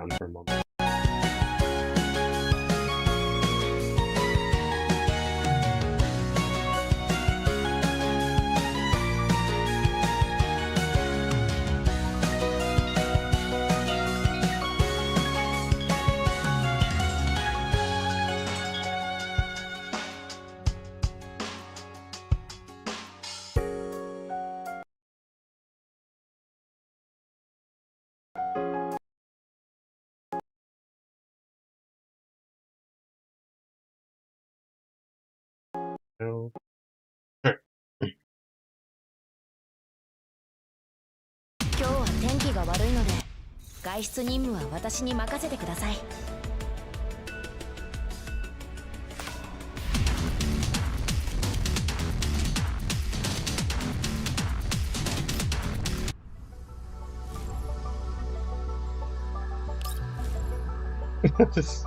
down for a moment. No. 今日は天気が悪いので外出任務は私に任せてください。Just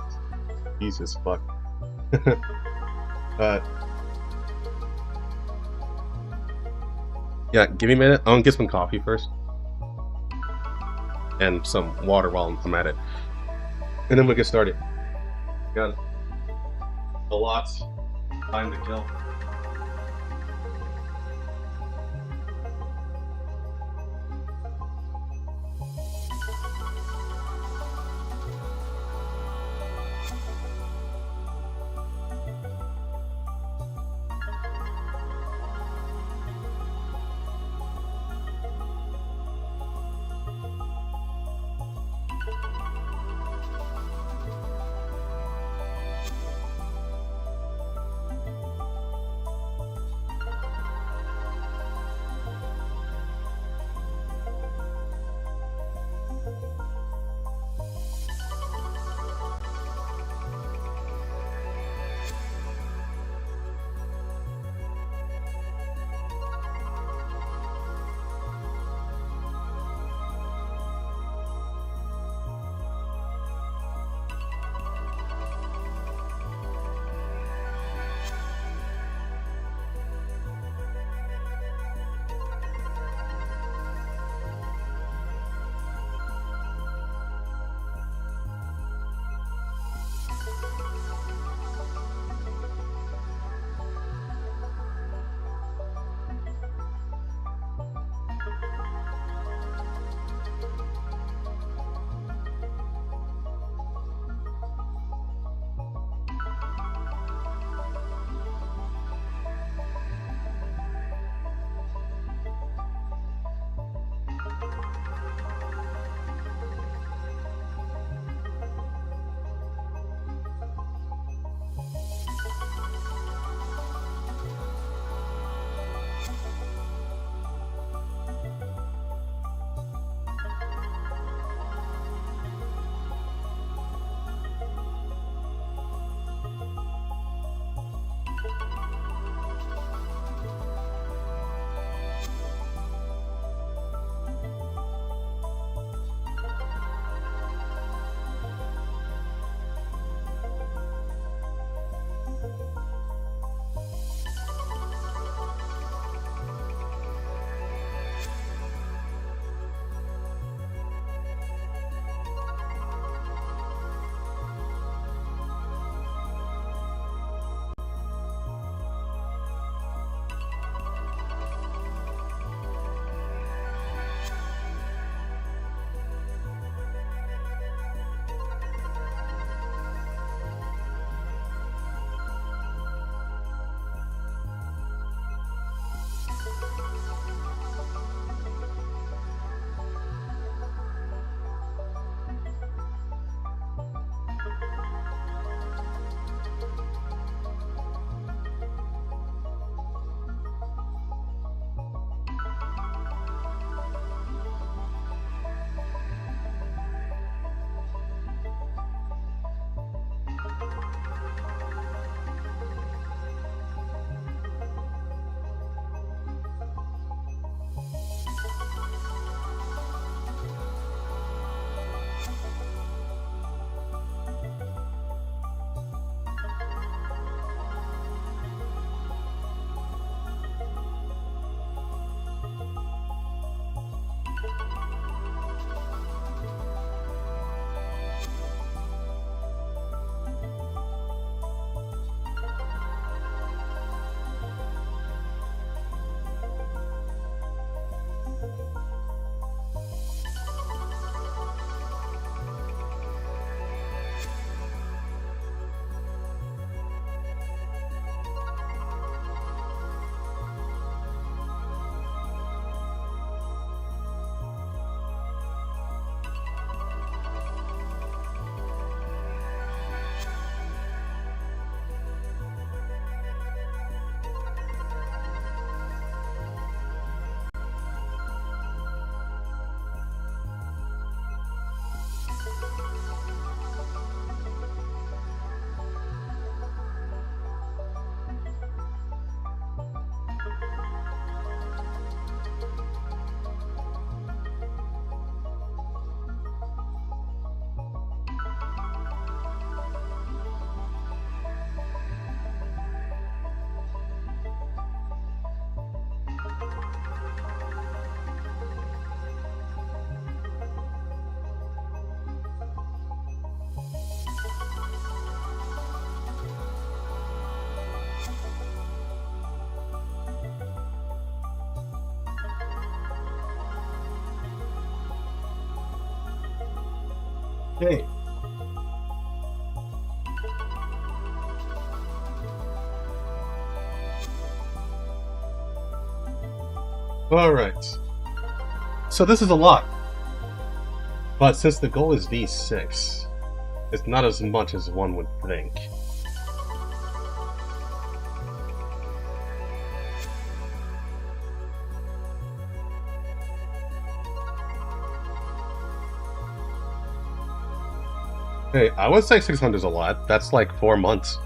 Jesus fuck. Yeah, give me a minute. I'm gonna get some coffee first. And some water while I'm at it. And then we'll get started. Got a lot of time to kill. Okay. Alright. So this is a lot. But since the goal is V6, it's not as much as one would think. Hey, I would say 600 is a lot. That's like 4 months.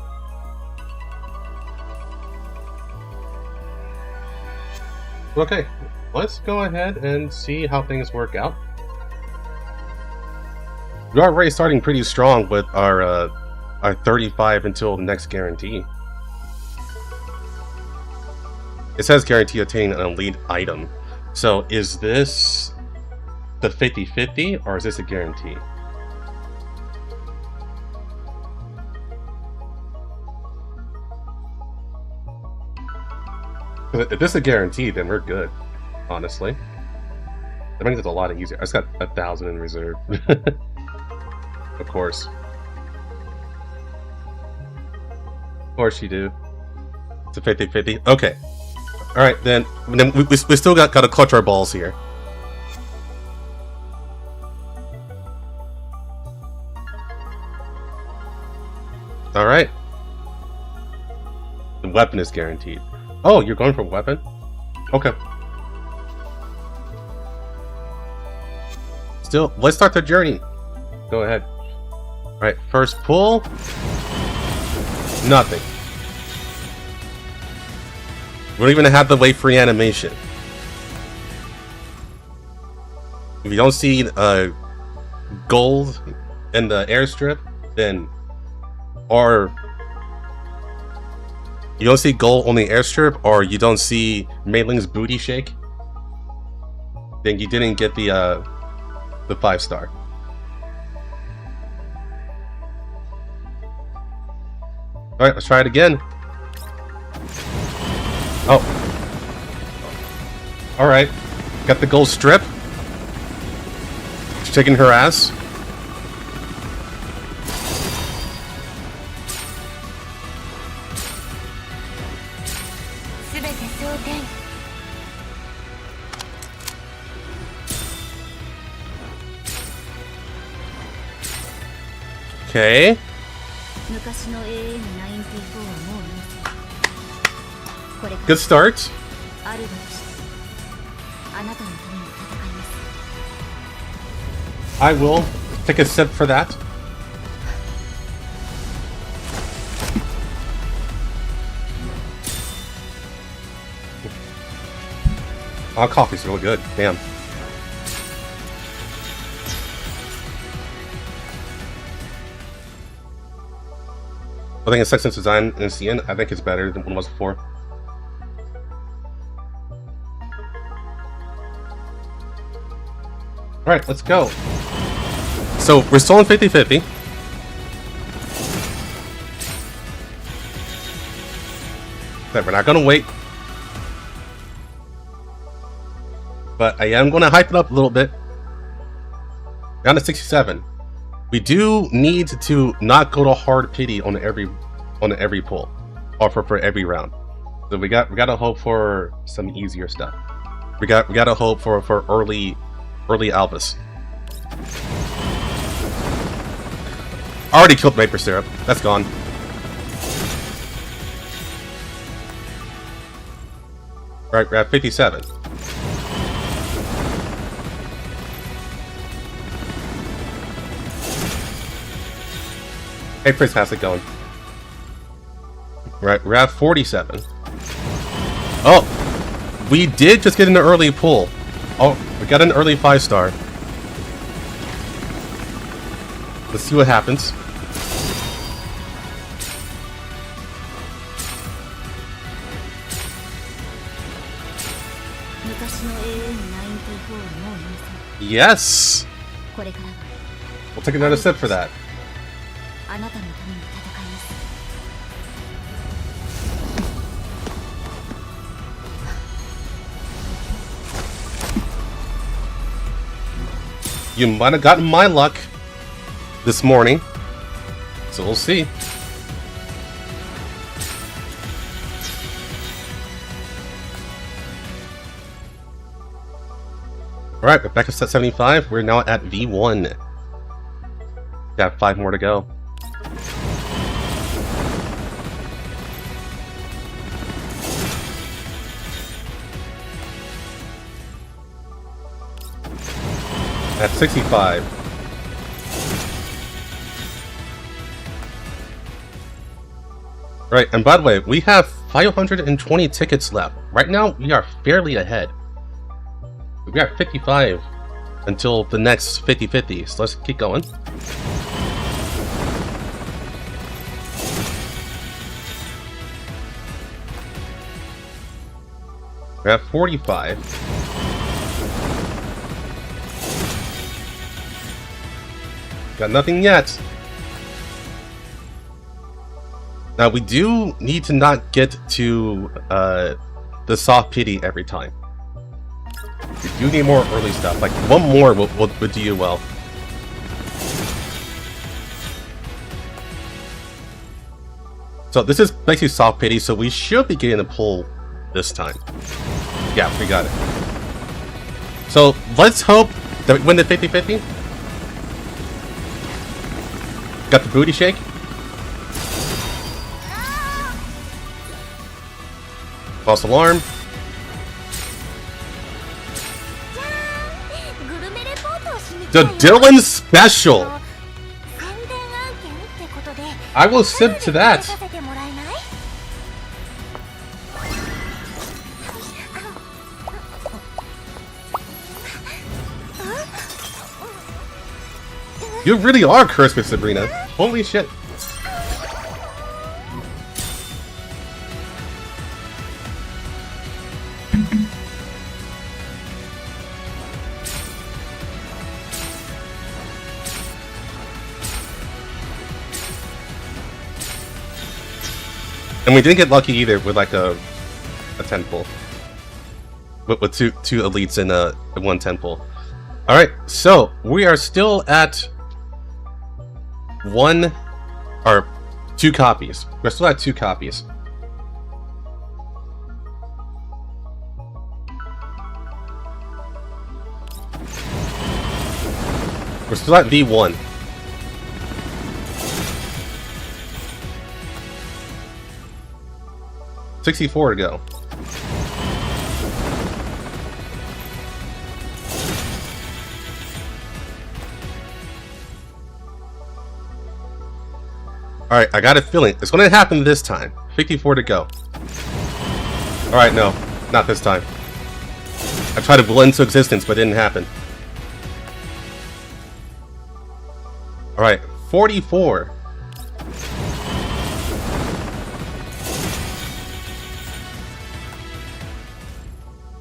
Okay, let's go ahead and see how things work out. We are already starting pretty strong with our 35 until the next guarantee. It says guarantee obtaining an elite item. So is this the 50-50 or is this a guarantee? If this is a guarantee, then we're good, honestly. That makes it a lot easier. I just got 1,000 in reserve. Of course. Of course you do. It's a 50-50. Okay. Alright, then we still gotta clutch our balls here. Alright. The weapon is guaranteed. Oh, you're going for weapon? Okay. Still, let's start the journey. Go ahead. Alright, first pull. Nothing. We don't even have to wait for reanimation. If you don't see gold in the airstrip, then... Or... You don't see gold on the airstrip, or you don't see Mei Ling's booty shake, then you didn't get the 5-star. Alright, let's try it again. Oh. Alright. Got the gold strip. She's taking her ass. Okay. Good start. I will take a sip for that. Oh, coffee's really good. Damn. I think it's Sex and Design and it's the end. I think it's better than what it was before. Alright, let's go. So, we're still in 50-50. But we're not gonna wait. But I am gonna hype it up a little bit. Down to 67. We do need to not go to hard pity on every pull, or for every round. So we gotta hope for some easier stuff. We gotta hope for early Albus. Already killed Maper Syrup. That's gone. Right, we're at 57. Hey Prince, how's it going? Right, we're at 47. Oh! We did just get an early pull. Oh, we got an early 5-star. Let's see what happens. Yes! We'll take another sip for that. You might have gotten my luck. this morning, so we'll see. Alright, we're back to set 75. We're now at V1. Got 5 more to go. At 65. Right, and by the way, we have 520 tickets left. Right now, we are fairly ahead. We are 55 until the next 50-50, so let's keep going. We're at 45. Got nothing yet. Now we do need to not get to the soft pity every time. We do need more early stuff. Like one more would do you well. So this is basically soft pity, so we should be getting a pull this time. Yeah, we got it. So let's hope that we win the 50-50. Got the booty shake. False alarm. The Dylan special. I will sip to that. You really are cursed with Sabrina. Holy shit. And we didn't get lucky either with like a 10 pull. With two elites and one 10 pull. Alright, so we are still at 2 copies. We're still at 2 copies. We're still at V1. $64 to go. Alright, I got a feeling it's going to happen this time. 54 to go. Alright, no. Not this time. I tried to blend into existence, but it didn't happen. Alright, 44.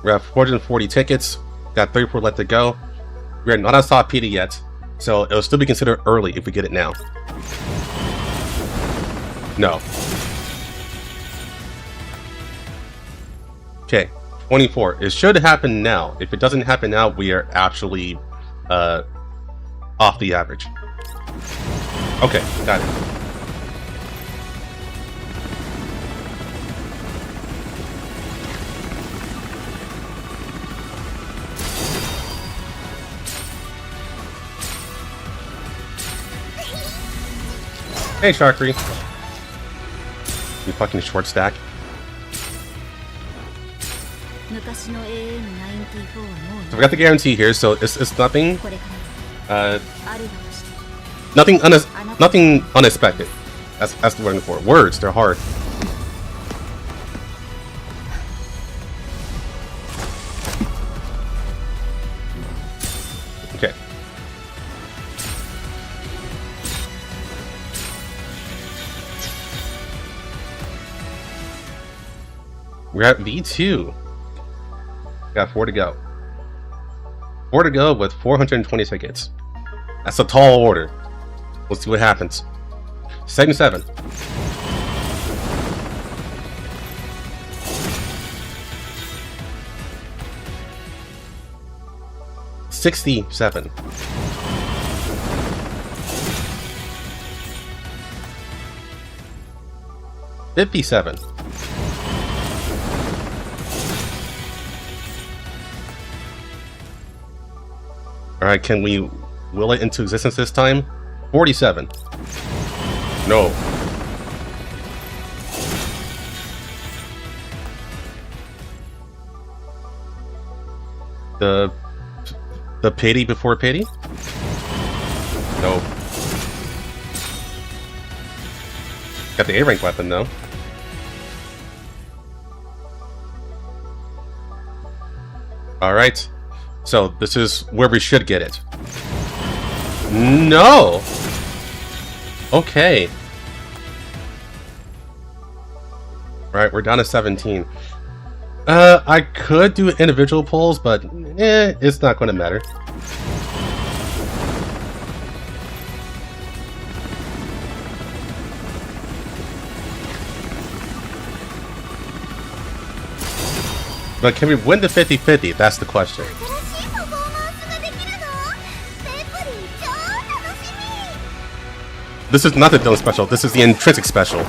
We have 440 tickets. Got 34 left to go. We are not on soft PD yet, so it'll still be considered early if we get it now. No. Okay, 24. It should happen now. If it doesn't happen now, we are actually off the average. Okay, got it. Hey, Sharkery. You fucking short stack. So we got the guarantee here, so it's nothing. Nothing unexpected. That's the word I'm looking for. Words, they're hard. Okay. We're at V2. Got 4 to go. 4 to go with 420 tickets. That's a tall order. Let's see what happens. 77. $67. 57. Alright, can we will it into existence this time? 47. No. The pity before pity? No. Got the A-rank weapon though. Alright. So this is where we should get it. No! Okay. Alright, we're down to 17. I could do individual pulls, but it's not going to matter. But can we win the 50-50? That's the question. This is not the Dylan special, this is the intrinsic special.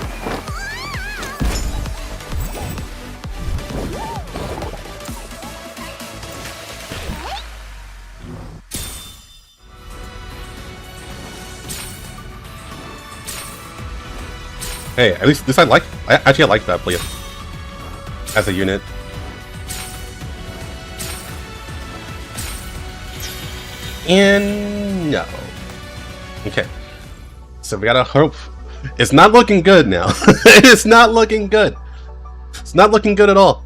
Hey, at least this I like that play as a unit. And no. Okay. So we gotta hope. It's not looking good now. It's not looking good. It's not looking good at all.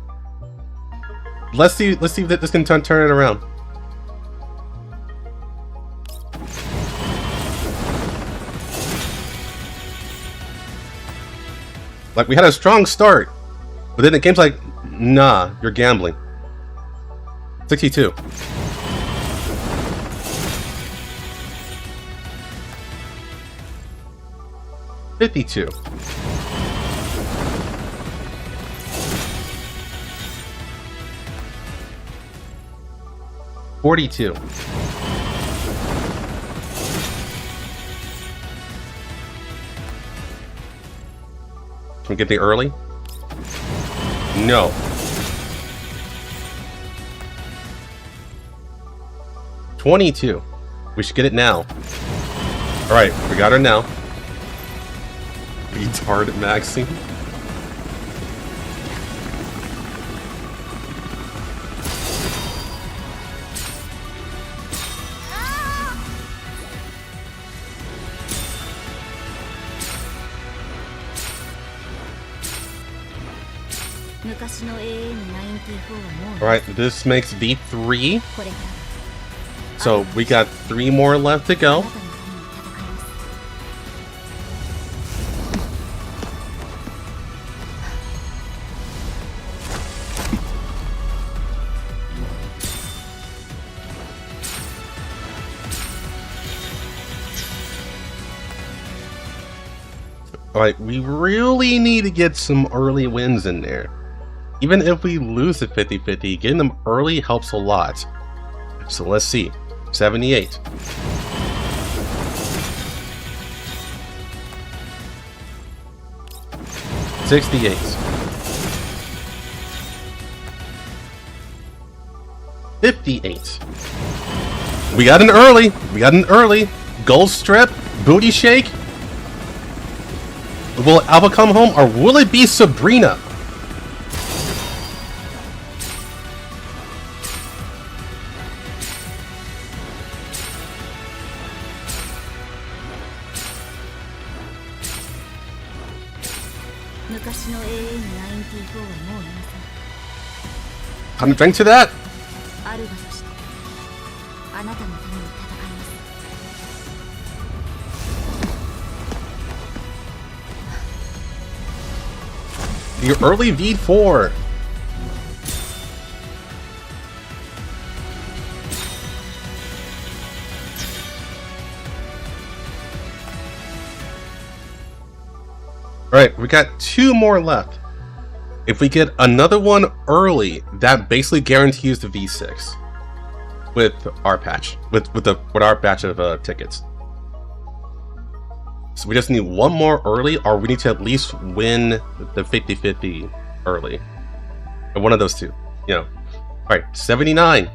Let's see if this can turn it around. Like, we had a strong start, but then the game's like, nah, you're gambling. 62. $52. $42. Can we get the early? No. $22. We should get it now. Alright, we got her now. Retard Maxine. Alright, this makes V3. So we got 3 more left to go. Alright, we really need to get some early wins in there. Even if we lose the 50-50, getting them early helps a lot. So let's see. 78. $68. $58. We got an early. We got an early. Gold strip. Booty shake. Will Alpha come home or will it be Sabrina? Time to drink to that. Your early V4. Alright, we got 2 more left. If we get another one early, that basically guarantees the V6 with our patch, with our batch of tickets. So we just need one more early, or we need to at least win the 50-50 early. Or one of those two, you know. Alright, 79.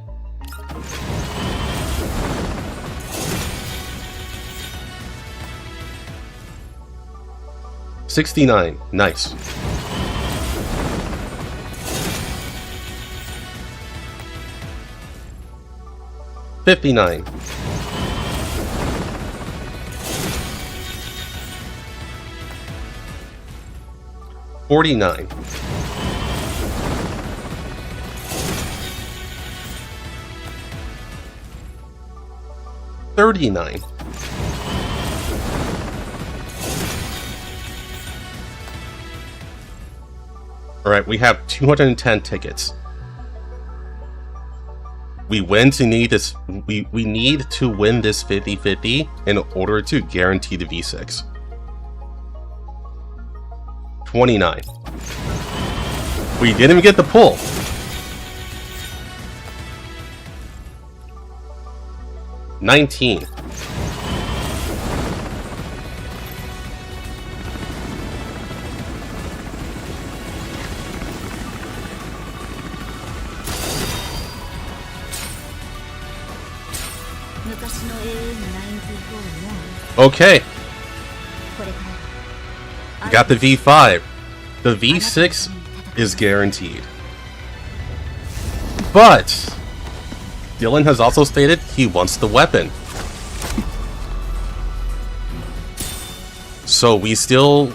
$69. Nice. $59. $49. $39. Alright, we have 210 tickets. We need this. We need to win this 50-50 in order to guarantee the V6. 29. We didn't even get the pull. $19. Okay. We got the V5. The V6 is guaranteed. But Dylan has also stated he wants the weapon. So we still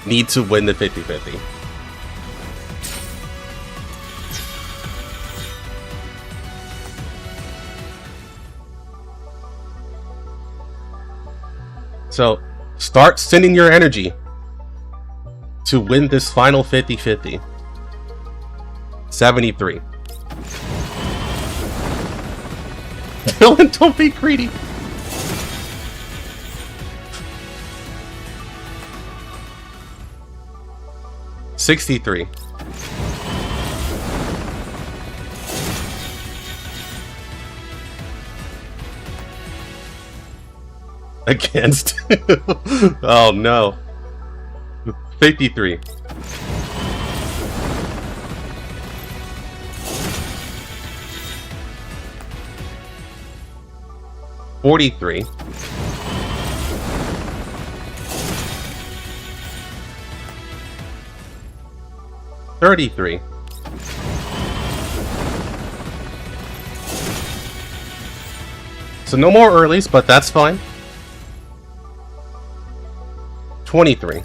need to win the 50-50. So, start sending your energy to win this final 50-50. 73. Dylan, don't be greedy. $63. Against. Oh no. 53. $43. $33. So no more earlies, but that's fine. 23.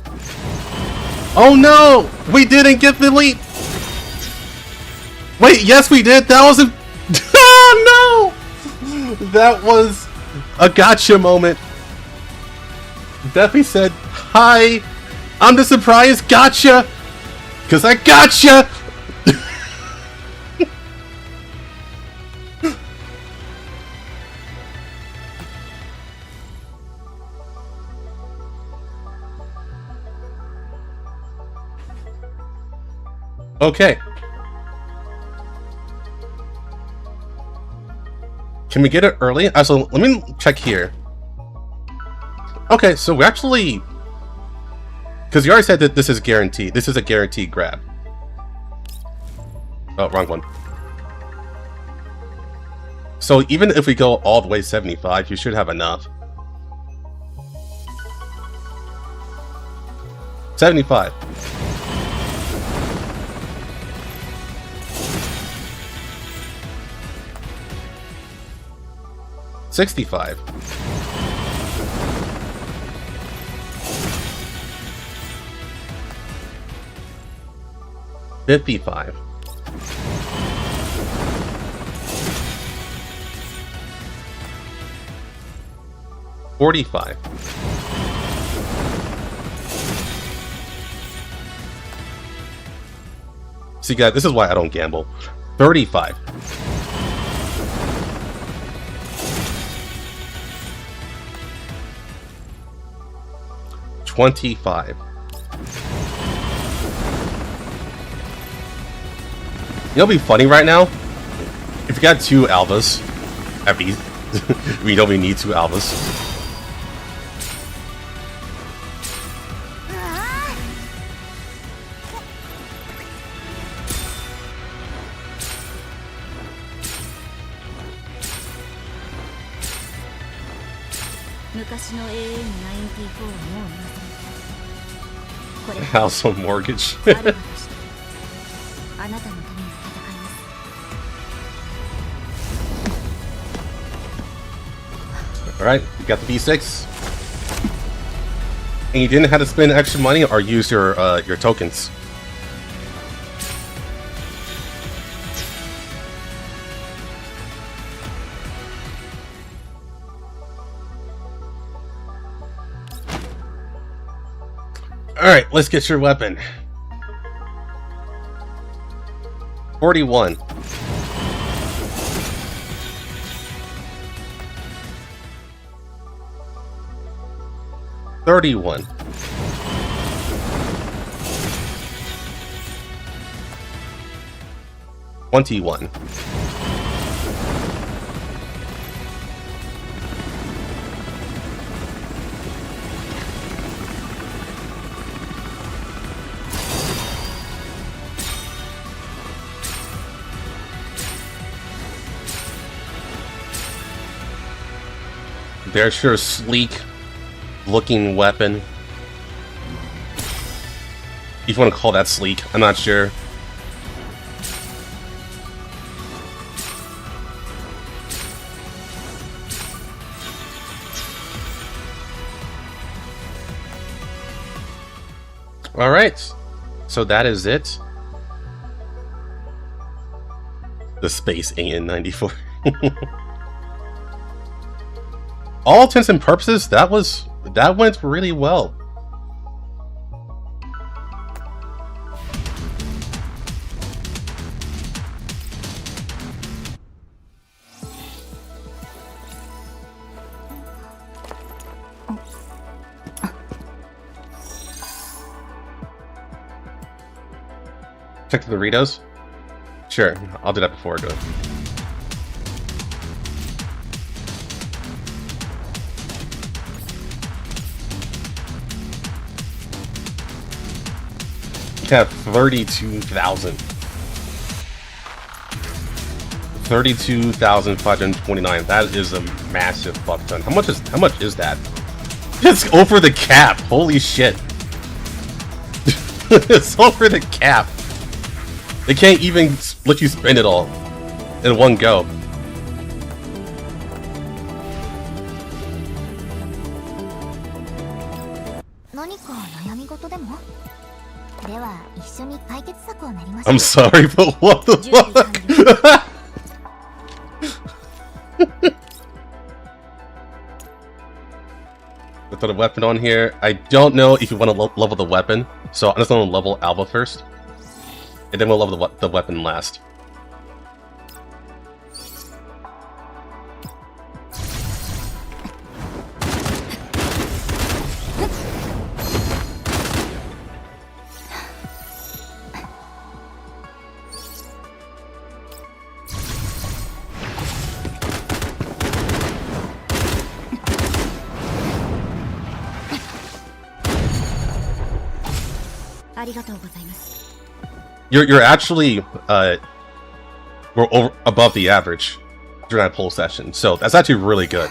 Oh no! We didn't get the lead! Wait, yes we did! That was a... Oh no! That was a gotcha moment. Definitely said, hi! I'm the surprise gotcha! Cause I gotcha! Okay. Can we get it early? So let me check here. Okay, so we actually... Because you already said that this is guaranteed. This is a guaranteed grab. Oh, wrong one. So even if we go all the way 75, you should have enough. 75. $65. $55. $45. See guys, this is why I don't gamble. $35. $25. It'll be funny right now if you got two Alvas at least. We know we need two Alvas. Household mortgage. Alright, you got the B6. And you didn't have to spend extra money or use your tokens. Alright, let's get your weapon. 41. 31. 21. 'There's your sleek looking weapon. If you want to call that sleek, I'm not sure. Alright, so that is it. The Space AN-94. All intents and purposes, that went really well. Check the Doritos? Sure, I'll do that before I go. Have 32,000. 32,529. That is a massive fuck ton. How much is that? It's over the cap. Holy shit. It's over the cap. They can't even let you spend it all in one go. I'm sorry, but what the fuck? Let's put a weapon on here. I don't know if you want to level the weapon, so I'm just going to level Alba first. And then we'll level the weapon last. You're actually we're above the average during that poll session, so that's actually really good.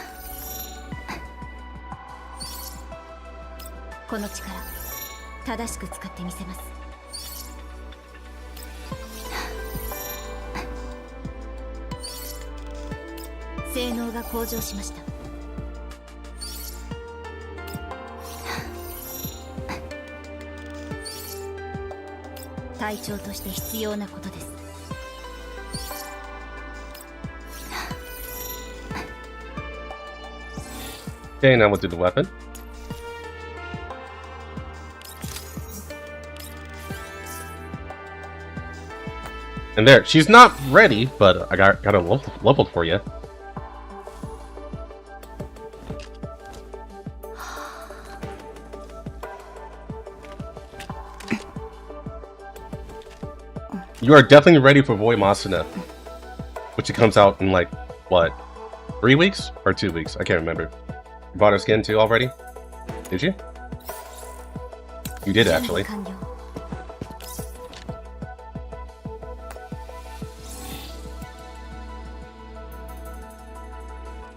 Okay, now we'll do the weapon. And there, she's not ready, but I got her leveled for you. You are definitely ready for Void Masuna, which it comes out in like, what, 3 weeks? Or 2 weeks? I can't remember. You bought her skin too already? Did you? You did, actually.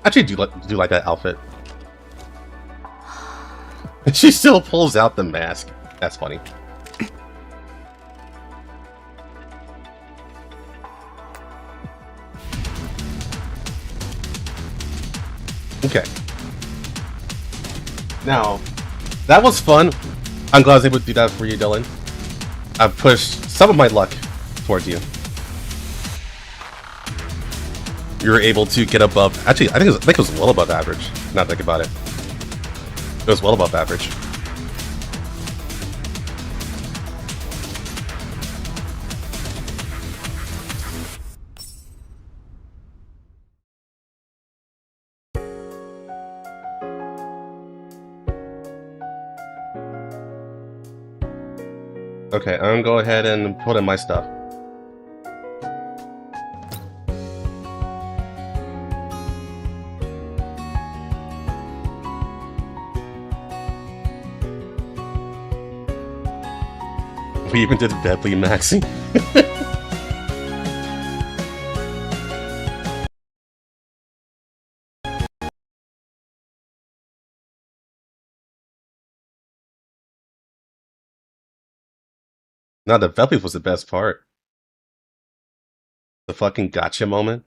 Actually, do like that outfit. She still pulls out the mask. That's funny. Okay. Now, that was fun. I'm glad I was able to do that for you, Dylan. I've pushed some of my luck towards you. You were able to get above. Actually, I think it was well above average. Now think about it. It was well above average. Okay, I'm gonna go ahead and put in my stuff. We even did deadly maxing. No, the Velpy was the best part. The fucking gotcha moment.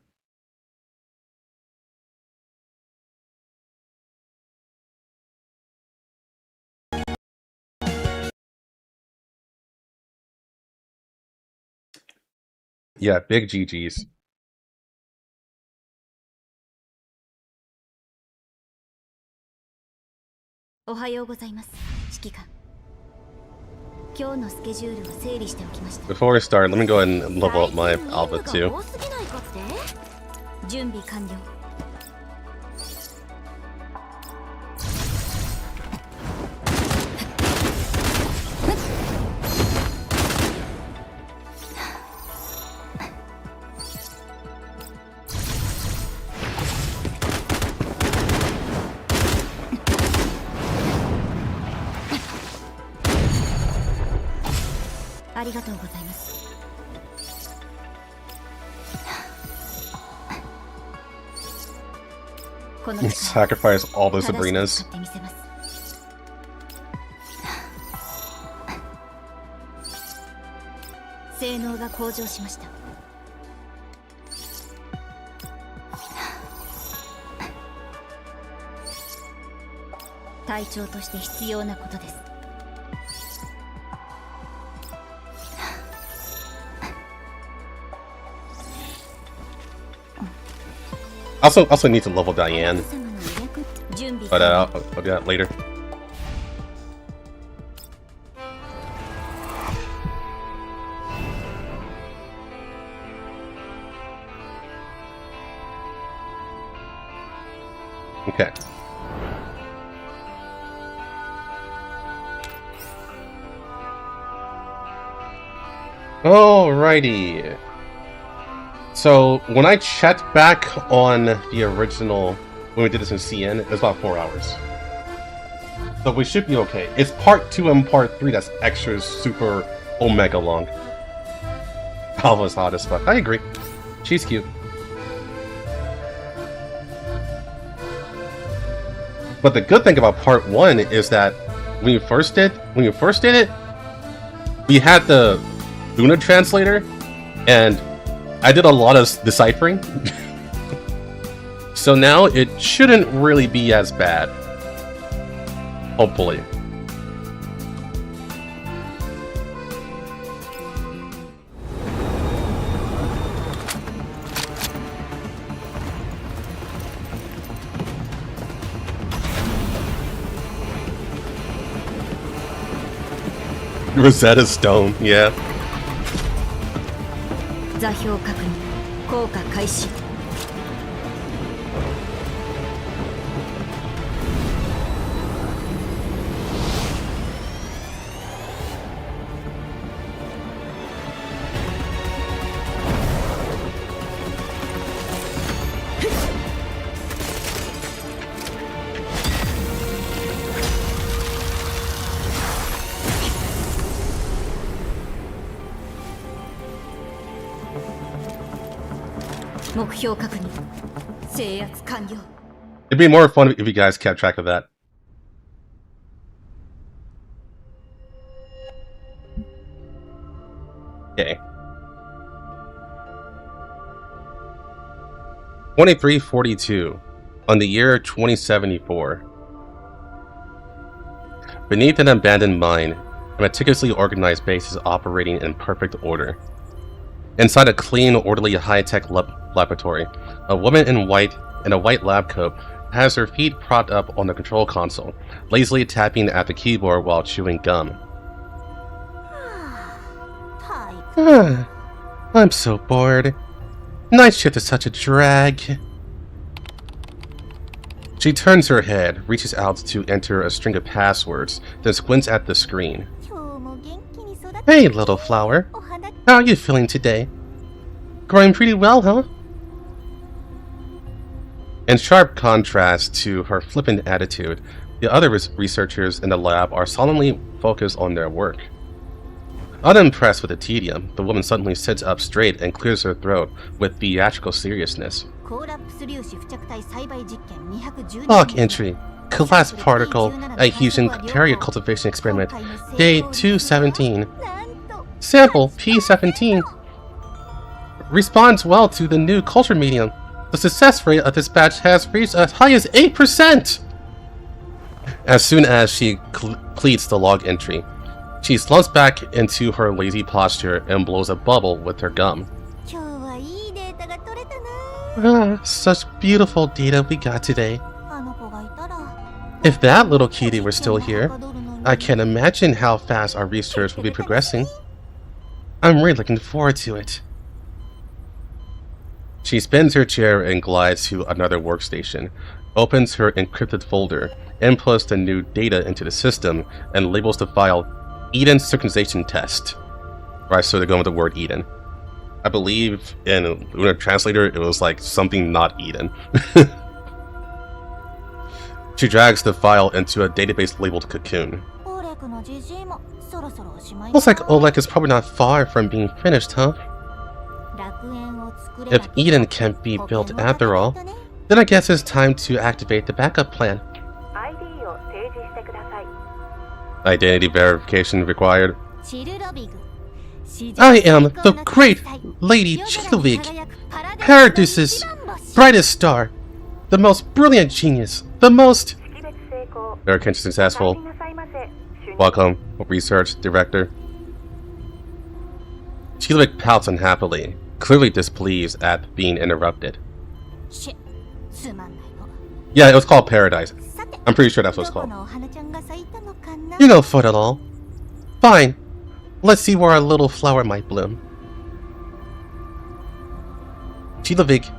Yeah, big GG's. おはようございます、指揮官。今日のスケジュールを整理しておきました。 Before we start, let me go ahead and level up my Alpha too. 多すぎないかって？準備完了。 ありがとうございます。この Sacrifice all those Sabrinas. 性能が向上しました。隊長として必要なことです。 Also need to level Diane, but I'll do that later. Okay. Alrighty. So, when I checked back on the original, when we did this in CN, it was about 4 hours. So we should be okay. It's part 2 and part 3 that's extra super omega long. Alpha's hot as fuck. I agree. She's cute. But the good thing about part 1 is that when you first did it, we had the Luna translator, and I did a lot of deciphering. So now it shouldn't really be as bad. Hopefully. Rosetta Stone, yeah. 座標確認、効果開始。目標確認、制圧完了。 It'd be more fun if you guys kept track of that. Okay. 2342. On the year 2074. Beneath an abandoned mine, a meticulously organized base is operating in perfect order. Inside a clean, orderly, high-tech laboratory, a woman in a white lab coat has her feet propped up on the control console, lazily tapping at the keyboard while chewing gum. I'm so bored. Night shift is such a drag. She turns her head, reaches out to enter a string of passwords, then squints at the screen. Hey, little flower. How are you feeling today? Growing pretty well, huh? In sharp contrast to her flippant attitude, the other researchers in the lab are solemnly focused on their work. Unimpressed with the tedium, the woman suddenly sits up straight and clears her throat with theatrical seriousness. Log entry. Collapsed particle adhesion carrier cultivation experiment. Day 217. Sample P17. Responds well to the new culture medium. The success rate of this batch has reached as high as 8%! As soon as she completes the log entry, she slumps back into her lazy posture and blows a bubble with her gum. Such beautiful data we got today. If that little kitty were still here, I can't imagine how fast our research will be progressing. I'm really looking forward to it. She spins her chair and glides to another workstation, opens her encrypted folder, inputs the new data into the system, and labels the file Eden Synchronization Test. Right, so they're going with the word Eden. I believe in Lunar Translator it was like something not Eden. She drags the file into a database labeled Cocoon. Looks like Oleg is probably not far from being finished, huh? If Eden can't be built after all, then I guess it's time to activate the backup plan. Identity verification required. I am the great Lady Chilovig, Paradise's brightest star, the most brilliant genius, the most... Verification successful. Welcome, Research Director. Chilovig pouts unhappily, clearly displeased at being interrupted. Yeah, it was called Paradise. I'm pretty sure that's what it's called. You know foot at all. Fine. Let's see where our little flower might bloom. Chilovig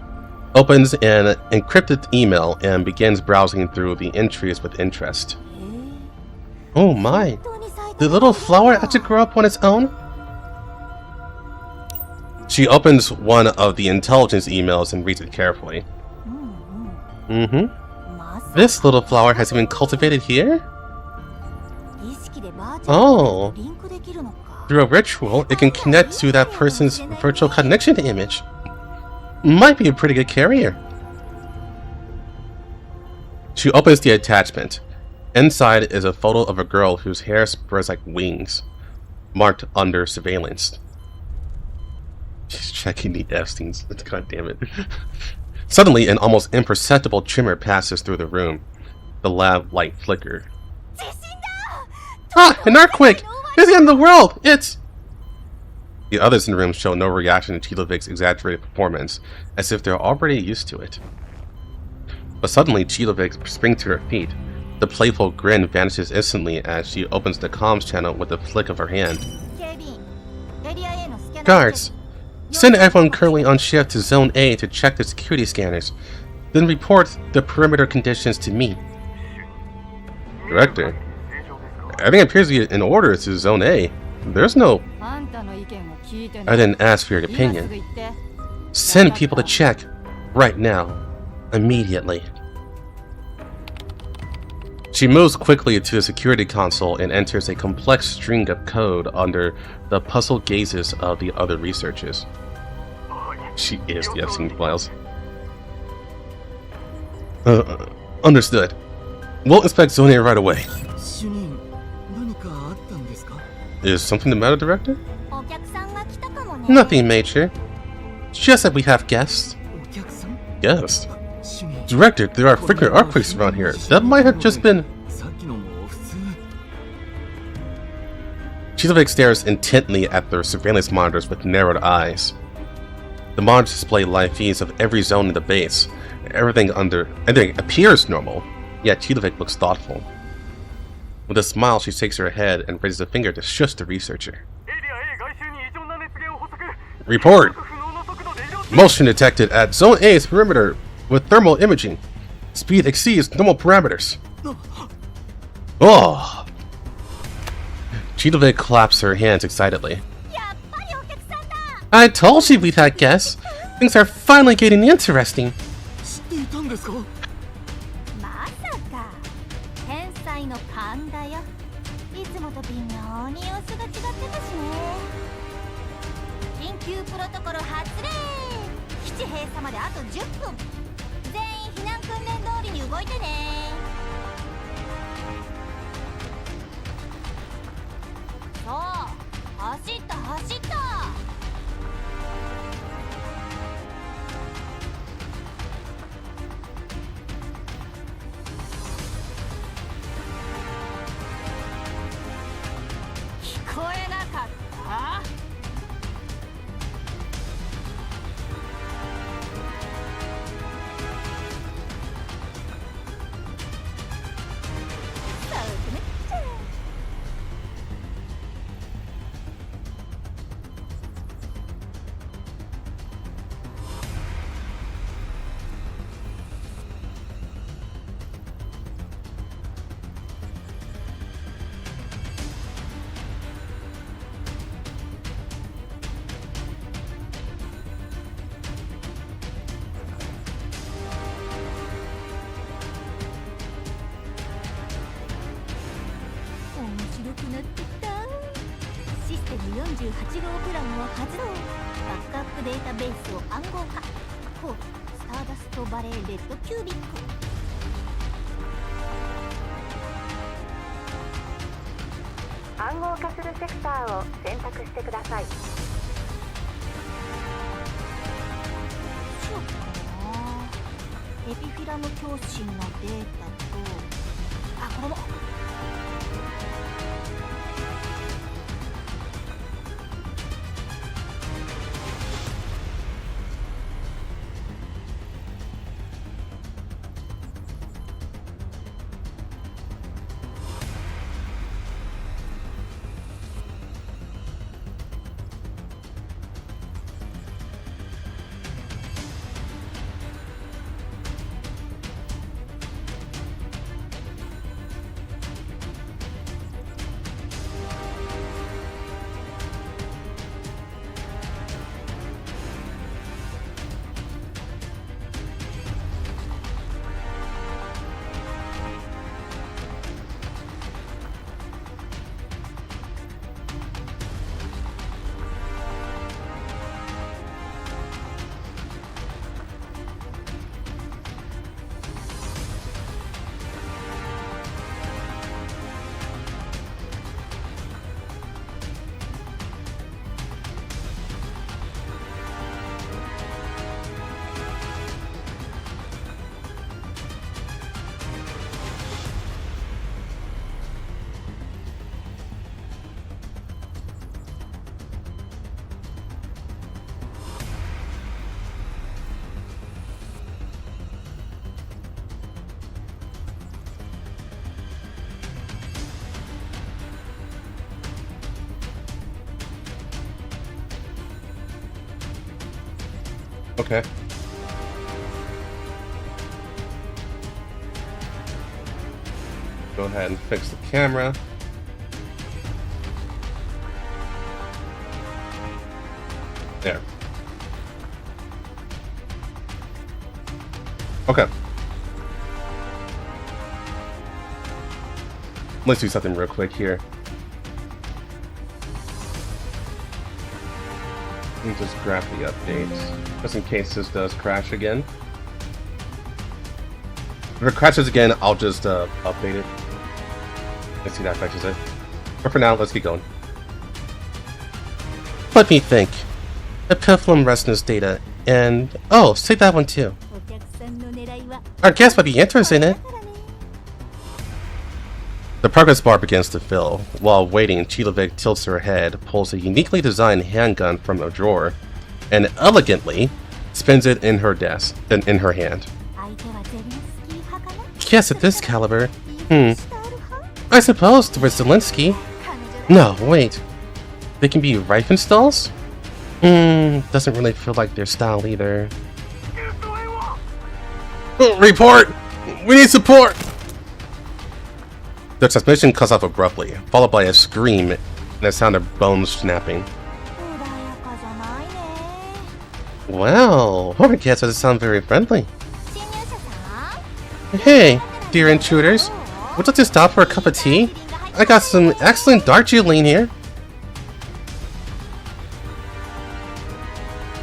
opens an encrypted email and begins browsing through the entries with interest. Oh my. The little flower had to grow up on its own? She opens one of the intelligence emails and reads it carefully. This little flower has been cultivated here? Oh. Through a ritual, it can connect to that person's virtual connection image. Might be a pretty good carrier. She opens the attachment. Inside is a photo of a girl whose hair spreads like wings, marked under surveillance. She's checking the Epstein's. God damn it. Suddenly, an almost imperceptible tremor passes through the room. The lab light flickered. Ah! An earthquake! It's the end of the world! It's... The others in the room show no reaction to Chilovig's exaggerated performance, as if they're already used to it. But suddenly, Chilovig springs to her feet. The playful grin vanishes instantly as she opens the comms channel with a flick of her hand. Guards! Send everyone currently on shift to Zone A to check the security scanners. Then report the perimeter conditions to me. Director, everything appears to be in order to Zone A. There's no... I didn't ask for your opinion. Send people to check. Right now. Immediately. She moves quickly to the security console and enters a complex string of code under the puzzled gazes of the other researchers. She is the Epstein files. Understood. We'll inspect Zone A right away. Is something the matter, Director? Nothing major. Just that we have guests. Guests? Director, there are frequent earthquakes around here. That might have just been... Chilovic stares intently at their surveillance monitors with narrowed eyes. The monitors display live feeds of every zone in the base. Everything appears normal, yet Chilovic looks thoughtful. With a smile, she shakes her head and raises a finger to shush the researcher. Report! Motion detected at Zone A's perimeter with thermal imaging. Speed exceeds normal parameters. Oh! Chilovic claps her hands excitedly. I told you we'd had guests. Things are finally getting interesting. Okay. Go ahead and fix the camera. There. Okay. Let's do something real quick here. Let me just grab the updates, just in case this does crash again. If it crashes again, I'll just update it. Let's see that fixes it. But for now, let's keep going. Let me think. Epiphyllum resonance data, and oh, save that one too. Our guest might be interested in it. The progress bar begins to fill. While waiting, Chilovic tilts her head, pulls a uniquely designed handgun from a drawer, and elegantly spins it in her desk, then in her hand. Yes, at this caliber. I suppose there was Zelensky. No, wait. They can be Reifenstalls? Doesn't really feel like their style either. Report! We need support! The transmission cuts off abruptly, followed by a scream and a sound of bones snapping. Well, our guest doesn't sound very friendly. Hey, dear intruders. Would you like to stop for a cup of tea? I got some excellent Darjeeling here.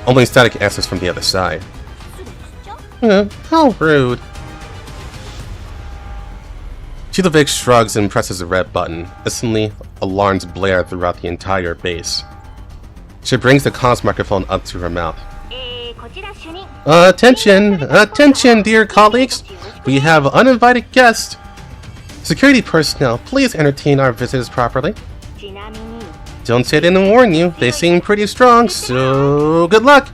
Only static answers from the other side. How rude. Chilovic shrugs and presses a red button. Instantly, alarms blare throughout the entire base. She brings the comms microphone up to her mouth. Attention! Attention, dear colleagues! We have uninvited guests! Security personnel, please entertain our visitors properly. Don't say I didn't warn you. They seem pretty strong, so good luck!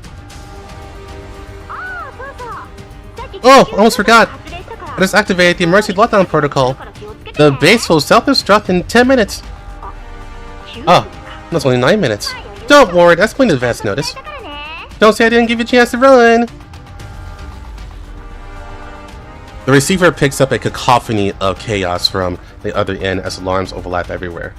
Oh, almost forgot. I just activated the emergency lockdown protocol. The base will self-destruct in 10 minutes. Oh, that's only 9 minutes. Don't worry, that's plenty of advance notice. Don't say I didn't give you a chance to run. The receiver picks up a cacophony of chaos from the other end as alarms overlap everywhere.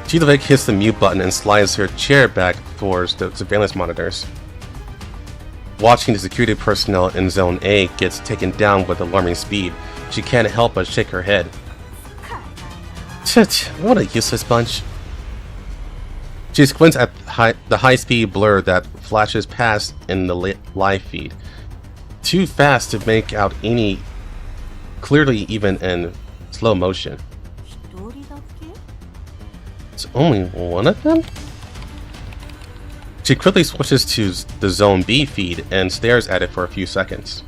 Chilovic hits the mute button and slides her chair back towards the surveillance monitors. Watching the security personnel in Zone A gets taken down with alarming speed, she can't help but shake her head. Tch, what a useless bunch. She squints at the high-speed blur that flashes past in the live feed. Too fast to make out any clearly, even in slow motion. It's only one of them? She quickly switches to the Zone B feed and stares at it for a few seconds.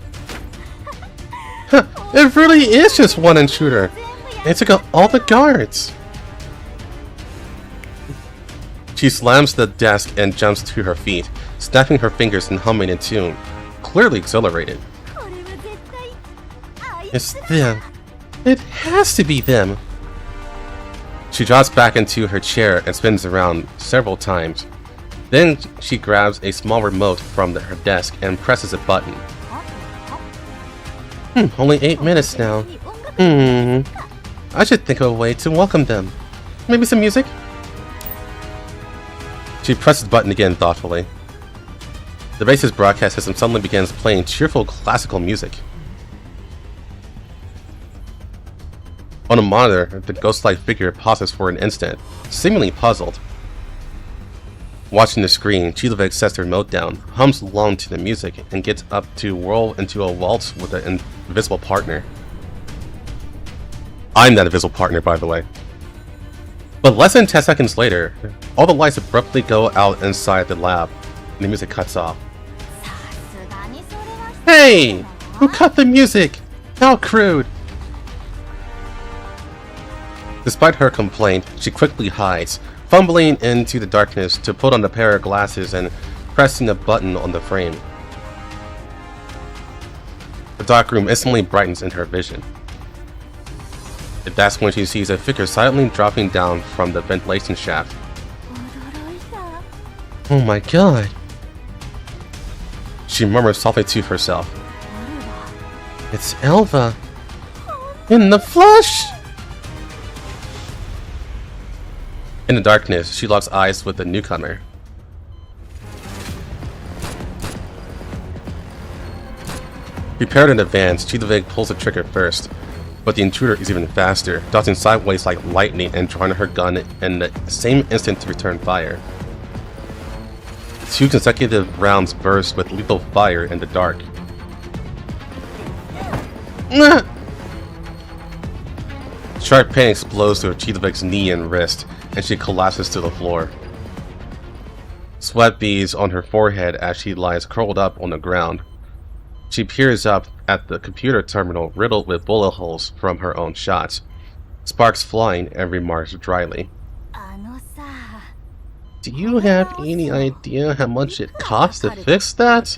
Huh, it really is just one intruder. It took out all the guards. She slams the desk and jumps to her feet, snapping her fingers and humming a tune, clearly exhilarated. It's them. It has to be them. She drops back into her chair and spins around several times. Then she grabs a small remote from her desk and presses a button. Only 8 minutes now. I should think of a way to welcome them. Maybe some music? She presses the button again thoughtfully. The base's broadcast system suddenly begins playing cheerful classical music. On a monitor, the ghost-like figure pauses for an instant, seemingly puzzled. Watching the screen, Chilovic sets her remote down, hums along to the music, and gets up to whirl into a waltz with an invisible partner. I'm that invisible partner, by the way. But less than 10 seconds later, all the lights abruptly go out inside the lab, and the music cuts off. Hey! Who cut the music? How crude! Despite her complaint, she quickly hides, fumbling into the darkness to put on a pair of glasses and pressing a button on the frame. The dark room instantly brightens in her vision. That's when she sees a figure silently dropping down from the ventilation shaft. Oh my god! She murmurs softly to herself. It's Elva! In the flesh! In the darkness, she locks eyes with the newcomer. Prepared in advance, Chilovic pulls the trigger first, but the intruder is even faster, dodging sideways like lightning and drawing her gun in the same instant to return fire. 2 consecutive rounds burst with lethal fire in the dark. Sharp pain explodes through Chilovic's knee and wrist, and she collapses to the floor. Sweat beads on her forehead as she lies curled up on the ground. She peers up at the computer terminal riddled with bullet holes from her own shots. Sparks flying and remarks dryly. Do you have any idea how much it costs to fix that?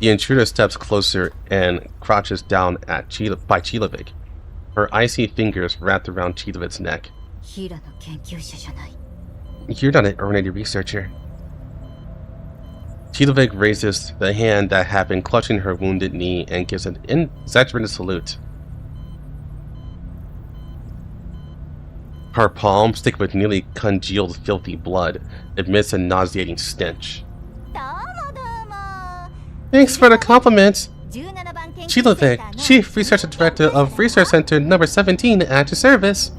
The intruder steps closer and crouches down at by Chilovic. Her icy fingers wrapped around Chilovic's neck. You're not an ornery researcher. Chilovic raises the hand that had been clutching her wounded knee and gives an exaggerated salute. Her palm, thick with nearly congealed filthy blood, emits a nauseating stench. Thanks for the compliment. Chilovic, Chief Research Director of Research Center Number 17, at your service.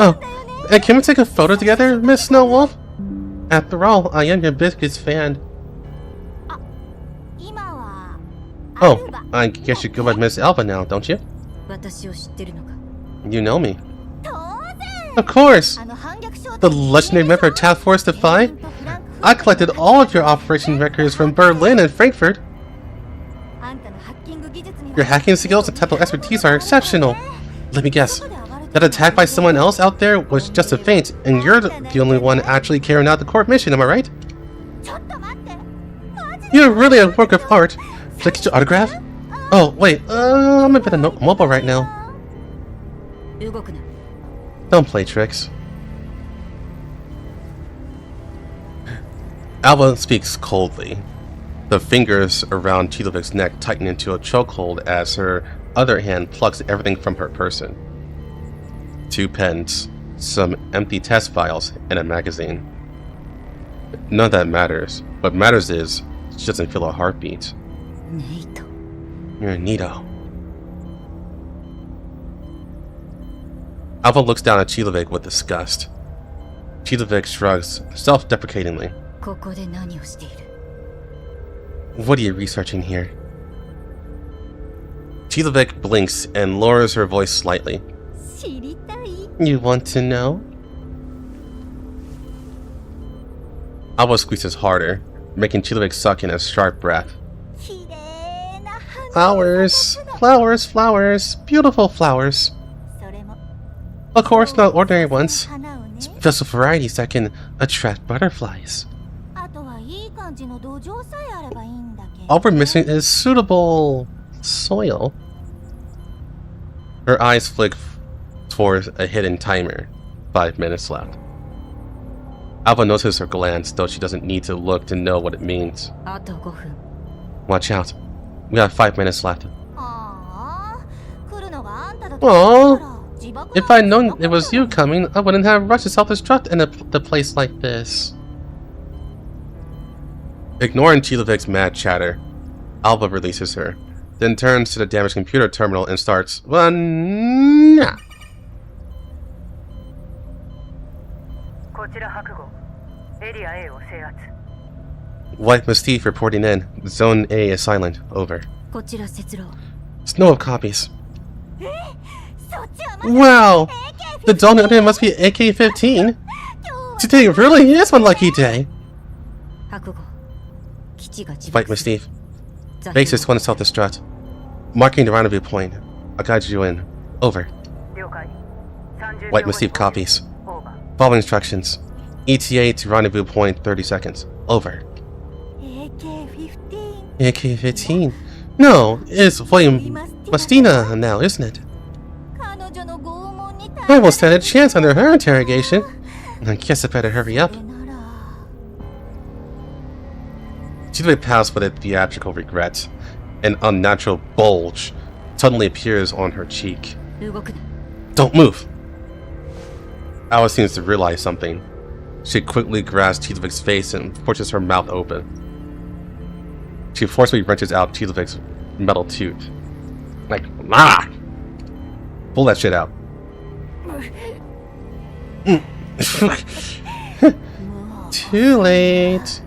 Oh, and can we take a photo together, Miss Snowwolf? After all, I am your biggest fan. Oh, I guess you go by Miss Alba now, don't you? You know me. Of course! The legendary member of Task Force Defy? I collected all of your operation records from Berlin and Frankfurt. Your hacking skills and technical expertise are exceptional. Let me guess. That attack by someone else out there was just a feint, and you're the only one actually carrying out the court mission, am I right? You're really a work of art. Should I get your autograph? Oh, wait, I'm a bit mobile right now. Don't play tricks. Alba speaks coldly. The fingers around Chilovic's neck tighten into a chokehold as her other hand plucks everything from her person. 2 pens, some empty test files, and a magazine. None of that matters. What matters is she doesn't feel a heartbeat. You're a Nito. Alba looks down at Chilovic with disgust. Chilovic shrugs self-deprecatingly. What are you researching here? Chilovic blinks and lowers her voice slightly. You want to know? Alba squeezes harder, making Chilovic suck in a sharp breath. Flowers, flowers, flowers, beautiful flowers. Of course, not ordinary ones. Special varieties that can attract butterflies. All we're missing is suitable soil. Her eyes flick towards a hidden timer. 5 minutes left. Alba notices her glance, though she doesn't need to look to know what it means. Watch out. We have 5 minutes left. Aww. If I'd known it was you coming, I wouldn't have rushed to self-destruct in a place like this. Ignoring Chilovic's mad chatter, Alba releases her, then turns to the damaged computer terminal and starts White Mystique reporting in. Zone A is silent. Over. Snow of copies. Wow! The dawn of it must be AK-15. Today really is one lucky day. White Mystique. Base is going to self-destruct. Marking the rendezvous point. I'll guide you in. Over. White Mystique copies. Following instructions. ETA to rendezvous point 30 seconds. Over. AK-15? No, it's William Mastina now, isn't it? I won't stand a chance under her interrogation. I guess I better hurry up. Chilovic passed with a theatrical regret. An unnatural bulge suddenly appears on her cheek. Don't move! Alice seems to realize something. She quickly grasps Chilovic's face and pushes her mouth open. She forcibly wrenches out Chilovic's metal tooth. Like, ah! Pull that shit out. Too late.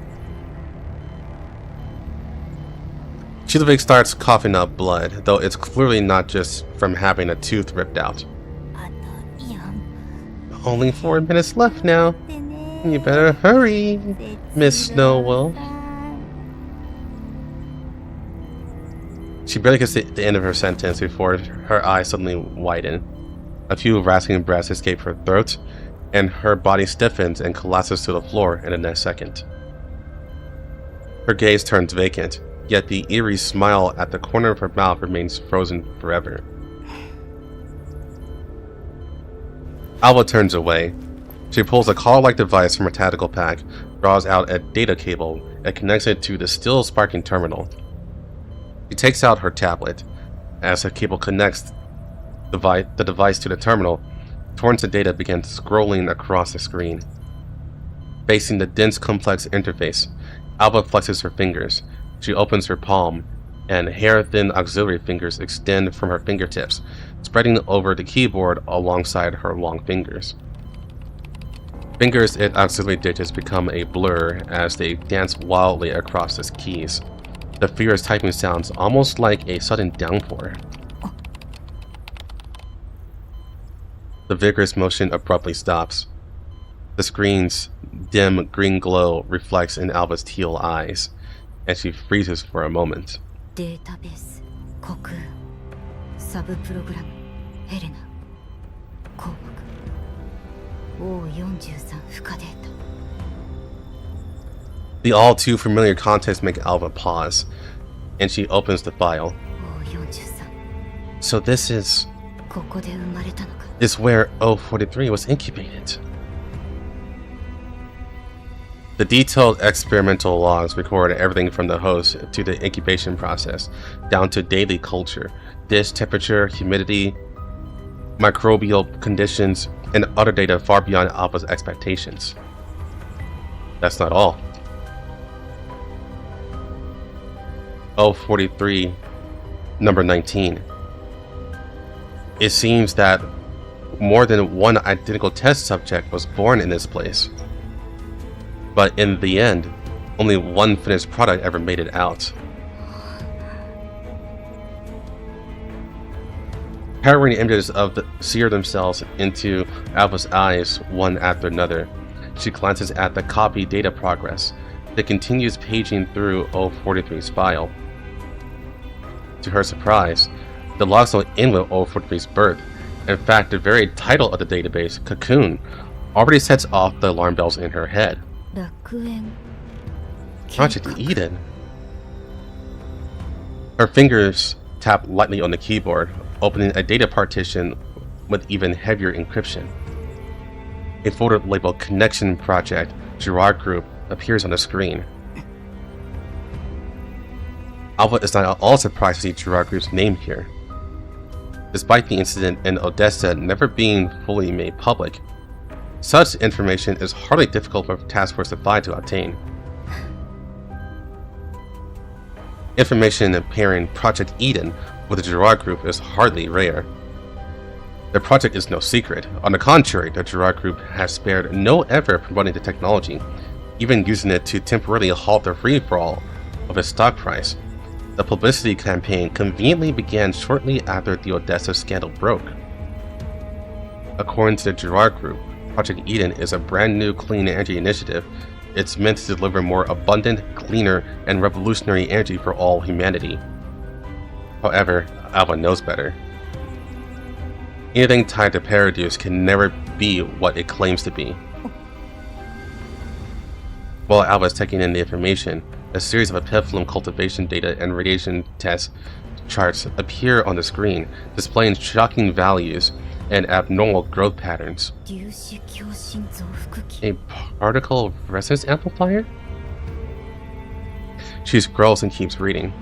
Chidovik starts coughing up blood, though it's clearly not just from having a tooth ripped out. Only 4 minutes left now. You better hurry, Miss Snowwolf. She barely gets to the end of her sentence before her eyes suddenly widen. A few rasping breaths escape her throat, and her body stiffens and collapses to the floor in the next second. Her gaze turns vacant, yet the eerie smile at the corner of her mouth remains frozen forever. Alva turns away. She pulls a collar-like device from her tactical pack, draws out a data cable, and connects it to the still sparking terminal. She takes out her tablet. As the cable connects the device to the terminal, torrents of data begin scrolling across the screen. Facing the dense, complex interface, Alva flexes her fingers. She opens her palm, and hair-thin auxiliary fingers extend from her fingertips, spreading over the keyboard alongside her long fingers. Fingers and auxiliary digits become a blur as they dance wildly across the keys. The furious typing sounds almost like a sudden downpour. The vigorous motion abruptly stops. The screen's dim green glow reflects in Alva's teal eyes, and she freezes for a moment. Database, Krueger, subprogram, Helena, Corposant, O43 Fuka data. The all too familiar context make Alva pause, and she opens the file. O43. So this is ここで生まれたのか。is where O43 was incubated. The detailed experimental logs record everything from the host to the incubation process, down to daily culture, dish temperature, humidity, microbial conditions, and other data far beyond Alva's expectations. That's not all. O43, number 19. It seems that more than one identical test subject was born in this place. But in the end, only one finished product ever made it out. Harrowing images sear themselves into Alva's eyes one after another. She glances at the copy data progress, then continues paging through O43's file. To her surprise, the logs don't end with O43's birth. In fact, the very title of the database, Cocoon, already sets off the alarm bells in her head. Project Eden. Her fingers tap lightly on the keyboard, opening a data partition with even heavier encryption. A folder labeled Connection Project Girard Group appears on the screen. Alva is not at all surprised to see Girard Group's name here. Despite the incident in Odessa never being fully made public, such information is hardly difficult for Task Force Supply to obtain. Information pairing Project Eden with the Girard Group is hardly rare. The project is no secret. On the contrary, the Girard Group has spared no effort promoting the technology, even using it to temporarily halt the free-for-all of its stock price. The publicity campaign conveniently began shortly after the Odessa scandal broke. According to the Girard Group, Project Eden is a brand new clean energy initiative. It's meant to deliver more abundant, cleaner, and revolutionary energy for all humanity. However, Alva knows better. Anything tied to Paradeus can never be what it claims to be. While Alva is taking in the information, a series of epiphyllum cultivation data and radiation test charts appear on the screen, displaying shocking values and abnormal growth patterns. A particle resonance amplifier? She scrolls and keeps reading.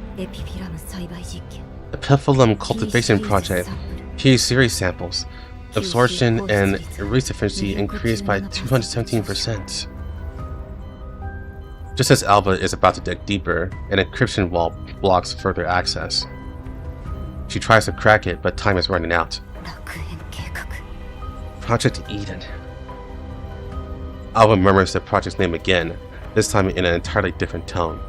Epiphyllum cultivation project. P series samples. Absorption and release efficiency increased by 217%. Just as Alva is about to dig deeper, an encryption wall blocks further access. She tries to crack it, but time is running out. Project Eden. Alva murmurs the project's name again, this time in an entirely different tone.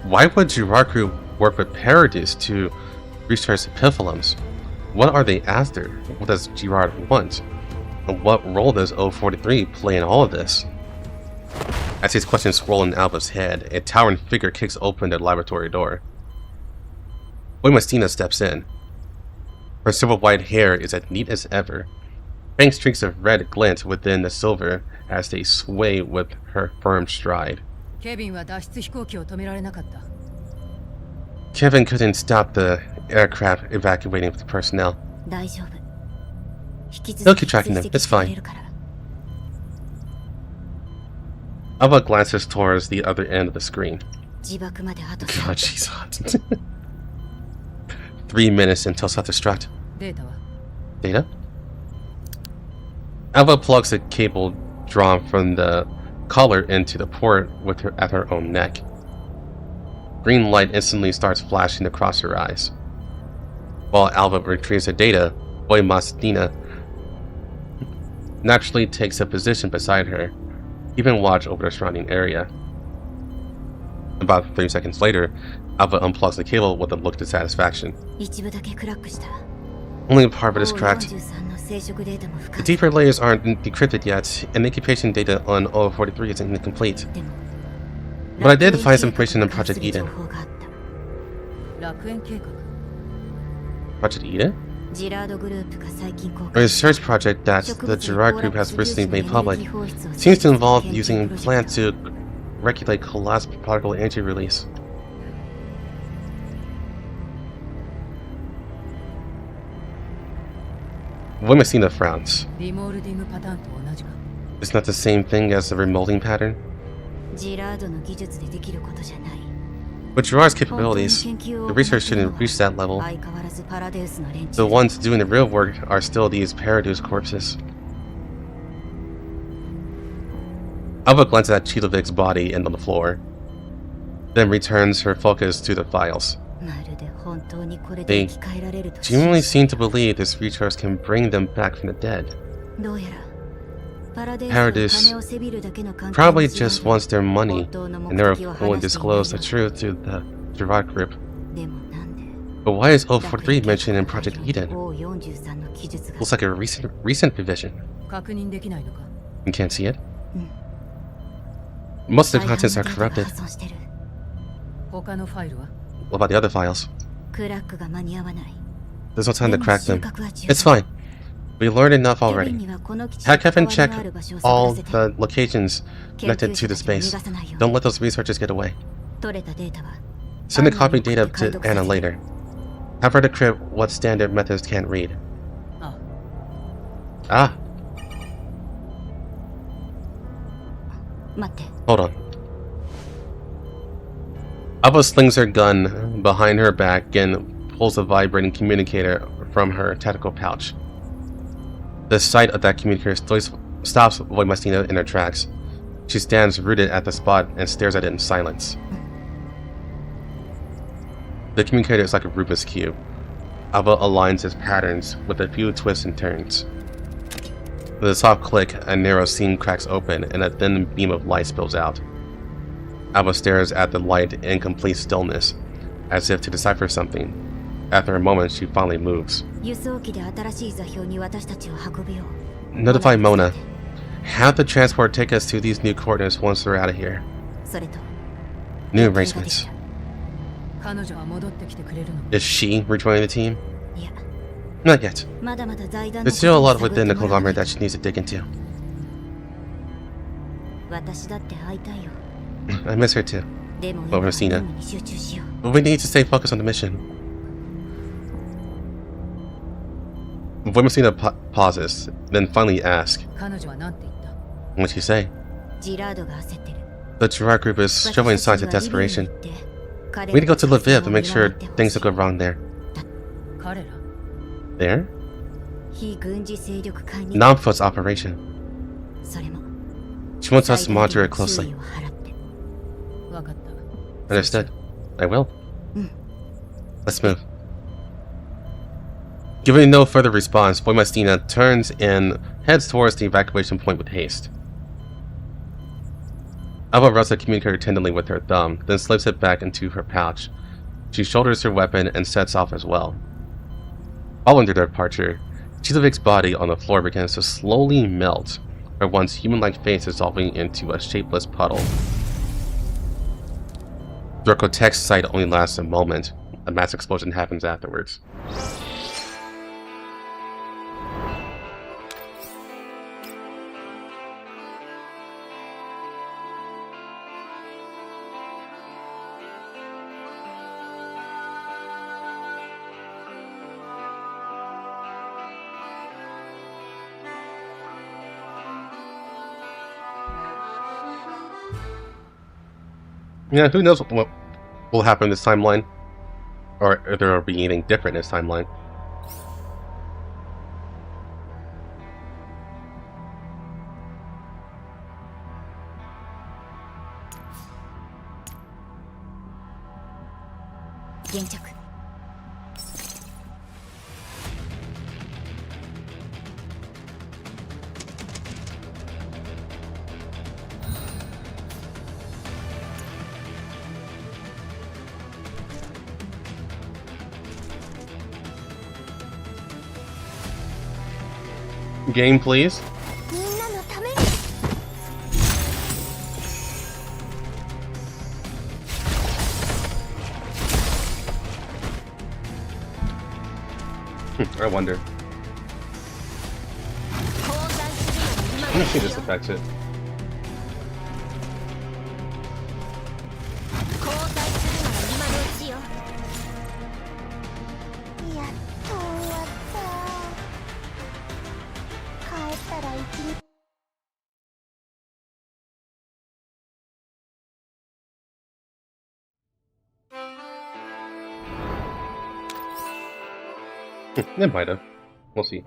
Why would Girard Group work with Paradis to research epiphyllums. What are they after? What does Gerard want? And what role does 043 play in all of this? As these questions swirl in Alva's head, a towering figure kicks open the laboratory door. Boymastina steps in. Her silver white hair is as neat as ever. Faint streaks of red glint within the silver as they sway with her firm stride. Kevin couldn't stop the aircraft evacuating the personnel. They'll keep tracking them, it's fine. Alva glances towards the other end of the screen. God, she's hot. 3 minutes until self-destruct. Data? Alva plugs a cable drawn from the collar into the port with her at her own neck. Green light instantly starts flashing across her eyes. While Alva retrieves the data, Boymastina naturally takes a position beside her, keeping watch over the surrounding area. About 30 seconds later, Alva unplugs the cable with a look of satisfaction. Only a part of it is cracked. The deeper layers aren't decrypted yet, and the incubation data on 043 is incomplete. But I did find some information on Project Eden. Project Eden? A research project that the Gerard Group has recently made public seems to involve using plants to regulate collapsed particle energy release. Boymastina frowns. It's not the same thing as the remolding pattern. With Gerard's capabilities, the research shouldn't reach that level. The ones doing the real work are still these Paradis corpses. Alva glances at Chidovic's body and on the floor, then returns her focus to the files. They genuinely seem to believe this resource can bring them back from the dead. Paradis probably just wants their money, and they're willing to disclose the truth to the Gerard Group. But why is 043 mentioned in Project Eden? Looks like a recent revision. You can't see it? Most of the contents are corrupted. What about the other files? There's no time to crack them. It's fine. We learned enough already. Have Kevin check all the locations connected to the space. Don't let those researchers get away. Send the copied data to Anna later. Have her decrypt what standard methods can't read. Ah. Hold on. Alva slings her gun behind her back and pulls a vibrating communicator from her tactical pouch. The sight of that communicator stops Boymastina in her tracks. She stands rooted at the spot and stares at it in silence. The communicator is like a Rubik's Cube. Alva aligns its patterns with a few twists and turns. With a soft click, a narrow seam cracks open and a thin beam of light spills out. Alva stares at the light in complete stillness, as if to decipher something. After a moment, she finally moves. Notify Mona. Have the transport take us to these new coordinates once we're out of here. New arrangements. Is she rejoining the team? Not yet. There's still a lot within the conglomerate that she needs to dig into. I miss her too. Boymastina. But we need to stay focused on the mission. Boymastina pauses, then finally asks, what'd she say? The Gerard Group is showing signs of desperation. We need to go to Lviv to make sure things don't go wrong there. There? Namfoot's operation. She wants us to monitor it closely. Understood. I will. Let's move. Giving no further response, Boymastina turns and heads towards the evacuation point with haste. Alva rubs the communicator tenderly with her thumb, then slips it back into her pouch. She shoulders her weapon and sets off as well. Following their departure, Chizovik's body on the floor begins to slowly melt, her once human-like face dissolving into a shapeless puddle. Durkotek's sight only lasts a moment. A mass explosion happens afterwards. Yeah, who knows what will happen this timeline? Or if there will be anything different this timeline. Game, please. I wonder. Let me see if this affects it. It might have. We'll see.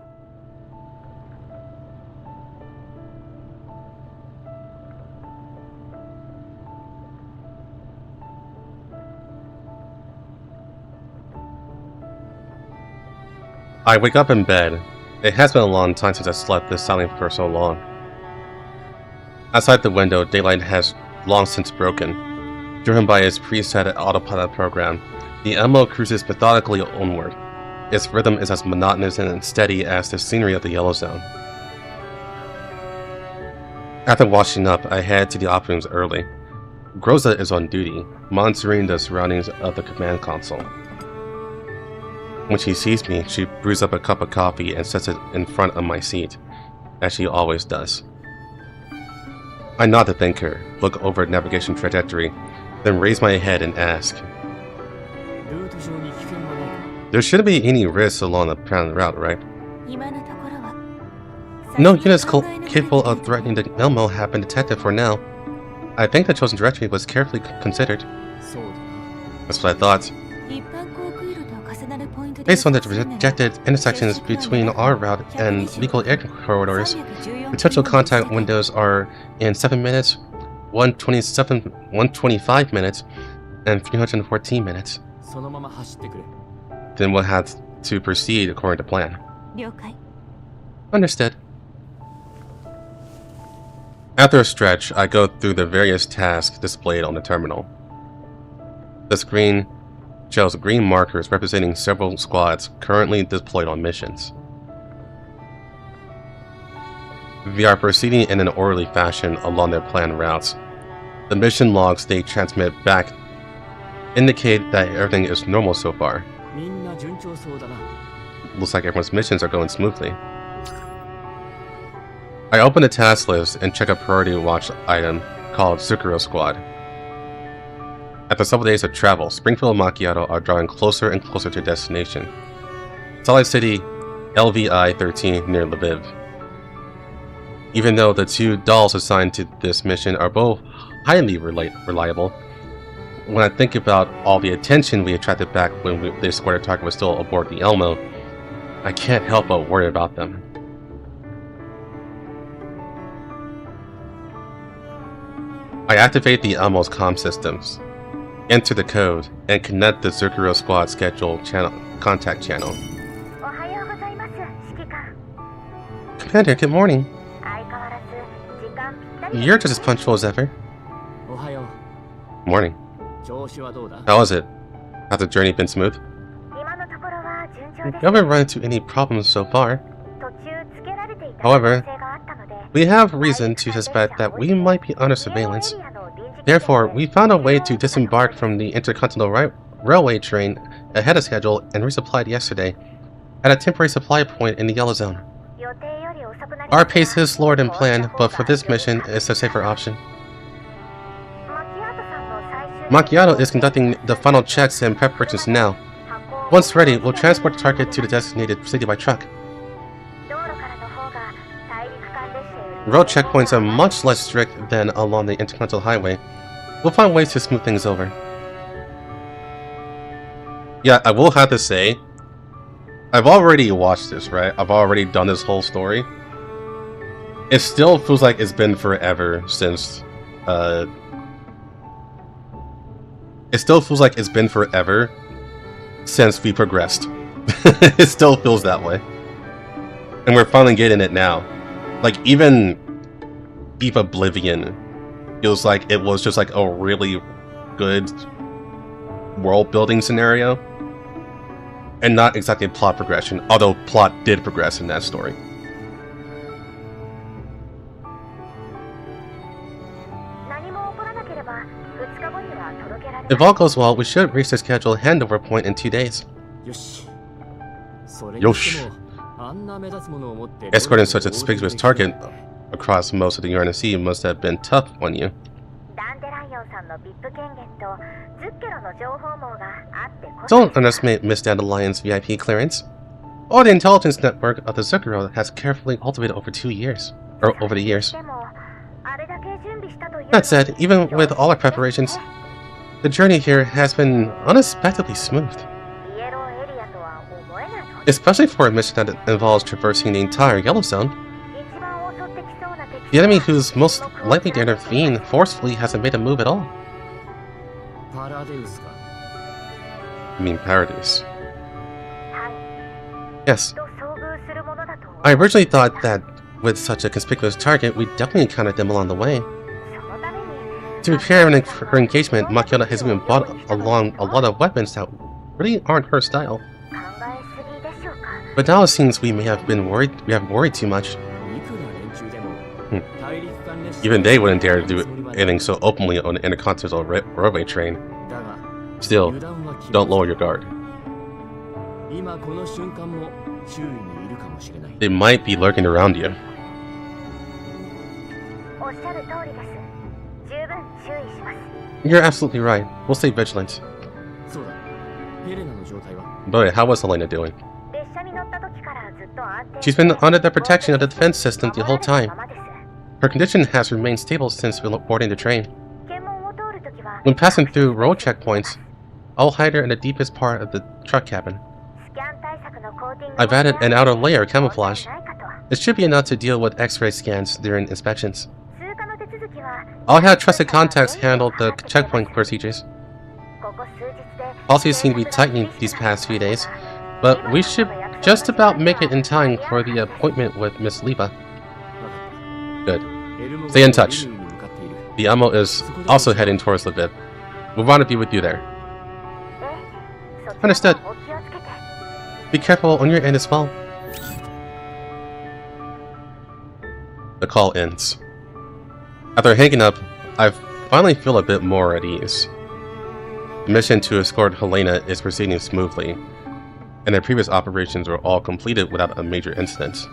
I wake up in bed. It has been a long time since I slept this soundly for so long. Outside the window, daylight has long since broken. Driven by its preset autopilot program, the MO cruises methodically onward. Its rhythm is as monotonous and steady as the scenery of the Yellow Zone. After washing up, I head to the op rooms early. Groza is on duty, monitoring the surroundings of the command console. When she sees me, she brews up a cup of coffee and sets it in front of my seat, as she always does. I nod to thank her, look over the navigation trajectory, then raise my head and ask, "There shouldn't be any risks along the planned route, right?" "No units capable of threatening the Elmo have been detected for now. I think the chosen directory was carefully considered." That's what I thought. Based on the projected intersections between our route and legal air corridors, potential contact windows are in 7 minutes, 125 minutes, and 314 minutes. Then we'll have to proceed according to plan. Understood. After a stretch, I go through the various tasks displayed on the terminal. The screen shows green markers representing several squads currently deployed on missions. We are proceeding in an orderly fashion along their planned routes. The mission logs they transmit back indicate that everything is normal so far. Looks like everyone's missions are going smoothly. I open the task list and check a priority watch item called Zucchero Squad. After several days of travel, Springfield and Macchiato are drawing closer and closer to destination. Solid City, LVI 13 near Lviv. Even though the two dolls assigned to this mission are both highly reliable, when I think about all the attention we attracted back when the squared target was still aboard the Elmo, I can't help but worry about them. I activate the Elmo's comm systems, enter the code, and connect the Zucchero Squad scheduled contact channel. Commander, good morning. You're just as punctual as ever. Morning. How is it? Has the journey been smooth? We haven't run into any problems so far. However, we have reason to suspect that we might be under surveillance. Therefore, we found a way to disembark from the Intercontinental Railway train ahead of schedule and resupplied yesterday at a temporary supply point in the Yellow Zone. Our pace is slower than planned, but for this mission, it's a safer option. Macchiato is conducting the final checks and preparations now. Once ready, we'll transport the target to the designated city by truck. Road checkpoints are much less strict than along the Intercontinental Highway. We'll find ways to smooth things over. Yeah, I will have to say, I've already watched this, right? I've already done this whole story. It still feels like it's been forever since, it still feels like it's been forever since we progressed. It still feels that way. And we're finally getting it now. Like, even Eve Oblivion feels like it was just like a really good world building scenario. And not exactly plot progression, although plot did progress in that story. If all goes well, we should reach the scheduled handover point in 2 days. Yosh. Escorting such a conspicuous target across most of the Uranus Sea must have been tough on you. Don't underestimate Miss Dandelion's VIP clearance. All the intelligence network of the Zucchero has carefully cultivated over the years. That said, even with all our preparations, the journey here has been unexpectedly smooth. Especially for a mission that involves traversing the entire Yellow Zone. The enemy who's most likely to intervene forcefully hasn't made a move at all. I mean Paradise. Yes. I originally thought that with such a conspicuous target, we'd definitely encounter them along the way. To prepare her engagement, Macchiato has even brought along a lot of weapons that really aren't her style. But now it seems we have worried too much. Even they wouldn't dare to do anything so openly on the Intercontinental Railway train. Still, don't lower your guard. They might be lurking around you. You're absolutely right. We'll stay vigilant. Boy, how was Helena doing? She's been under the protection of the defense system the whole time. Her condition has remained stable since boarding the train. When passing through road checkpoints, I'll hide her in the deepest part of the truck cabin. I've added an outer layer of camouflage. It should be enough to deal with X-ray scans during inspections. I'll have trusted contacts handle the checkpoint procedures. Policies seem to be tightening these past few days, but we should just about make it in time for the appointment with Miss Liba. Good. Stay in touch. The Amo is also heading towards Lviv. We'll want to be with you there. Understood. Be careful on your end as well. The call ends. After hanging up, I finally feel a bit more at ease. The mission to escort Helena is proceeding smoothly, and the previous operations were all completed without a major incident.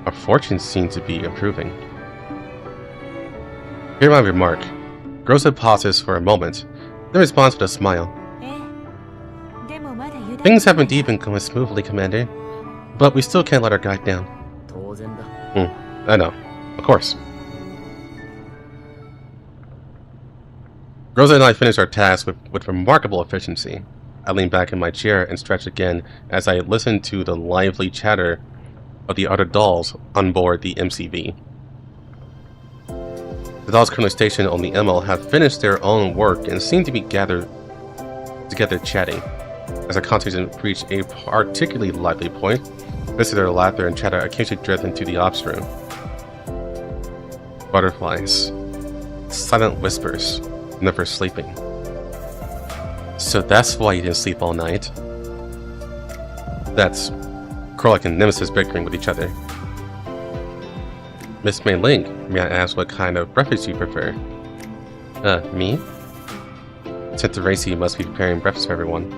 Our fortunes seem to be improving. Hear my remark. Groza pauses for a moment, then responds with a smile. Things have indeed been going smoothly, Commander, but we still can't let our guard down. I know. Of course. Groza and I finished our task with remarkable efficiency. I leaned back in my chair and stretched again as I listened to the lively chatter of the other dolls on board the MCV. The dolls currently stationed on the ML have finished their own work and seem to be gathered together chatting. As our conversation reached a particularly lively point, visitor laughter and chatter occasionally drift into the ops room. Butterflies. Silent whispers, never sleeping. So that's why you didn't sleep all night. That's Krolak and Nemesis bickering with each other. Miss Mei Ling, may I ask what kind of breakfast you prefer? Me? Since the race, you must be preparing breakfast for everyone.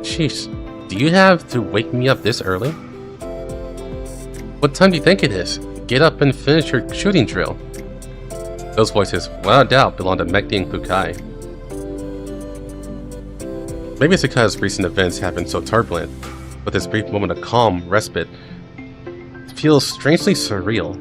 Sheesh, do you have to wake me up this early? What time do you think it is? Get up and finish your shooting drill. Those voices, without doubt, belong to Mekti and Kukai. Maybe it's because recent events have been so turbulent, but this brief moment of calm respite feels strangely surreal.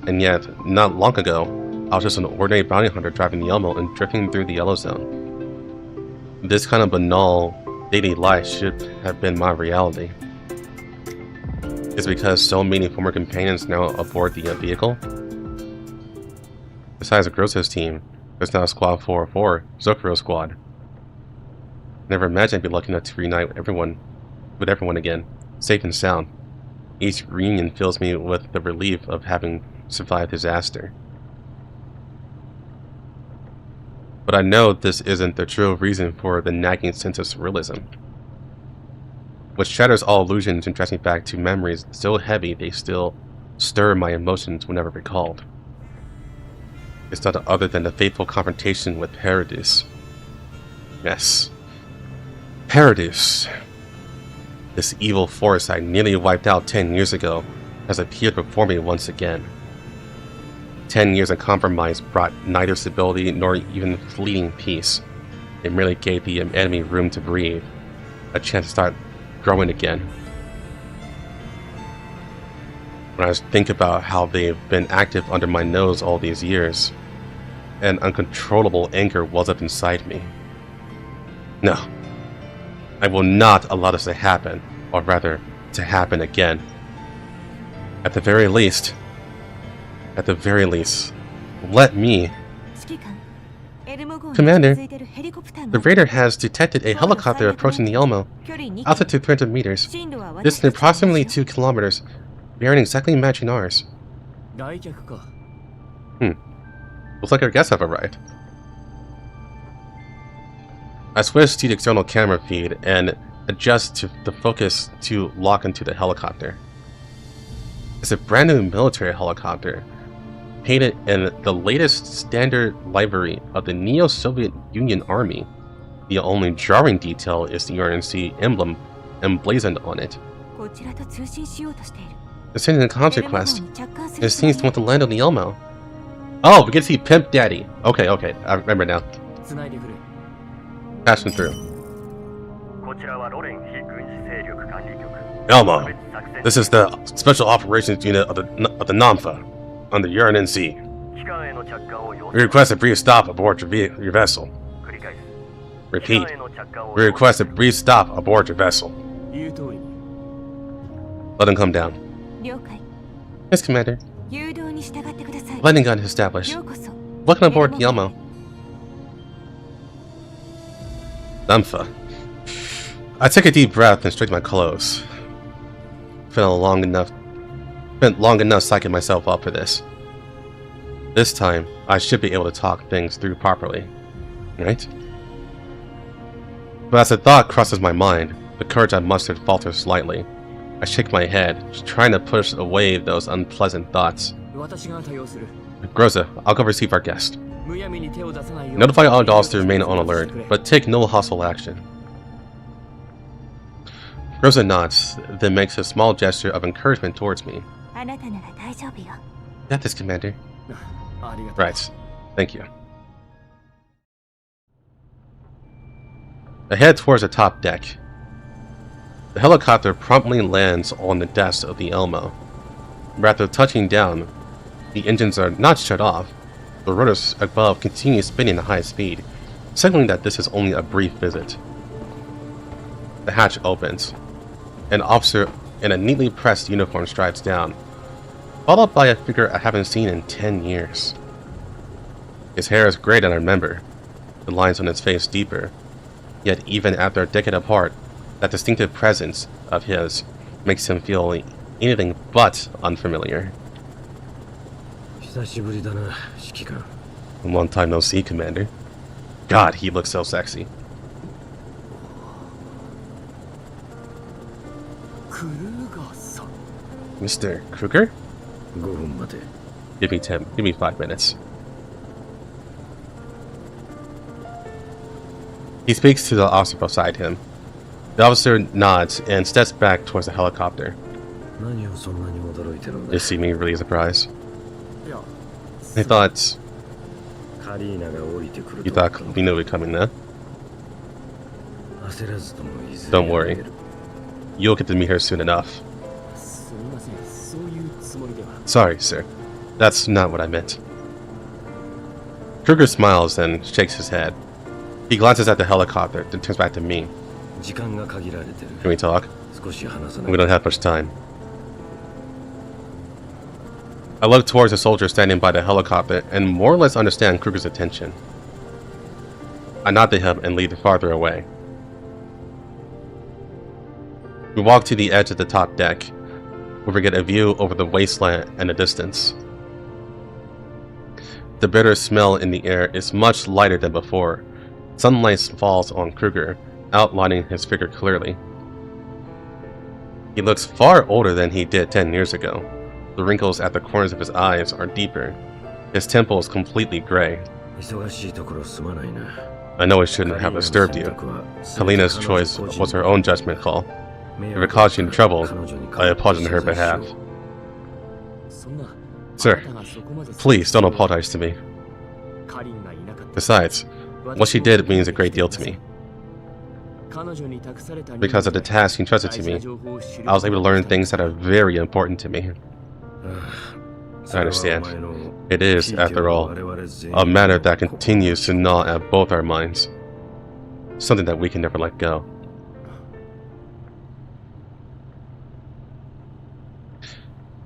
And yet, not long ago, I was just an ordinary bounty hunter driving the Elmo and drifting through the Yellow Zone. This kind of banal, daily life should have been my reality. Is it because so many former companions now aboard the vehicle? Besides Grosso's team, there's now Squad 404, Zokuro Squad. Never imagined I'd be lucky enough to reunite with everyone again, safe and sound. Each reunion fills me with the relief of having survived disaster. But I know this isn't the true reason for the nagging sense of surrealism, which shatters all illusions and drags me back to memories so heavy they still stir my emotions whenever recalled. It's not other than the fateful confrontation with Paradis. Yes. Paradis. This evil force I nearly wiped out 10 years ago has appeared before me once again. 10 years of compromise brought neither stability nor even fleeting peace. It merely gave the enemy room to breathe, a chance to start growing again. When I think about how they've been active under my nose all these years, an uncontrollable anger wells up inside me. No. I will not allow this to happen, or rather, to happen again. At the very least, let me... Commander, the raider has detected a helicopter approaching the Elmo. Altitude 300 meters. Distance approximately 2 kilometers. Bearing exactly matching ours. Looks like our guests have arrived. I switch to the external camera feed and adjust the focus to lock into the helicopter. It's a brand new military helicopter, painted in the latest standard livery of the Neo-Soviet Union Army. The only jarring detail is the UNC emblem emblazoned on it. They're sending a concert quest. It seems to want to land on the Elmo. Oh, we get to see Pimp Daddy. Okay, I remember now. Passing through. Elmo, this is the Special Operations Unit of the NAMFA on the UNC. We request a brief stop aboard your vessel. Repeat. We request a brief stop aboard your vessel. Let him come down. Yes, Commander. Landing gun established. Welcome aboard the Elmo. NAMFA. I took a deep breath and straightened my clothes. Spent long enough psyching myself up for this. This time, I should be able to talk things through properly. Right? But as a thought crosses my mind, the courage I mustered falters slightly. I shake my head, trying to push away those unpleasant thoughts. Groza, I'll go receive our guest. Notify all dolls to remain on alert, but take no hostile action. Groza nods, then makes a small gesture of encouragement towards me. Got this, Commander. Right. Thank you. I head towards the top deck. The helicopter promptly lands on the desk of the Elmo. After touching down, the engines are not shut off. The rotors above continue spinning at high speed, signaling that this is only a brief visit. The hatch opens. An officer in a neatly pressed uniform strides down, followed by a figure I haven't seen in 10 years. His hair is gray than I remember, the lines on his face deeper, yet even after a decade apart, that distinctive presence of his makes him feel anything but unfamiliar. Long time no see, Commander. God, he looks so sexy. Mr. Krueger? Give me 5 minutes. He speaks to the officer beside him. The officer nods and steps back towards the helicopter. You see me really surprised? I thought... You thought we knew we were coming now? Don't worry. You'll get to meet her soon enough. Sorry, sir. That's not what I meant. Krueger smiles and shakes his head. He glances at the helicopter, then turns back to me. Can we talk? We don't have much time. I look towards the soldier standing by the helicopter and more or less understand Krueger's attention. I nod to him and lead farther away. We walk to the edge of the top deck, where we get a view over the wasteland and the distance. The bitter smell in the air is much lighter than before. Sunlight falls on Krueger, outlining his figure clearly. He looks far older than he did 10 years ago. The wrinkles at the corners of his eyes are deeper. His temple is completely gray. I know it shouldn't have disturbed you. Helena's choice was her own judgment call. If it caused you trouble, I apologize on her behalf. Sir, please don't apologize to me. Besides, what she did means a great deal to me. Because of the task she entrusted to me, I was able to learn things that are very important to me. I understand. It is, after all, a matter that continues to gnaw at both our minds. Something that we can never let go.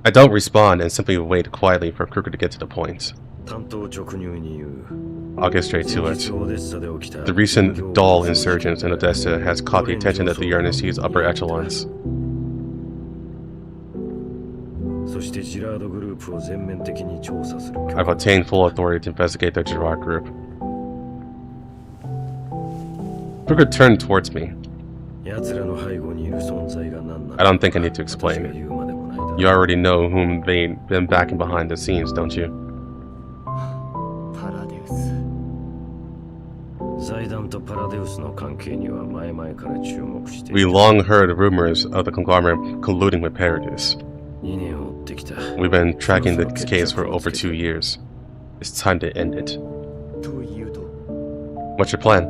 I don't respond and simply wait quietly for Krueger to get to the point. I'll get straight to it. The recent duel insurgents in Odessa has caught the attention of the UNSC's upper echelons. I've obtained full authority to investigate the Girard group. Krueger turned towards me. I don't think I need to explain it. You already know whom they've been backing behind the scenes, don't you? We long heard rumors of the conglomerate colluding with Paradis. We've been tracking this case for over 2 years. It's time to end it. What's your plan?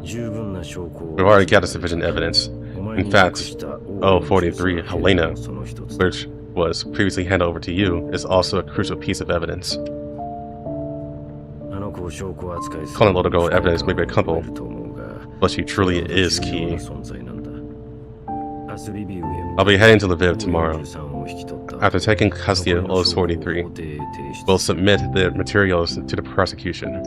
We've already gathered sufficient evidence. In fact, 043 Helena, which was previously handed over to you, is also a crucial piece of evidence. Calling little girl evidence may be a couple, but she truly is key. I'll be heading to Lviv tomorrow. After taking custody of 043, we'll submit the materials to the prosecution.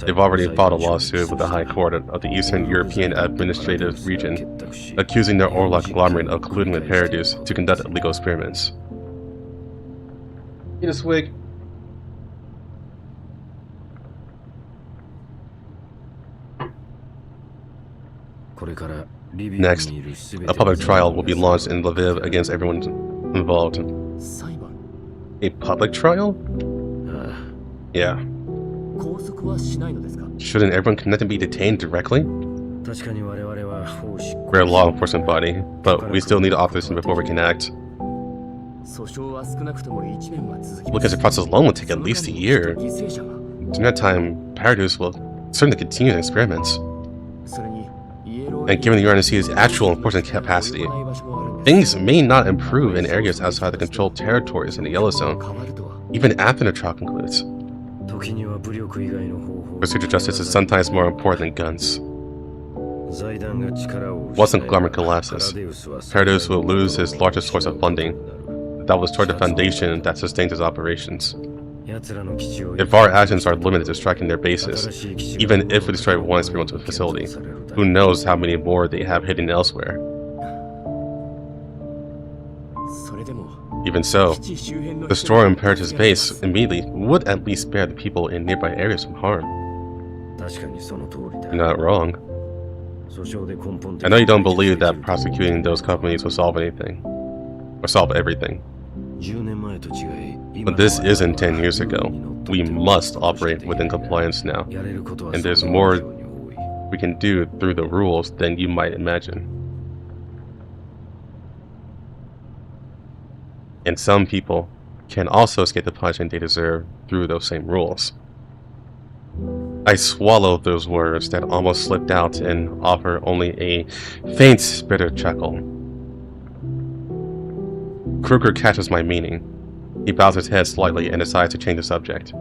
They've already filed a lawsuit with the High Court of the Eastern European Administrative Region, accusing their Orlok conglomerate of colluding with Paradis to conduct illegal experiments. Eat a swig. Next, a public trial will be launched in Lviv against everyone involved. A public trial? Yeah. Shouldn't everyone connected be detained directly? We're a law enforcement body, but we still need authorization before we can act. Because the process alone will take at least a year. During that time, Paradis will certainly continue the experiments. And given the UNSC's actual enforcement capacity, things may not improve in areas outside the controlled territories in the Yellow Zone, even after the trial concludes. Procedural justice is sometimes more important than guns. Once the conglomerate collapses, Paradis will lose its largest source of funding that will destroy the foundation that sustains its operations. If our actions are limited to striking their bases, even if we destroy one experimental facility, who knows how many more they have hidden elsewhere. Even so, destroying Paradis' base immediately would at least spare the people in nearby areas from harm. You're not wrong. I know you don't believe that prosecuting those companies will solve anything. Or solve everything. But this isn't 10 years ago. We must operate within compliance now. And there's more we can do through the rules than you might imagine. And some people can also escape the punishment they deserve through those same rules. I swallowed those words that almost slipped out and offer only a faint bitter chuckle. Krueger catches my meaning. He bows his head slightly and decides to change the subject.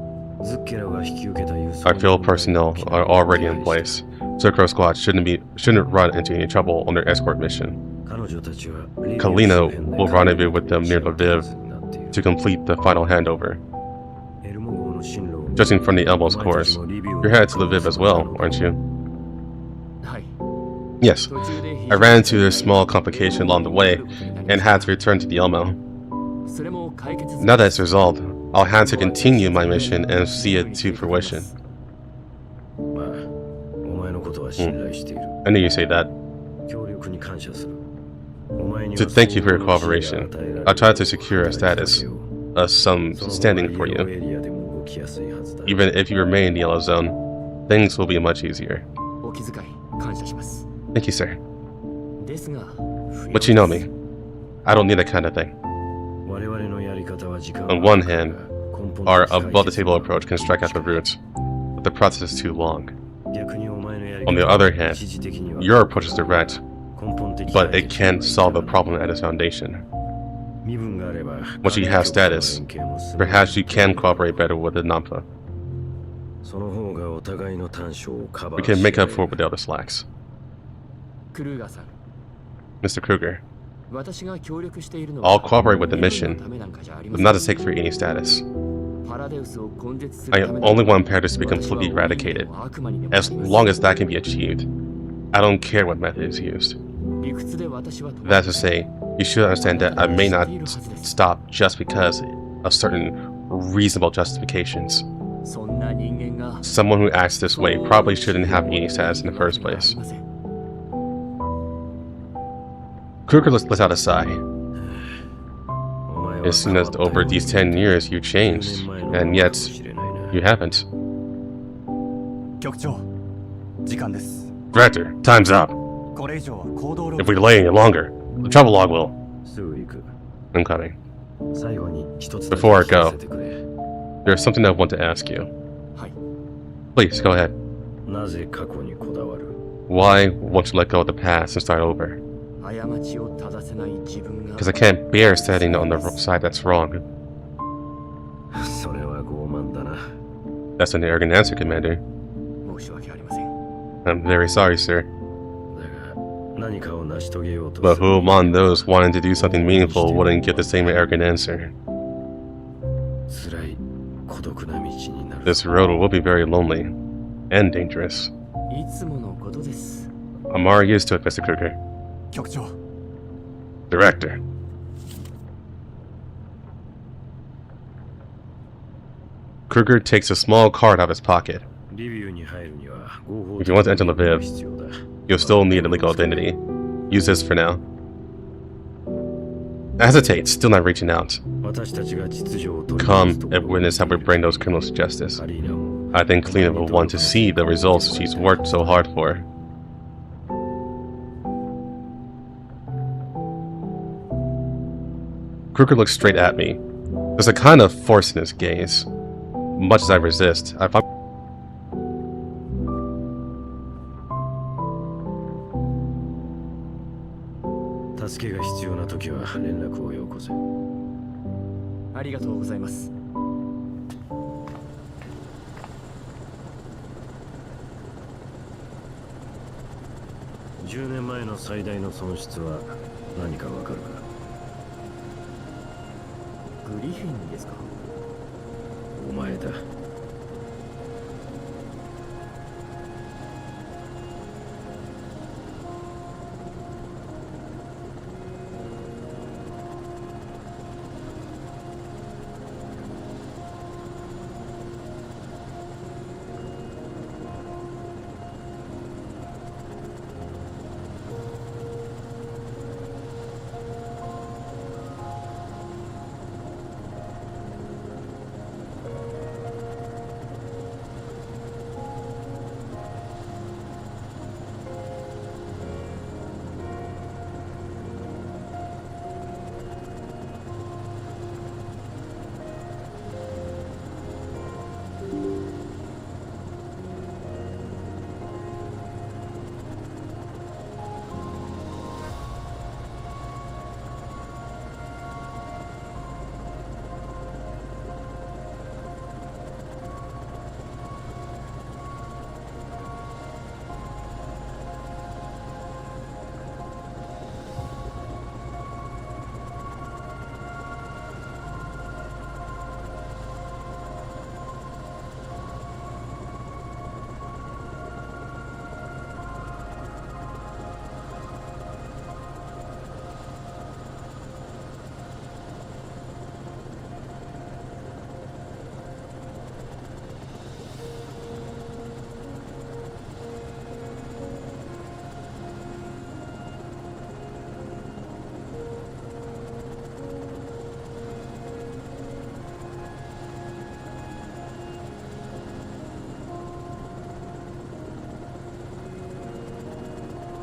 Our field personnel are already in place. Zerko Squad shouldn't run into any trouble on their escort mission. Helena will rendezvous with them near Lviv to complete the final handover. Judging from the Elmo's course, you're headed to Lviv as well, aren't you? Yes. I ran into a small complication along the way and had to return to the Elmo. Now that it's resolved, I'll have to continue my mission and see it to fruition. I knew you'd say that. To thank you for your cooperation, I'll try to secure a status, some standing for you. Even if you remain in the yellow zone, things will be much easier. Thank you, sir. But you know me. I don't need that kind of thing. On one hand, our above-the-table approach can strike at the roots, but the process is too long. On the other hand, your approach is direct, but it can't solve the problem at its foundation. Once you have status, perhaps you can cooperate better with the Nampa. We can make up for it with the other slacks. Mr. Krueger, I'll cooperate with the mission, but not to take for any status. I only want Paradise to be completely eradicated. As long as that can be achieved, I don't care what method is used. That's to say, you should understand that I may not stop just because of certain reasonable justifications. Someone who acts this way probably shouldn't have any status in the first place. Krueger lets out a sigh. It seems as over these 10 years you changed, and yet you haven't. Director, time's up. If we delay any longer, the travel log will. I'm coming. Before I go, there's something I want to ask you. Please, go ahead. Why won't you let go of the past and start over? Because I can't bear standing on the side that's wrong. That's an arrogant answer, Commander. I'm very sorry, sir. But who among those wanting to do something meaningful wouldn't give the same arrogant answer? This road will be very lonely and dangerous. I'm already used to it, Mr. Krueger. Director. Krueger takes a small card out of his pocket. If you want to enter Lviv, you'll still need a legal identity. Use this for now. I hesitate, still not reaching out. Come and witness how we bring those criminals to justice. I think Helena will want to see the results she's worked so hard for. Krueger looks straight at me. There's a kind of force in his gaze. Much as I resist, I find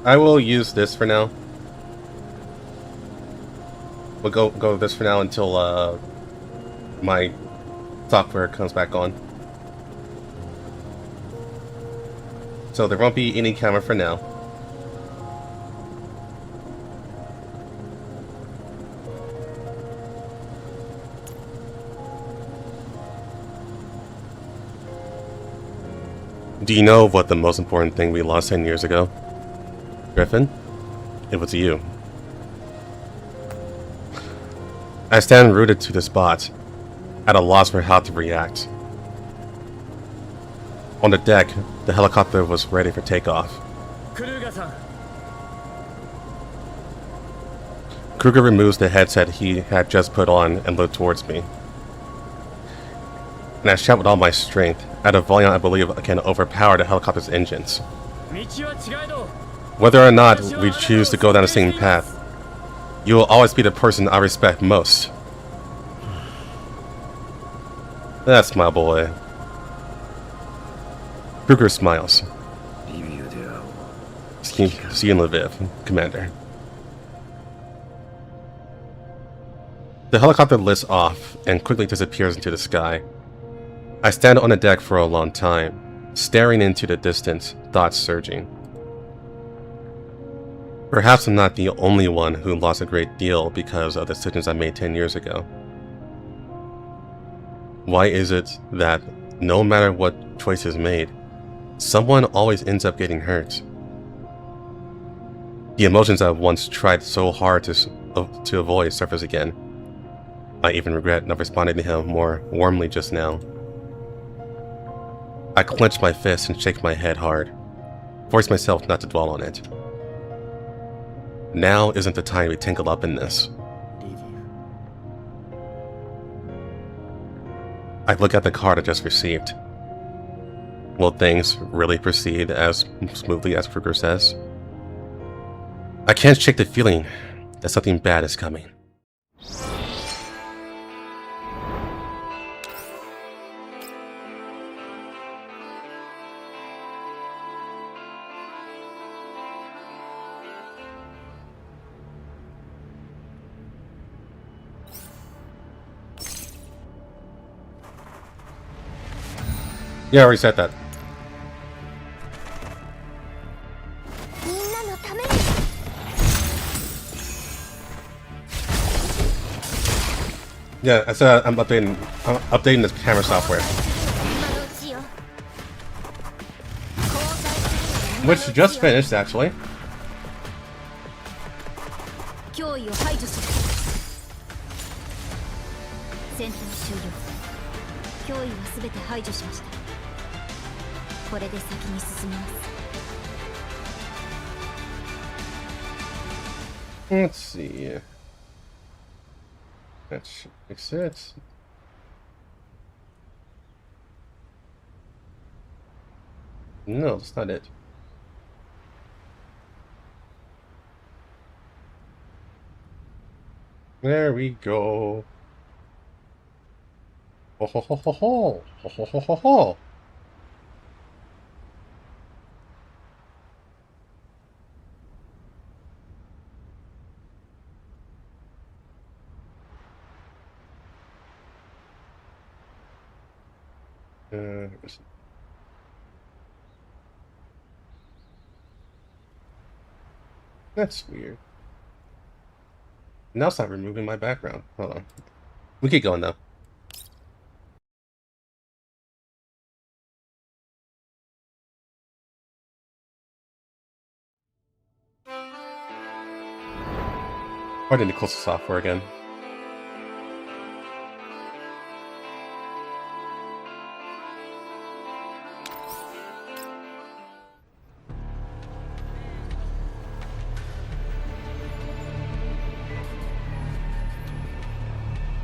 I will use this for now. We'll go with this for now until my software comes back on. So there won't be any camera for now. Do you know what the most important thing we lost 10 years ago? Griffin? It was you. I stand rooted to the spot, at a loss for how to react. On the deck, the helicopter was ready for takeoff. Krueger removes the headset he had just put on and looked towards me. And I shout with all my strength, at a volume I believe can overpower the helicopter's engines. Whether or not we choose to go down the same path, you will always be the person I respect most. That's my boy. Krueger smiles. See you in Lviv, Commander. The helicopter lifts off and quickly disappears into the sky. I stand on the deck for a long time, staring into the distance, thoughts surging. Perhaps I'm not the only one who lost a great deal because of the decisions I made 10 years ago. Why is it that, no matter what choice is made, someone always ends up getting hurt? The emotions I once tried so hard to avoid surface again. I even regret not responding to him more warmly just now. I clench my fist and shake my head hard, force myself not to dwell on it. Now isn't the time to be tangled up in this. I look at the card I just received. Will things really proceed as smoothly as Krueger says? I can't shake the feeling that something bad is coming. Yeah, I already said that. Yeah, I said I'm updating this camera software. Which just finished, actually. Let's see. That should fix it. No, that's not it. There we go. Ho ho ho ho ho ho ho ho ho ho. That's weird. Now it's not removing my background. Hold on. We keep going though. I need to close the software again.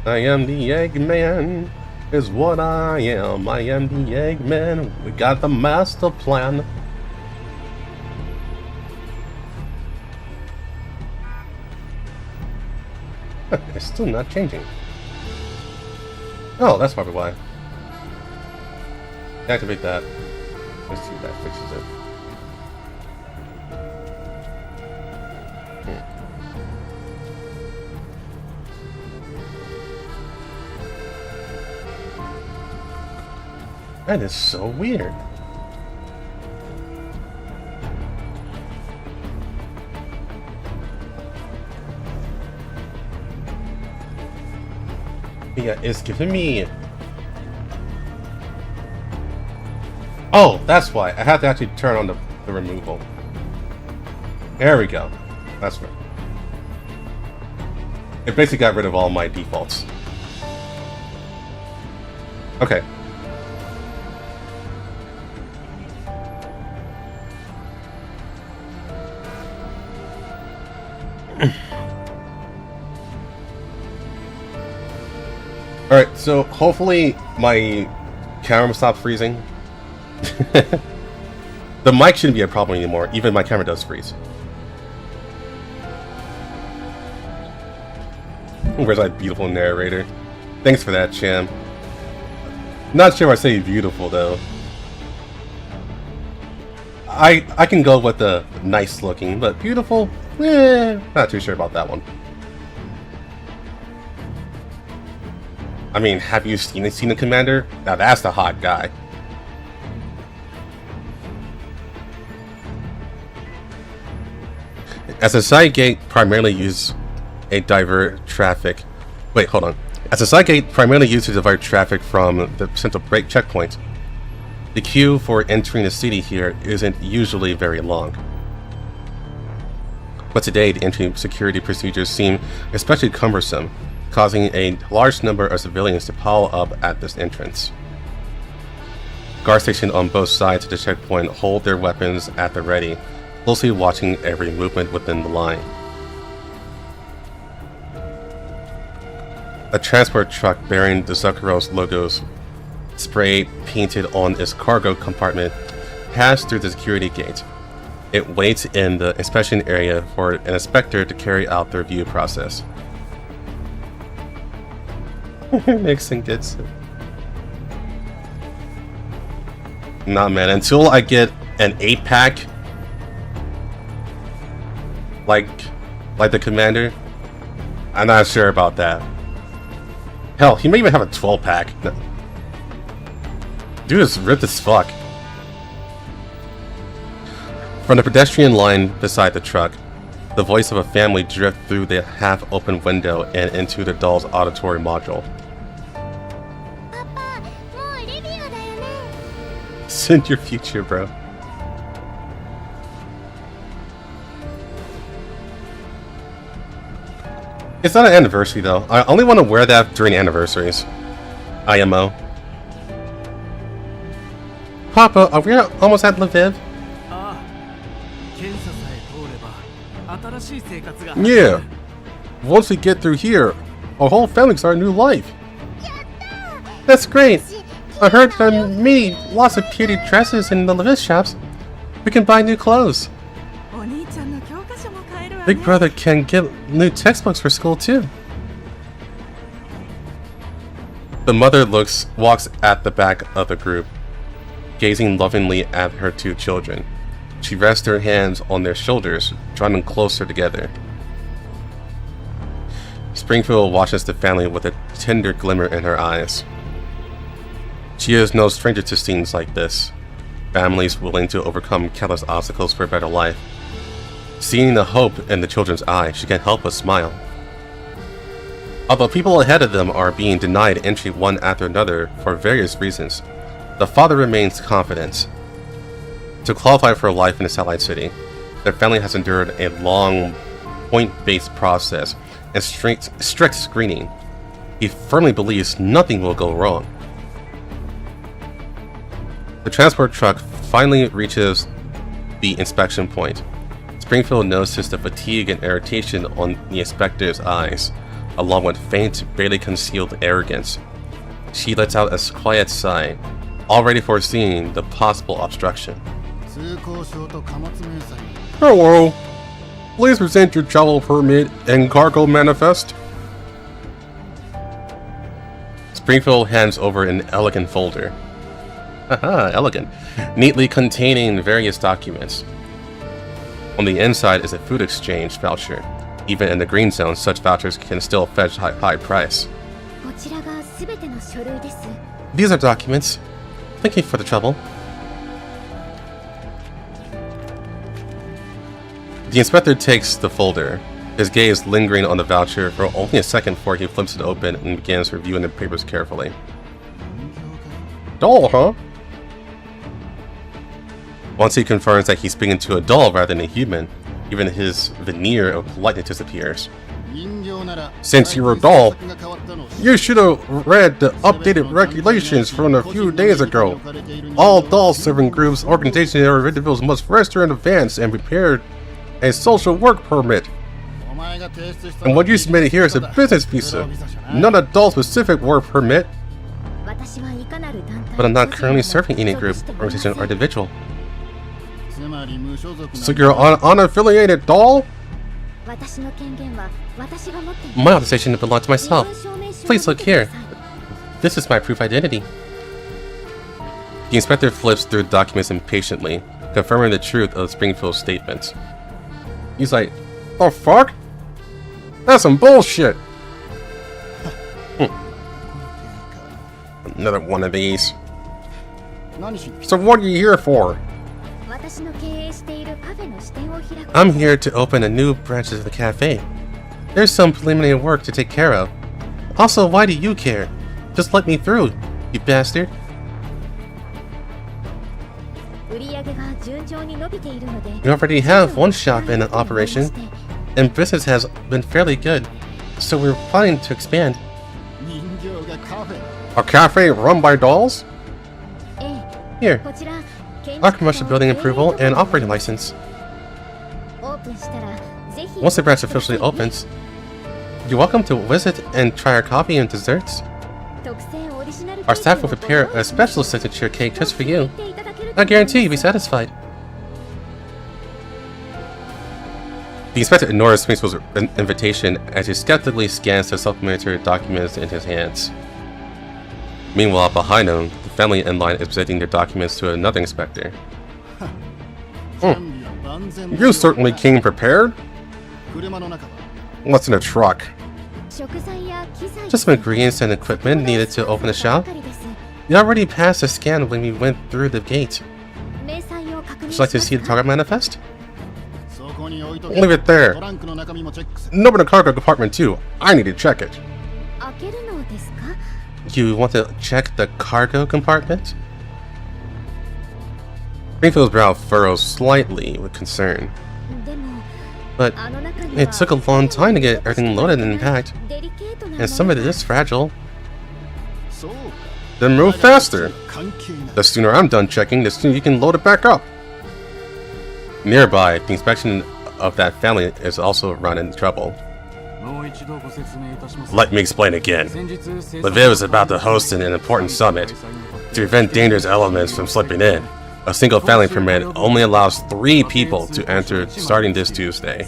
I am the Eggman, is what I am. I am the Eggman. We got the master plan. It's still not changing. Oh, that's probably why. Activate that. Let's see if that fixes it. That is so weird. Yeah, it's giving me... Oh, that's why. I have to actually turn on the removal. There we go. That's right. It basically got rid of all my defaults. Okay. Alright, so hopefully my camera will stop freezing. The mic shouldn't be a problem anymore, even my camera does freeze. Where's that beautiful narrator? Thanks for that, Cham. Not sure if I say beautiful though. I can go with the nice looking, but beautiful? Not too sure about that one. I mean, have you seen the commander? Now that's the hot guy. As a side gate primarily used a divert traffic. Wait, hold on. As a side gate primarily used to divert traffic from the central break checkpoint, the queue for entering the city here isn't usually very long. But today, the entry security procedures seem especially cumbersome, causing a large number of civilians to pile up at this entrance. Guard stationed on both sides of the checkpoint hold their weapons at the ready, closely watching every movement within the line. A transport truck bearing the Zucchero's logos spray painted on its cargo compartment passed through the security gate. It waits in the inspection area for an inspector to carry out the review process. Nixon gets it. Nah, man, until I get an 8-pack like the commander, I'm not sure about that. Hell, he may even have a 12-pack. No. Dude is ripped as fuck. From the pedestrian line beside the truck, the voice of a family drifts through the half-open window and into the doll's auditory module. Send your future, bro. It's not an anniversary, though. I only want to wear that during anniversaries. IMO. Papa, are we almost at Lviv? Yeah. Once we get through here, our whole family starts a new life. That's great. I heard that me lots of pretty dresses in the Lviv shops. We can buy new clothes. Big brother can get new textbooks for school too. The mother walks at the back of the group, gazing lovingly at her two children. She rests her hands on their shoulders, drawing them closer together. Springfield watches the family with a tender glimmer in her eyes. She is no stranger to scenes like this. Families willing to overcome countless obstacles for a better life. Seeing the hope in the children's eyes, she can't help but smile. Although people ahead of them are being denied entry one after another for various reasons, the father remains confident. To qualify for life in a satellite city, their family has endured a long, point-based process and strict screening. He firmly believes nothing will go wrong. The transport truck finally reaches the inspection point. Springfield notices the fatigue and irritation on the inspector's eyes, along with faint, barely concealed arrogance. She lets out a quiet sigh, already foreseeing the possible obstruction. Hello. Please present your travel permit and cargo manifest. Springfield hands over an elegant folder. Haha, elegant. Neatly containing various documents. On the inside is a food exchange voucher. Even in the green zone, such vouchers can still fetch high price. These are documents. Thank you for the trouble. The inspector takes the folder, his gaze lingering on the voucher for only a second before he flips it open and begins reviewing the papers carefully. Doll, huh? Once he confirms that he's speaking to a doll rather than a human, even his veneer of politeness disappears. Since you're a doll, you should have read the updated regulations from a few days ago. All doll-serving groups, organizations, and individuals must register in advance and prepare a social work permit. And what you submitted here is a business visa, not a doll-specific work permit. But I'm not currently serving any group, organization, or individual. So you're an unaffiliated doll? My authorization belongs to myself. Please look here. This is my proof identity. The inspector flips through the documents impatiently, confirming the truth of Springfield's statements. He's like, "The fuck? That's some bullshit." Another one of these. So what are you here for? I'm here to open a new branch of the cafe. There's some preliminary work to take care of. Also, why do you care? Just let me through, you bastard. We already have one shop in operation, and business has been fairly good, so we're planning to expand. A cafe run by dolls? Here. Our commercial building approval and operating license. Once the branch officially opens, you're welcome to visit and try our coffee and desserts. Our staff will prepare a special signature cake just for you. I guarantee you'll be satisfied. The inspector ignores Springfield's invitation as he skeptically scans the supplementary documents in his hands. Meanwhile, behind him, the family in line is presenting their documents to another inspector. You certainly came prepared. What's in the truck? Just some ingredients and equipment needed to open the shop. You already passed the scan when we went through the gate. Would you like to see the target manifest? Leave it there. Open the cargo compartment too. I need to check it. You want to check the cargo compartment? Springfield's brow furrows slightly with concern. But it took a long time to get everything loaded and packed, and some of it is fragile. Then move faster. The sooner I'm done checking, the sooner you can load it back up. Nearby, the inspection of that family is also running into trouble. Let me explain again. Lviv is about to host an important summit. To prevent dangerous elements from slipping in, a single family permit only allows 3 people to enter starting this Tuesday.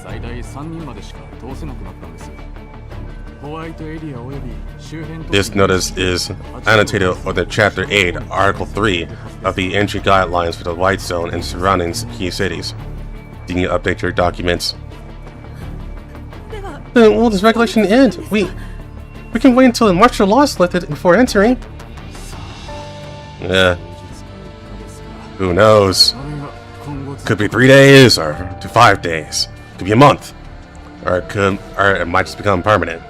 This notice is annotated under Chapter 8, Article 3 of the Entry Guidelines for the White Zone and surrounding key cities. Do you update your documents? Then will this regulation end? We can wait until the martial law is lifted before entering. Who knows? Could be 3 days or to 5 days. Could be a month. Or it might just become permanent.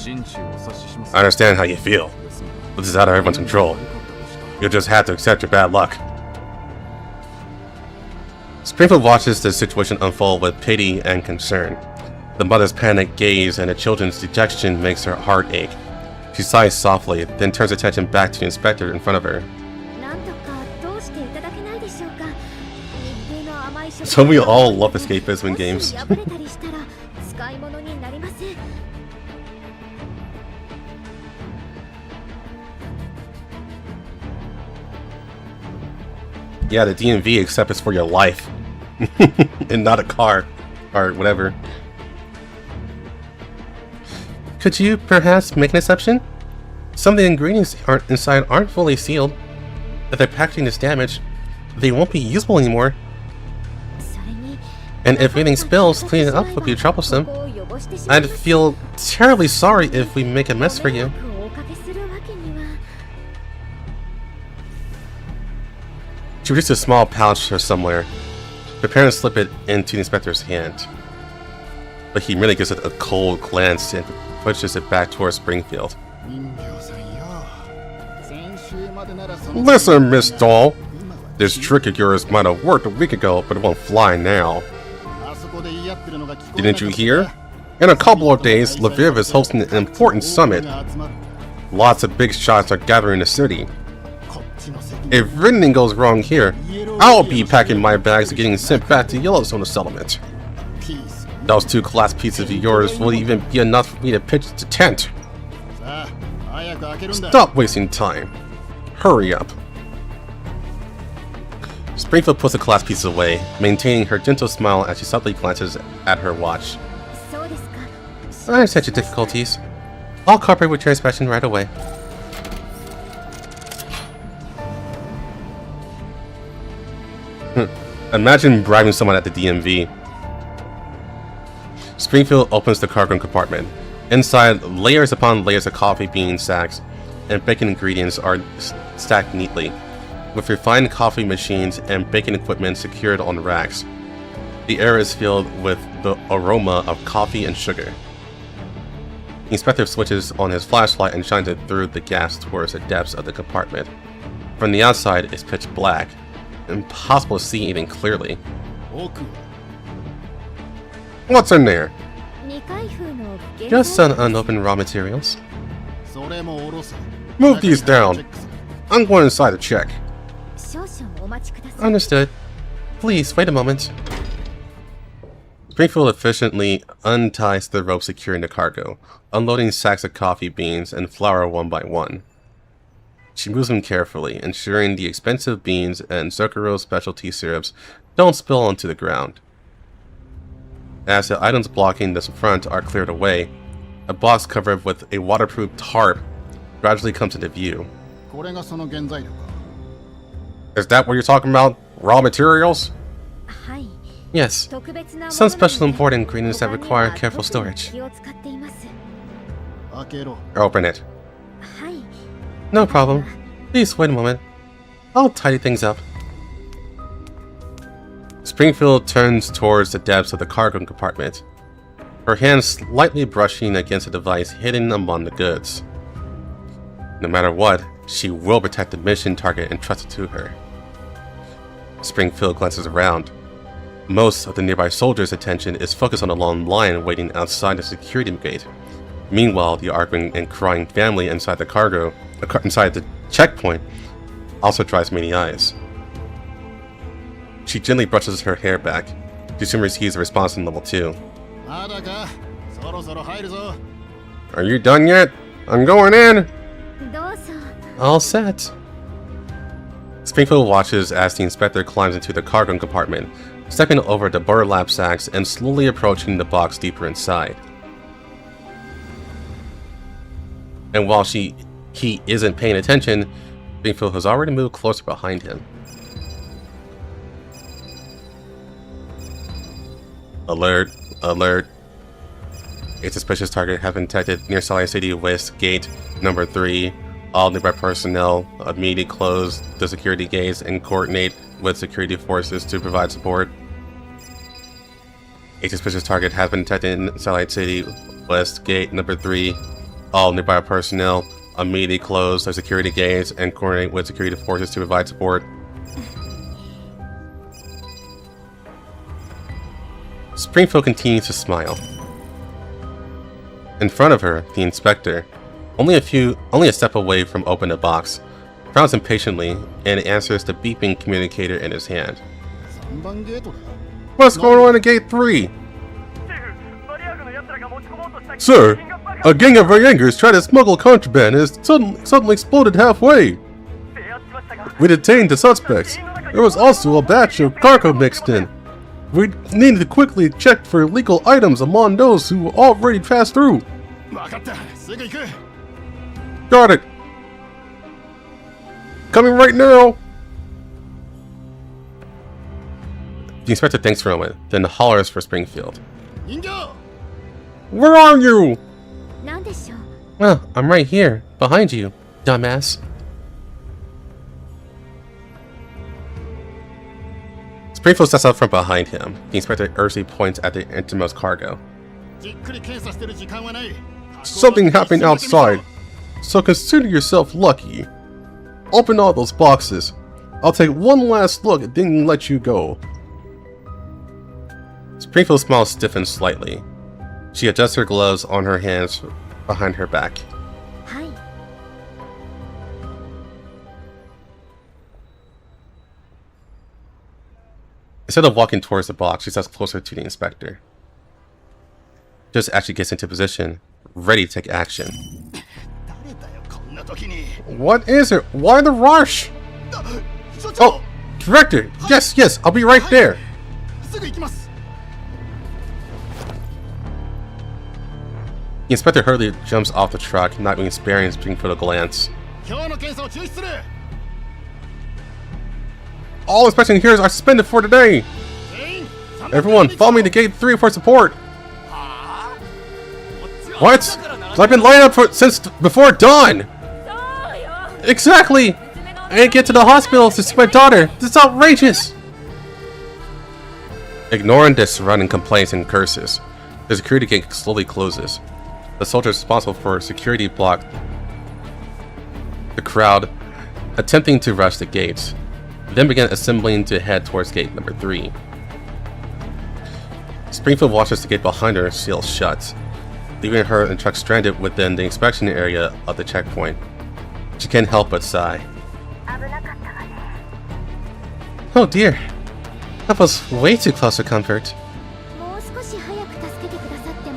I understand how you feel. But this is out of everyone's control. You'll just have to accept your bad luck. Springfield watches the situation unfold with pity and concern. The mother's panicked gaze and the children's dejection makes her heart ache. She sighs softly, then turns attention back to the inspector in front of her. So we all love escapism in games. Yeah, the DMV except it's for your life. And not a car. Or whatever. Could you perhaps make an exception? Some of the ingredients inside aren't fully sealed. If their packaging is damaged, they won't be usable anymore. And if anything spills, cleaning it up would be troublesome. I'd feel terribly sorry if we make a mess for you. She reaches a small pouch or somewhere, preparing to slip it into the inspector's hand. But he merely gives it a cold glance and pushes it back towards Springfield. Listen, Miss Doll. This trick of yours might have worked a week ago, but it won't fly now. Didn't you hear? In a couple of days, Lviv is hosting an important summit. Lots of big shots are gathering in the city. If anything goes wrong here, I'll be packing my bags and getting sent back to Yellowstone settlement. Those 2 glass pieces of yours will even be enough for me to pitch the tent. Stop wasting time. Hurry up. Springfield puts the glass pieces away, maintaining her gentle smile as she subtly glances at her watch. I understand your difficulties. I'll cooperate with your inspection right away. Imagine bribing someone at the DMV. Springfield opens the cargo compartment. Inside, layers upon layers of coffee bean sacks and bacon ingredients are stacked neatly, with refined coffee machines and baking equipment secured on racks. The air is filled with the aroma of coffee and sugar. The inspector switches on his flashlight and shines it through the gas towards the depths of the compartment. From the outside, it's pitch black, impossible to see anything clearly. What's in there? Just some unopened raw materials. Move these down. I'm going inside to check. Understood. Please, wait a moment. Springfield efficiently unties the rope securing the cargo, unloading sacks of coffee beans and flour one by one. She moves them carefully, ensuring the expensive beans and Zucchero specialty syrups don't spill onto the ground. As the items blocking this front are cleared away, a box covered with a waterproof tarp gradually comes into view. Is that what you're talking about? Raw materials? Yes. Some special imported ingredients that require careful storage. Open it. No problem. Please wait a moment. I'll tidy things up. Springfield turns towards the depths of the cargo compartment, her hand slightly brushing against a device hidden among the goods. No matter what, she will protect the mission target entrusted to her. Springfield glances around. Most of the nearby soldiers' attention is focused on a long line waiting outside the security gate. Meanwhile, the arguing and crying family inside the checkpoint also drives many eyes. She gently brushes her hair back. She soon receives a response in level 2. Are you done yet? I'm going in! All set. Springfield watches as the inspector climbs into the cargo compartment, stepping over the burlap sacks and slowly approaching the box deeper inside. And while he isn't paying attention, Springfield has already moved closer behind him. Alert, alert. A suspicious target has been detected near Salt Lake City West Gate number 3. All nearby personnel immediately close the security gates and coordinate with security forces to provide support. A suspicious target has been detected in Salt Lake City West Gate number 3. All nearby personnel immediately close the security gates and coordinate with security forces to provide support. Springfield continues to smile. In front of her, the inspector, only a step away from opening the box, frowns impatiently and answers the beeping communicator in his hand. What's going on at Gate 3? Sir, a gang of Rayangers tried to smuggle contraband and has suddenly exploded halfway. We detained the suspects. There was also a batch of cargo mixed in. We needed to quickly check for illegal items among those who already passed through. Got it. Coming right now. The inspector thinks for a moment, then hollers for Springfield. Where are you? Well, I'm right here, behind you, dumbass. Springfield steps out from behind him. The inspector urgently points at the innermost cargo. Something happened outside, so consider yourself lucky. Open all those boxes. I'll take one last look, then let you go. Springfield's smile stiffens slightly. She adjusts her gloves on her hands behind her back. Hi. Instead of walking towards the box, she steps closer to the inspector. Just actually gets into position, ready to take action. What is it? Why the rush? Oh, Director! Yes, I'll be right there! The inspector hurriedly jumps off the truck, not being sparing Springfield a glance. All inspection here are suspended for today! Everyone, follow me to gate 3 for support! What? I've been lined up since before dawn! Exactly! I didn't get to the hospital to see my daughter! This is outrageous! Ignoring the surrounding complaints and curses, the security gate slowly closes. The soldiers responsible for security block the crowd, attempting to rush the gates, then began assembling to head towards gate number 3. Springfield watches the gate behind her seal shut, leaving her and the truck stranded within the inspection area of the checkpoint. She can't help but sigh. Oh dear, that was way too close for comfort.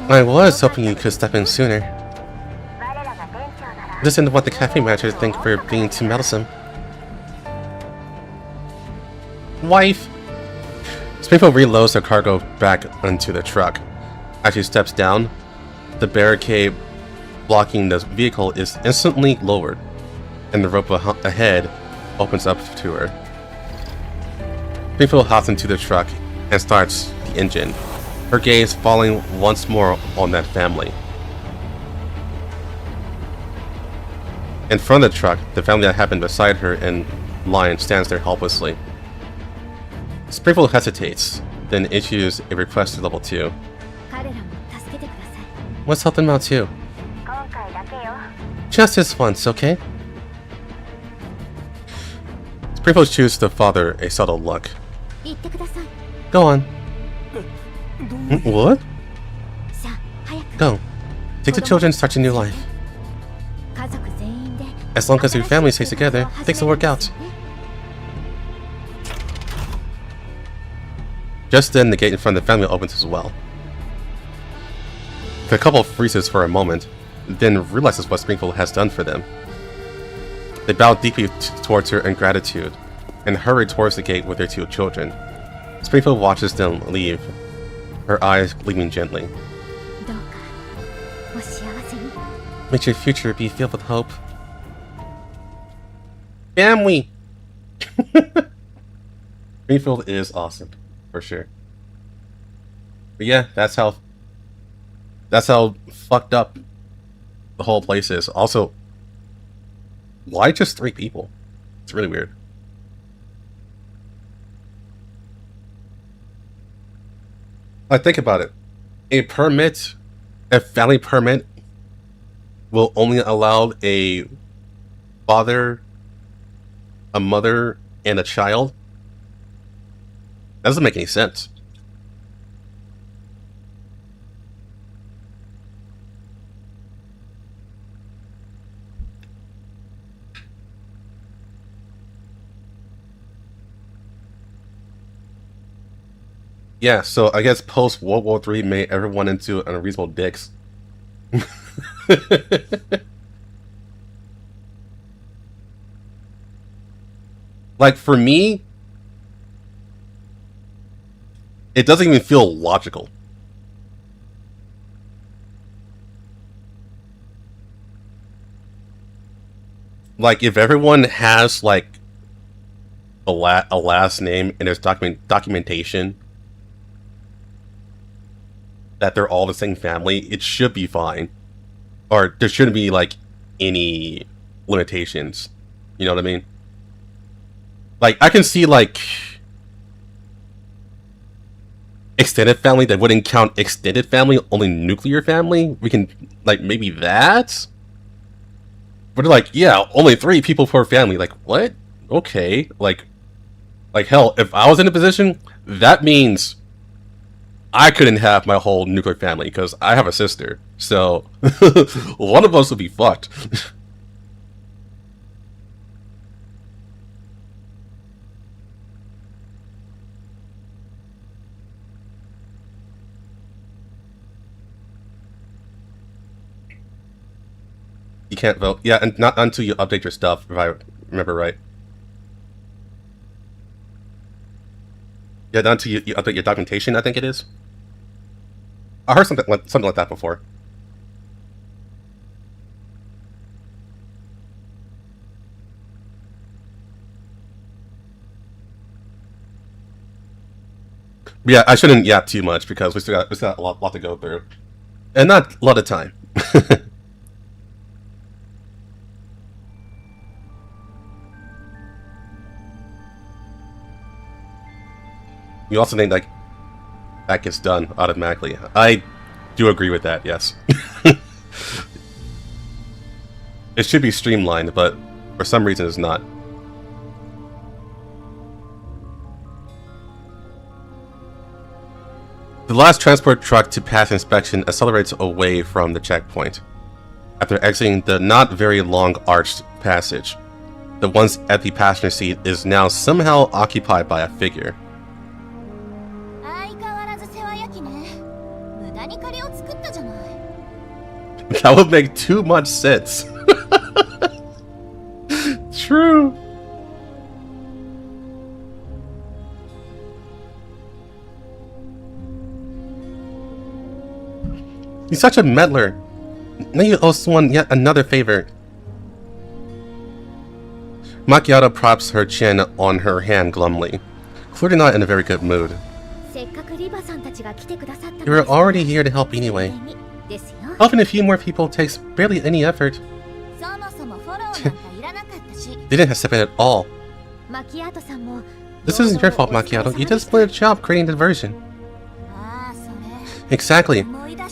I was hoping you could step in sooner. Just didn't want the cafe manager to think for being too meddlesome. Wife! Springfield reloads her cargo back onto the truck. As she steps down, the barricade blocking the vehicle is instantly lowered, and the rope ahead opens up to her. Springfield hops into the truck and starts the engine, her gaze falling once more on that family. In front of the truck, the family that happened beside her in line stands there helplessly. Springfield hesitates, then issues a request to level 2. Let's help them out too. Just this once, okay? Springfield chooses to father a subtle look. Go on. What? Go. Take the children and start your new life. As long as your family stays together, things will work out. Just then, the gate in front of the family opens as well. The couple freezes for a moment, then realizes what Springfield has done for them. They bow deeply towards her in gratitude, and hurry towards the gate with their 2 children. Springfield watches them leave, her eyes gleaming gently. May your future be filled with hope. Family! Springfield is awesome, for sure. But yeah, that's how fucked up the whole place is. Also, why just 3 people? It's really weird. I think about it. A family permit will only allow a father, a mother, and a child. That doesn't make any sense. Yeah, so I guess post World War III made everyone into unreasonable dicks. Like, for me, it doesn't even feel logical. Like, if everyone has, like, a last name and there's documentation that they're all the same family, it should be fine. Or there shouldn't be, like, any limitations. You know what I mean? Like, I can see, like, extended family that wouldn't count extended family, only nuclear family. We can, like, maybe that? But they're like, yeah, only 3 people per family. Like, what? Okay. Like hell, if I was in a position, that means I couldn't have my whole nuclear family, because I have a sister. So, one of us would be fucked. You can't vote. Yeah, and not until you update your stuff, if I remember right. Yeah, not until you update your documentation, I think it is. I heard something like that before. Yeah, I shouldn't yap too much because we still got a lot to go through. And not a lot of time. You also think, like, that gets done automatically. I do agree with that, yes. It should be streamlined, but for some reason it's not. The last transport truck to pass inspection accelerates away from the checkpoint. After exiting the not very long arched passage, the once empty passenger seat is now somehow occupied by a figure. That would make too much sense. True. He's such a meddler. Now you owe someone yet another favor. Macchiato props her chin on her hand glumly, clearly not in a very good mood. You were already here to help anyway. Helping a few more people takes barely any effort. They didn't have to pay at all. This isn't your fault, Macchiato. You did a splendid job creating the diversion. Exactly.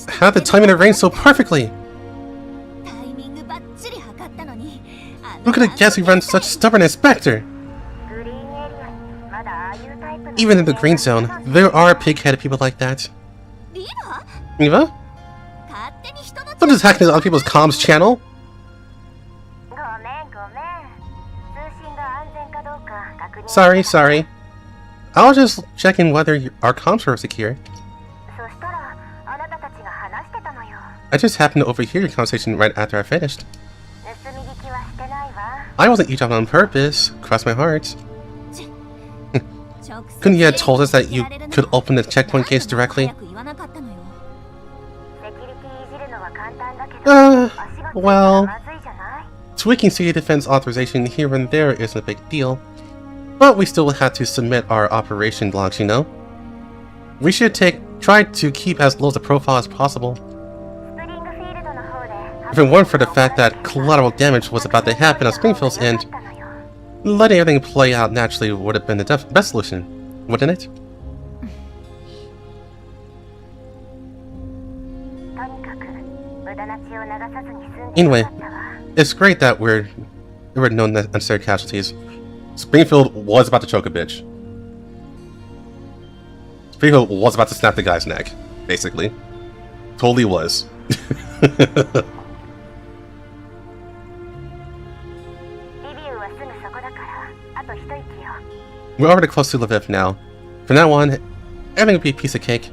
How did the timing arrange so perfectly? Who could have guessed we run such stubborn inspector? Even in the green zone, there are pig-headed people like that. Eva? Don't just hack into other people's comms channel. Sorry. I was just checking whether our comms were secure. I just happened to overhear your conversation right after I finished. I wasn't eavesdropping on purpose. Cross my heart. Couldn't you have told us that you could open the checkpoint case directly? Well, tweaking city defense authorization here and there isn't a big deal, but we still have to submit our operation logs, you know? We should try to keep as low a profile as possible. If it weren't for the fact that collateral damage was about to happen on Springfield's end, letting everything play out naturally would have been the best solution, wouldn't it? Anyway, it's great that there were no unnecessary casualties. Springfield was about to choke a bitch. Springfield was about to snap the guy's neck, basically. Totally was. We're already close to Lviv now. From now on, everything will be a piece of cake.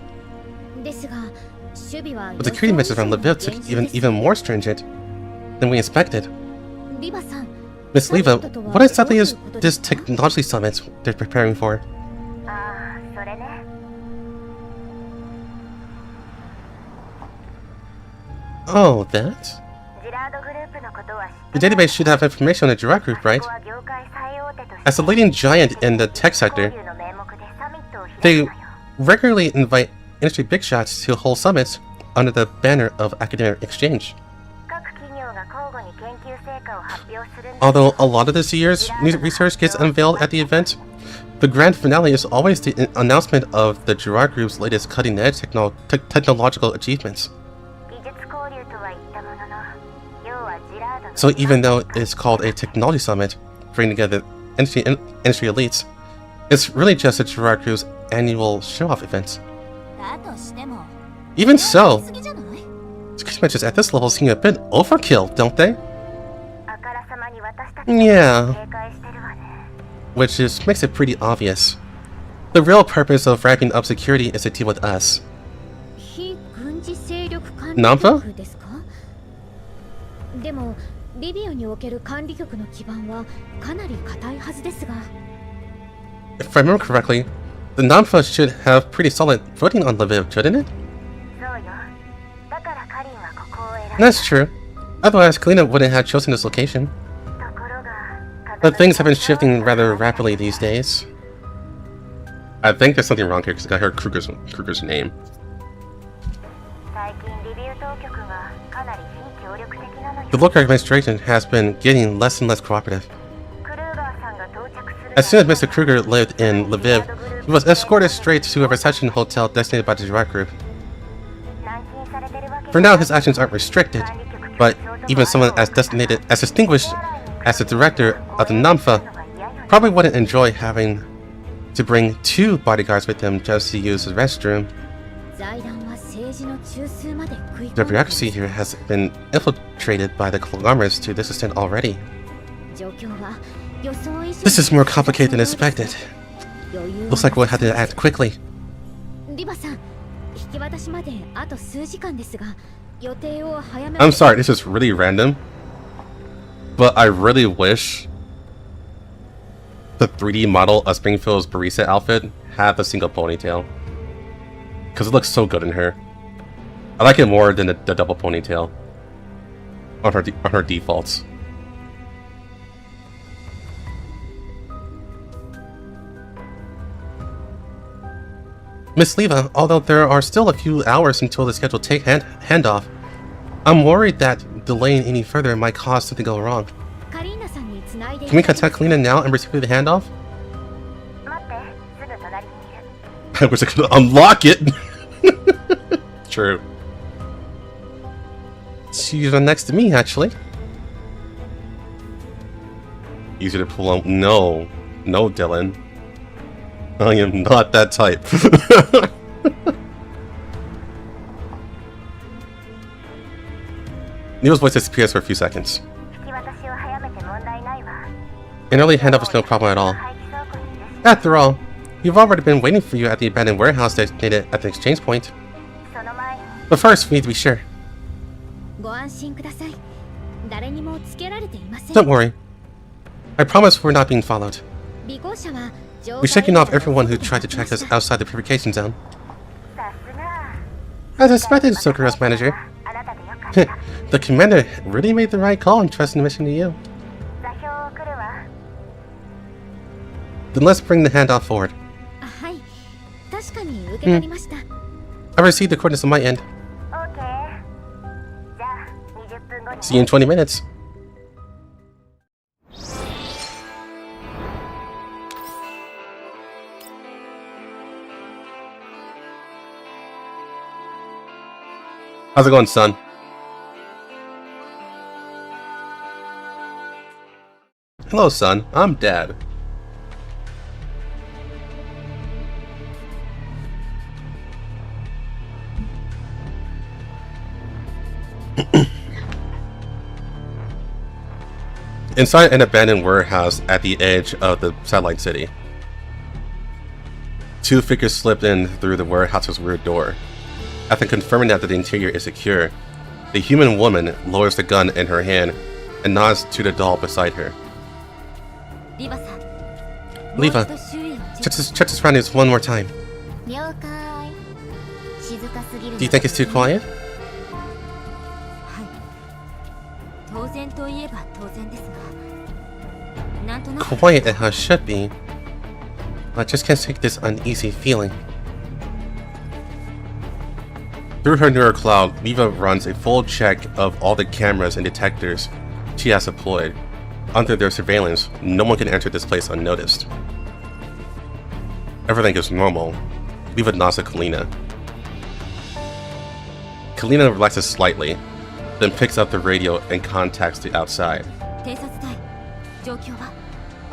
But the security measures around Lviv took even more stringent than we expected. Miss Leva, what exactly is this technology summit they're preparing for? Oh, that? The database should have information on the Girard Group, right? As a leading giant in the tech sector, they regularly invite industry big shots to hold summits under the banner of academic exchange. Although a lot of this year's new research gets unveiled at the event, The grand finale is always the announcement of the Girard Group's latest cutting-edge technological achievements. So even though it's called a technology summit, bringing together industry elites, it's really just a Girard Group's annual show-off event. Even so, security matches at this level seem a bit overkill, don't they? Yeah. Which makes it pretty obvious. The real purpose of ramping up security is to deal with us. Nampa? If I remember correctly, the Nampa should have pretty solid footing on Lviv, shouldn't it? That's true. Otherwise, Helena wouldn't have chosen this location. But things have been shifting rather rapidly these days. I think there's something wrong here because I heard Krueger's name. The local administration has been getting less and less cooperative. As soon as Mr. Krueger lived in Lviv, he was escorted straight to a reception hotel designated by the Girard Group. For now, his actions aren't restricted, but even someone as distinguished as the director of the Namfa probably wouldn't enjoy having to bring 2 bodyguards with him just to use the restroom. The bureaucracy here has been infiltrated by the conglomerates to this extent already. This is more complicated than expected. Looks like we'll have to act quickly. I'm sorry, this is really random, but I really wish the 3D model of Springfield's barista outfit had a single ponytail, because it looks so good in her. I like it more than the double ponytail on her defaults. Miss Leva, although there are still a few hours until the scheduled handoff, I'm worried that delaying any further might cause something to go wrong. Can we contact Helena now and receive the handoff? I wish I could unlock it! True. She's next to me, actually. Easy to pull on. No. No, Dylan. I am not that type. Neo's voice disappears for a few seconds. An early handoff is no problem at all. After all, we've already been waiting for you at the abandoned warehouse designated at the exchange point. But first, we need to be sure. Don't worry. I promise we're not being followed. We're shaking off everyone who tried to track us outside the purification zone. As expected, Sokuru's manager. The commander really made the right call in trusting the mission to you. Then let's bring the handoff forward. I received the coordinates on my end. See you in 20 minutes. How's it going, son? Hello, son. I'm Dad. Inside an abandoned warehouse at the edge of the satellite city, 2 figures slipped in through the warehouse's rear door. After confirming that the interior is secure, the human woman lowers the gun in her hand and nods to the doll beside her. Leva, check the surroundings one more time. Do you think it's too quiet? Quiet as how it should be. I just can't take this uneasy feeling. Through her neural cloud, Leva runs a full check of all the cameras and detectors she has deployed. Under their surveillance, no one can enter this place unnoticed. Everything is normal. Liva nods at Helena. Helena relaxes slightly, then picks up the radio and contacts the outside.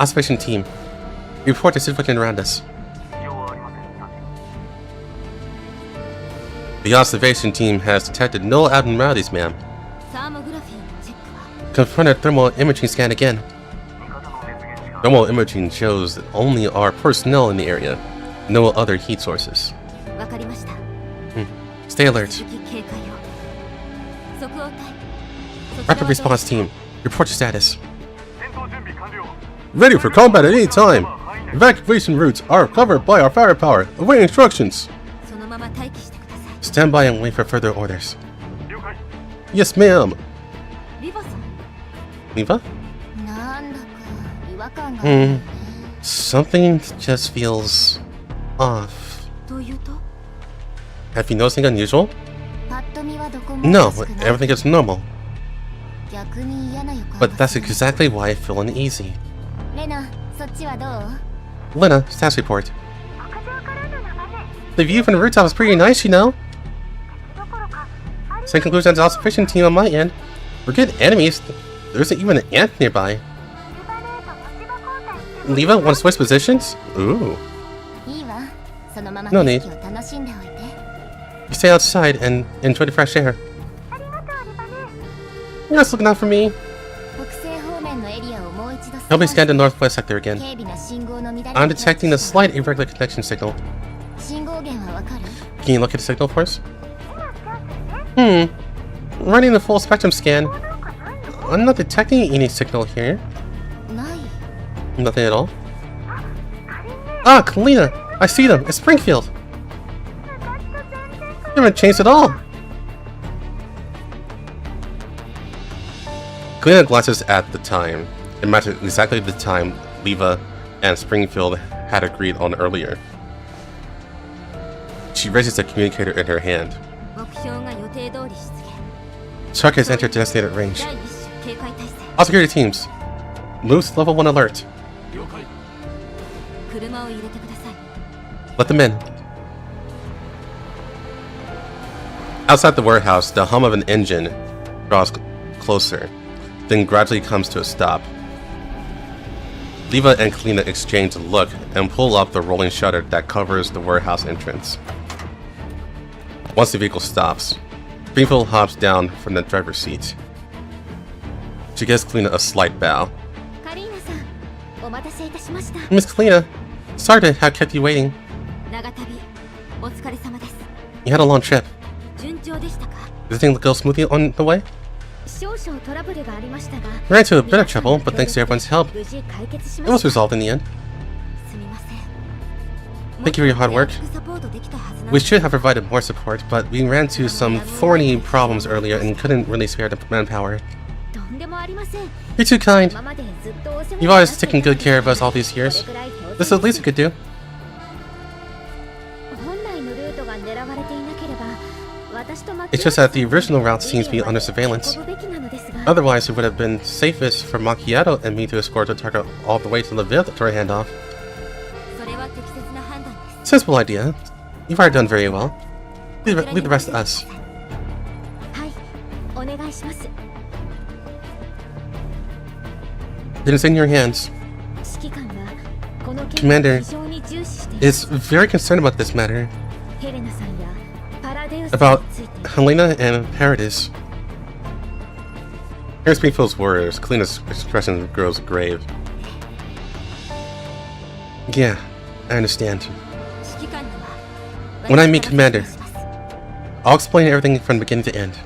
Observation team, report the situation around us. The observation team has detected no abnormalities, ma'am. Confront a thermal imaging scan again. Thermal imaging shows that only our personnel in the area, no other heat sources. Stay alert. Rapid response team, report your status. Ready for combat at any time. Evacuation routes are covered by our firepower. Await instructions. Stand by and wait for further orders. Yes, ma'am. Liva? Something just feels off. Have you noticed anything unusual? No, everything is normal. But that's exactly why I feel uneasy. Lena, status report. The view from the rooftop is pretty nice, you know. Same conclusion as the observation team on my end. We're good enemies. There isn't even an ant nearby. Liva, want to switch positions? Ooh. No need. You stay outside and enjoy the fresh air. You're just looking out for me. Help me scan the northwest sector again. I'm detecting a slight irregular connection signal. Can you look at the signal for us? Running the full spectrum scan. I'm not detecting any signal here. Nothing at all. Ah, Helena! I see them! It's Springfield! They haven't changed at all! Helena glances at the time. It matches exactly the time Liva and Springfield had agreed on earlier. She raises the communicator in her hand. Truck has entered designated range. All security teams, move to level 1 alert. Let them in. Outside the warehouse, the hum of an engine draws closer, then gradually comes to a stop. Liva and Helena exchange a look and pull up the rolling shutter that covers the warehouse entrance. Once the vehicle stops, Springfield hops down from the driver's seat. She gives Helena a slight bow. Miss Helena, sorry to have kept you waiting. You had a long trip. Did everything go smoothly on the way? Ran into a bit of trouble, but thanks to everyone's help, it was resolved in the end. Thank you for your hard work. We should have provided more support, but we ran into some thorny problems earlier and couldn't really spare the manpower. You're too kind. You've always taken good care of us all these years. This is the least we could do. It's just that the original route seems to be under surveillance. Otherwise, it would have been safest for Macchiato and me to escort the target all the way to the Readthrough handoff. Sensible idea. You've already done very well. Leave the rest to us. It is in your hands. Commander is very concerned about this matter. About Helena and Paradis. Hearing Springfield's words, Helena's expression grows grave. Yeah, I understand. When I meet Commander, I'll explain everything from beginning to end.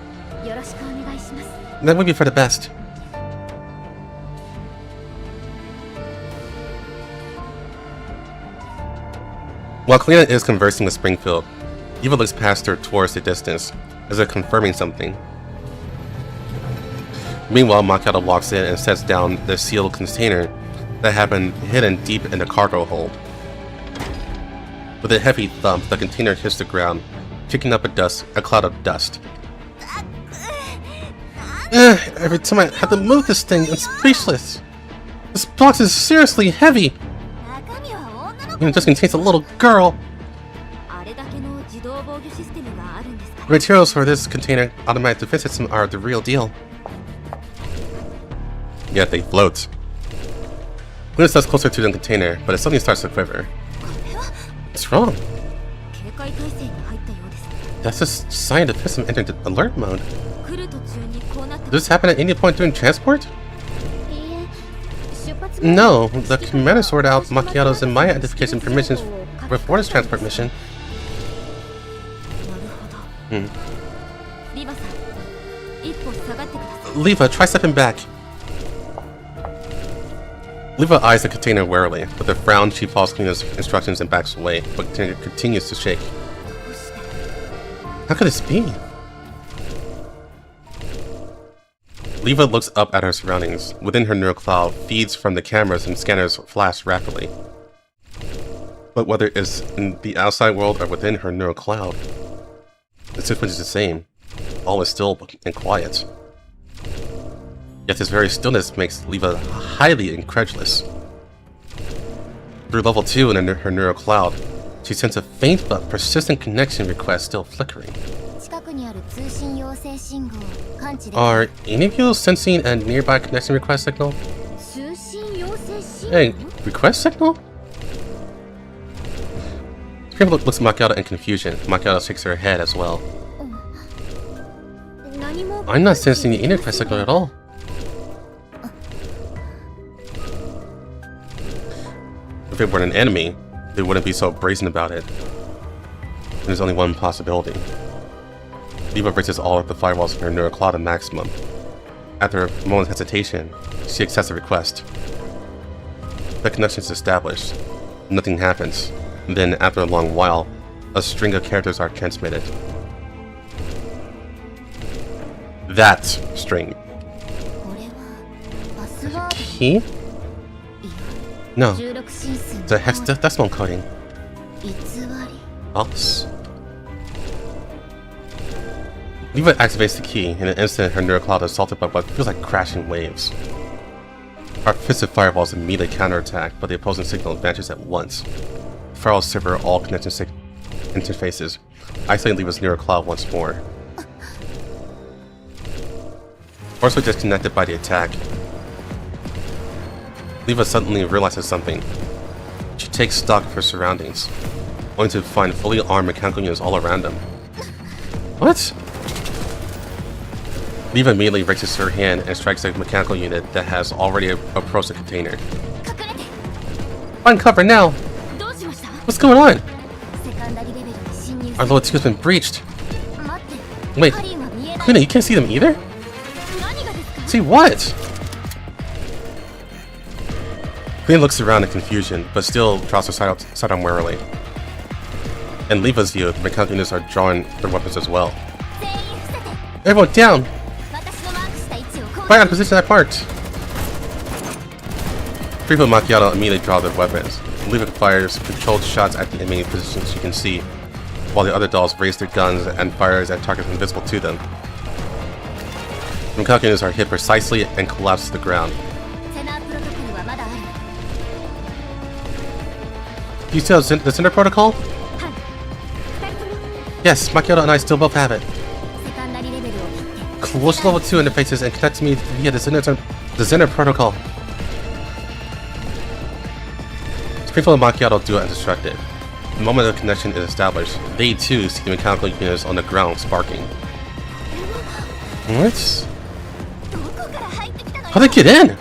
That would be for the best. While Helena is conversing with Springfield, Eva looks past her towards the distance, as if confirming something. Meanwhile, Macchiato walks in and sets down the sealed container that had been hidden deep in the cargo hold. With a heavy thump, the container hits the ground, kicking up a cloud of dust. Every time I have to move this thing, I'm speechless. This box is seriously heavy. It just contains a little girl. The materials for this container automatic defense system are the real deal. Yet they float. Luna steps closer to the container, but it suddenly starts to quiver. What's wrong? That's a sign the system entered alert mode. Did this happen at any point during transport? No, the commander sorted out Macchiato's and my identification permissions before this transport mission. Leva, try stepping back. Leva eyes the container warily. With a frown, she follows Klena's instructions and backs away, but the container continues to shake. How could this be? Leva looks up at her surroundings. Within her neural cloud, feeds from the cameras and scanners flash rapidly. But whether it's in the outside world or within her neural cloud, the sequence is the same. All is still and quiet. Yet this very stillness makes Leva highly incredulous. Through level 2 in her neural cloud, she sends a faint but persistent connection request still flickering. Are any of you sensing a nearby connection request signal? Hey, request signal? Scream looks at Macchiato in confusion. Macchiato shakes her head as well. I'm not sensing any request signal at all. If it were an enemy, they wouldn't be so brazen about it. There's only one possibility. Leva raises all of the firewalls in her neural cloud to maximum. After a moment's hesitation, she accepts the request. The connection is established. Nothing happens. Then, after a long while, a string of characters are transmitted. That string. Key? No. The hexadecimal coding. False. Leva activates the key. In an instant, her neural cloud is assaulted by what feels like crashing waves. Our offensive firewalls immediately counterattack, but the opposing signal vanishes at once. Firewalls sever all connection interfaces, isolating Leva's neural cloud once more. Forcefully disconnected by the attack, Leva suddenly realizes something. She takes stock of her surroundings, only to find fully armed mechanical units all around them. What? Leva immediately raises her hand and strikes a mechanical unit that has already approached the container. Find cover now! What's going on? Our level 2 has been breached. Wait, Helena, you can't see them either? See what? Helena looks around in confusion, but still draws her side on warily. In Leva's view, the mechanical units are drawing their weapons as well. Everyone down! Fire on the position I parked! Freefoot and Macchiato immediately draw their weapons. Leva fires controlled shots at the enemy positions you can see, while the other dolls raise their guns and fires at targets invisible to them. The mechanical units are hit precisely and collapse to the ground. Do you still have the Cinder Protocol? Yes, Macchiato and I still both have it. Close level 2 interfaces and connect to me via the Cinder Protocol. Springfield and Macchiato do it undistracted. The moment the connection is established, they too see the mechanical units on the ground sparking. What? How'd they get in?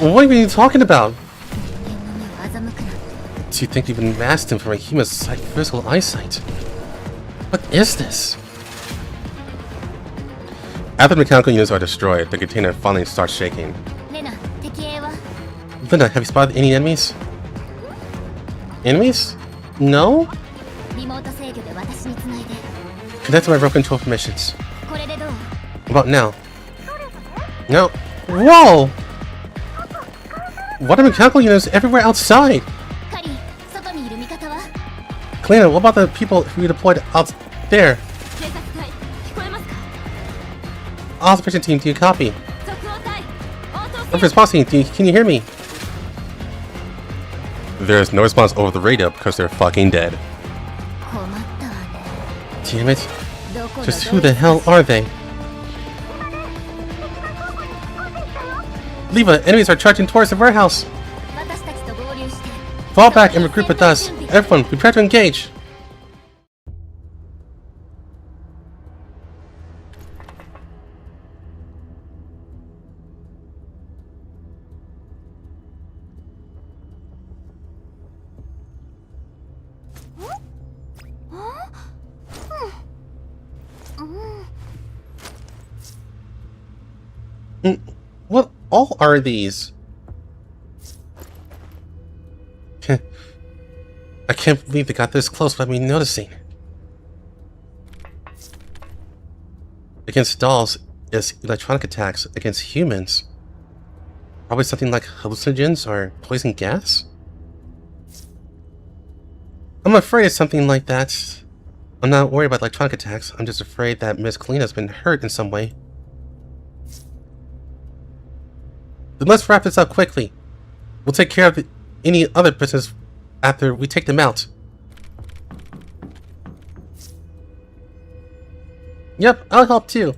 What are you talking about? Do you think you've been masked him from a human's physical eyesight? What is this? After the mechanical units are destroyed, the container finally starts shaking. Linda, have you spotted any enemies? Enemies? No? Connect to my remote control permissions. About now? No. Whoa! What are mechanical units everywhere outside? Helena, what about the people who deployed out there? Observation team, do you copy? Response team, can you hear me? There's no response over the radio because they're fucking dead. Damn it. Just who the hell are they? Leva, enemies are charging towards the warehouse. Fall back and regroup with us. Everyone, prepare to engage. What all are these? I can't believe they got this close without me noticing. Against dolls is electronic attacks. Against humans, probably something like hallucinogens or poison gas? I'm afraid it's something like that. I'm not worried about electronic attacks. I'm just afraid that Miss Helena's been hurt in some way. Then let's wrap this up quickly. We'll take care of any other business after we take them out. Yep, I'll help too.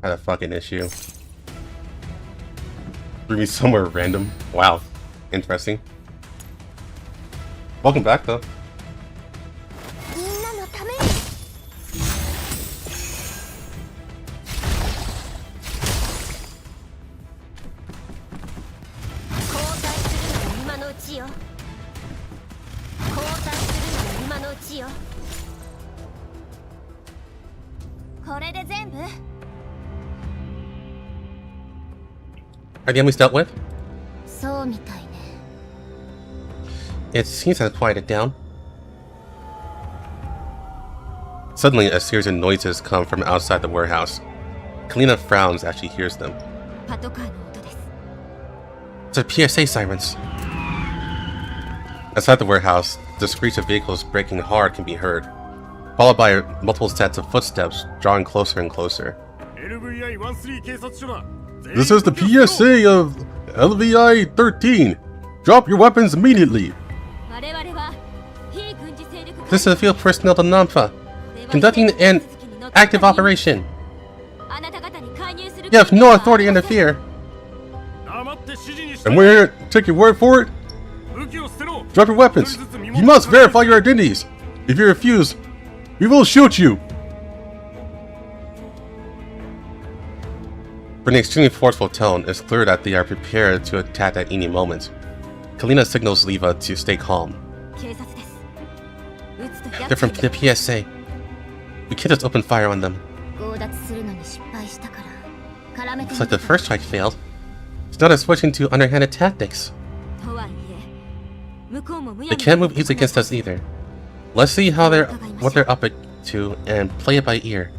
I had a fucking issue. Bring me somewhere random. Wow. Interesting. Welcome back though. Are the enemies dealt with? It seems to have quieted down. Suddenly, a series of noises come from outside the warehouse. Helena frowns as she hears them. It's PSA sirens. Outside the warehouse, the screech of vehicles braking hard can be heard, followed by multiple sets of footsteps drawing closer and closer. This is the PSA of LVI 13. Drop your weapons immediately. This is the field personnel of Namfa, conducting an active operation. You have no authority to interfere. And we're here to take your word for it? Drop your weapons. You must verify your identities. If you refuse, we will shoot you. From the extremely forceful tone, it's clear that they are prepared to attack at any moment. Helena signals Leva to stay calm. They're from the PSA. We can't just open fire on them. Looks like the first strike failed. It's not a switching to underhanded tactics. They can't move easily against us either. Let's see what they're up to and play it by ear.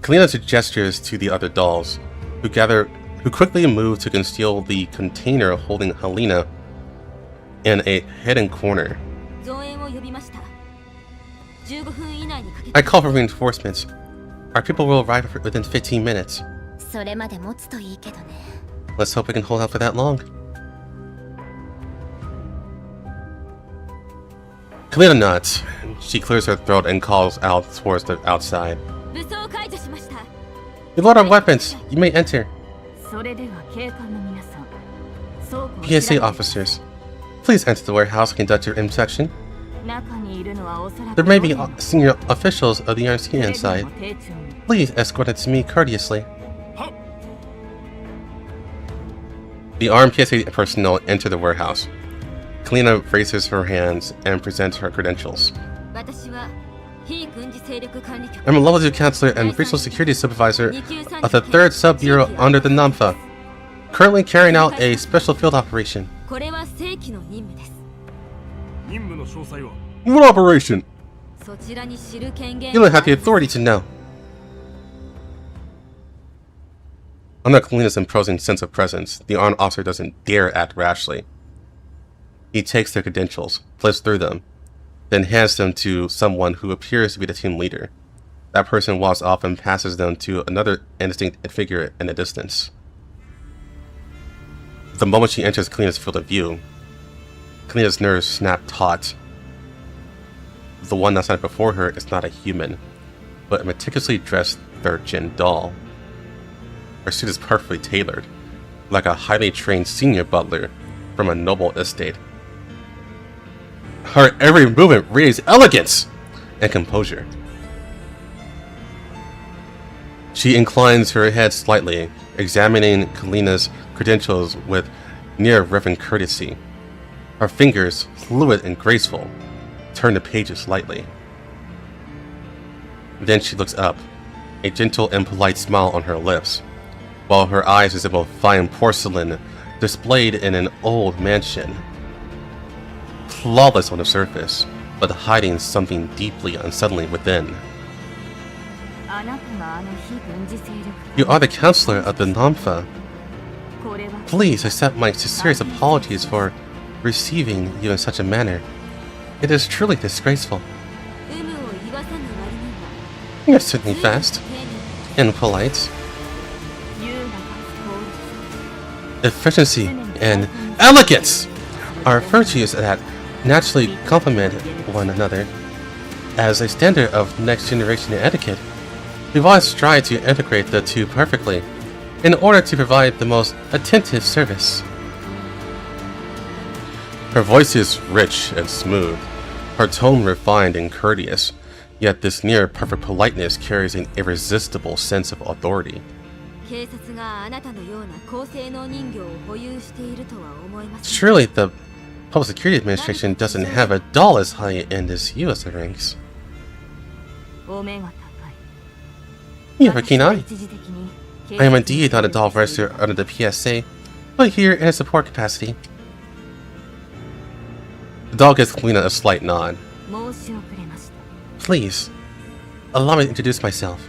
Helena gestures to the other dolls, who quickly move to conceal the container holding Helena in a hidden corner. I call for reinforcements. Our people will arrive within 15 minutes. Let's hope we can hold out for that long. Helena nods. She clears her throat and calls out towards the outside. We load our weapons. You may enter. PSA officers, please enter the warehouse and conduct your inspection. There may be senior officials of the RC inside. Please escort it to me courteously. The armed PSA personnel enter the warehouse. Helena raises her hands and presents her credentials. I'm a level 2 counselor and regional security supervisor of the 3rd Sub-Bureau under the Namfa, currently carrying out a special field operation. What operation? You don't have the authority to know. Under Helena's imposing sense of presence, the armed officer doesn't dare act rashly. He takes their credentials, flips through them, then hands them to someone who appears to be the team leader. That person walks off and passes them to another indistinct figure in the distance. The moment she enters Kalena's field of view, Kalena's nerves snap taut. The one that's not before her is not a human, but a meticulously dressed third-gen doll. Her suit is perfectly tailored, like a highly trained senior butler from a noble estate. Her every movement radiates elegance and composure. She inclines her head slightly, examining Kalena's credentials with near reverent courtesy. Her fingers, fluid and graceful, turn the pages lightly. Then she looks up, a gentle and polite smile on her lips, while her eyes resemble fine porcelain displayed in an old mansion. Flawless on the surface, but hiding something deeply unsettling within. You are the counselor of the Namfa. Please accept my sincerest apologies for receiving you in such a manner. It is truly disgraceful. You're certainly fast and polite. Efficiency and elegance are virtues that naturally complement one another. As a standard of next generation etiquette, we've always tried to integrate the two perfectly in order to provide the most attentive service. Her voice is rich and smooth, her tone refined and courteous, yet this near perfect politeness carries an irresistible sense of authority. Surely the Public Security Administration doesn't have a doll as high end as you as the ranks. You have a keen eye. I am indeed not a doll registered under the PSA, but here in a support capacity. The doll gives Helena a slight nod. Please, allow me to introduce myself.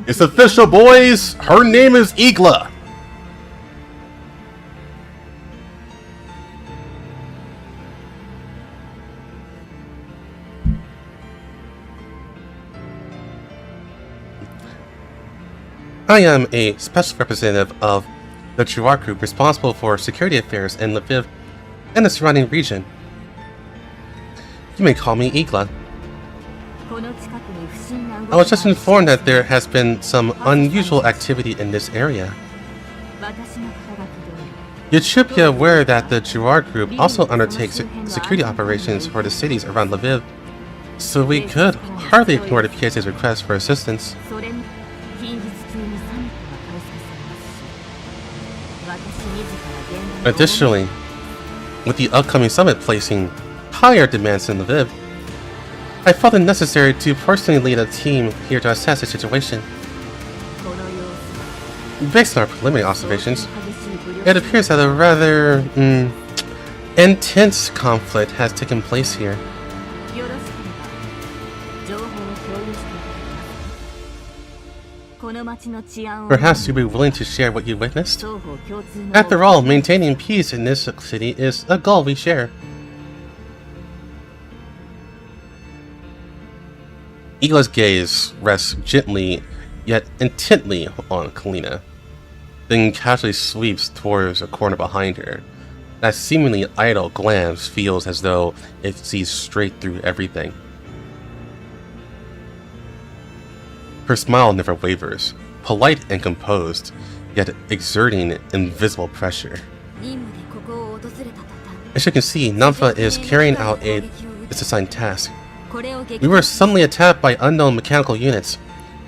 It's official, boys! Her name is Igla! I am a special representative of the Juar Group responsible for security affairs in Lviv and the surrounding region. You may call me Igla. I was just informed that there has been some unusual activity in this area. You should be aware that the Juar Group also undertakes security operations for the cities around Lviv, so we could hardly ignore the PSA's request for assistance. Additionally, with the upcoming summit placing higher demands in Lviv, I felt it necessary to personally lead a team here to assess the situation. Based on our preliminary observations, it appears that a rather intense conflict has taken place here. Perhaps you'd be willing to share what you witnessed? After all, maintaining peace in this city is a goal we share. Igla's gaze rests gently yet intently on Helena, then casually sweeps towards a corner behind her. That seemingly idle glance feels as though it sees straight through everything. Her smile never wavers, polite and composed, yet exerting invisible pressure. As you can see, Namfa is carrying out its assigned task. We were suddenly attacked by unknown mechanical units,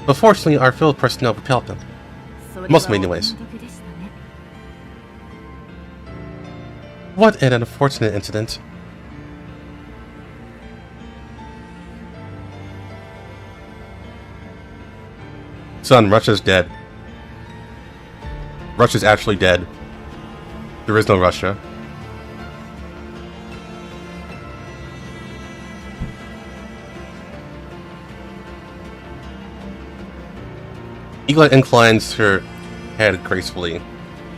but fortunately our field personnel repelled them. Most of them anyways. What an unfortunate incident. Son, Russia's dead. Russia's actually dead. There is no Russia. Igla inclines her head gracefully,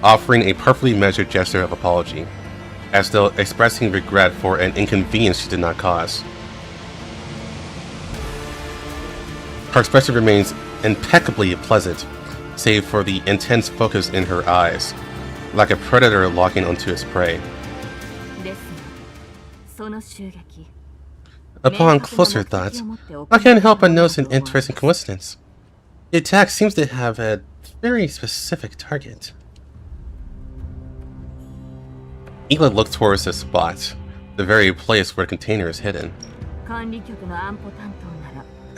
offering a perfectly measured gesture of apology. as though expressing regret for an inconvenience she did not cause. Her expression remains impeccably pleasant, save for the intense focus in her eyes, like a predator locking onto its prey. Upon closer thought, I can't help but notice an interesting coincidence. The attack seems to have a very specific target. Igla looked towards the spot, the very place where the container is hidden.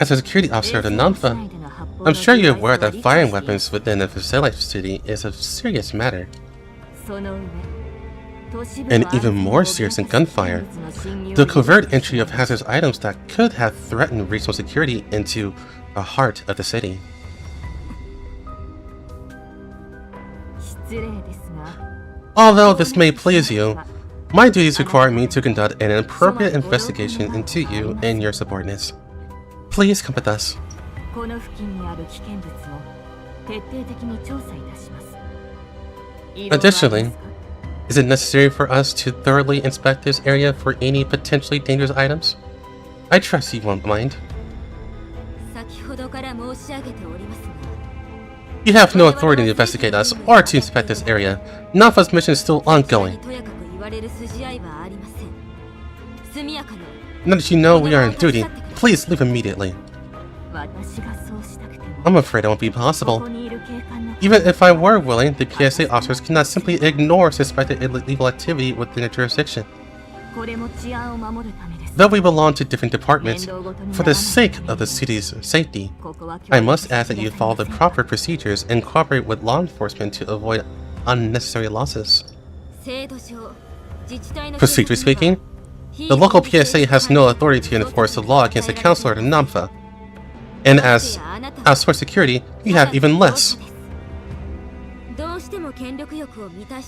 As a security officer of the Namfa, I'm sure you're aware that firing weapons within a facility is a serious matter. And even more serious than gunfire, the covert entry of hazardous items that could have threatened regional security into the heart of the city. Although this may please you, my duties require me to conduct an appropriate investigation into you and your subordinates. Please come with us. Additionally, is it necessary for us to thoroughly inspect this area for any potentially dangerous items? I trust you won't mind. You have no authority to investigate us or to inspect this area. Nafa's mission is still ongoing. Now that you know we are on duty, please leave immediately. I'm afraid it won't be possible. Even if I were willing, the PSA officers cannot simply ignore suspected illegal activity within their jurisdiction. Though we belong to different departments, for the sake of the city's safety, I must ask that you follow the proper procedures and cooperate with law enforcement to avoid unnecessary losses. Procedurally speaking, the local PSA has no authority to enforce the law against the Councilor of Namfa, and as outsourced security, you have even less.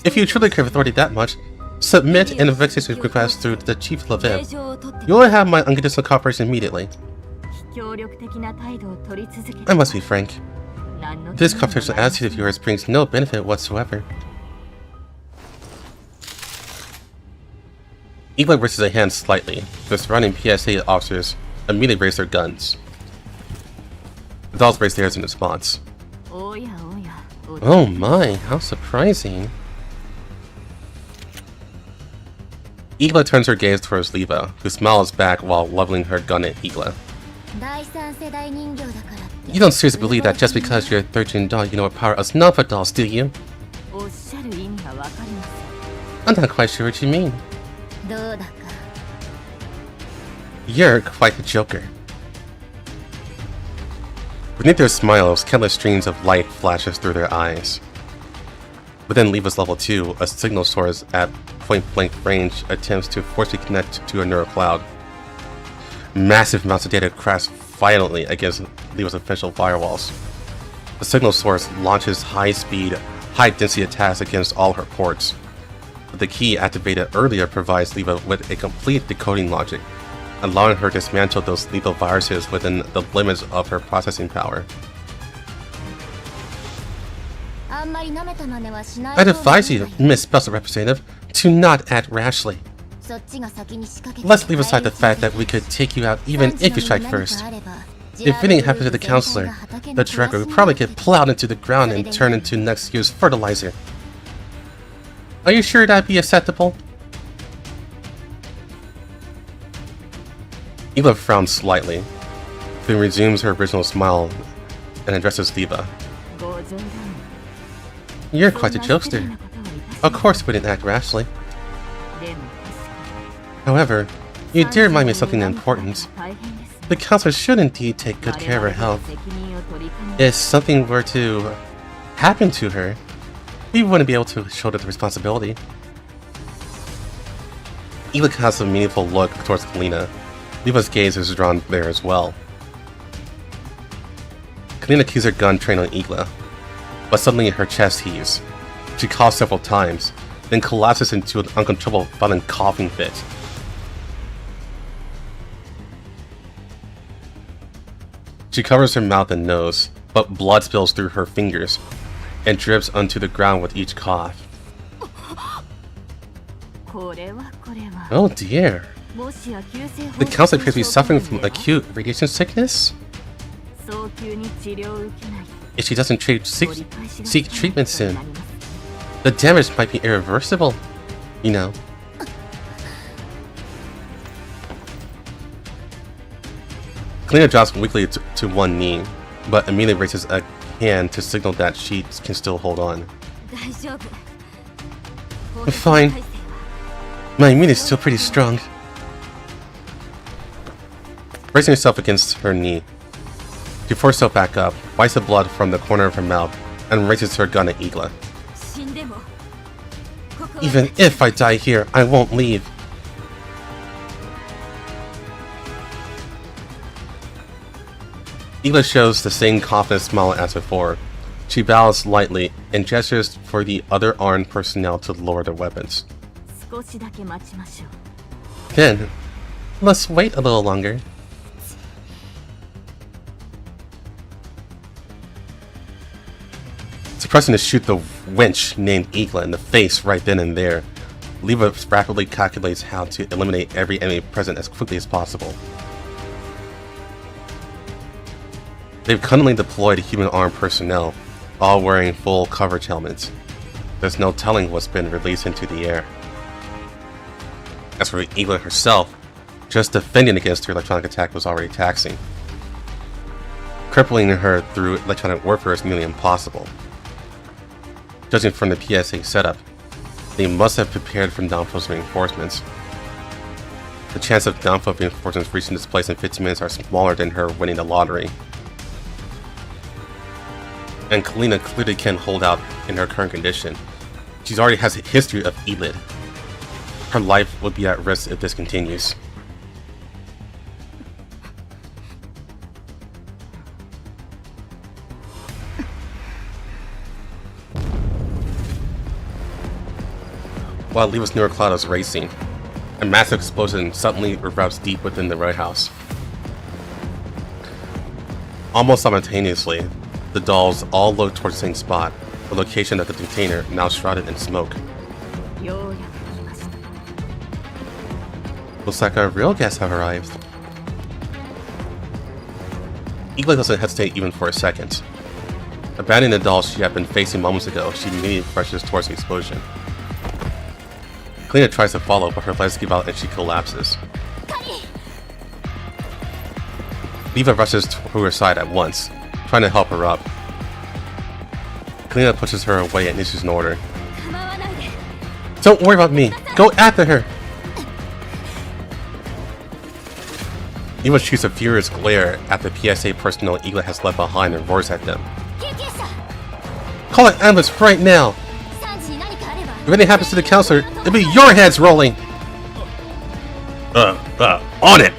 If you truly crave authority that much, submit an investigation request through the Chief Lviv. You will have my unconditional cooperation immediately. I must be frank. This confidential attitude of yours brings no benefit whatsoever. Igla raises a hand slightly. The surrounding PSA officers immediately raise their guns. The dolls raise theirs in response. Oh my, how surprising. Igla turns her gaze towards Liva, who smiles back while leveling her gun at Igla. You don't seriously believe that just because you're a 13 doll, you know what power us Namfa dolls, do you? I'm not quite sure what you mean. You're quite the joker. Beneath their smiles, countless streams of light flashes through their eyes. Within Liva's level 2, a signal source at point-blank range attempts to forcibly connect to a neural cloud. Massive amounts of data crash violently against Liva's official firewalls. The signal source launches high-speed, high-density attacks against all her ports. But the key activated earlier provides Liva with a complete decoding logic, allowing her to dismantle those lethal viruses within the limits of her processing power. I'd advise you, Miss Special Representative, to not act rashly. Let's leave aside the fact that we could take you out even if you strike first. If anything happens to the Counselor, the Director would probably get plowed into the ground and turned into next year's fertilizer. Are you sure that'd be acceptable? Igla frowns slightly, then resumes her original smile and addresses Liva. You're quite a jokester. Of course we didn't act rashly. However, you did remind me of something important. The Counselor should indeed take good care of her health. If something were to happen to her, we wouldn't be able to shoulder the responsibility. Igla casts a meaningful look towards Helena. Liva's gaze is drawn there as well. Helena keeps her gun trained on Igla, but suddenly her chest heaves. She coughs several times, then collapses into an uncontrollable violent coughing fit. She covers her mouth and nose, but blood spills through her fingers and drips onto the ground with each cough. Oh dear. The counselor appears to be suffering from acute radiation sickness? If she doesn't seek treatment soon, the damage might be irreversible, you know. Helena drops weakly to one knee, but immediately raises a hand to signal that she can still hold on. Fine. My immunity is still pretty strong. Bracing herself against her knee, she forces herself back up, wipes the blood from the corner of her mouth, and raises her gun at Igla. Even if I die here, I won't leave. Igla shows the same confident smile as before. She bows lightly and gestures for the other armed personnel to lower their weapons. Then, let's wait a little longer. Pressing to shoot the wench named Igla in the face right then and there, Leva rapidly calculates how to eliminate every enemy present as quickly as possible. They've cunningly deployed human armed personnel, all wearing full coverage helmets. There's no telling what's been released into the air. As for Igla herself, just defending against her electronic attack was already taxing. Crippling her through electronic warfare is nearly impossible. Judging from the PSA setup, they must have prepared for Downfall's reinforcements. The chance of Downfall reinforcements reaching this place in 15 minutes are smaller than her winning the lottery. And Helena clearly can't hold out in her current condition. She already has a history of ELID. Her life would be at risk if this continues. While Leva's newer cloud is racing, a massive explosion suddenly erupts deep within the warehouse. Almost simultaneously, the dolls all look towards the same spot, the location of the container now shrouded in smoke. Looks like our real guests have arrived. Igla doesn't hesitate even for a second. Abandoning the dolls she had been facing moments ago, she immediately rushes towards the explosion. Helena tries to follow, but her legs give out and she collapses. Leva rushes to her side at once, trying to help her up. Helena pushes her away and issues an order. Don't worry about me! Go after her! Leva shoots a furious glare at the PSA personnel Igla has left behind and roars at them. Call an ambulance right now! If anything happens to the counselor, it'll be your heads rolling! On it!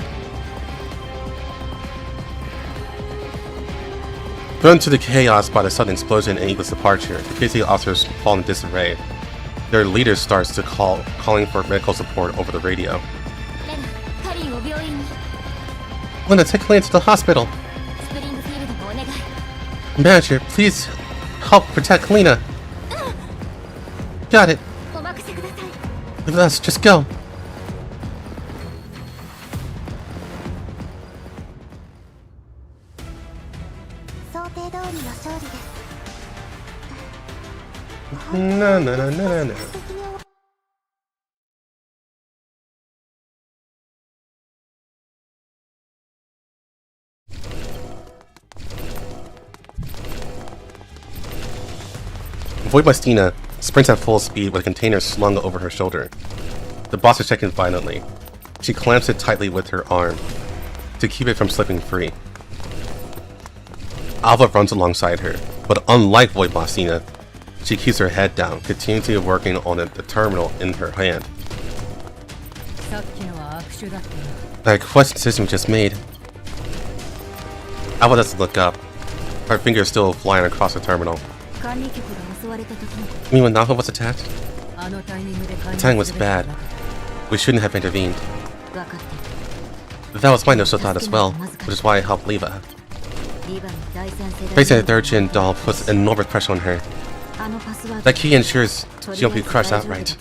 Thrown to the chaos by the sudden explosion and Igla's departure, the PSA officers fall in disarray. Their leader starts to calling for medical support over the radio. Lena, take Helena to the hospital! Manager, please help protect Helena! Got it. Let's just go. No. Avoid Bastina sprints at full speed with a container slung over her shoulder. The boss is checking violently. She clamps it tightly with her arm to keep it from slipping free. Alva runs alongside her, but unlike Void Bastina, she keeps her head down, continually working on the terminal in her hand. That quest decision we just made. Alva doesn't look up. Her fingers still flying across the terminal. You mean when Naho was attacked? The timing was bad. We shouldn't have intervened. That was my initial thought as well, which is why I helped Leva. Facing the third gen doll puts enormous pressure on her. That key ensures she won't be crushed outright.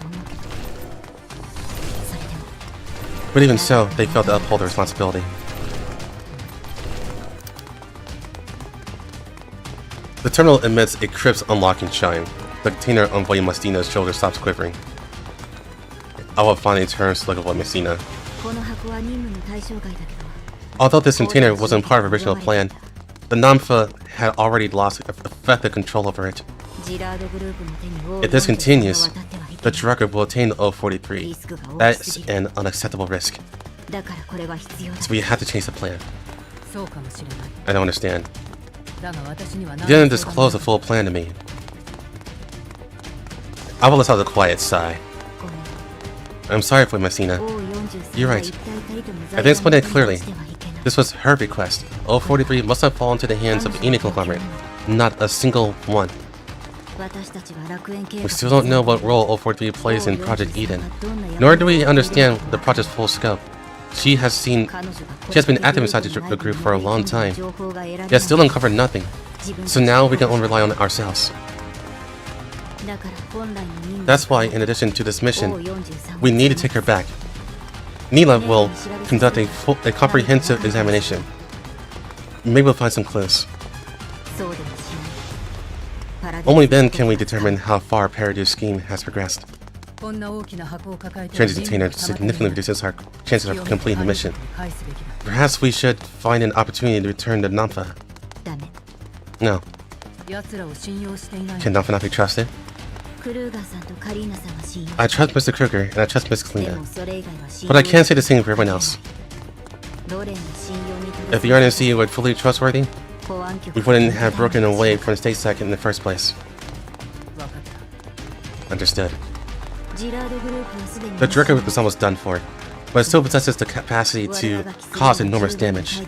But even so, they failed to uphold their responsibility. The terminal emits a crisp unlocking chime. The container on Void Mastina's shoulder stops quivering. Awa finally turns to look at Void Mastina. Although this container wasn't part of the original plan, the Namfa had already lost effective control over it. If this continues, the Director will attain the O-43. That's an unacceptable risk. So we have to change the plan. I don't understand. You didn't disclose the full plan to me. I will let out a quiet sigh. I'm sorry for Messina. You're right. I didn't explain it clearly. This was her request. O-43 must have fallen into the hands of any conglomerate. Not a single one. We still don't know what role O-43 plays in Project Eden, nor do we understand the project's full scope. She has been active inside the group for a long time, yet still uncovered nothing. So now we can only rely on ourselves. That's why, in addition to this mission, we need to take her back. Neela will conduct a comprehensive examination. Maybe we'll find some clues. Only then can we determine how far Paradu's scheme has progressed. Transit detainer significantly reduces our chances of completing the mission. Perhaps we should find an opportunity to return to Namfa. No. Can Namfa not be trusted? I trust Mr. Krueger and I trust Miss Helena, but I can't say the same for everyone else. If the RNC were fully trustworthy, we wouldn't have broken away from the state second in the first place. Understood. The Director was almost done for, but it still possesses the capacity to cause enormous damage.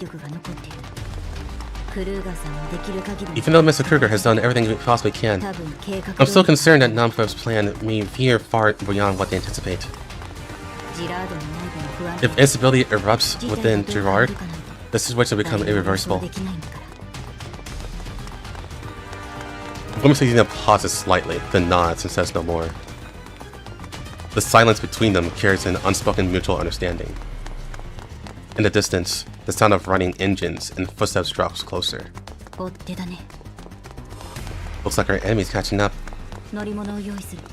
Even though Mr. Krueger has done everything he possibly can, I'm still concerned that Namfa's plan may veer far beyond what they anticipate. If instability erupts within Gerard, the situation will become irreversible. Woman Selena pauses slightly, then nods and says no more. The silence between them carries an unspoken mutual understanding. In the distance, the sound of running engines and footsteps drops closer. Looks like our enemy's catching up.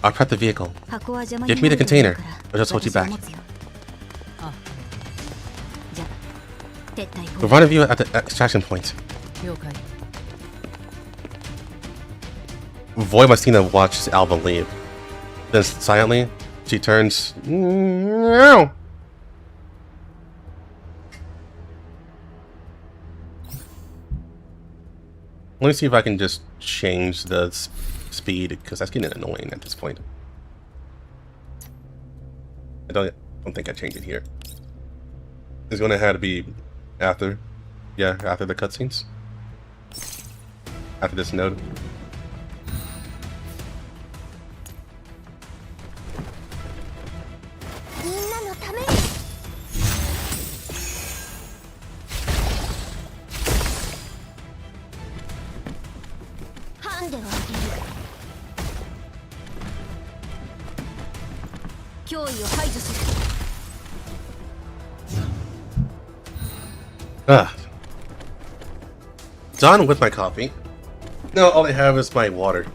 I'll prep the vehicle. Give me the container, or just hold you back. We'll rendezvous at the extraction point. Void Mastina watches Alba leave. Then silently, she turns. No! Let me see if I can just change the speed, because that's getting annoying at this point. I don't think I changed it here. It's going to have to be after. Yeah, after the cutscenes. After this node. Done with my coffee. Now all I have is my water.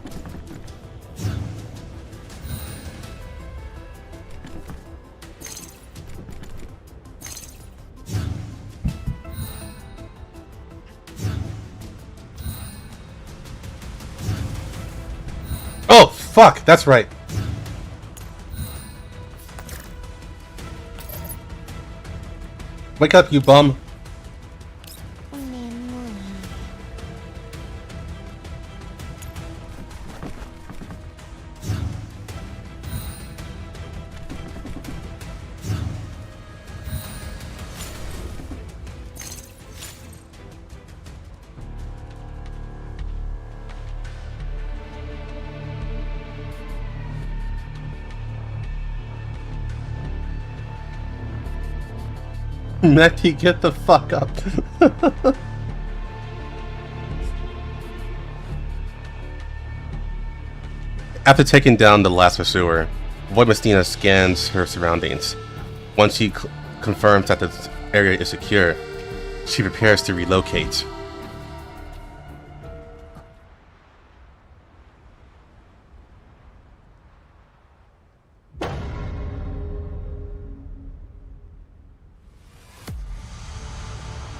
Oh, fuck, that's right. Wake up, you bum. Mackie, get the fuck up. After taking down the last pursuer, Void Mastina scans her surroundings. Once she confirms that the area is secure, she prepares to relocate.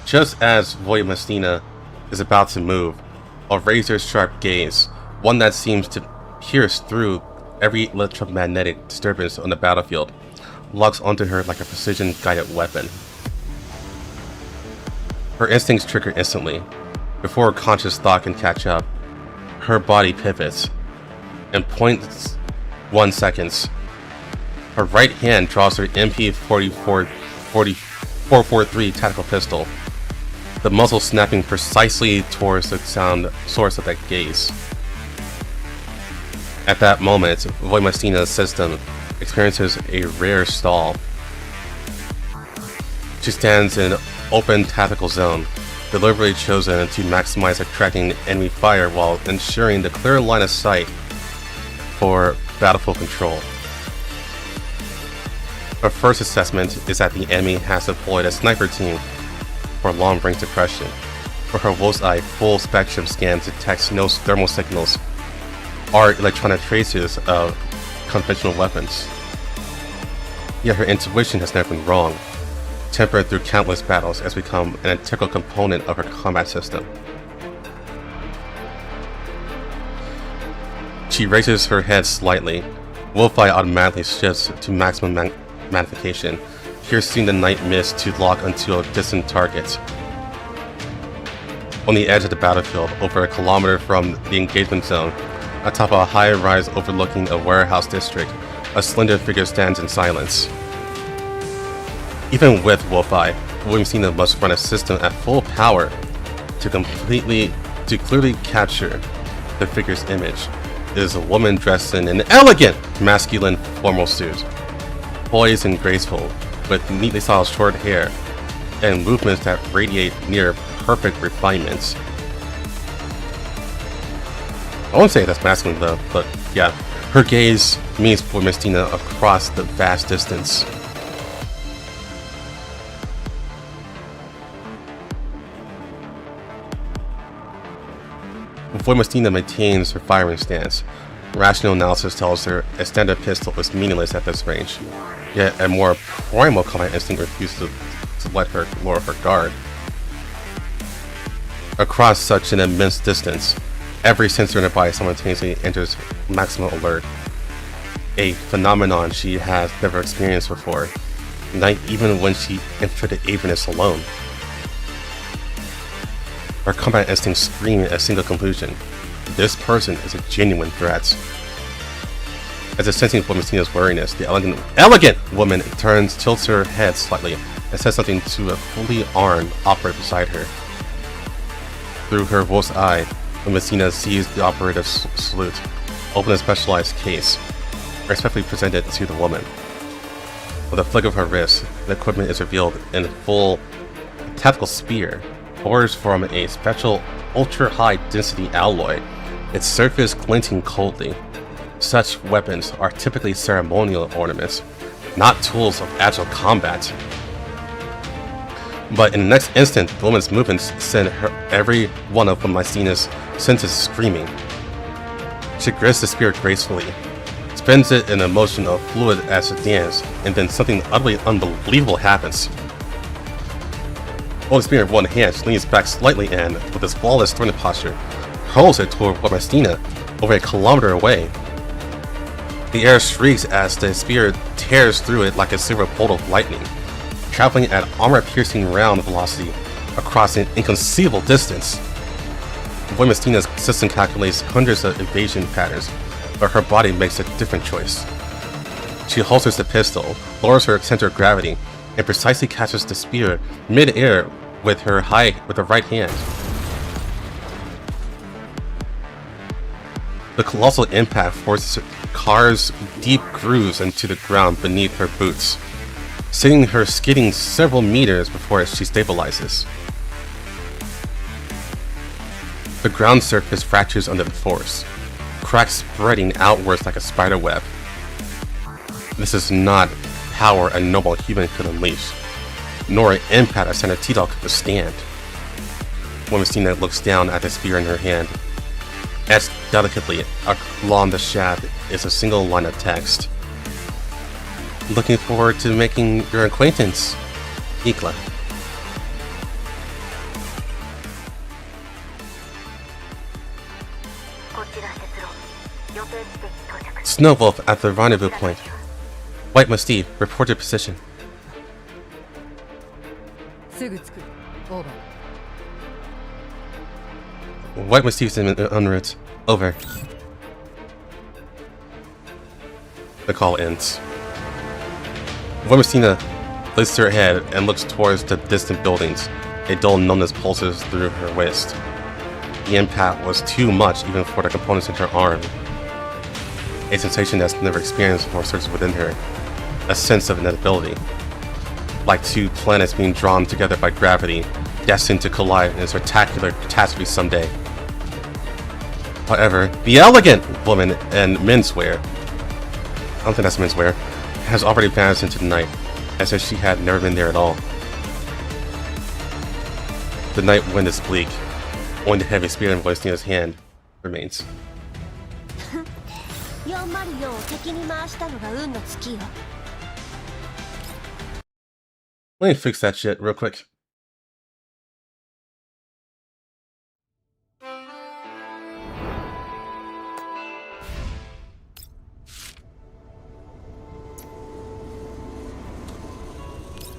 Just as Voimastina is about to move, a razor-sharp gaze, one that seems to pierce through every electromagnetic disturbance on the battlefield, locks onto her like a precision-guided weapon. Her instincts trigger instantly. Before conscious thought can catch up, her body pivots. In 0.1 seconds, her right hand draws her MP-443 tactical pistol, the muzzle snapping precisely towards the sound source of that gaze. At that moment, Voimastina's system experiences a rare stall. She stands in an open tactical zone, deliberately chosen to maximize attracting enemy fire while ensuring the clear line of sight for battlefield control. Her first assessment is that the enemy has deployed a sniper team for long-range suppression, where her wolf's eye full spectrum scan detects no thermal signals or electronic traces of conventional weapons. Yet her intuition has never been wrong, tempered through countless battles, has become an integral component of her combat system. She raises her head slightly. Wolf eye automatically shifts to maximum magnification, piercing the night mist to lock onto a distant target. On the edge of the battlefield, over a kilometer from the engagement zone, atop a high-rise overlooking a warehouse district, a slender figure stands in silence. Even with Wolf Eye, Voimastina must run a system at full power to clearly capture the figure's image. It is a woman dressed in an elegant, masculine formal suit, poised and graceful, with neatly styled short hair and movements that radiate near perfect refinement. I won't say that's masculine though, but yeah, her gaze meets Voimastina across the vast distance. Voimastina maintains her firing stance. Rational analysis tells her a standard pistol is meaningless at this range, yet a more primal combat instinct refuses to let her lower her guard. Across such an immense distance, every sensor in her body simultaneously enters maximum alert, a phenomenon she has never experienced before, not even when she inflicted Avernus alone. Her combat instincts scream a single conclusion: this person is a genuine threat. As if sensing Voimastina's wariness, the elegant woman tilts her head slightly and says something to a fully armed operative beside her. Through her wolf's eye, Voimastina sees the operative's salute, open a specialized case, respectfully presented to the woman. With a flick of her wrist, the equipment is revealed in full tactical spear, forged from a special ultra-high density alloy, its surface glinting coldly. Such weapons are typically ceremonial ornaments, not tools of agile combat. But in the next instant, the woman's movements send every one of Voimastina's senses screaming. She grips the spear gracefully, spins it in a motion of fluid as it dances, and then something utterly unbelievable happens. Holding the spear in one hand, she leans back slightly and, with his flawless throwing posture, hurls it toward Voimastina over a kilometer away. The air shrieks as the spear tears through it like a silver bolt of lightning, traveling at armor-piercing round velocity across an inconceivable distance. Voimastina's system calculates hundreds of evasion patterns, but her body makes a different choice. She holsters the pistol, lowers her center of gravity, and precisely catches the spear mid-air with her right hand. The colossal impact forces carves deep grooves into the ground beneath her boots, sending her skidding several meters before she stabilizes. The ground surface fractures under the force, cracks spreading outwards like a spider web. This is not power a normal human could unleash. nor an impact a center T-Dog could withstand. Womastina looks down at the spear in her hand. Etched delicately along the shaft is a single line of text. Looking forward to making your acquaintance, Ikla. Snowwolf at the rendezvous point. White Musty, report your position. White Musty's en route. Over. The call ends. Wormastina lifts her head and looks towards the distant buildings. A dull numbness pulses through her waist. The impact was too much even for the components in her arm. A sensation that's never experienced before surges within her. A sense of inevitability. Like two planets being drawn together by gravity, destined to collide in a spectacular catastrophe someday. However, the elegant woman in menswear, I don't think that's menswear, has already vanished into the night, as if she had never been there at all. The night wind is bleak. Only the heavy spear in Wormastina's hand remains. Let me fix that shit real quick.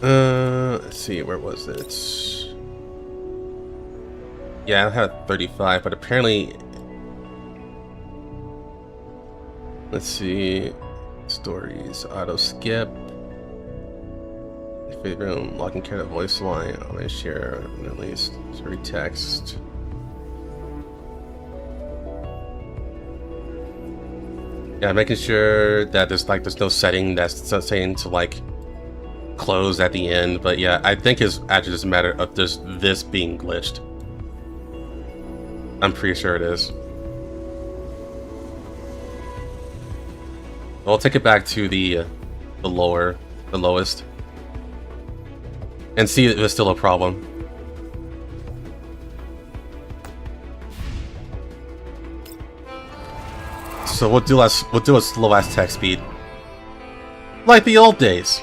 Let's see, where was it? Yeah, I had 35, but apparently... Let's see... Stories, auto skip... Favorite room, locking care of voice line, on a share, at least, sorry, text. Yeah, making sure that there's no setting that's saying to like close at the end, but yeah, I think it's actually just a matter of just this being glitched. I'm pretty sure it is. I'll take it back to the lowest, and see if it's still a problem. So we'll do a slow ass text speed, like the old days.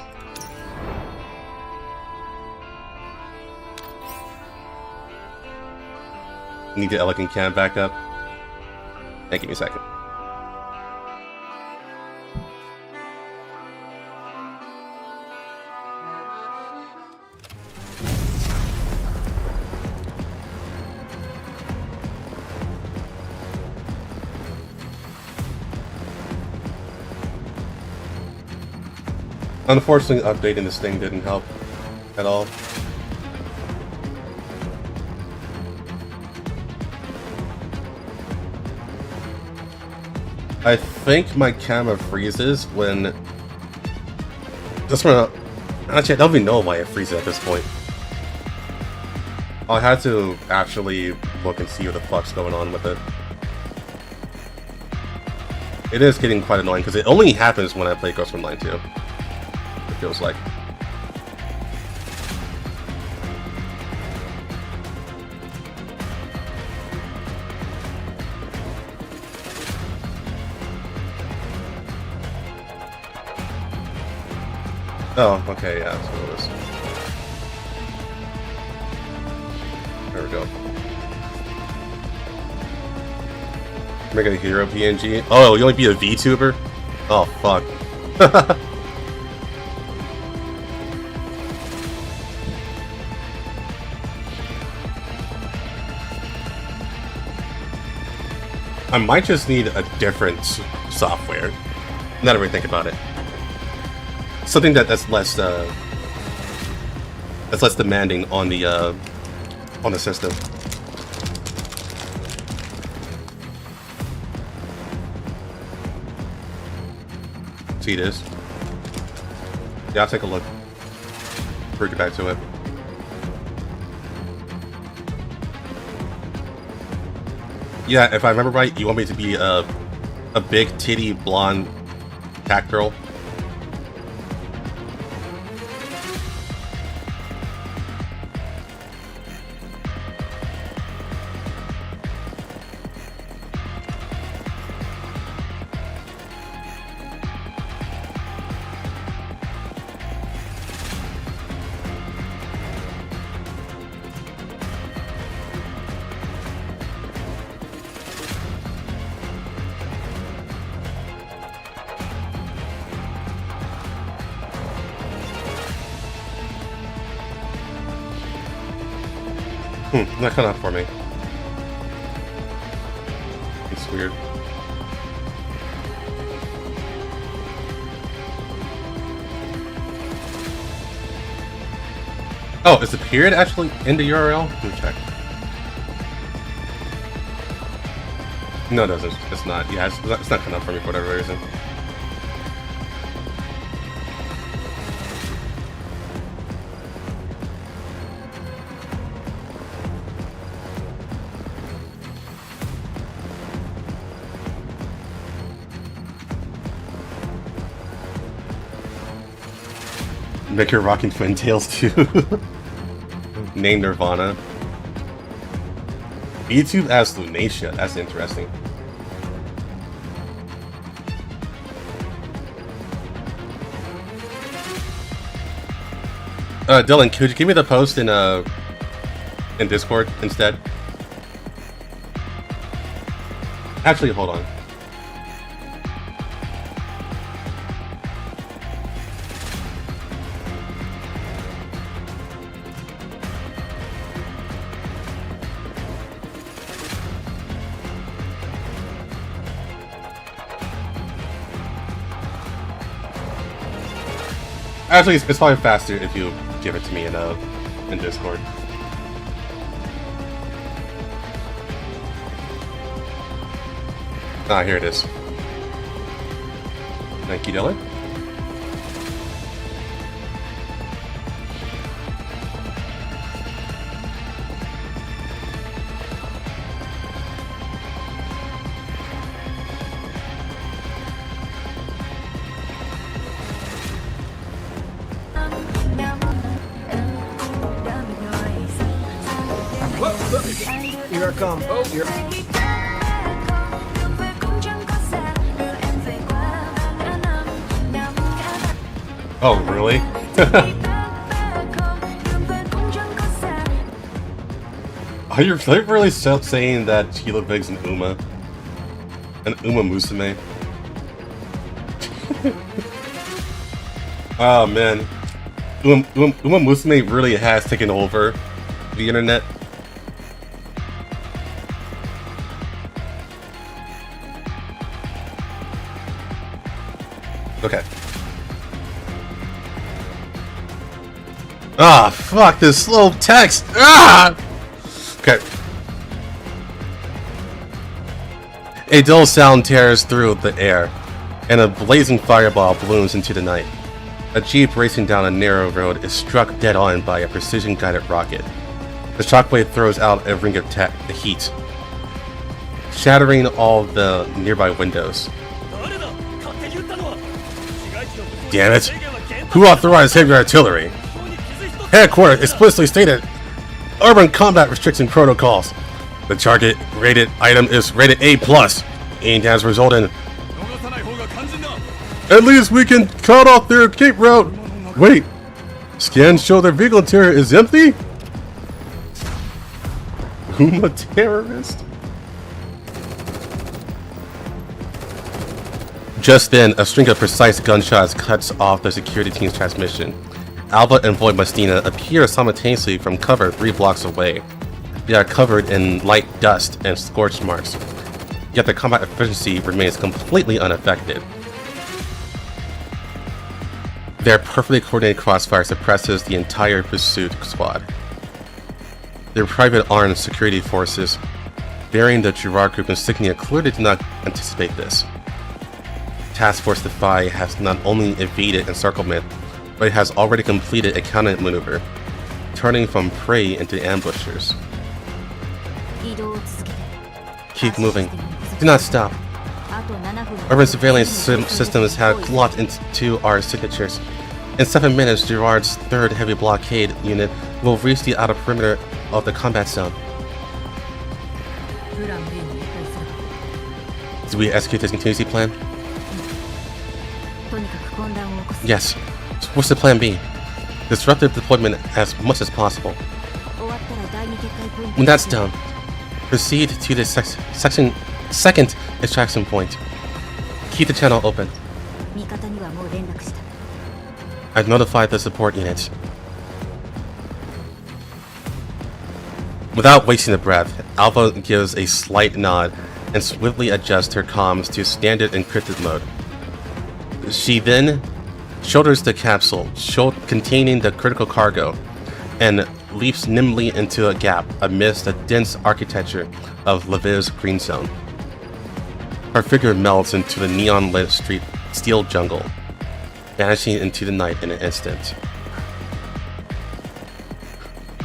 Need the elegant cam back up. And give me a second. Unfortunately, updating this thing didn't help at all. I think my camera freezes when... Actually, I don't even know why it freezes at this point. I'll have to actually look and see what the fuck's going on with it. It is getting quite annoying because it only happens when I play Frontline 2. It feels like. Oh, okay, yeah, that's what it is. There we go. Make it a hero PNG. Oh, you only be a VTuber? Oh, fuck. I might just need a different software. Now that I really think about it. Something that's less demanding on the system. See it is. Yeah, I'll take a look. Bring it back to it. Yeah, if I remember right, you want me to be a big titty blonde cat girl. Not coming up for me. It's weird. Oh, is the period actually in the URL? Let me check. No, it doesn't. It's not. Yeah, it's not coming up for me for whatever reason. Make your rocking twin tails too. Name Nirvana. YouTube as Lunatia. That's interesting. Dylan, could you give me the post in Discord instead? Actually, hold on. Actually, it's probably faster if you give it to me in Discord. Ah, here it is. Thank you, Dylan. Here I come. Oh, here. Oh, really? Are you really saying that Sheila Big's an Uma? An Uma Musume? Oh man. Uma Musume really has taken over the internet. Okay. Ah, fuck this slow text. Ah! Okay. A dull sound tears through the air, and a blazing fireball balloons into the night. A jeep racing down a narrow road is struck dead on by a precision-guided rocket. The shockwave throws out a ring of heat, shattering all the nearby windows. Damn it! Who authorized heavy artillery? Headquarters explicitly stated urban combat restriction protocols. The target rated item is rated A+. Aimed has resulted in... At least we can cut off their escape route! Wait! Scans show their vehicle interior is empty? Uma terrorist? Just then, a string of precise gunshots cuts off the security team's transmission. Alba and Void Mustina appear simultaneously from cover 3 blocks away. They are covered in light dust and scorch marks, yet their combat efficiency remains completely unaffected. Their perfectly coordinated crossfire suppresses the entire pursuit squad. Their private armed security forces, bearing the Girard Group insignia, clearly did not anticipate this. Task Force Defy has not only evaded encirclement, but it has already completed a counter maneuver, turning from prey into ambushers. Keep moving. Do not stop. Urban surveillance systems have locked into our signatures. In 7 minutes, Girard's 3rd heavy blockade unit will reach the outer perimeter of the combat zone. Do we execute this contingency plan? Yes. What's the plan B? Disruptive deployment as much as possible. When that's done, proceed to the second extraction point. Keep the channel open. I've notified the support units. Without wasting a breath, Alpha gives a slight nod and swiftly adjusts her comms to standard encrypted mode. She then shoulders the capsule containing the critical cargo and leaps nimbly into a gap amidst the dense architecture of Lviv's green zone. Her figure melts into the neon-lit steel jungle, vanishing into the night in an instant.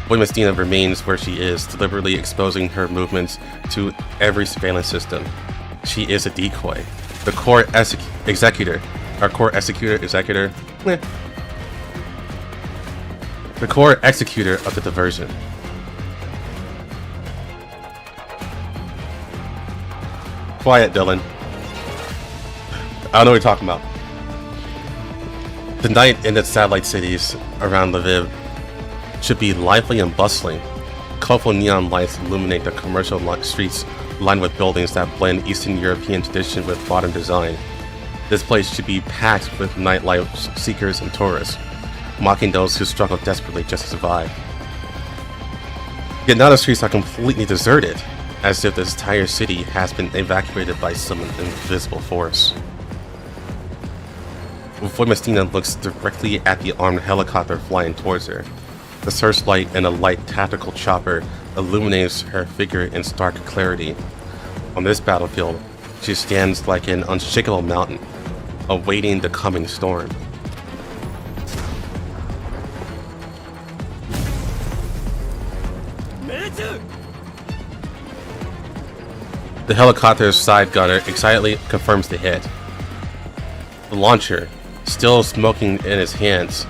Voimastina remains where she is, deliberately exposing her movements to every surveillance system. She is a decoy. The core executor. The core executor of the diversion. Quiet, Dylan. I don't know what you're talking about. The night in the satellite cities around Lviv should be lively and bustling. Colorful neon lights illuminate the commercial streets lined with buildings that blend Eastern European tradition with modern design. This place should be packed with nightlife seekers and tourists, mocking those who struggle desperately just to survive. Yet now the streets are completely deserted, as if this entire city has been evacuated by some invisible force. Voimastina looks directly at the armed helicopter flying towards her. The searchlight and a light tactical chopper illuminates her figure in stark clarity. On this battlefield, she stands like an unshakable mountain, awaiting the coming storm. The helicopter's side gunner excitedly confirms the hit. The launcher, still smoking in his hands,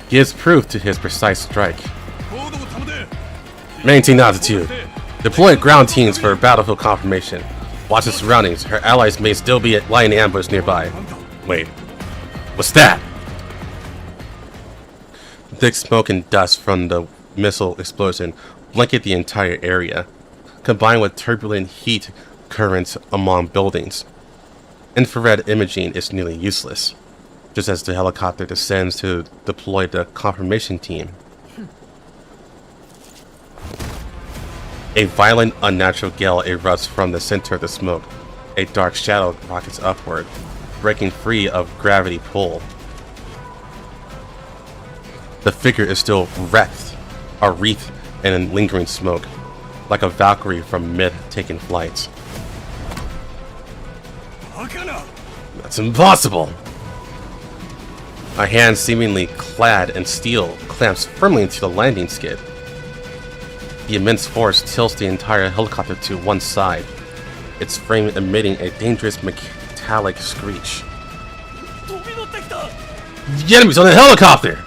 gives proof to his precise strike. Maintain altitude. Deploy ground teams for battlefield confirmation. Watch the surroundings. Her allies may still be lying in ambush nearby. Wait, what's that? Thick smoke and dust from the missile explosion blanket the entire area, combined with turbulent heat currents among buildings. Infrared imaging is nearly useless, just as the helicopter descends to deploy the confirmation team. A violent, unnatural gale erupts from the center of the smoke. A dark shadow rockets upward, breaking free of gravity pull. The figure is still wreathed in lingering smoke, like a Valkyrie from myth taking flight. That's impossible! A hand seemingly clad in steel clamps firmly into the landing skid. The immense force tilts the entire helicopter to one side, its frame emitting a dangerous metallic screech. The enemy's on the helicopter!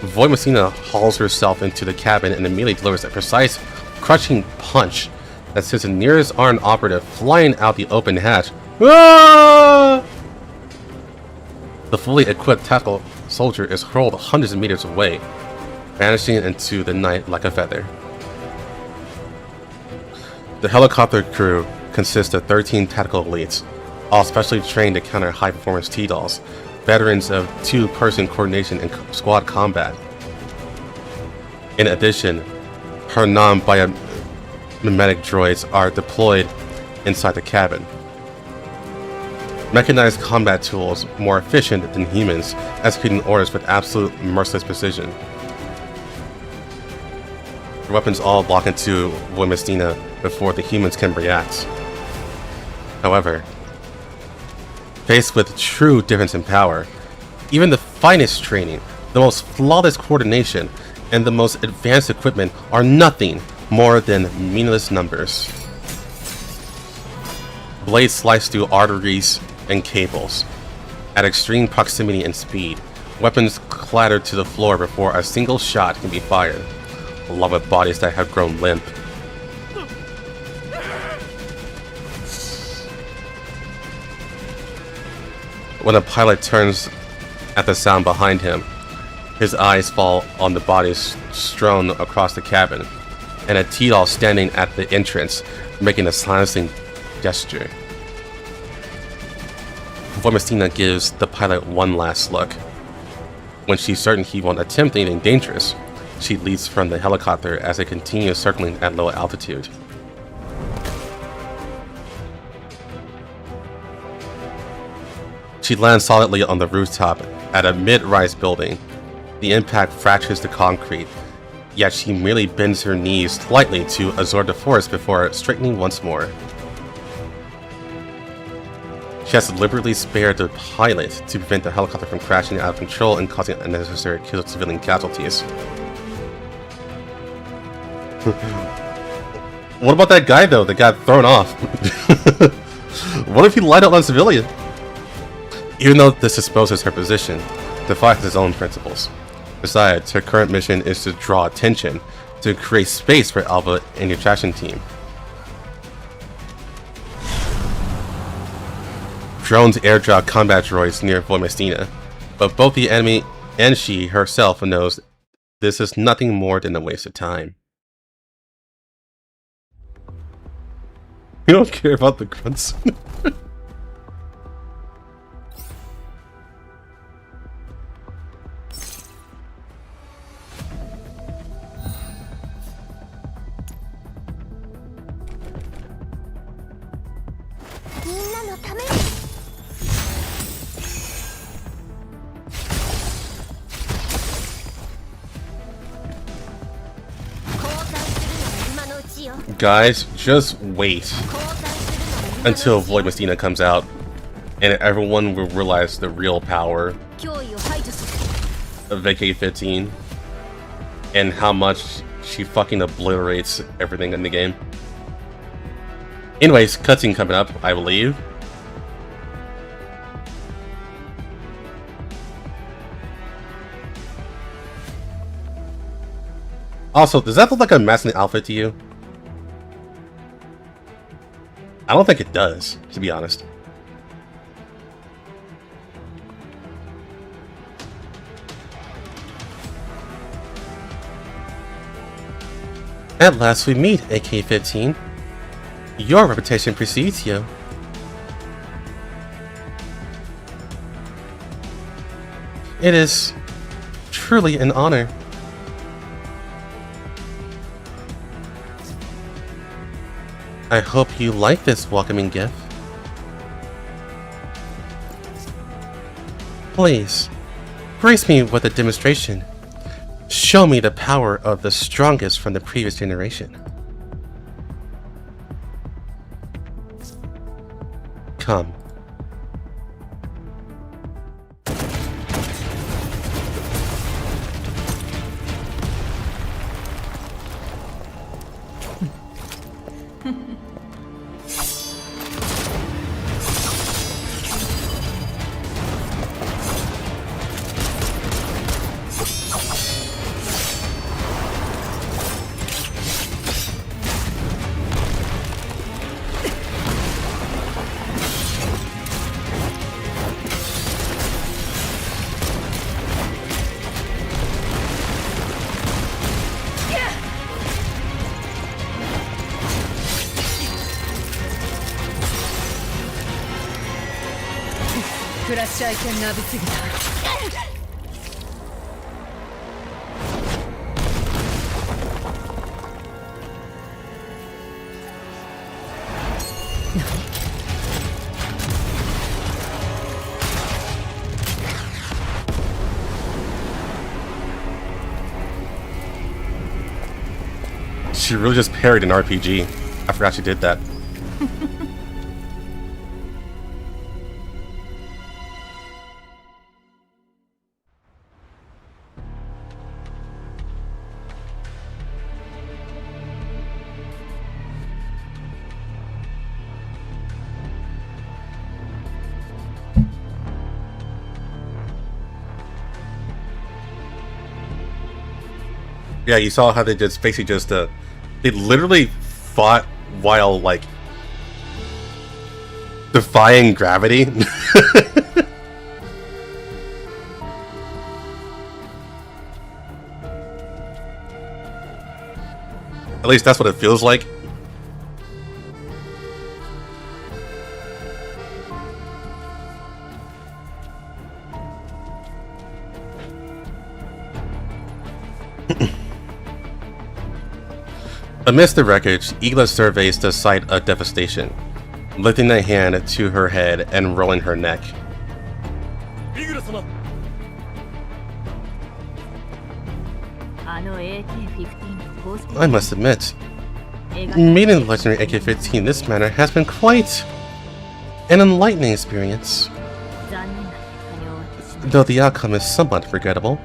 Voimastina hauls herself into the cabin and immediately delivers a precise, crushing punch that sends the nearest armed operative flying out the open hatch. Ah! The fully equipped tactical soldier is hurled hundreds of meters away, vanishing into the night like a feather. The helicopter crew consists of 13 tactical elites, all specially trained to counter high-performance T-Dolls, veterans of two-person coordination and squad combat. In addition, her non-biomimetic droids are deployed inside the cabin. Mechanized combat tools more efficient than humans, executing orders with absolute merciless precision. The weapons all lock into Voimastina before the humans can react. However, faced with true difference in power, even the finest training, the most flawless coordination, and the most advanced equipment are nothing more than meaningless numbers. Blades slice through arteries and cables. At extreme proximity and speed, weapons clatter to the floor before a single shot can be fired, along with bodies that have grown limp. When a pilot turns at the sound behind him, his eyes fall on the bodies strewn across the cabin, and a T-Doll standing at the entrance, making a silencing gesture. Voimastina gives the pilot one last look. When she's certain he won't attempt anything dangerous, she leads from the helicopter as they continue circling at low altitude. She lands solidly on the rooftop at a mid-rise building. The impact fractures the concrete, yet she merely bends her knees slightly to absorb the force before straightening once more. She has deliberately spared the pilot to prevent the helicopter from crashing out of control and causing unnecessary civilian casualties. What about that guy though that got thrown off? What if he lied on a civilian? Even though this exposes her position, defies his own principles. Besides, her current mission is to draw attention, to create space for Alpha and the attraction team. Drones airdrop combat droids near Voimestina, but both the enemy and she herself knows this is nothing more than a waste of time. You don't care about the grunts. Guys, just wait until Voimestina comes out and everyone will realize the real power of AK-15 and how much she fucking obliterates everything in the game. Anyways, cutscene coming up, I believe. Also, does that look like a masculine outfit to you? I don't think it does, to be honest. At last we meet, AK-15. Your reputation precedes you. It is truly an honor. I hope you like this welcoming gift. Please, grace me with a demonstration. Show me the power of the strongest from the previous generation. Come. She really just parried an RPG. I forgot she did that. Yeah, you saw how they just basically just they literally fought while like defying gravity. At least that's what it feels like. Amidst the wreckage, Igla surveys the site of devastation, lifting a hand to her head and rolling her neck. I must admit, meeting the legendary AK-15 in this manner has been quite an enlightening experience, though the outcome is somewhat regrettable.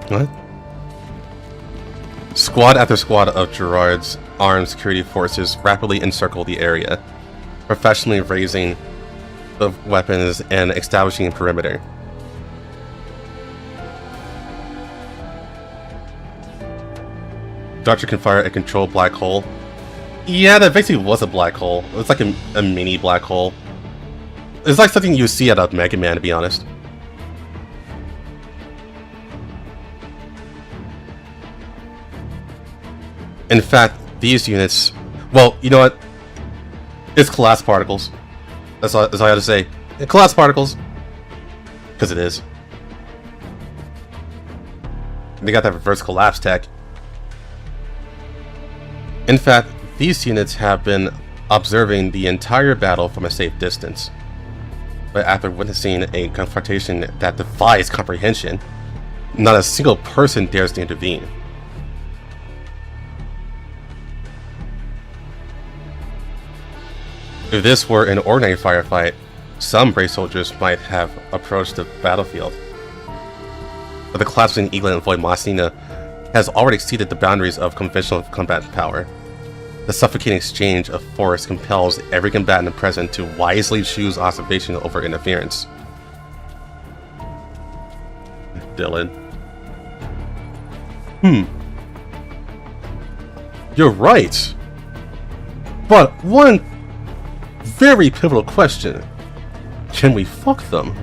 What? Squad after squad of Gerard's armed security forces rapidly encircle the area, professionally raising the weapons and establishing a perimeter. Doctor can fire a controlled black hole. Yeah, that basically was a black hole. It was like a mini black hole. It's like something you see out of Mega Man, to be honest. In fact, these units... Well, you know what? It's collapse particles. That's all I have to say. Collapse particles. Because it is. They got that reverse collapse tech. In fact, these units have been observing the entire battle from a safe distance. But after witnessing a confrontation that defies comprehension, not a single person dares to intervene. If this were an ordinary firefight, some brave soldiers might have approached the battlefield. But the collapsing Eagle and Void Masina has already exceeded the boundaries of conventional combat power. The suffocating exchange of force compels every combatant present to wisely choose observation over interference. Dylan. You're right. But one very pivotal question. Can we fuck them?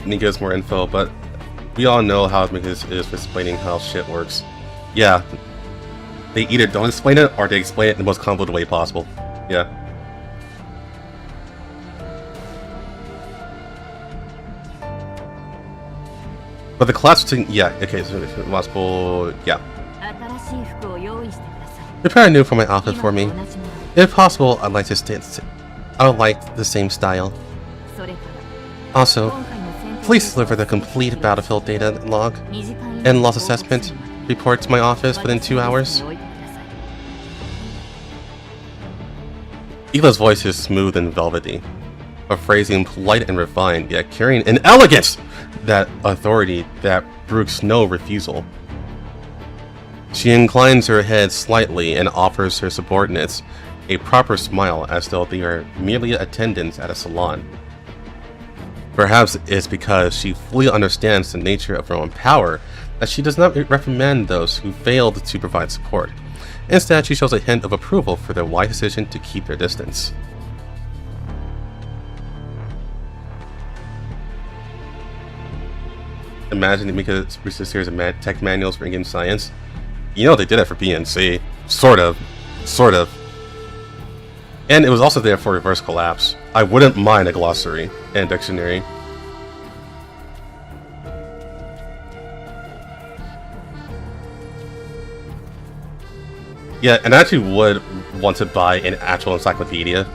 He gives more info, but we all know how Mikis is for explaining how shit works. Yeah. They either don't explain it, or they explain it in the most convoluted way possible. Yeah. But the collapsing, yeah, okay, so possible, yeah. Prepare a new for my outfit for me. If possible, I'd like the same style. Also, please deliver the complete battlefield data log and loss assessment report to my office within 2 hours. Ila's voice is smooth and velvety, a phrasing polite and refined, yet carrying an elegance, that authority that brooks no refusal. She inclines her head slightly and offers her subordinates a proper smile as though they are merely attendants at a salon. Perhaps it's because she fully understands the nature of her own power that she does not recommend those who failed to provide support. Instead, she shows a hint of approval for their wise decision to keep their distance. Imagine they make a series of tech manuals for in-game science. You know they did it for BNC. Sort of. And it was also there for reverse collapse. I wouldn't mind a glossary and dictionary. Yeah, and I actually would want to buy an actual encyclopedia.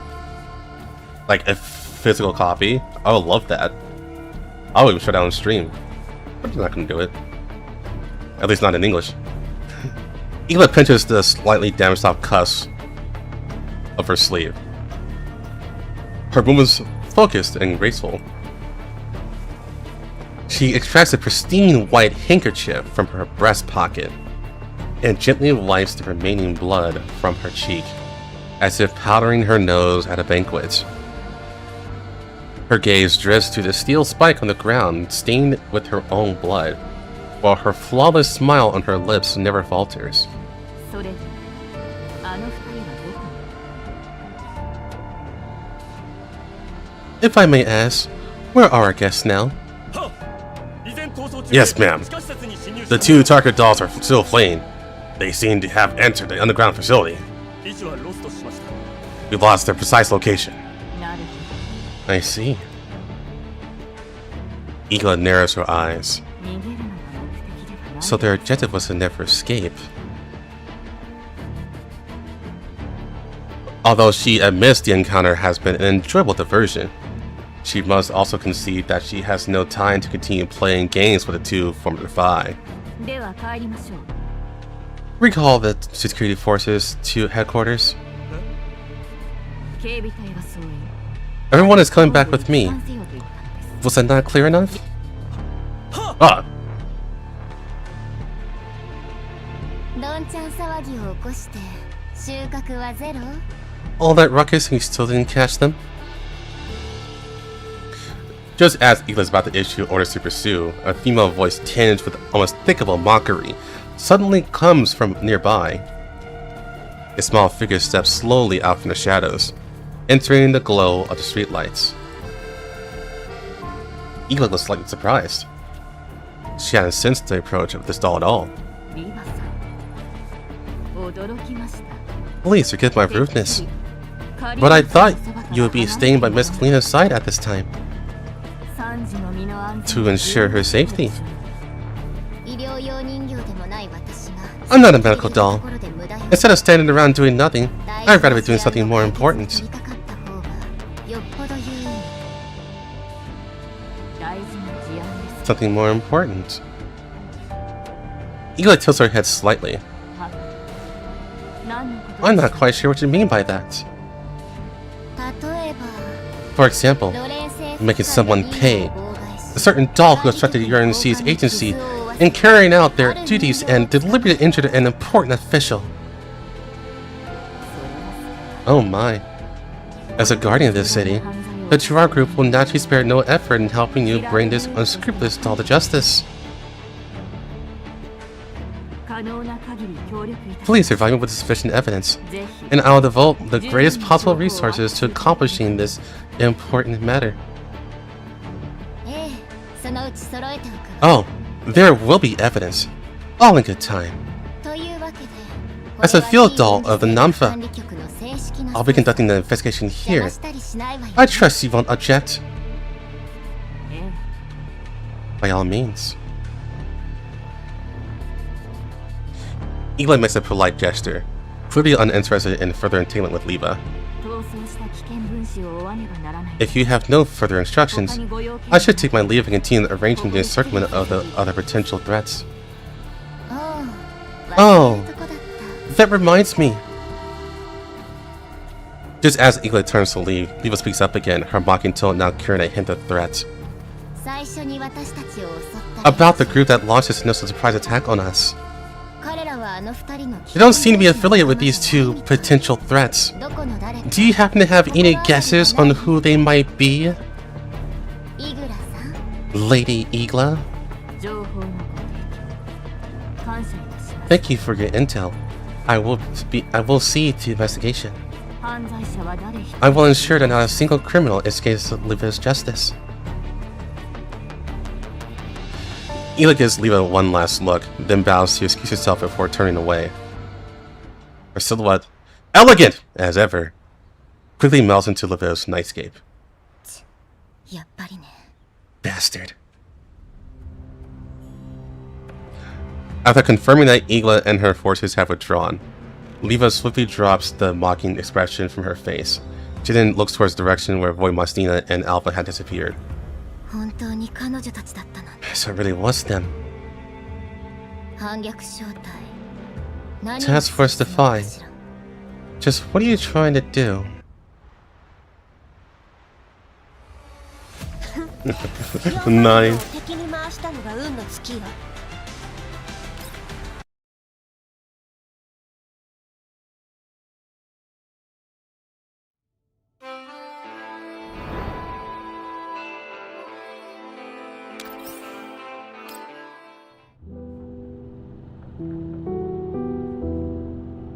Like a physical copy. I would love that. I would even shut down on stream. But I'm not going to do it. At least not in English. Ela pinches the slightly damaged off cuffs of her sleeve. Her movements focused and graceful. She extracts a pristine white handkerchief from her breast pocket and gently wipes the remaining blood from her cheek, as if powdering her nose at a banquet. Her gaze drifts to the steel spike on the ground, stained with her own blood, while her flawless smile on her lips never falters. If I may ask, where are our guests now? Yes, ma'am. The two target dolls are still fleeing. They seem to have entered the underground facility. We lost their precise location. I see. Igla narrows her eyes. So their objective was to never escape. Although she admits the encounter has been an enjoyable diversion, she must also concede that she has no time to continue playing games with the two from the Phi. Recall the security forces to headquarters. Everyone is coming back with me. Was that not clear enough? Ah! All that ruckus and you still didn't catch them? Just as Igla's about to issue orders to pursue, a female voice tinged with unmistakable mockery suddenly comes from nearby. A small figure steps slowly out from the shadows, entering the glow of the streetlights. Igla was slightly surprised. She hadn't sensed the approach of this doll at all. Please forgive my rudeness, but I thought you would be staying by Miss Helena's side at this time to ensure her safety. I'm not a medical doll. Instead of standing around doing nothing, I'd rather be doing something more important. Something more important. Igla tilts her head slightly. I'm not quite sure what you mean by that. For example, making someone pay. A certain doll who obstructed URNC's agency in carrying out their duties and deliberately injured an important official. Oh my. As a guardian of this city, the Gerard Group will naturally spare no effort in helping you bring this unscrupulous doll to justice. Please provide me with sufficient evidence, and I will devote the greatest possible resources to accomplishing this important matter. Oh, there will be evidence. All in good time. As a field doll of the Namfa, I'll be conducting the investigation here. I trust you won't object. By all means. Igla makes a polite gesture, clearly uninterested in further entanglement with Leva. If you have no further instructions, I should take my leave and continue arranging the encirclement of the other potential threats. Oh, that reminds me. Just as Igla turns to leave, Leva speaks up again, her mocking tone now carrying a hint of threat. About the group that launched this initial surprise attack on us. You don't seem to be affiliated with these two potential threats. Do you happen to have any guesses on who they might be? Lady Igla? Thank you for your intel. I will see to the investigation. I will ensure that not a single criminal escapes Leva's justice. Igla gives Leva one last look, then bows to excuse herself before turning away. Her silhouette, elegant as ever, quickly melts into Leva's nightscape. Bastard. After confirming that Igla and her forces have withdrawn, Leva swiftly drops the mocking expression from her face. She then looks towards the direction where Void Mastina and Alpha had disappeared. So it really was them. Task Force Defy. Just what are you trying to do? 9.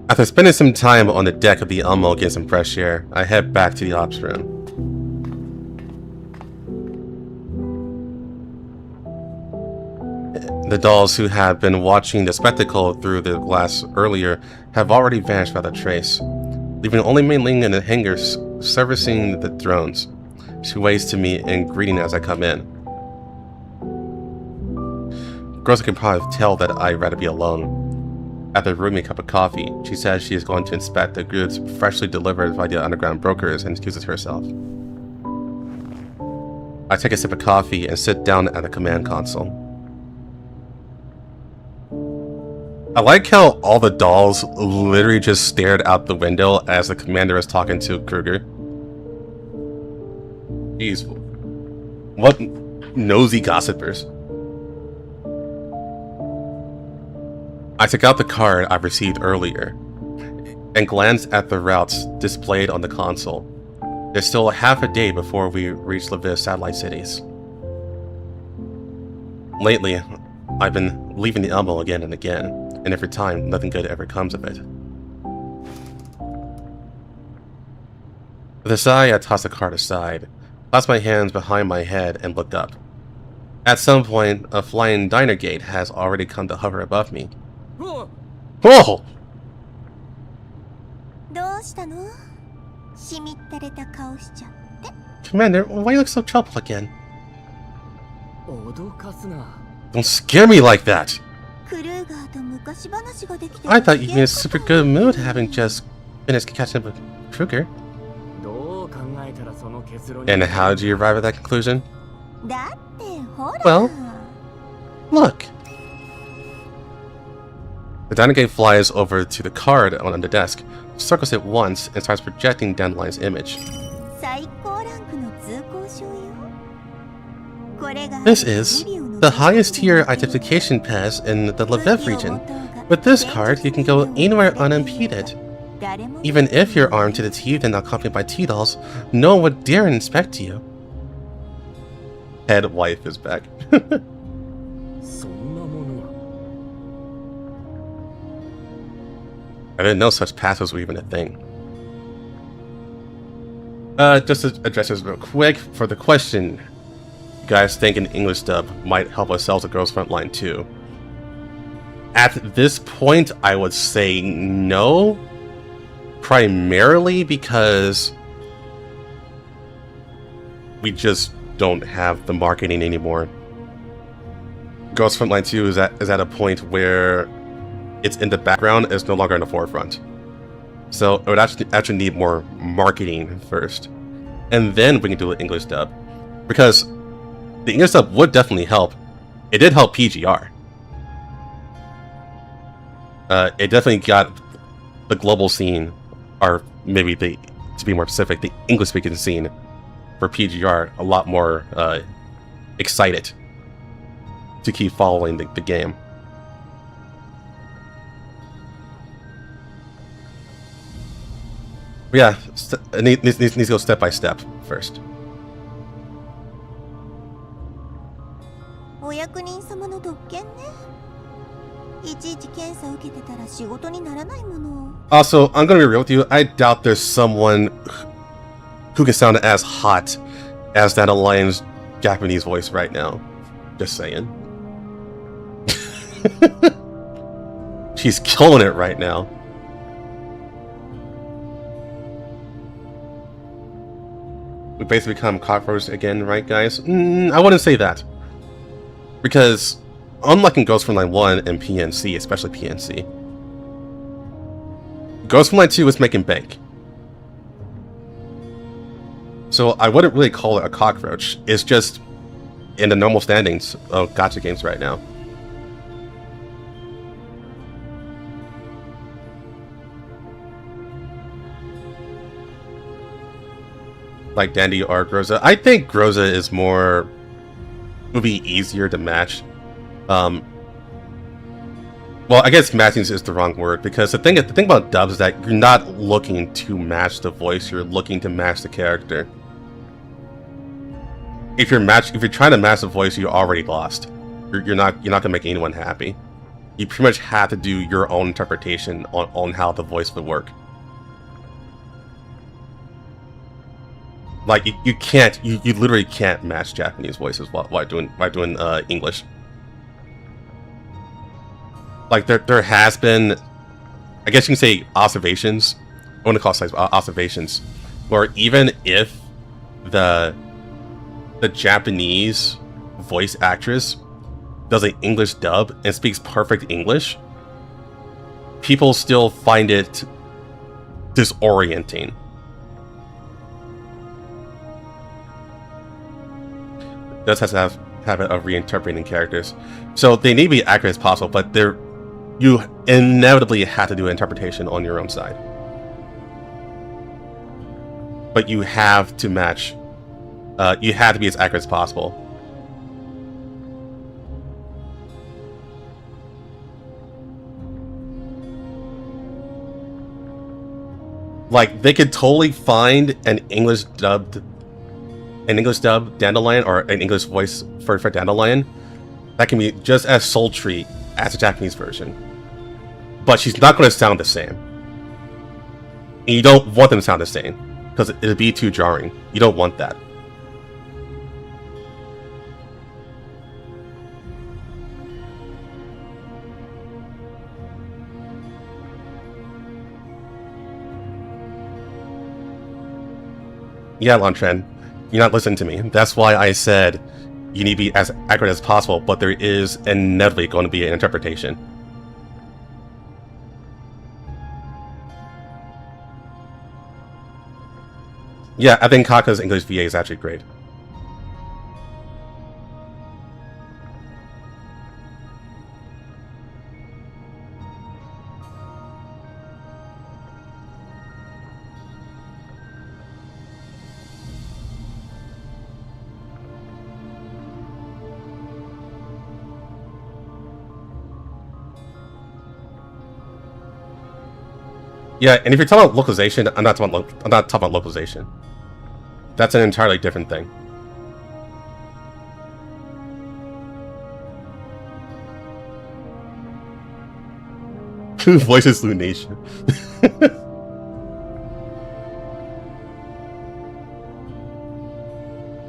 After spending some time on the deck of the Elmo getting some fresh air, I head back to the ops room. The dolls who had been watching the spectacle through the glass earlier have already vanished without a trace. leaving only Mei Ling in the hangar servicing the drones. She waves to me in greeting as I come in. Girls can probably tell that I'd rather be alone. After brewing me a cup of coffee, she says she is going to inspect the goods freshly delivered by the underground brokers and excuses herself. I take a sip of coffee and sit down at the command console. I like how all the dolls literally just stared out the window as the commander is talking to Krueger. Jeez. What nosy gossipers. I took out the card I received earlier and glanced at the routes displayed on the console. There's still half a day before we reach Lviv satellite cities. Lately, I've been leaving the Elmo again and again, and every time, nothing good ever comes of it. With a sigh, I toss the card aside, clasped my hands behind my head, and looked up. At some point, a flying diner gate has already come to hover above me. Whoa! Commander, why you look so troubled again? Don't scare me like that! I thought you'd be in a super good mood having just finished catching up with Krueger. And how did you arrive at that conclusion? Well, look. The diner gate flies over to the card on the desk, circles it once, and starts projecting Dandelion's image. This is the highest tier identification pass in the Lviv region. With this card, you can go anywhere unimpeded. Even if you're armed to the teeth and accompanied by T-dolls, no one would dare inspect you. Head wife is back. I didn't know such passes were even a thing. Just to address this real quick, for the question, you guys think an English dub might help us sell the Girls Frontline 2? At this point, I would say no. Primarily because we just don't have the marketing anymore. Girls Frontline 2 is at a point where it's in the background, it's no longer in the forefront. So it would actually need more marketing first. And then we can do an English dub. Because the English dub would definitely help. It did help PGR. It definitely got the global scene, or maybe to be more specific, the English-speaking scene for PGR a lot more excited to keep following the game. But yeah, it needs to go step by step first. Also, I'm gonna be real with you, I doubt there's someone who can sound as hot as that Alliance Japanese voice right now. Just saying. She's killing it right now. We basically become cockroaches again, right guys? I wouldn't say that. Because, unlike in Ghost Frontline 1 and PNC, especially PNC, Ghost Frontline 2 is making bank. So I wouldn't really call it a cockroach, it's just in the normal standings of gacha games right now. Like Dandy or Groza. I think Groza is more, would be easier to match. Well, I guess matching is the wrong word, because the thing about dubs is that you're not looking to match the voice, you're looking to match the character. If you're trying to match the voice, you already lost. You're not gonna make anyone happy. You pretty much have to do your own interpretation on how the voice would work. Like you literally can't match Japanese voices while doing English. Like there has been, I guess you can say, observations want to call it observations, where even if the Japanese voice actress does an English dub and speaks perfect English, people still find it disorienting. It does have to have habit of reinterpreting characters, so they need to be accurate as possible, but you inevitably have to do interpretation on your own side. But you have to match. You have to be as accurate as possible. Like, they could totally find an English dubbed Dandelion, or an English voice for Dandelion that can be just as sultry as the Japanese version, but she's not going to sound the same. And you don't want them to sound the same because it'd be too jarring. You don't want that. Yeah, Lantren, you're not listening to me. That's why I said you need to be as accurate as possible, but there is inevitably going to be an interpretation. Yeah, I think Kaka's English VA is actually great. Yeah, and if you're talking about localization, I'm not talking about localization. That's an entirely different thing. Who voices Lunation?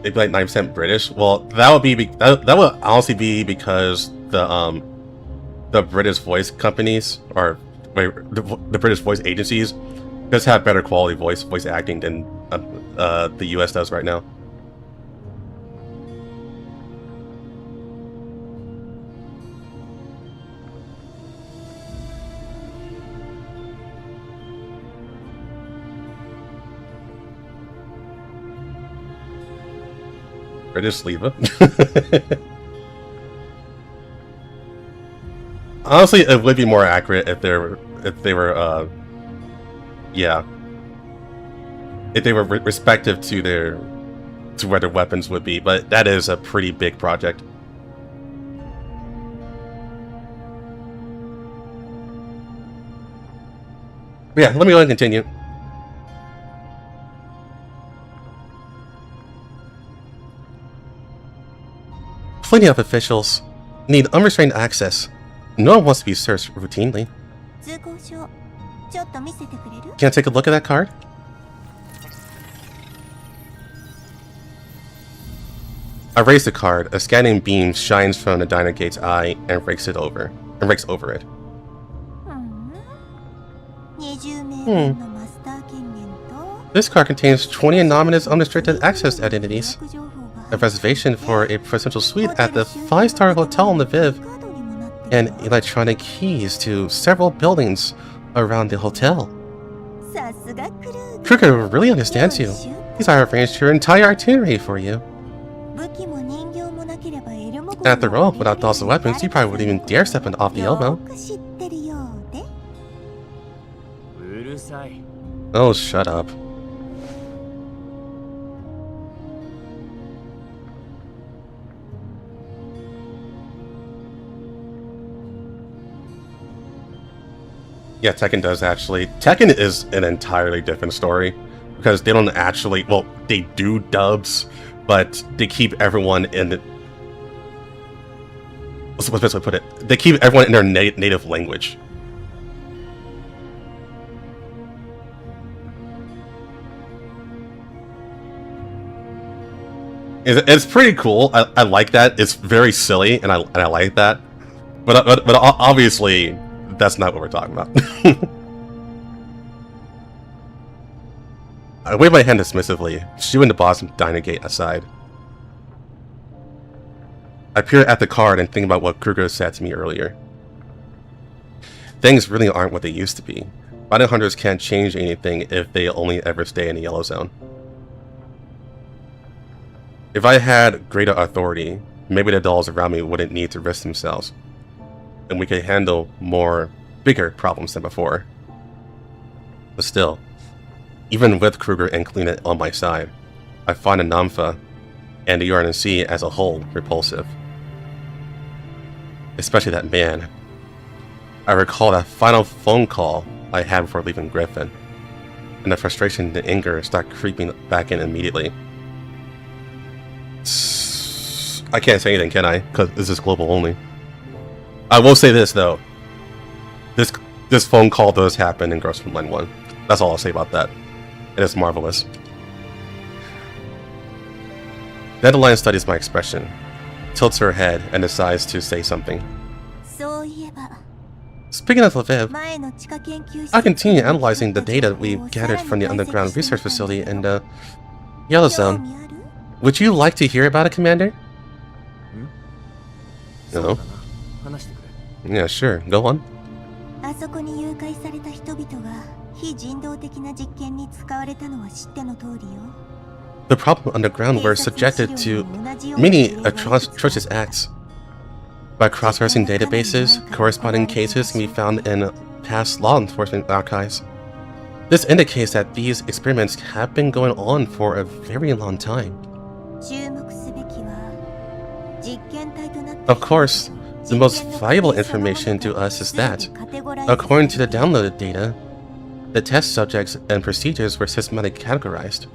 They'd be like 9% British. Well, that would be that would honestly be because the British voice companies, or the British voice agencies, just have better quality voice acting than the US does right now. British Leva. Honestly, it would be more accurate if they were respective to where their weapons would be, but that is a pretty big project. But yeah, let me go ahead and continue. Plenty of officials need unrestrained access. No one wants to be searched routinely. Can I take a look at that card? I raise the card. A scanning beam shines from the diner gate's eye and rakes over it. This card contains 20 anonymous unrestricted access identities. A reservation for a presidential suite at the 5-star hotel in Lviv, and electronic keys to several buildings around the hotel. Krueger really understands you. He's arranged your entire itinerary for you. After all, without those weapons, you probably wouldn't even dare step off the elbow. Oh, shut up. Yeah, Tekken does actually. Tekken is an entirely different story, because they don't actually, well, they do dubs, but they keep everyone in the, what's the best way to put it? They keep everyone in their native language. It's pretty cool. I like that. It's very silly, and I like that. But obviously, that's not what we're talking about. I wave my hand dismissively, shooing the boss and Dynagate aside. I peer at the card and think about what Krueger said to me earlier. Things really aren't what they used to be. Bounty hunters can't change anything if they only ever stay in the yellow zone. If I had greater authority, maybe the dolls around me wouldn't need to risk themselves, and we could handle bigger problems than before. But still, even with Krueger and Helena on my side, I find the Namfa and the URNC as a whole repulsive. Especially that man. I recall that final phone call I had before leaving Griffin, and the frustration and anger start creeping back in immediately. I can't say anything, can I? Because this is global only. I will say this though. This phone call does happen in Gross Frontline 1. That's all I'll say about that. It is marvelous. Dandelion studies my expression, tilts her head, and decides to say something. Speaking of Lviv, I continue analyzing the data we gathered from the underground research facility in the Yellow Zone. Would you like to hear about it, Commander? No. Yeah, sure. Go on. The problem underground were subjected to many atrocious acts. By cross-referencing databases, corresponding cases can be found in past law enforcement archives. This indicates that these experiments have been going on for a very long time. Of course, the most valuable information to us is that, according to the downloaded data, the test subjects and procedures were systematically categorized.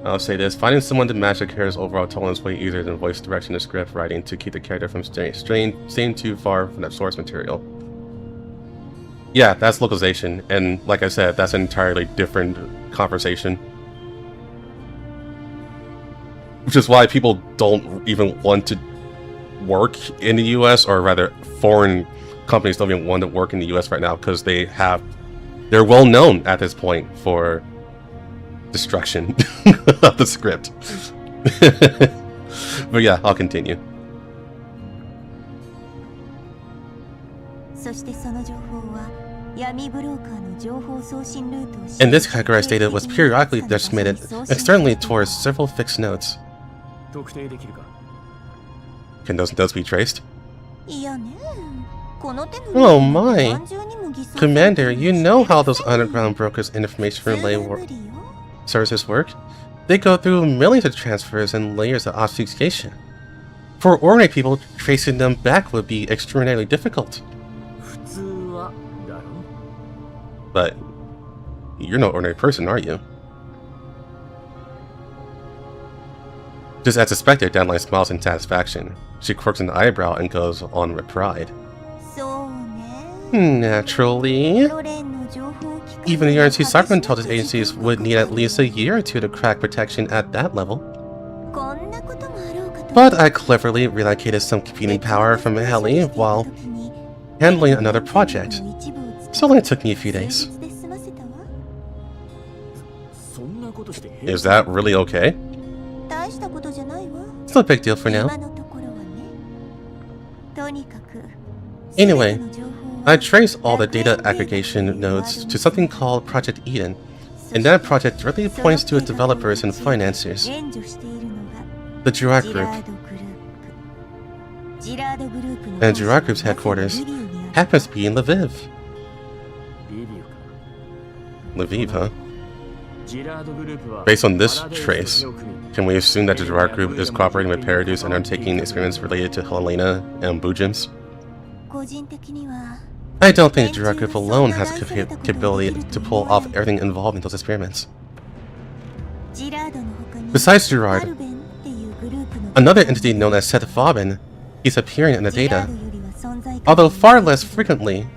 I'll say this, finding someone to match the character's overall tone is way easier than voice direction or script writing to keep the character from staying too far from that source material. Yeah, that's localization, and like I said, that's an entirely different conversation. Which is why people don't even want to work in the US, or rather, foreign companies don't even want to work in the US right now, because they're well known at this point for destruction of the script. But yeah, I'll continue. And this categorized data was periodically disseminated externally towards several fixed nodes. Can those nodes be traced? Oh my! Commander, you know how those underground brokers' information relay services work? They go through millions of transfers and layers of obfuscation. For ordinary people, tracing them back would be extraordinarily difficult. But you're no ordinary person, are you? Just as expected, Dandelion smiles in satisfaction. She quirks an eyebrow and goes on with pride. Naturally. Even the URNC cyber intelligence agencies would need at least a year or two to crack protection at that level. But I cleverly relocated some computing power from Heli while handling another project. So it only took me a few days. Is that really okay? It's no big deal for now. Anyway, I traced all the data aggregation nodes to something called Project Eden, and that project directly points to its developers and financiers, the Girard Group. And Girard Group's headquarters happens to be in Lviv. Lviv, huh? Based on this trace, can we assume that the Girard Group is cooperating with Paradus and undertaking experiments related to Helena and Bujims? I don't think the Girard Group alone has the capability to pull off everything involved in those experiments. Besides Girard, another entity known as Seth Fabin is appearing in the data, although far less frequently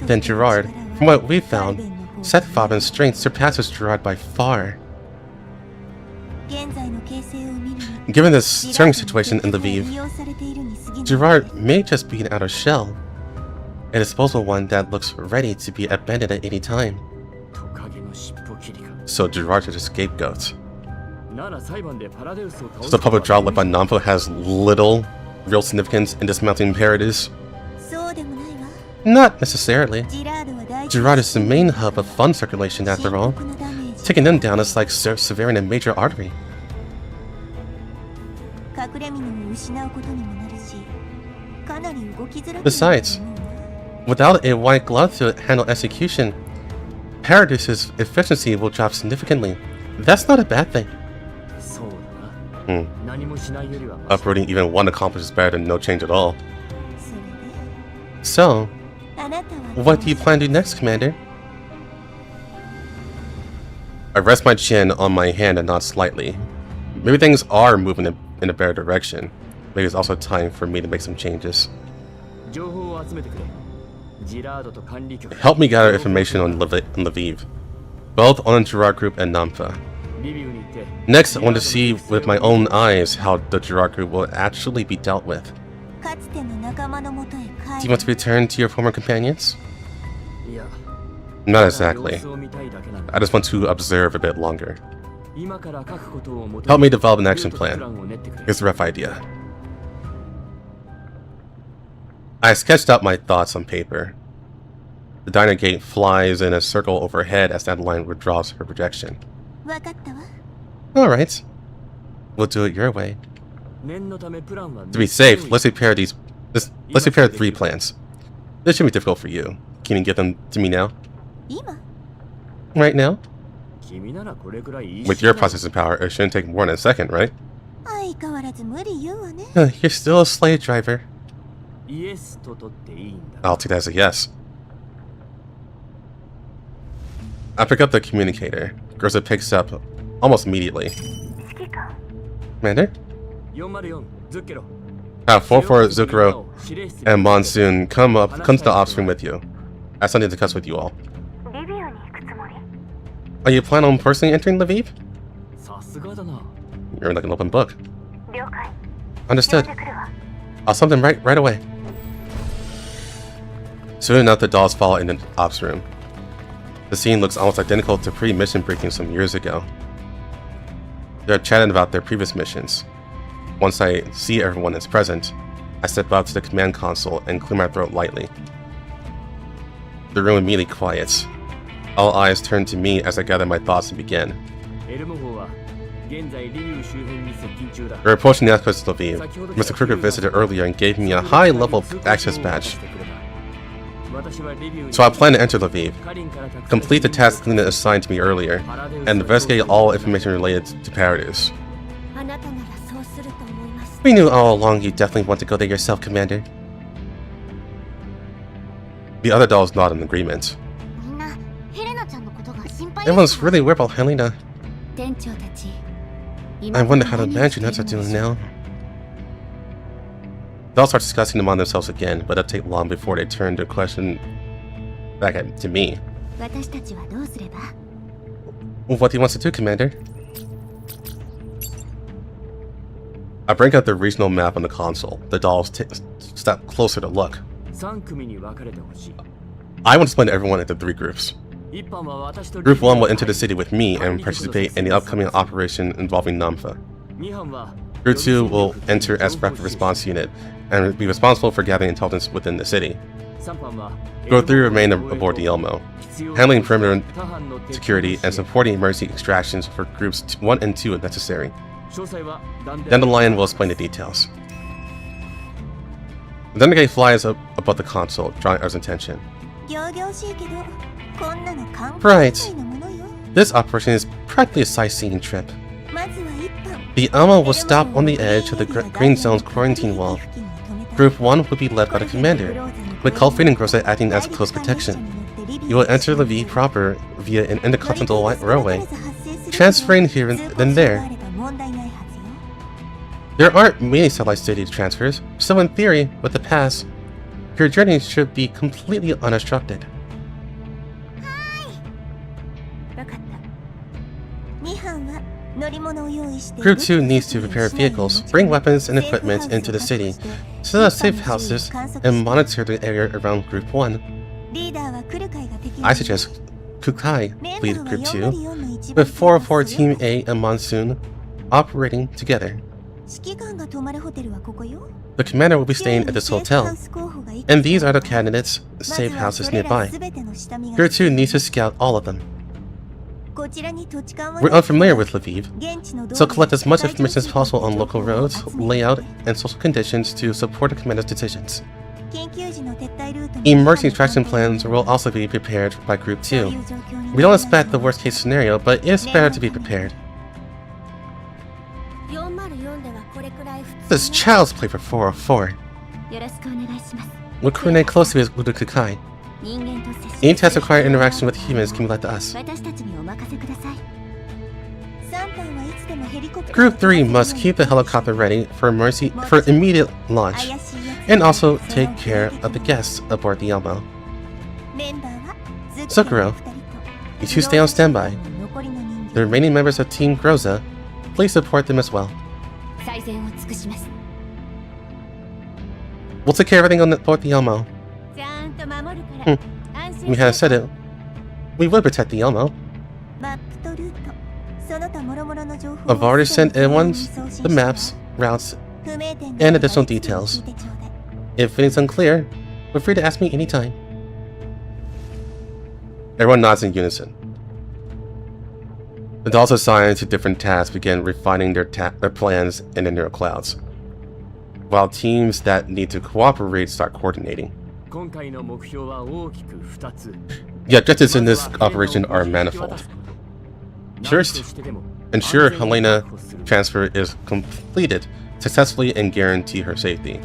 than Girard. From what we've found, Seth Fabin's strength surpasses Girard by far. Given this certain situation in Lviv, Girard may just be an outer shell, a disposable one that looks ready to be abandoned at any time. so Gerard is a scapegoat. So the public trial led by Nampo has little real significance in dismounting Paradis? Not necessarily. Gerard is the main hub of fund circulation after all. Taking them down is like severing a major artery. Besides, without a white glove to handle execution, Paradis's efficiency will drop significantly. That's not a bad thing. Uprooting even one accomplice is better than no change at all. So, what do you plan to do next, Commander? I rest my chin on my hand and nod slightly. Maybe things are moving in a better direction. Maybe it's also time for me to make some changes. Help me gather information on Lviv, both on the Gerard Group and Nampa. Next, I want to see with my own eyes how the Gerard Group will actually be dealt with. Do you want to return to your former companions? Not exactly. I just want to observe a bit longer. Help me develop an action plan. Here's a rough idea. I sketched out my thoughts on paper. The diner gate flies in a circle overhead as Adeline withdraws her projection. Alright. We'll do it your way. To be safe, let's prepare 3 plans. This shouldn't be difficult for you. Can you give them to me now? Right now? With your processing power, it shouldn't take more than a second, right? You're still a slave driver. I'll take that as a yes. I pick up the communicator. Groza picks up almost immediately. Commander? 44 Zucchero and Monsoon come to the ops room with you. I have something to discuss with you all. Are you planning on personally entering Lviv? You're like an open book. Understood. I'll send them right away. Soon enough, the dolls fall in the ops room. The scene looks almost identical to pre-mission briefing some years ago. They're chatting about their previous missions. Once I see everyone is present, I step up to the command console and clear my throat lightly. The room immediately quiets. All eyes turn to me as I gather my thoughts and begin. We're approaching the outskirts of Lviv. Mr. Krueger visited earlier and gave me a high-level access badge. So I plan to enter Lviv, complete the task Helena assigned to me earlier, and investigate all information related to Paradis. We knew all along you definitely want to go there yourself, Commander. The other dolls nod in agreement. Everyone's really worried about Helena. I wonder how the mansionets are doing now. They'll start discussing among themselves again, but it'll take long before they turn their question back to me. What do you want to do, Commander? I bring out the regional map on the console. The dolls step closer to look. I want to split everyone into 3 groups. Group 1 will enter the city with me and participate in the upcoming operation involving Namfa. Group 2 will enter as rapid response unit and be responsible for gathering intelligence within the city. Group 3 remain aboard the Elmo, handling perimeter security and supporting emergency extractions for groups 1 and 2 if necessary. Then the Lion will explain the details. The Renegade flies up above the console, drawing our attention. Right. This operation is practically a sightseeing trip. The Elmo will stop on the edge of the Green Zone's quarantine wall. Group 1 will be led by the commander, with Culfrid and Groza acting as close protection. You will enter Lviv proper via an intercontinental railway, transferring here and then there. There aren't many satellite city transfers, so in theory, with the pass, your journey should be completely unobstructed. Group 2 needs to prepare vehicles, bring weapons and equipment into the city, set up safe houses, and monitor the area around Group 1. I suggest Kukai lead Group 2, with 404 Team A and Monsoon operating together. The commander will be staying at this hotel, and these are the candidates' safe houses nearby. Your 2 needs to scout all of them. We're unfamiliar with Lviv, so collect as much information as possible on local roads, layout, and social conditions to support the commander's decisions. Emergency extraction plans will also be prepared by Group 2. We don't expect the worst case scenario, but it's better to be prepared. This is child's play for 404. We'll coordinate closely with Udo Kukai. Any tasks require interaction with humans can be left to us. Group 3 must keep the helicopter ready for immediate launch, and also take care of the guests aboard the Elmo. Sakura, you 2 stay on standby. The remaining members of Team Groza, please support them as well. We'll take care of everything on board the Elmo. We have said it. We will protect the Elmo. I've already sent everyone's the maps, routes, and additional details. If it's unclear, feel free to ask me anytime. Everyone nods in unison. The dolls assigned to different tasks begin refining their plans in the neural clouds, while teams that need to cooperate start coordinating. The objectives in this operation are manifold. First, ensure Helena transfer is completed successfully and guarantee her safety.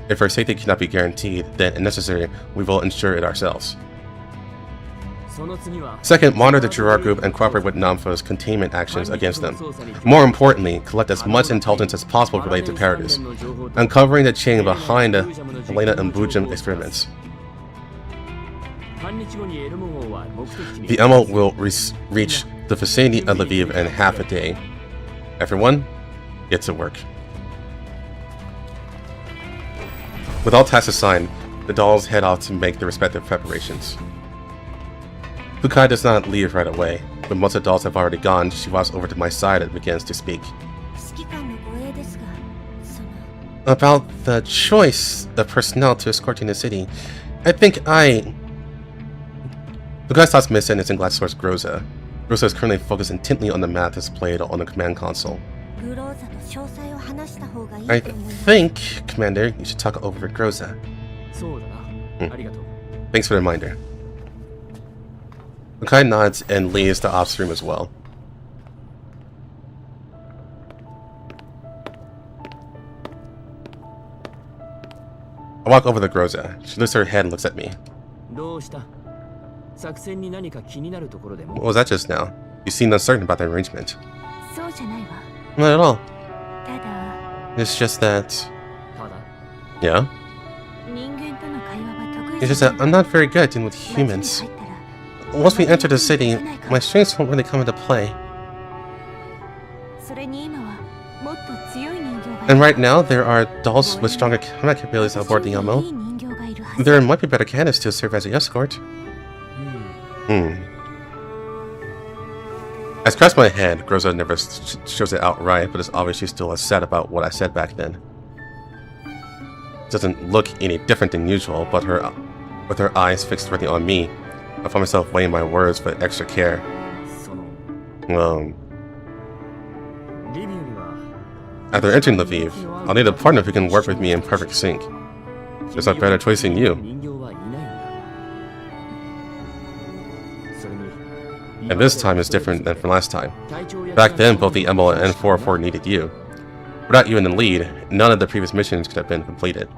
If her safety cannot be guaranteed, then if necessary, we will ensure it ourselves. Second, monitor the Girard group and cooperate with Namfo's containment actions against them. More importantly, collect as much intelligence as possible related to Paradis, uncovering the chain behind the Helena and Bujum experiments. The Elmo will reach the vicinity of Lviv in half a day. Everyone, get to work. With all tasks assigned, the dolls head off to make their respective preparations. Kukai does not leave right away. When most of the dolls have already gone, she walks over to my side and begins to speak. About the choice of personnel to escort you in the city, I think Kukai stops mid-sentence and glances towards Groza. Groza is currently focused intently on the map displayed on the command console. I think, Commander, you should talk over with Groza. Thanks for the reminder. Kukai nods and leaves the ops room as well. I walk over to Groza. She lifts her head and looks at me. What was that just now? You seemed uncertain about the arrangement. Not at all. It's just that... Yeah? It's just that I'm not very good at dealing with humans. Once we enter the city, my strengths won't really come into play. And right now, there are dolls with stronger combat capabilities aboard the Elmo. There might be better candidates to serve as an escort. I scratch my head. Groza never shows it outright, but it's obvious she's still upset about what I said back then. It doesn't look any different than usual, but with her eyes fixed directly on me, I find myself weighing my words with extra care. After entering Lviv, I'll need a partner who can work with me in perfect sync. There's no better choice than you. And this time is different than from last time. Back then, both the Elmo and N404 needed you. Without you in the lead, none of the previous missions could have been completed.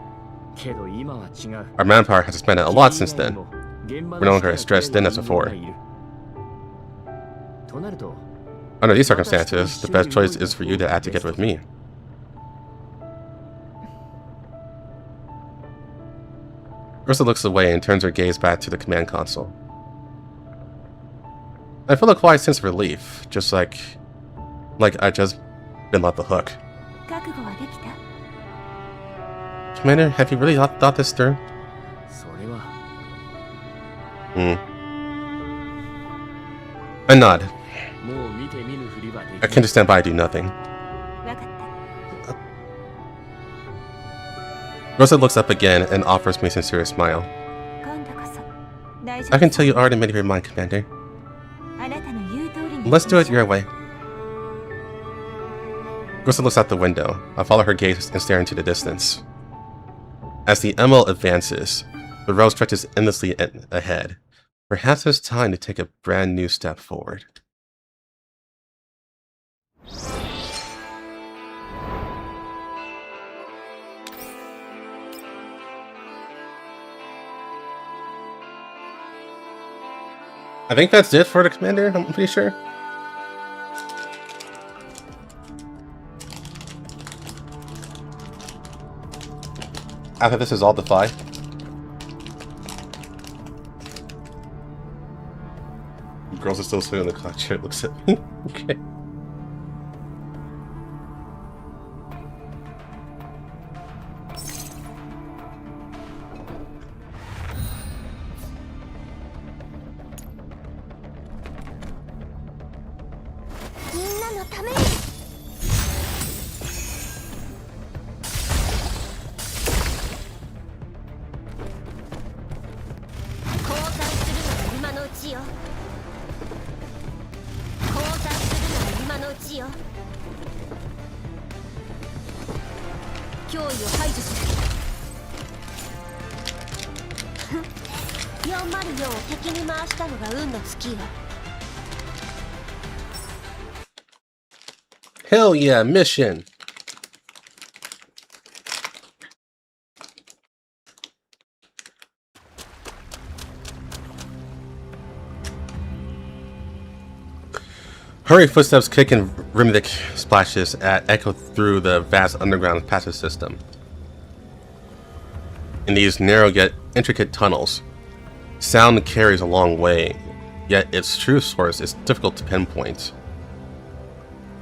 Our manpower has expanded a lot since then. We're no longer as stressed thin as before. Under these circumstances, the best choice is for you to act together with me. Ursa looks away and turns her gaze back to the command console. I feel a quiet sense of relief, just like I just been let the hook. Commander, have you really thought this through? I nod. I can just stand by and do nothing. わかった。 Rosa looks up again and offers me a sincere smile. 今度こそ大丈 I 夫。 can tell you already made up your mind, Commander. あなたの言う通りに。 Let's do it your way. Rosa looks out the window. I follow her gaze and stare into the distance. As the ML advances, the road stretches endlessly ahead. Perhaps it's time to take a brand new step forward. I think that's it for the Commander, I'm pretty sure. After this is all the 5. Girls are still sitting on the clock chair, looks at me. Okay. Hell yeah, mission! Hurry footsteps kick and rhythmic splashes echo through the vast underground passage system. In these narrow yet intricate tunnels, sound carries a long way, yet its true source is difficult to pinpoint.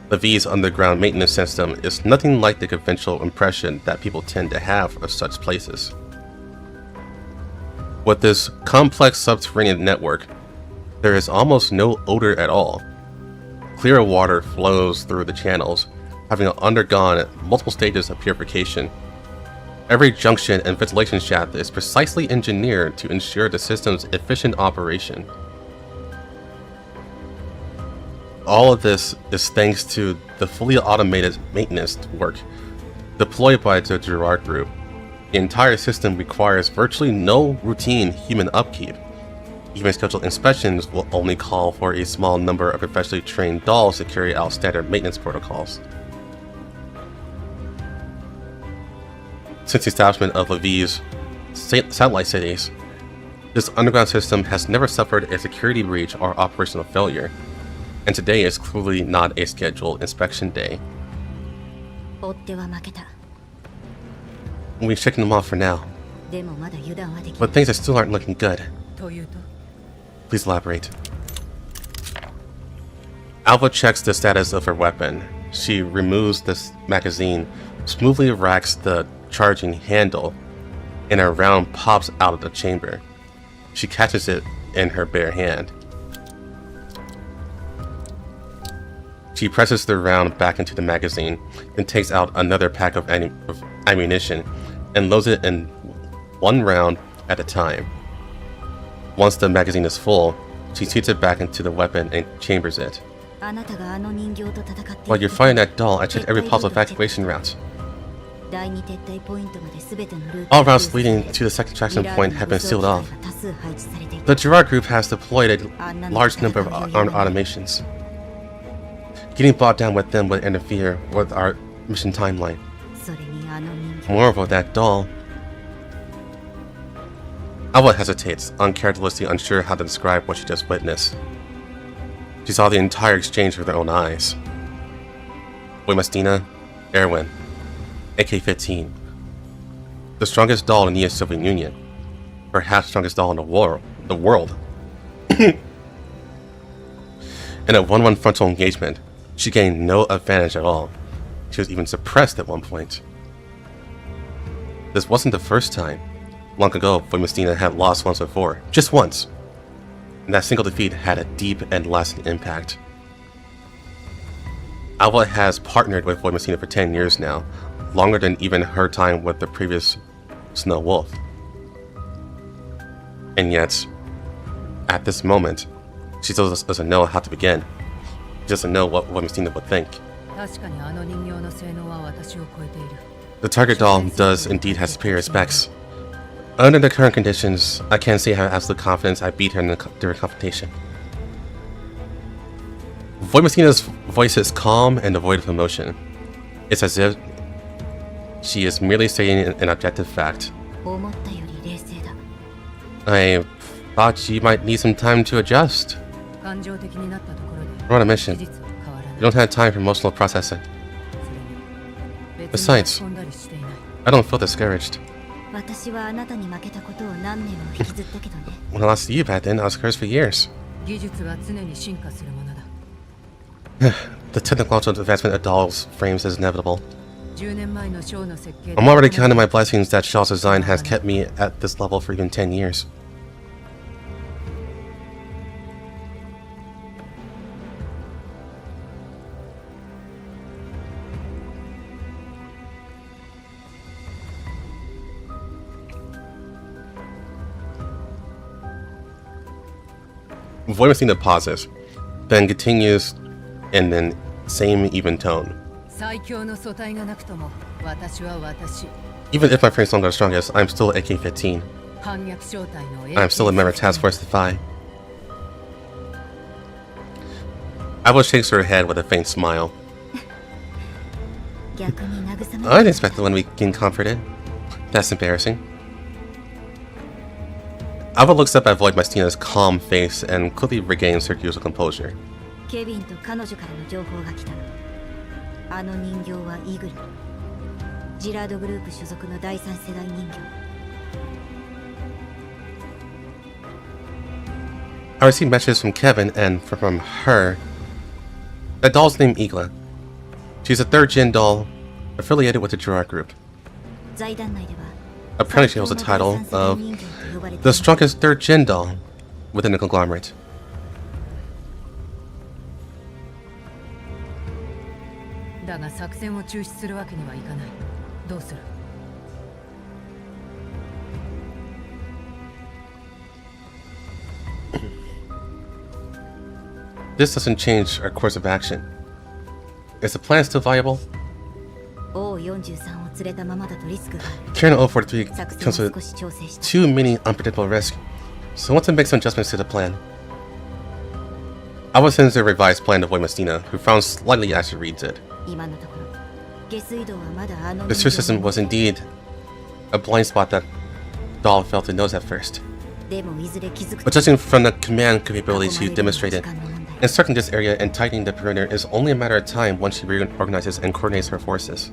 The V's underground maintenance system is nothing like the conventional impression that people tend to have of such places. With this complex subterranean network, there is almost no odor at all. Clear water flows through the channels, having undergone multiple stages of purification. Every junction and ventilation shaft is precisely engineered to ensure the system's efficient operation. All of this is thanks to the fully automated maintenance work deployed by the Gerard Group. The entire system requires virtually no routine human upkeep. Even scheduled inspections will only call for a small number of professionally trained dolls to carry out standard maintenance protocols. Since the establishment of Levi's satellite cities, this underground system has never suffered a security breach or operational failure, and today is clearly not a scheduled inspection day. We've shaken them off for now, but things still aren't looking good. Please elaborate. Alva checks the status of her weapon. She removes this magazine, smoothly racks the charging handle, and a round pops out of the chamber. She catches it in her bare hand. She presses the round back into the magazine, then takes out another pack of ammunition and loads it in one round at a time. Once the magazine is full, she seats it back into the weapon and chambers it. While you're fighting that doll, I checked every possible evacuation route. All routes leading to the second extraction point have been sealed off. The Gerard Group has deployed a large number of armed automations. Getting bogged down with them would interfere with our mission timeline. Moreover, that doll... Alva hesitates, uncharacteristically unsure how to describe what she just witnessed. She saw the entire exchange with her own eyes. Wemastina, Erwin, AK-15. The strongest doll in the Soviet Union. Perhaps strongest doll in the world. In a 1-1 frontal engagement, she gained no advantage at all. She was even suppressed at one point. This wasn't the first time. Long ago, Wemastina had lost once before. Just once. And that single defeat had a deep and lasting impact. Alva has partnered with Void Messina for 10 years now, longer than even her time with the previous Snow Wolf. And yet, at this moment, she still doesn't know how to begin. She doesn't know what Void Messina would think. The target doll does indeed have superior specs. Under the current conditions, I can't say I have absolute confidence I beat her during confrontation. Void Messina's voice is calm and devoid of emotion. It's as if she is merely stating an objective fact. I thought she might need some time to adjust. We're on a mission. We don't have time for emotional processing. Besides, I don't feel discouraged. When I lost to you back then, I was cursed for years. The technological advancement of dolls' frames is inevitable. I'm already counting my blessings that Shaw's design has kept me at this level for even 10 years. Void Messina pauses, then continues in the same even tone. Even if my frames don't go strongest, I'm still AK-15. I'm still a member of Task Force Defy. Ava shakes her head with a faint smile. I didn't expect the one we getting comforted. That's embarrassing. Ava looks up at Void Messina's calm face and quickly regains her usual composure. I received messages from Kevin and from her. That doll's named Igla. She's a 3rd gen doll affiliated with the Gerard Group. Apparently she holds the title of the strongest 3rd gen doll within the conglomerate. This doesn't change our course of action. Is the plan still viable? Carrying 043 comes with too many unpredictable risks, so I want to make some adjustments to the plan. Ava sends a revised plan to Void Messina, who frowns slightly as she reads it. The sewer system was indeed a blind spot that doll failed to notice at first. But judging from the command capabilities she demonstrated, encircling this area and tightening the perimeter is only a matter of time once she reorganizes and coordinates her forces.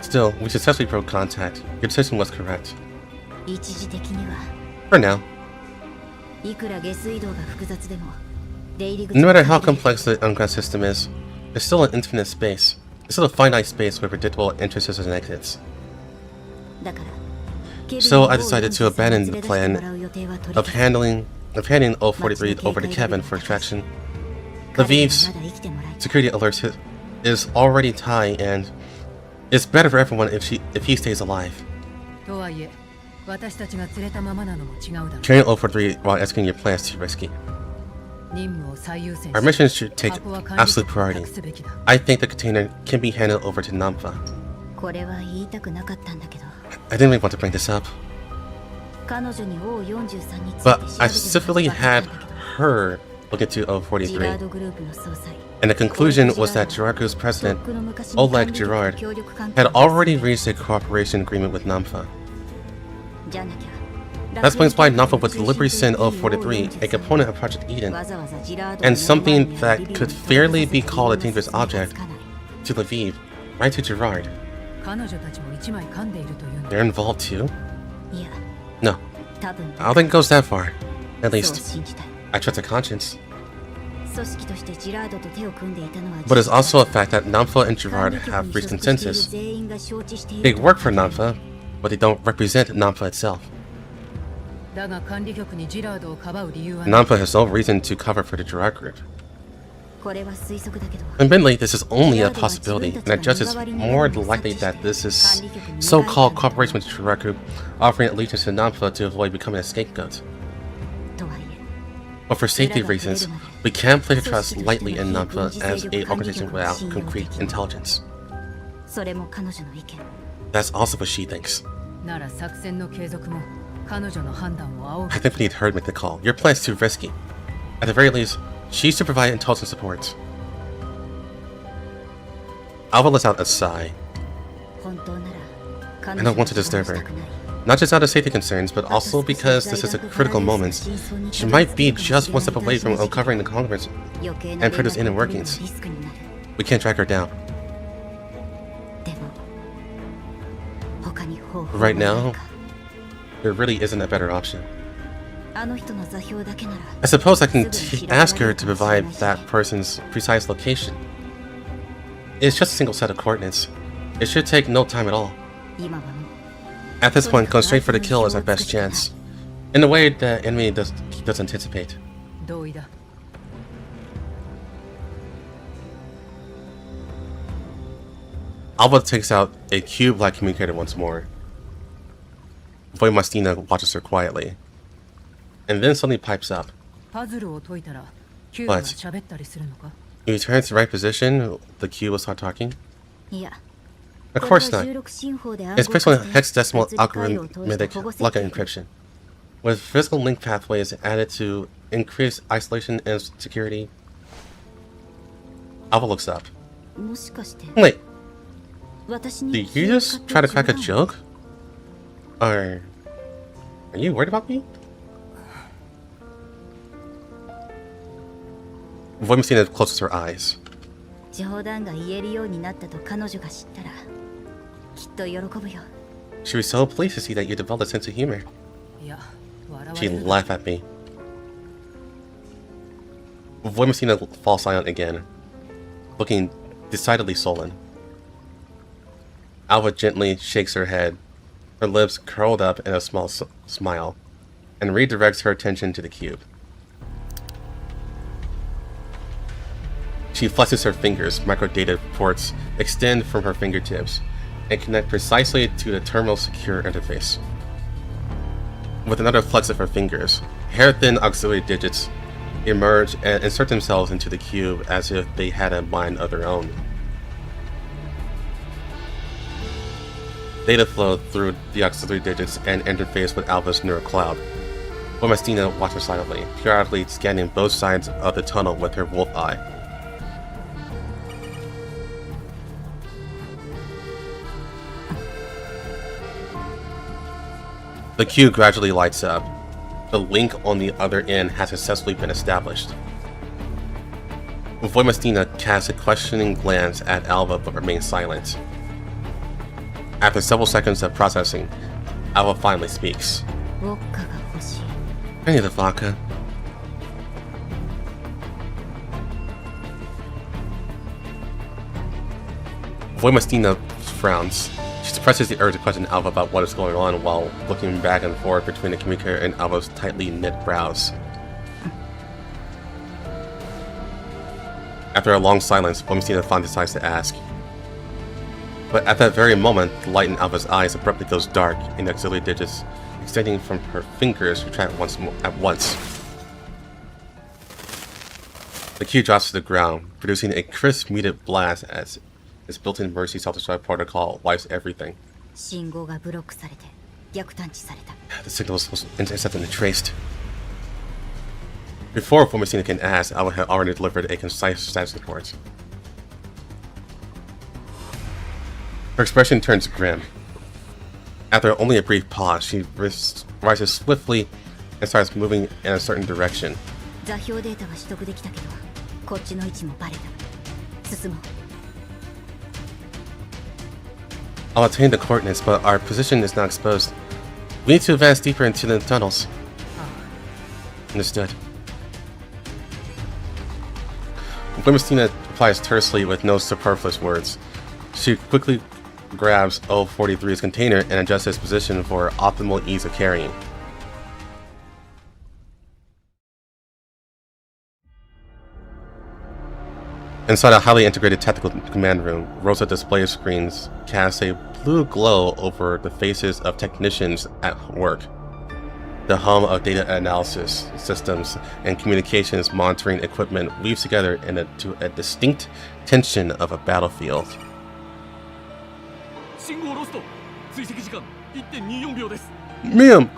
Still, we successfully broke contact. Your decision was correct. For now. No matter how complex the underground system is, it's still an infinite space. It's still a finite space with predictable entrances and exits. So I decided to abandon the plan of handing 043 over to Kevin for extraction. Lviv's security alerts is already high, and it's better for everyone if he stays alive. Carrying 043 while executing your plan is too risky. Our mission should take absolute priority. I think the container can be handed over to Nampha. I didn't really want to bring this up, but I specifically had her look into 043, and the conclusion was that Gerard Group's president, Oleg Gerard, had already reached a cooperation agreement with Nampha. That explains why Nampha would deliberately send 043, a component of Project Eden, and something that could fairly be called a dangerous object, to Lviv, right to Gerard. They're involved too? No. I don't think it goes that far. At least, I trust a conscience. But it's also a fact that Nampha and Gerard have reached consensus. They work for Nampha, but they don't represent Nampha itself. Nampa has no reason to cover for the Girard group. Admittedly, this is only a possibility, and I judge it's more likely that this is so-called cooperation with the Girard group, offering allegiance to Nampa to avoid becoming a scapegoat. But for safety reasons, we can't place our trust lightly in Nampa as an organization without concrete intelligence. That's also what she thinks. I think we need her to make the call. Your plan is too risky. At the very least, she's to provide intelligence support. Alva lets out a sigh. I don't want to disturb her. Not just out of safety concerns, but also because this is a critical moment. She might be just one step away from uncovering the culprits and Prito's inner workings. We can't track her down. Right now, there really isn't a better option. I suppose I can ask her to provide that person's precise location. It's just a single set of coordinates. It should take no time at all. At this point, going straight for the kill is our best chance, in a way the enemy does anticipate. Alva takes out a cube-like communicator once more. Voimastina watches her quietly, and then suddenly pipes up. What? You return to the right position, the cube will start talking? Of course not. It's based on hexadecimal algorithmic lockout encryption, with physical link pathways added to increase isolation and security. Alva looks up. Wait, did you just try to crack a joke? Are you worried about me? Voimastina closes her eyes. She was so pleased to see that you developed a sense of humor. She laughed at me. Voimastina falls silent again, looking decidedly sullen. Alva gently shakes her head, her lips curled up in a small smile, and redirects her attention to the cube. She flexes her fingers. Microdata ports extend from her fingertips and connect precisely to the terminal secure interface. With another flex of her fingers, hair-thin auxiliary digits emerge and insert themselves into the cube as if they had a mind of their own. Data flow through the auxiliary digits and interface with Alva's neural cloud. Voimastina watches silently, periodically scanning both sides of the tunnel with her wolf eye. The cube gradually lights up. The link on the other end has successfully been established. Voimastina casts a questioning glance at Alva but remains silent. After several seconds of processing, Alva finally speaks. I need a vodka. Voimastina frowns. She suppresses the urge to question Alva about what is going on while looking back and forth between the communicator and Alva's tightly knit brows. After a long silence, Voimastina finally decides to ask. But at that very moment, the light in Alva's eyes abruptly goes dark, and the auxiliary digits extending from her fingers retract at once. The cube drops to the ground, producing a crisp, muted blast as its built-in emergency self-destruct protocol wipes everything. The signal was intercepted and traced. Before Voimastina can ask, Alva had already delivered a concise status report. Her expression turns grim. After only a brief pause, she rises swiftly and starts moving in a certain direction. I'll obtain the coordinates, but our position is not exposed. We need to advance deeper into the tunnels. Understood. Voimastina replies tersely with no superfluous words. She quickly grabs O-43's container and adjusts its position for optimal ease of carrying. Inside a highly integrated tactical command room, rows of display screens cast a blue glow over the faces of technicians at work. The hum of data analysis systems and communications monitoring equipment weaves together into a distinct tension of a battlefield. Ma'am!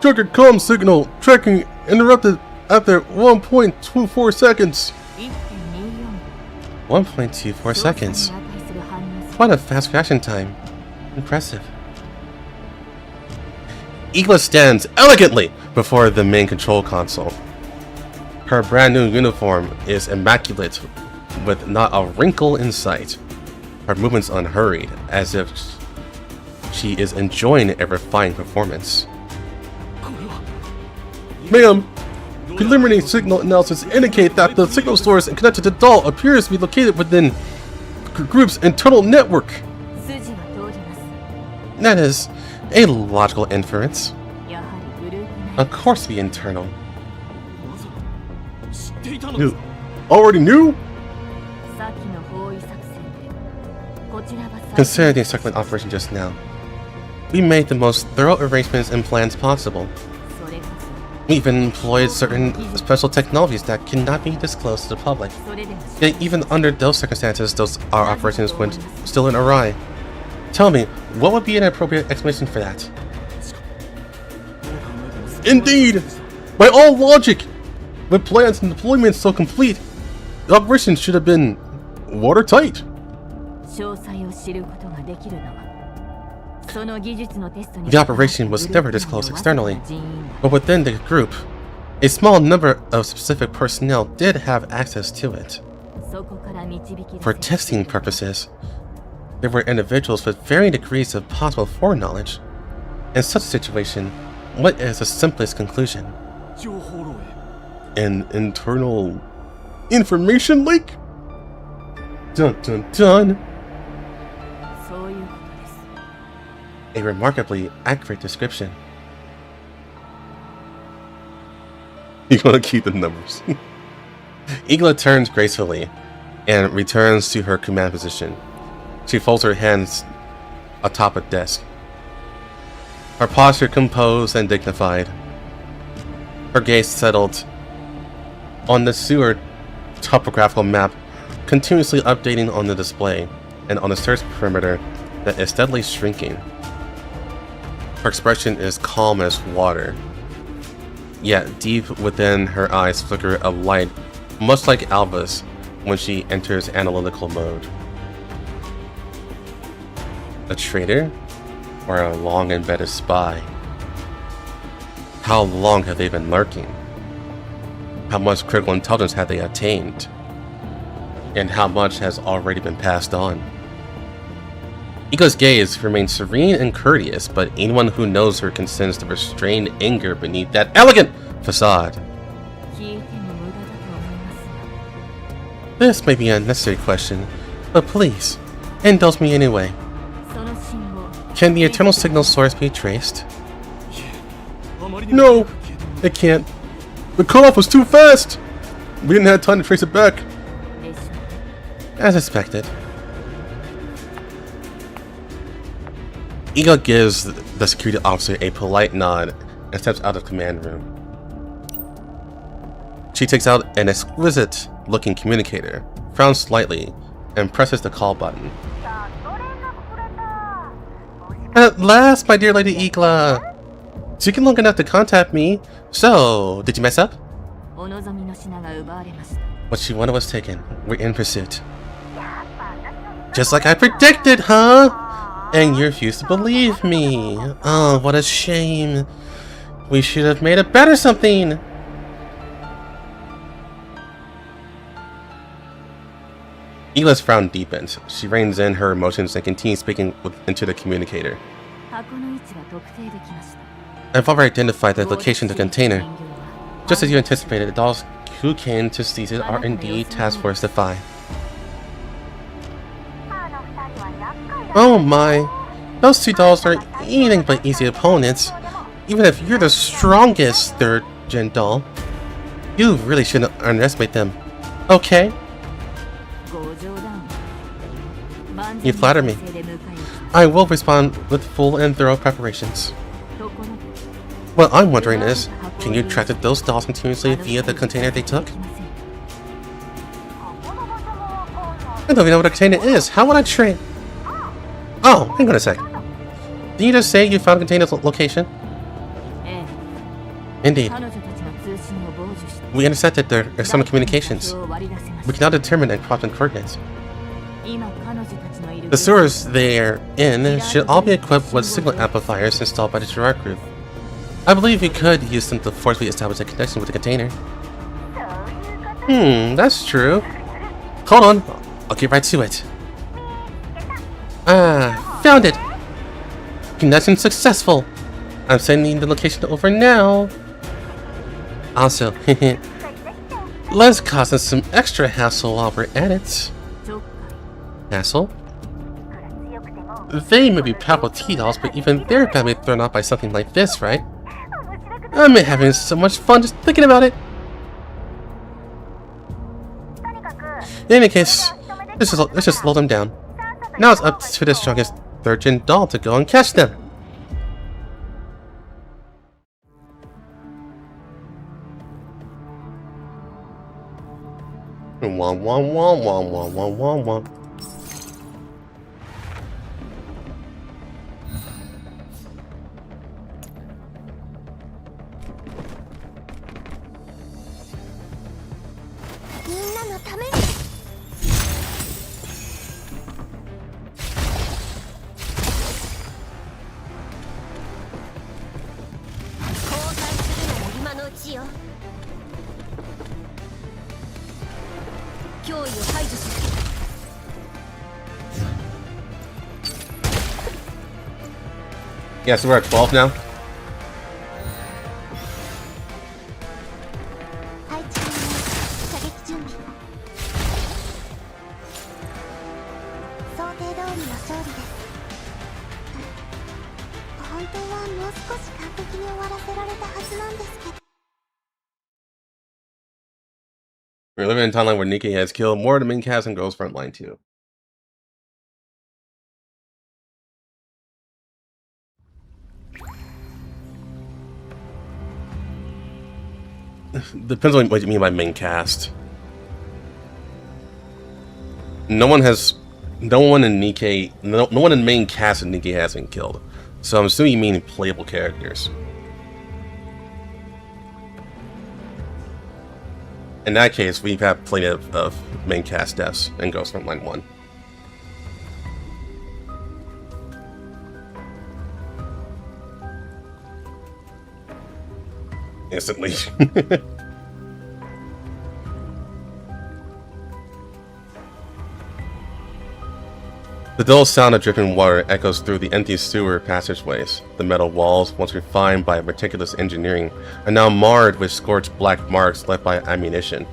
Trigger comm signal tracking interrupted after 1.24 seconds. 1.24 seconds. Quite a fast reaction time. Impressive. Igla stands elegantly before the main control console. Her brand new uniform is immaculate, with not a wrinkle in sight. Her movements unhurried, as if she is enjoying a refined performance. Ma'am, preliminary signal analysis indicate that the signal source connected to Doll appears to be located within the group's internal network. That is a logical inference. Of course be internal. You already knew? Considering the encirclement operation just now, we made the most thorough arrangements and plans possible. We even employed certain special technologies that cannot be disclosed to the public. Yet even under those circumstances, our operations went still in awry. Tell me, what would be an appropriate explanation for that? Indeed! By all logic! With plans and deployments so complete, the operation should have been watertight. The operation was never disclosed externally, but within the group, a small number of specific personnel did have access to it. For testing purposes, there were individuals with varying degrees of possible foreknowledge. In such a situation, what is the simplest conclusion? An internal information leak? Dun dun dun! A remarkably accurate description. You want to keep the numbers. Igla turns gracefully and returns to her command position. She folds her hands atop a desk. Her posture composed and dignified. Her gaze settled on the sewer topographical map, continuously updating on the display and on the search perimeter that is steadily shrinking. Her expression is calm as water, yet deep within her eyes flicker a light, much like Alva's when she enters analytical mode. A traitor? Or a long embedded spy? How long have they been lurking? How much critical intelligence have they attained? And how much has already been passed on? Igla's gaze remains serene and courteous, but anyone who knows her can sense the restrained anger beneath that elegant facade. This may be an unnecessary question, but please, indulge me anyway. Can the eternal signal source be traced? No, it can't. The cutoff was too fast! We didn't have time to trace it back. As expected. Igla gives the security officer a polite nod and steps out of the command room. She takes out an exquisite-looking communicator, frowns slightly, and presses the call button. At last, my dear Lady Igla! Taking long enough to contact me. So, did you mess up? What she wanted was taken. We're in pursuit. Just like I predicted, huh? And you refuse to believe me. Oh, what a shame. We should have made it better something. Igla's frown deepens. She reins in her emotions and continues speaking into the communicator. I've already identified the location of the container. Just as you anticipated, the dolls who came to seize it are indeed Task Force Defy. Oh my, those two dolls are anything but easy opponents. Even if you're the strongest third-gen doll, you really shouldn't underestimate them. Okay, You flatter me. I will respond with full and thorough preparations. What I'm wondering is, can you track those dolls continuously via the container they took? I don't even know what a container is. How would I train? Oh, hang on a sec. Did you just say you found a container's location? Indeed. We intercepted their external communications. We can now determine and plot the coordinates. The sewers they're in should all be equipped with signal amplifiers installed by the Gerard group. I believe we could use them to forcibly establish a connection with the container. That's true. Hold on, I'll get right to it. Found it! Connection successful! I'm sending the location over now. Also, let's cause us some extra hassle while we're at it. Hassle? They may be powerful T-dolls, but even they're badly thrown off by something like this, right? I'm having so much fun just thinking about it. In any case, let's just slow them down. Now it's up to the strongest third-gen doll to go and catch them. Wah wah wah wah wah wah wah wah. Yeah, so we're at 12 now. We're living in a timeline where Nikkei has killed more of the main cast and goes Frontline too. Depends on what you mean by main cast. No one in Nikkei, no one in main cast of Nikkei has been killed. So I'm assuming you mean playable characters. In that case, we've had plenty of main cast deaths in Ghost Frontline 1. Instantly. The dull sound of dripping water echoes through the empty sewer passageways. The metal walls, once refined by meticulous engineering, are now marred with scorched black marks left by ammunition,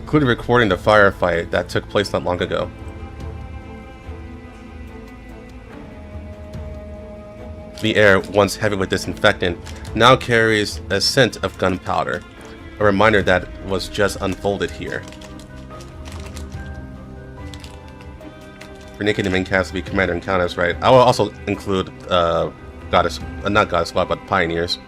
including recording the firefight that took place not long ago. The air, once heavy with disinfectant, now carries a scent of gunpowder, a reminder that was just unfolded here. For Nikkei, the main cast to be Commander and Countess, right? I will also include not Goddess Squad, but Pioneers.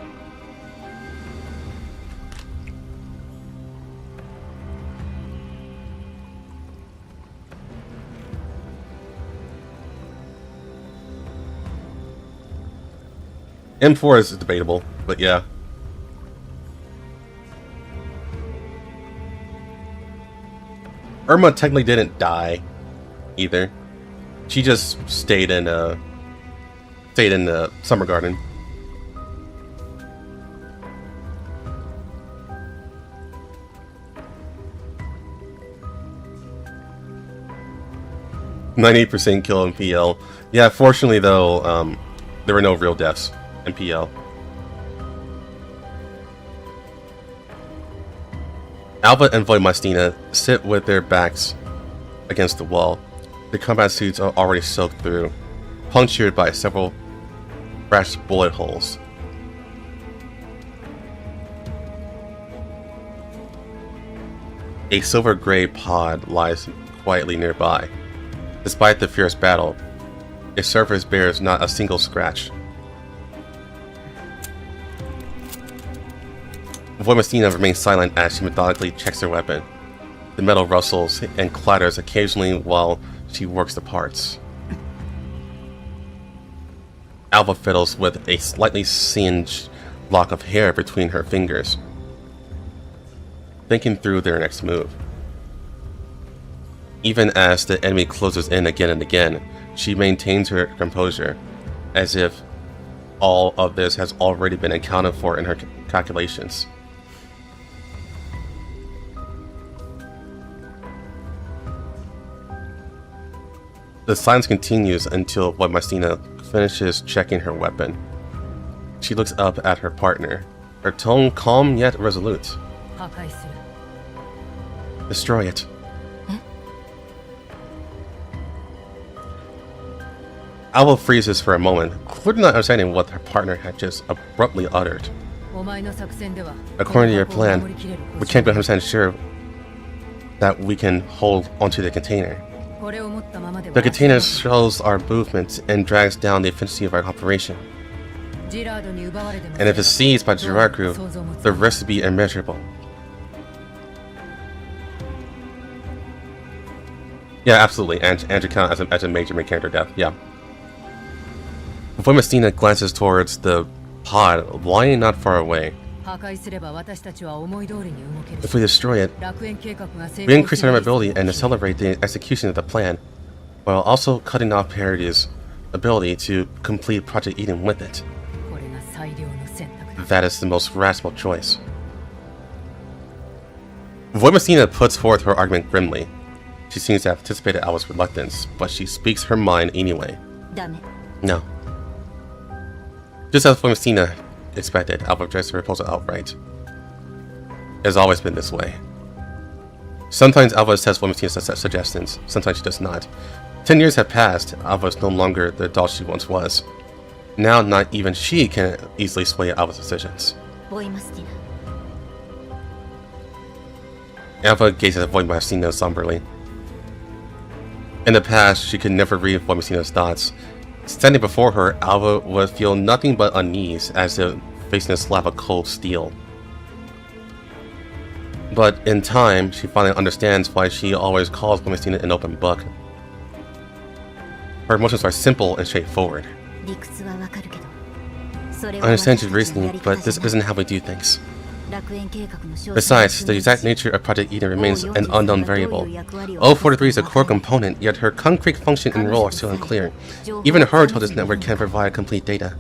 M4 is debatable, but yeah. Irma technically didn't die either. She just stayed in the Summer Garden. %90 kill in PL. Yeah, fortunately though, there were no real deaths in PL. Alva and Voidmastina sit with their backs against the wall. Their combat suits are already soaked through, punctured by several fresh bullet holes. A silver-gray pod lies quietly nearby, Despite the fierce battle, its surface bears not a single scratch. Voimastina remains silent as she methodically checks her weapon. The metal rustles and clatters occasionally while she works the parts. Alva fiddles with a slightly singed lock of hair between her fingers, thinking through their next move. Even as the enemy closes in again and again, she maintains her composure, as if all of this has already been accounted for in her calculations. The silence continues until Voimastina finishes checking her weapon. She looks up at her partner, her tone calm yet resolute. Destroy it. Alva freezes for a moment, clearly not understanding what her partner had just abruptly uttered. According to your plan, we can't be 100% sure that we can hold onto the container. The container shows our movements and drags down the efficiency of our operation. And if it's seized by the Girard crew, the risk would be immeasurable. Yeah, absolutely. Andrew count as a major main character death. Yeah. Voimastina glances towards the pod lying not far away. If we destroy it, we increase our mobility and accelerate the execution of the plan, while also cutting off Parady's ability to complete Project Eden with it. That is the most rational choice. Voimastina puts forth her argument grimly. She seems to have anticipated Alva's reluctance, but she speaks her mind anyway. No. Just as Voimastina expected, Alva rejects her proposal outright. It has always been this way. Sometimes Alva accepts Voimastina's suggestions, sometimes she does not. 10 years have passed, Alva is no longer the doll she once was. Now not even she can easily sway Alva's decisions. Alva gazes at Voimastina somberly. In the past, she could never read Voimastina's thoughts. Standing before her, Alva would feel nothing but unease as if facing a slab of cold steel. But in time, she finally understands why she always calls Voimastina an open book. Her emotions are simple and straightforward. I understand your reasoning, but this isn't how we do things. Besides, the exact nature of Project Eden remains an unknown variable. O43 is a core component, yet her concrete function and role are still unclear. Even her told this network can't provide complete data.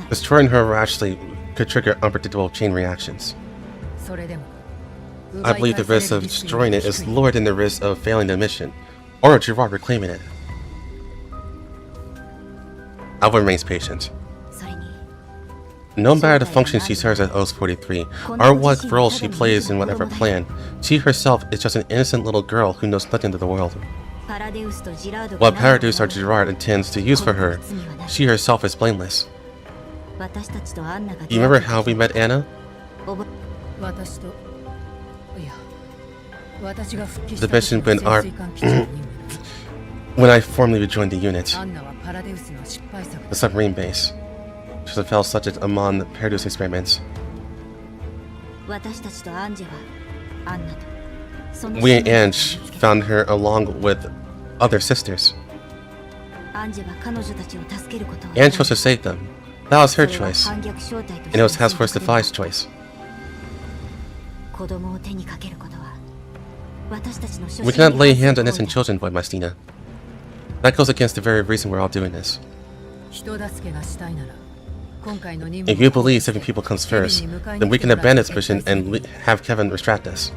Destroying her rashly could trigger unpredictable chain reactions. I believe the risk of destroying it is lower than the risk of failing the mission, or Girard reclaiming it. Alva remains patient. No matter the function she serves as OS-43, or what role she plays in whatever plan, she herself is just an innocent little girl who knows nothing of the world. What Paradeus or Girard intends to use for her, she herself is blameless. You remember how we met Anna? The mission when I formally rejoined the unit. The submarine base. She was a failed subject among Paradeus experiments. We and Ange found her along with other sisters. Ange chose to save them. That was her choice. And it was Task Force Defy's choice. We cannot lay hands on innocent children, Voimastina. That goes against the very reason we're all doing this. If you believe saving people comes first, then we can abandon this mission and have Kevin distract us.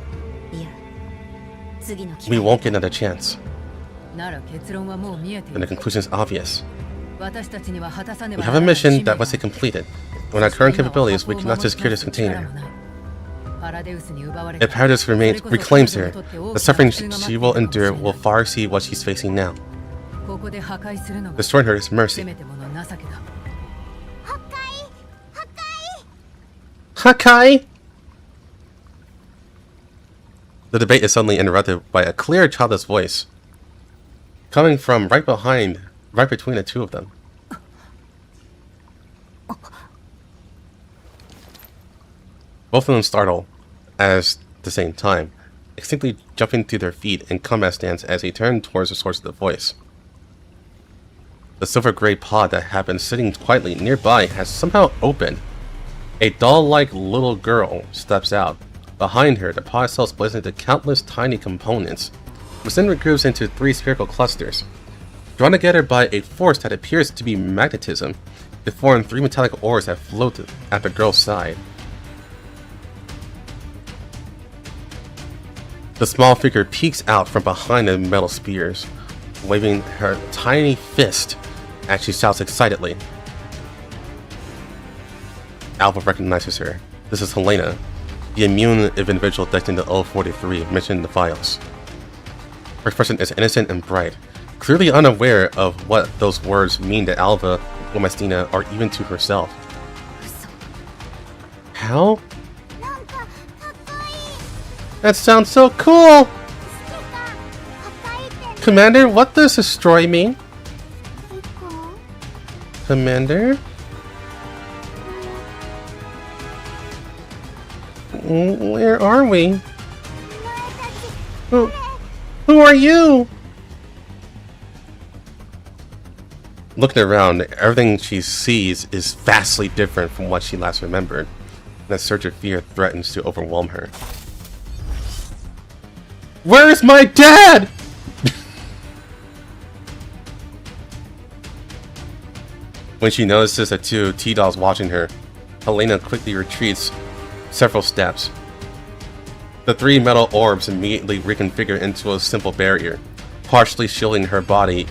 We won't get another chance. And the conclusion is obvious. We have a mission that must be completed. With our current capabilities, we cannot secure this container. If Paradeus reclaims her, the suffering she will endure will far exceed what she's facing now. Destroying her is mercy. Hakai! The debate is suddenly interrupted by a clear childless voice coming from right between the two of them. Both of them startle at the same time, instinctively jumping to their feet in combat stance as they turn towards the source of the voice. The silver-gray pod that had been sitting quietly nearby has somehow opened. A doll-like little girl steps out. Behind her, the pod itself splits into countless tiny components, which then regroups into 3 spherical clusters. Drawn together by a force that appears to be magnetism, they form 3 metallic oars that float at the girl's side. The small figure peeks out from behind the metal spears, waving her tiny fist as she shouts excitedly. Alva recognizes her. This is Helena, the immune individual destined to L43 mentioned in the files. Her expression is innocent and bright, clearly unaware of what those words mean to Alva, Gomestina, or even to herself. How? That sounds so cool! Commander, what does destroy mean? Commander? Where are we? Who are you? Looking around, everything she sees is vastly different from what she last remembered, and a surge of fear threatens to overwhelm her. Where is my dad? When she notices the 2 T-dolls watching her, Helena quickly retreats several steps. The 3 metal orbs immediately reconfigure into a simple barrier, partially shielding her body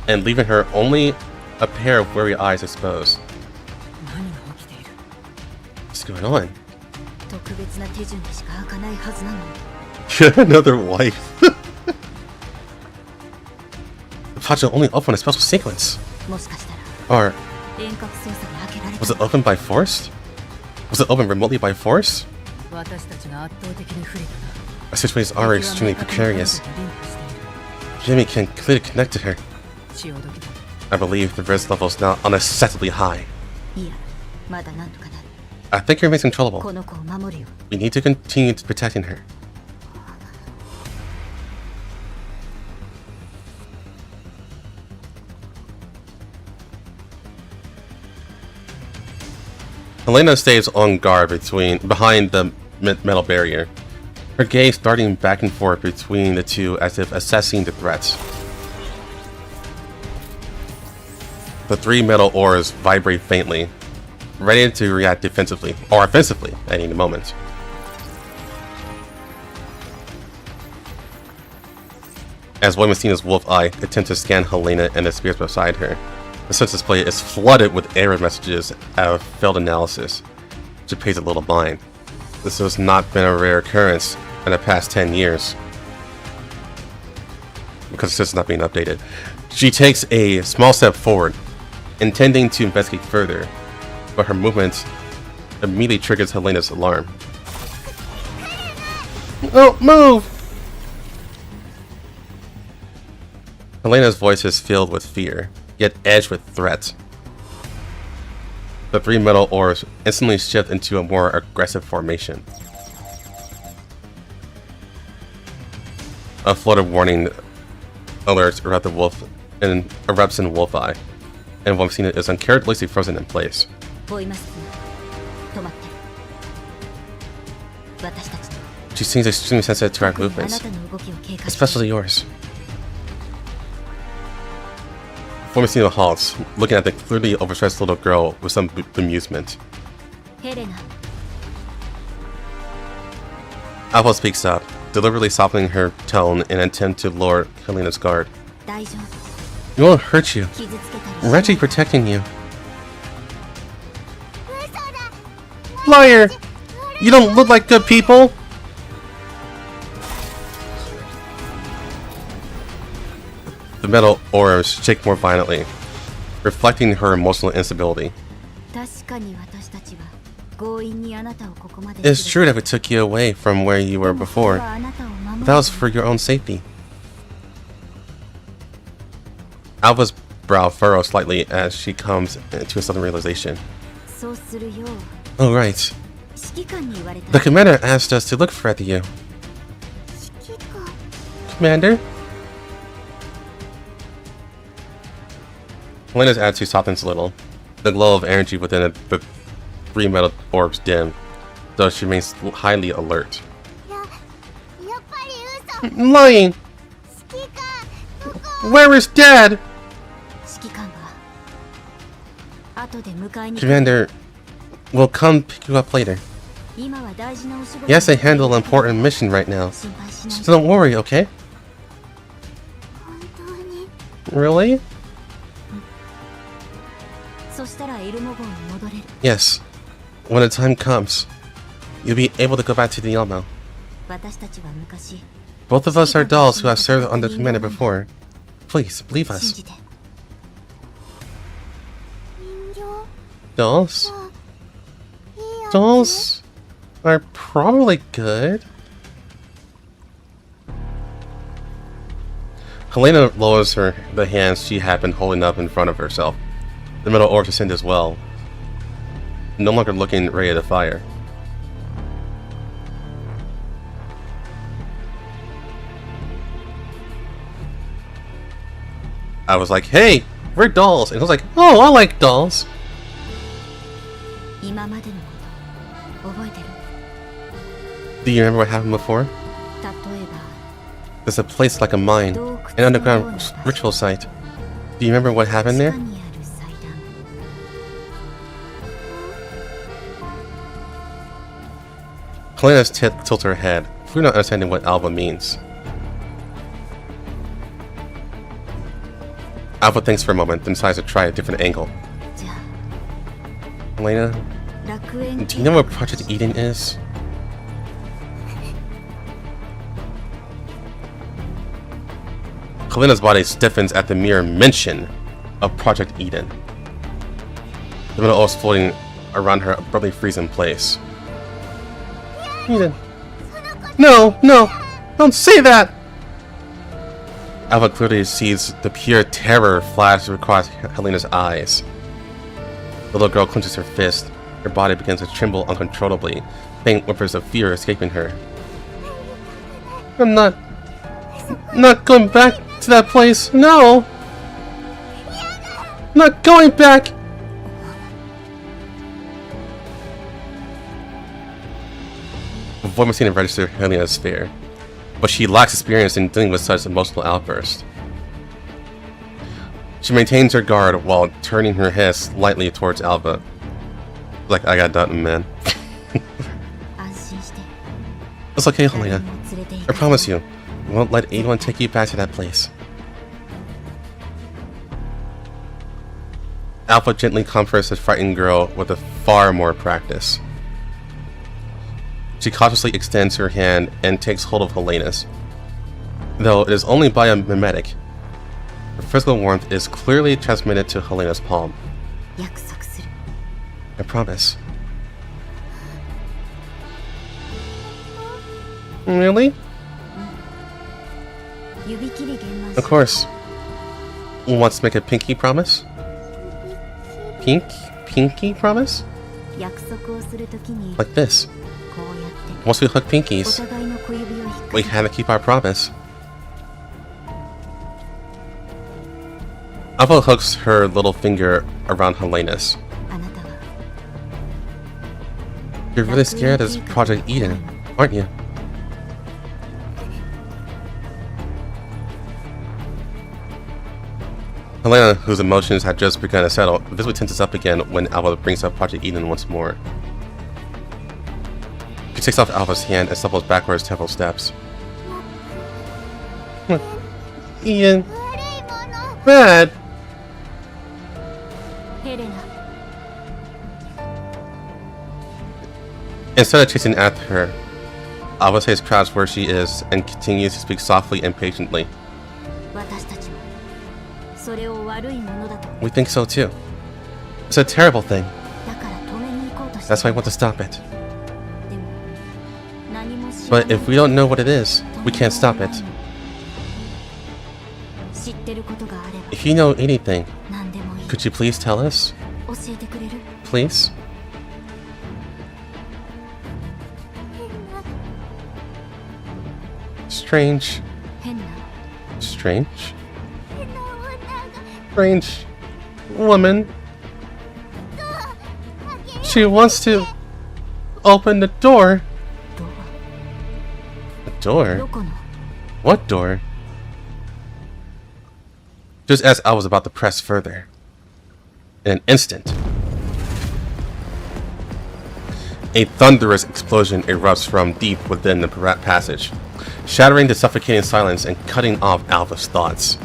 and leaving her only a pair of weary eyes exposed. What's going on? Another wife. The pod will only open a special sequence. Or was it opened by force? Was it opened remotely by force? Our situation is already extremely precarious. The enemy can clearly connect to her. I believe the risk level is now unacceptably high. I think your remains controllable. We need to continue protecting her. Helena stays on guard behind the metal barrier, her gaze darting back and forth between the two as if assessing the threats. The 3 metal oars vibrate faintly, ready to react defensively or offensively at any moment. As Gomestina's wolf eye attempts to scan Helena and the spirits beside her, the sense display is flooded with error messages out of failed analysis, which pays a little mind. This has not been a rare occurrence in the past 10 years, because it's not being updated. She takes a small step forward, intending to investigate further, but her movement immediately triggers Helena's alarm. Oh, move! Helena's voice is filled with fear, yet edged with threat. The 3 metal oars instantly shift into a more aggressive formation. A flood of warning alerts erupt the wolf and erupts in Wolf Eye, and Gomestina is uncharacteristically frozen in place. She seems extremely sensitive to our movements, especially yours. Gomestina halts, looking at the clearly overstressed little girl with some bemusement. Helena. Alva speaks up, deliberately softening her tone in an attempt to lower Helena's guard. We won't hurt you. We're actually protecting you. Liar! You don't look like good people! The metal orbs shake more violently, reflecting her emotional instability. It's true that we took you away from where you were before, That was for your own safety. Alva's brow furrows slightly as she comes to a sudden realization. そうするよう Oh, right. 指揮官に言われた The commander asked us to look for you. 指揮官 Commander? Helena's attitude softens a little. The glow of energy within the three metal orbs dim, though she remains highly alert. やっぱり嘘 Lying! 指揮官どこ Where is Dad? 指揮官が後で迎えに来る Commander, we'll come pick you up later. 今は大事なお仕事 He has to handle an important mission right now. 心配しない So don't worry, okay? 本当に Really? そしたらエルモ号に戻れる Yes. When the time comes, you'll be able to go back to the Elmo. 私たちは昔 Both of us are dolls who have served under the commander before. Please, believe 信 us. じて人形 Dolls? いいや Dolls are probably good. Helena lowers the hands she had been holding up in front of herself. The metal orbs ascend as well, no longer looking ready to fire. I was like, hey, we're dolls. And I was like, oh, I like dolls. 今までのこと覚えてる Do you remember what happened before? 例えば There's a place like a mine, an underground ritual site. Do you remember what 地 happened 下 there? にある祭壇 Helena's tilts her head, clearly not understanding what Alva means. Alva thinks for a moment, then decides to try a different angle. じゃ Helena, あ楽園 do you know what Project Eden is? Helena's body stiffens at the mere mention of Project Eden. The metal orbs floating around her abruptly freeze in place. Eden. No, no, don't say that! Alva clearly sees the pure terror flash across Helena's eyes. The little girl clenches her fist. Her body begins to tremble uncontrollably, faint whimpers of fear escaping her. I'm not going back to that place. No! Not going back! A void machine to register Helena's fear, but she lacks experience in dealing with such emotional outbursts. She maintains her guard while turning her head slightly towards Alva. Like, I got nothing, man. 安心して It's okay, 誰 Helena. も連れて行 I く promise you, we won't let anyone take you back to that place. Alpha gently comforts the frightened girl with a far more practice. She cautiously extends her hand and takes hold of Helena's. Though it is only by a mimetic, her physical warmth is clearly transmitted to Helena's palm. 約束する I promise. Really? 指切り玄満 Of course. Wants to make a pinky promise? Pinky promise? 約束をするときに Like this. こうやって Once we hook お pinkies, 互いの小指を引っ掛 we け had to keep our promise. Alpha hooks her little finger around Helena's. あなたは You're really scared of Project Eden, aren't you? Helena, whose emotions had just begun to settle, visibly tenses up again when Alpha brings up Project Eden once more. She takes off Alpha's hand and stumbles backwards several steps. Eden. 悪いもの Bad. ヘレナ Instead of chasing after her, Alpha stays crouched where she is and continues to speak softly and patiently. 私たちもそれを悪いものだと We think so too. It's a terrible thing. だから止めに行こうとして That's why I want to stop it. でも何も知ら But ない if we don't know what it is, We can't stop it. 知ってることがあれば If you know anything, 何でもいい could you please tell us? 教えてくれる Please? Strange. 変な Strange? Strange woman. She wants to open the door. ドア A ど door? この What door? Just as I was about to press further. In an instant, a thunderous explosion erupts from deep within the passage, shattering the suffocating silence and cutting off Alpha's thoughts.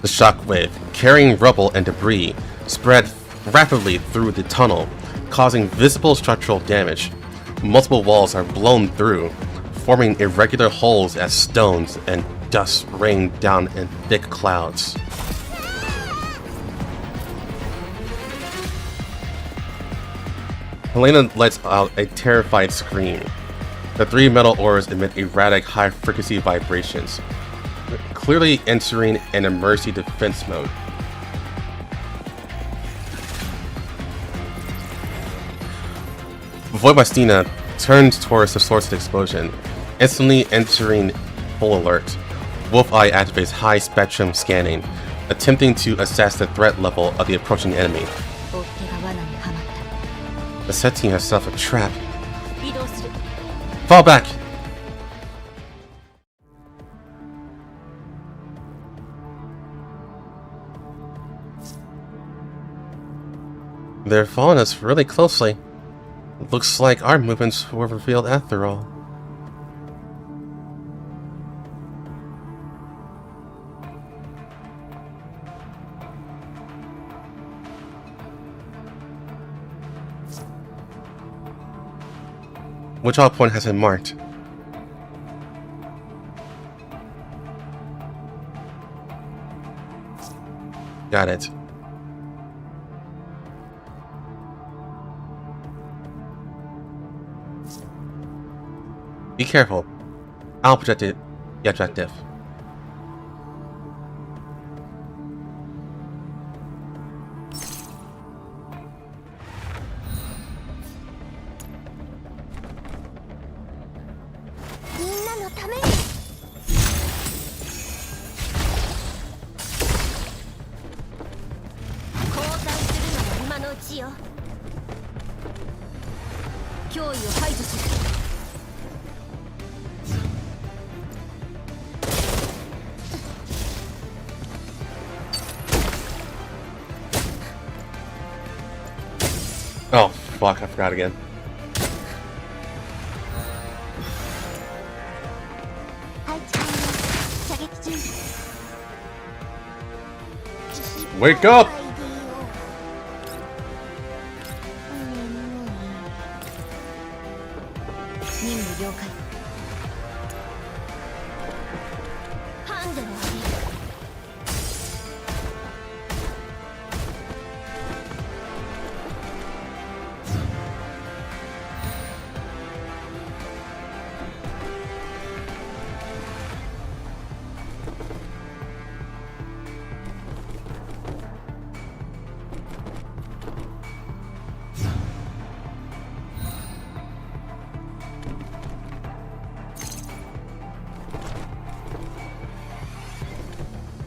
The shockwave, carrying rubble and debris, spread rapidly through the tunnel, causing visible structural damage. Multiple walls are blown through, forming irregular holes as stones and dust rain down in thick clouds. Helena lets out a terrified scream. The three metal ores emit erratic high-frequency vibrations, clearly entering an emergency defense mode. Voimastina turns towards the source of the explosion, instantly entering full alert. Wolf-Eye activates high-spectrum scanning, attempting to assess the threat level of the approaching enemy. 追っ手が罠にはまった Setting herself a trap. 移動する Fall back! They're following us really closely. Looks like our movements were revealed after all. Withdrawal point has been marked. Got it. Be careful. I'll project it. The objective. Oh, fuck, I forgot again. Wake up!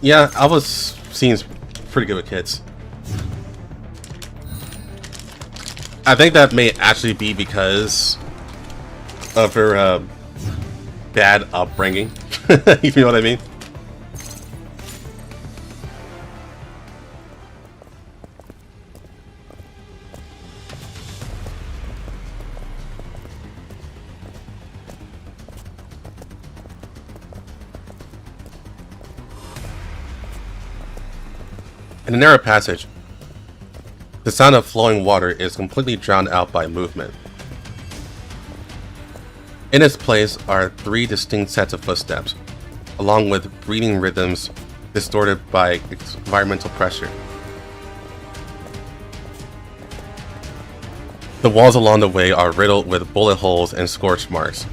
Yeah, Alpha seems pretty good with kids. I think that may actually be because of her bad upbringing, if you know what I mean. In a narrow passage, the sound of flowing water is completely drowned out by movement. In its place are three distinct sets of footsteps, along with breathing rhythms distorted by environmental pressure. The walls along the way are riddled with bullet holes and scorch marks,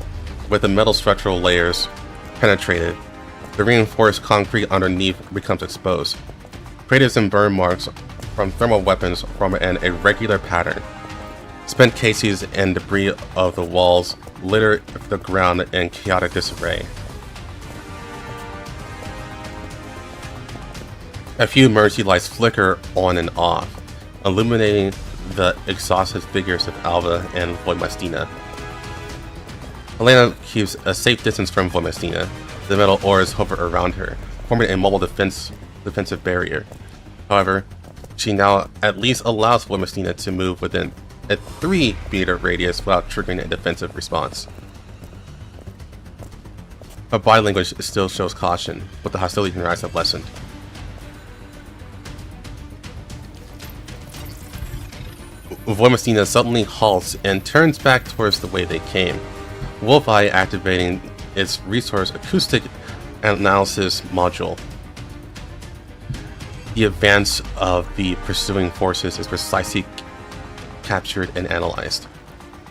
With the metal structural layers penetrated, the reinforced concrete underneath becomes exposed. Craters and burn marks from thermal weapons form an irregular pattern. Spent cases and debris of the walls litter the ground in chaotic disarray. A few emergency lights flicker on and off, illuminating the exhausted figures of Alva and Voimastina. Helena keeps a safe distance from Voimastina. The metal oars hover around her, forming a mobile defensive barrier. However, she now at least allows Voimastina to move within a 3-meter radius without triggering a defensive response. Her body language still shows caution, but the hostility in her eyes have lessened. Voimastina suddenly halts and turns back towards the way they came, Wolfeye activating its resource acoustic analysis module. The advance of the pursuing forces is precisely captured and analyzed,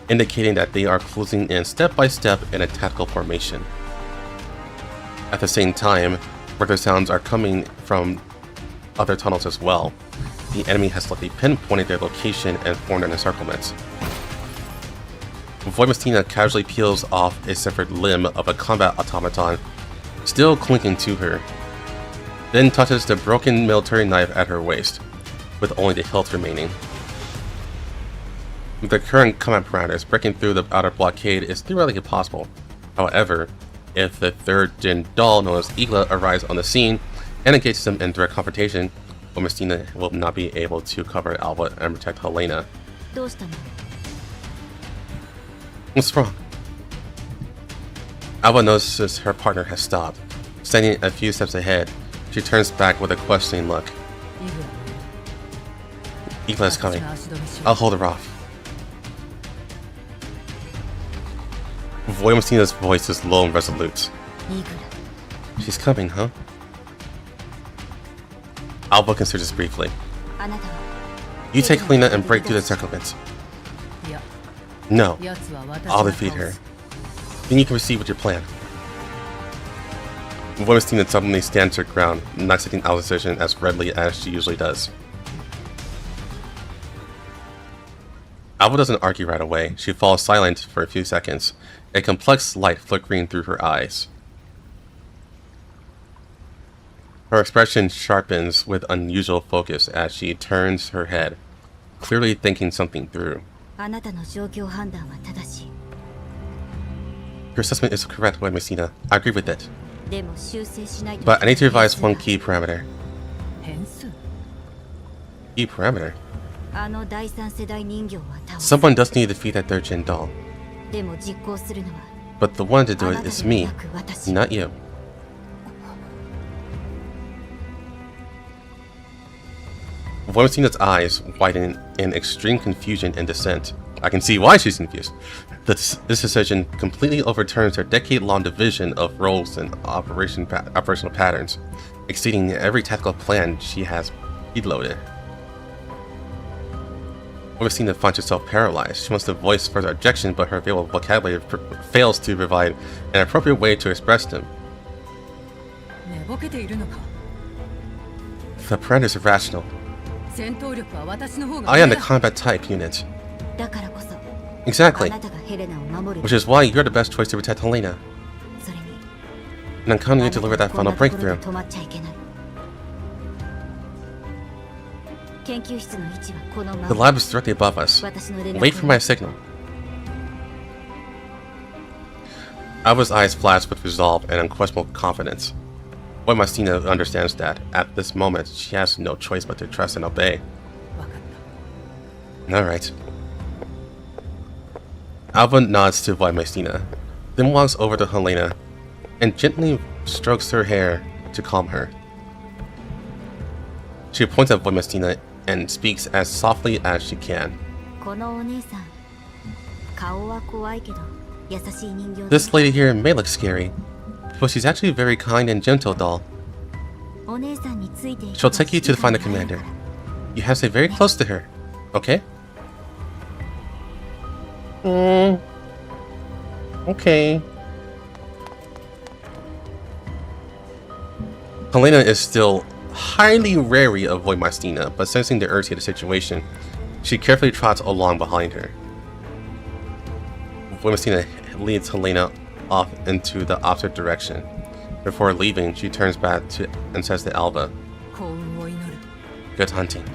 indicating that they are closing in step by step in a tactical formation. At the same time, further sounds are coming from other tunnels as well. The enemy has slightly pinpointed their location and formed an encirclement. Voimastina casually peels off a severed limb of a combat automaton, still clinging to her, then touches the broken military knife at her waist, with only the hilt remaining. With the current combat parameters, breaking through the outer blockade is theoretically possible. However, if the third Jin doll known as Igla arrives on the scene and engages them in direct confrontation, Voimastina will not be able to cover Alva and protect Helena. What's wrong? Alva notices her partner has stopped. Standing a few steps ahead, she turns back with a questioning look. Igla is coming. I'll hold her off. Voimastina's voice is low and resolute. She's coming, huh? Alva considers briefly. You take Helena and break through the encirclement. No, I'll defeat her. Then you can proceed with your plan. Voimastina suddenly stands her ground, not taking Alva's decision as readily as she usually does. Alva doesn't argue right away. She falls silent for a few seconds, a complex light flickering through her eyes. Her expression sharpens with unusual focus as she turns her head, clearly thinking something through. Your assessment is correct, Voimastina. I agree with it. But I need to revise one key parameter. Key parameter? Someone does need to defeat that third Jin doll. But the one to do it is me, not you. Voimastina's eyes widen in extreme confusion and dissent. I can see why she's confused. This decision completely overturns her decade-long division of roles and operational patterns, exceeding every tactical plan she has preloaded. Voimastina finds herself paralyzed. She wants to voice further objection, but her available vocabulary fails to provide an appropriate way to express them. The parameters is irrational. I am the combat type unit. Exactly. Which is why you're the best choice to protect Helena. And I'm counting you to deliver that final breakthrough. The lab is directly above us. Wait for my signal. Alva's eyes flash with resolve and unquestionable confidence. Voimastina understands that, at this moment, she has no choice but to trust and obey. Alright. Alva nods to Voimastina, then walks over to Helena and gently strokes her hair to calm her. She points at Voimastina and speaks as softly as she can. This lady here may look scary, but she's actually a very kind and gentle doll. She'll take you to find the commander. You have to stay very close to her, okay? Okay. Helena is still highly wary of Voimystina, but sensing the urgency of the situation, she carefully trots along behind her. Voimystina leads Helena off into the opposite direction. Before leaving, she turns back to and says to Alva, "Good hunting."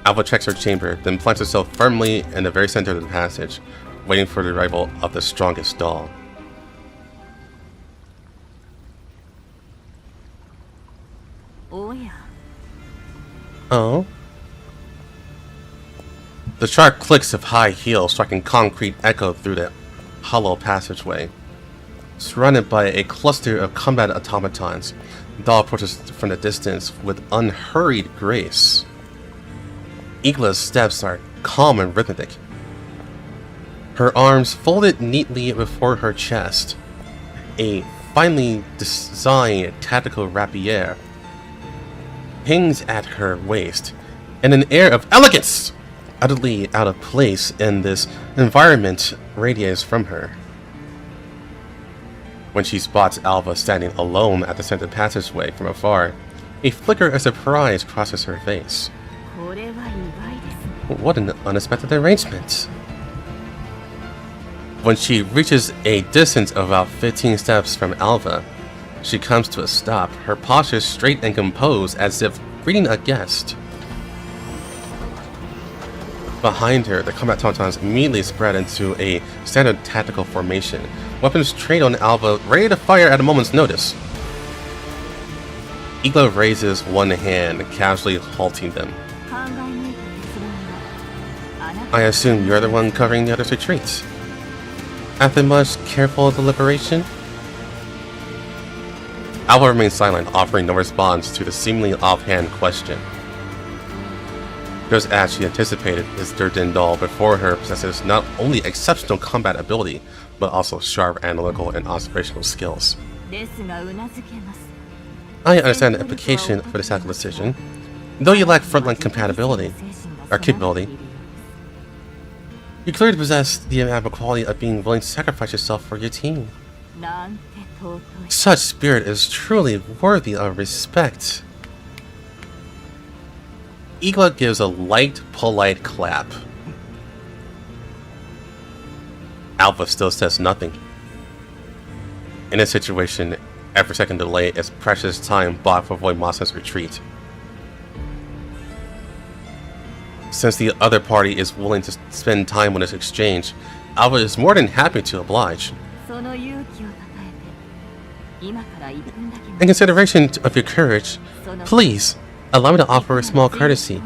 Alva checks her chamber, then plants herself firmly in the very center of the passage, waiting for the arrival of the strongest doll. Oh? The sharp clicks of high heels striking concrete echo through the hollow passageway. Surrounded by a cluster of combat automatons, the doll approaches from the distance with unhurried grace. Igla's steps are calm and rhythmic. Her arms folded neatly before her chest. A finely designed tactical rapier hangs at her waist, and an air of elegance, utterly out of place in this environment, radiates from her. When she spots Alva standing alone at the center passageway from afar, a flicker of surprise crosses her face. What an unexpected arrangement. When she reaches a distance of about 15 steps from Alva, she comes to a stop, her posture straight and composed as if greeting a guest. Behind her, the combat automatons immediately spread into a standard tactical formation, weapons trained on Alva, ready to fire at a moment's notice. Igla raises one hand, casually halting them. "I assume you're the one covering the other's retreat. After much careful deliberation?" Alva remains silent, offering no response to the seemingly offhand question. Just as she anticipated, this Durden doll before her possesses not only exceptional combat ability, but also sharp analytical and observational skills. I understand the implication for this tactical decision. Though you lack frontline compatibility, or capability, you clearly possess the admirable quality of being willing to sacrifice yourself for your team. Such spirit is truly worthy of respect. Igla gives a light, polite clap. Alva still says nothing. In this situation, every second delay is precious time bought for Voimysina's retreat. Since the other party is willing to spend time on this exchange, Alva is more than happy to oblige. In consideration of your courage, please allow me to offer a small courtesy.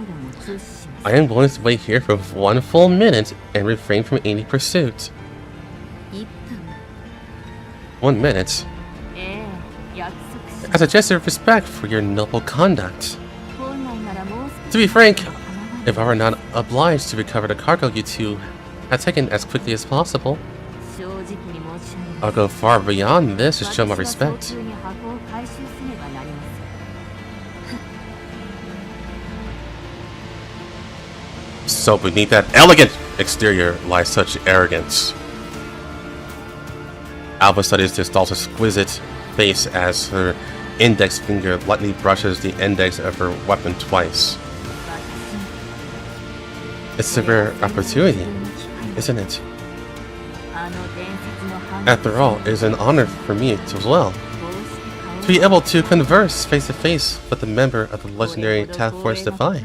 I am willing to wait here for 1 full minute and refrain from any pursuit. 1 minute? As a gesture of respect for your noble conduct. To be frank, if I were not obliged to recover the cargo you two have taken as quickly as possible, I'll go far beyond this to show my respect. So beneath that elegant exterior lies such arrogance. Alva studies this doll's exquisite face as her index finger lightly brushes the index of her weapon twice. It's a rare opportunity, isn't it? After all, it is an honor for me as well to be able to converse face to face with a member of the legendary Task Force Defy.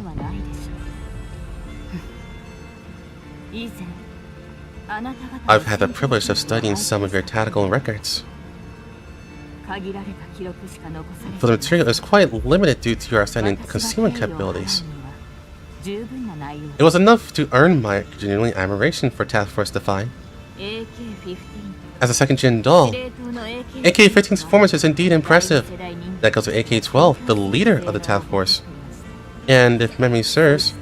I've had the privilege of studying some of your tactical records. But the material is quite limited due to your outstanding concealment capabilities. It was enough to earn my genuine admiration for Task Force Defy. As a second-gen doll, AK-15's performance is indeed impressive. That goes to AK-12, the leader of the Task Force. And if memory serves,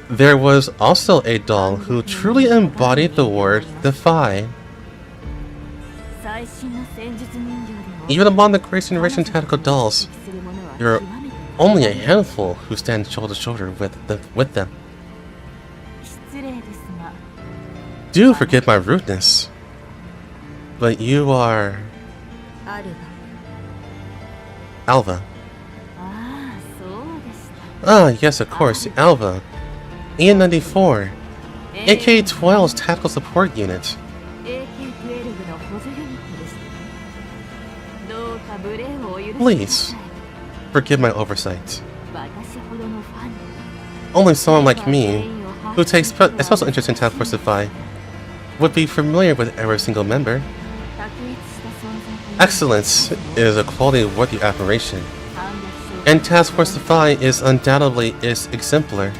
there was also a doll who truly embodied the word defy. Even among the great generation tactical dolls, there are only a handful who stand shoulder to shoulder with them. Do forgive my rudeness, but you are... アル Alva. バ。ああ、そうでした。 Ah, yes, of course, Alva. EN94. AK-12's Tactical Support Unit. AK-12 の補助ユニットでしたね。どうか無礼をお許しください。 Please, forgive my oversight. 私ほどのファン。 Only someone like me, who takes a special interest in Task Force Defy, would be familiar with every single member. 卓越した存在。 Excellence is a quality worthy of admiration, and Task Force Defy is undoubtedly its exemplar.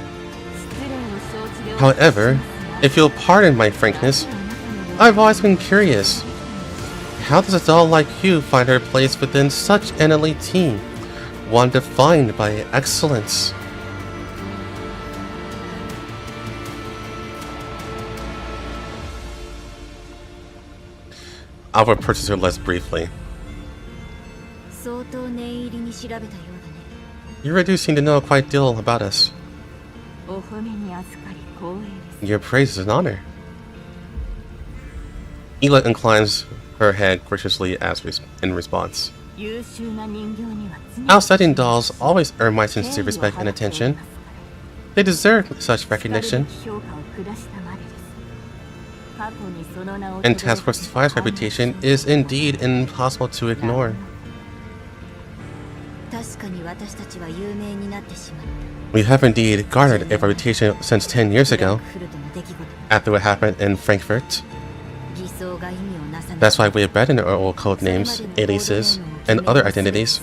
However, if you'll pardon my frankness, I've always been curious. How does a doll like you find her place within such an elite team, one defined by excellence? Alva purchased her less briefly. 相当念入りに調べたようだね。 You do seem to know quite a deal about us. お褒めに預かり光栄です。 Your praise is an honor. Ela inclines her head graciously in response. 優秀な人形には常に Outstanding dolls always earn my sincere respect and attention. They deserve such recognition, 評価を下したまでです。過去にその名を and Task Force Defy's reputation is indeed impossible to ignore. 確かに私たちは有名になってしまった。 We have indeed garnered a reputation since 10 years ago, フルトの出来事。 after what happened in Frankfurt. 偽装が意味をなさない。 That's why we abandoned our old code names, aliases, and other identities.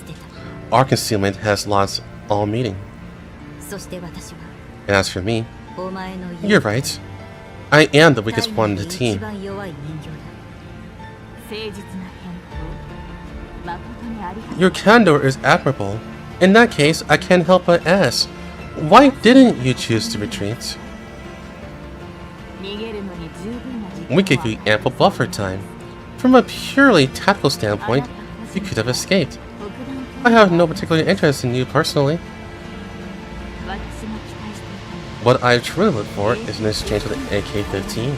Our concealment has lost all meaning. そして私は And as for me, お前の you're right. I am the weakest one in the 一 team. 番弱い人形だ。誠実な返答、誠にありがとう。 Your candor is admirable. In that case, I can't help but ask, why didn't you choose to retreat? 逃げるのに十分な時間 We gave you ample buffer time. From a purely tactical standpoint, you could have escaped. I have no particular interest in you personally. 私が期待していた What I truly look for is an exchange with an AK-15.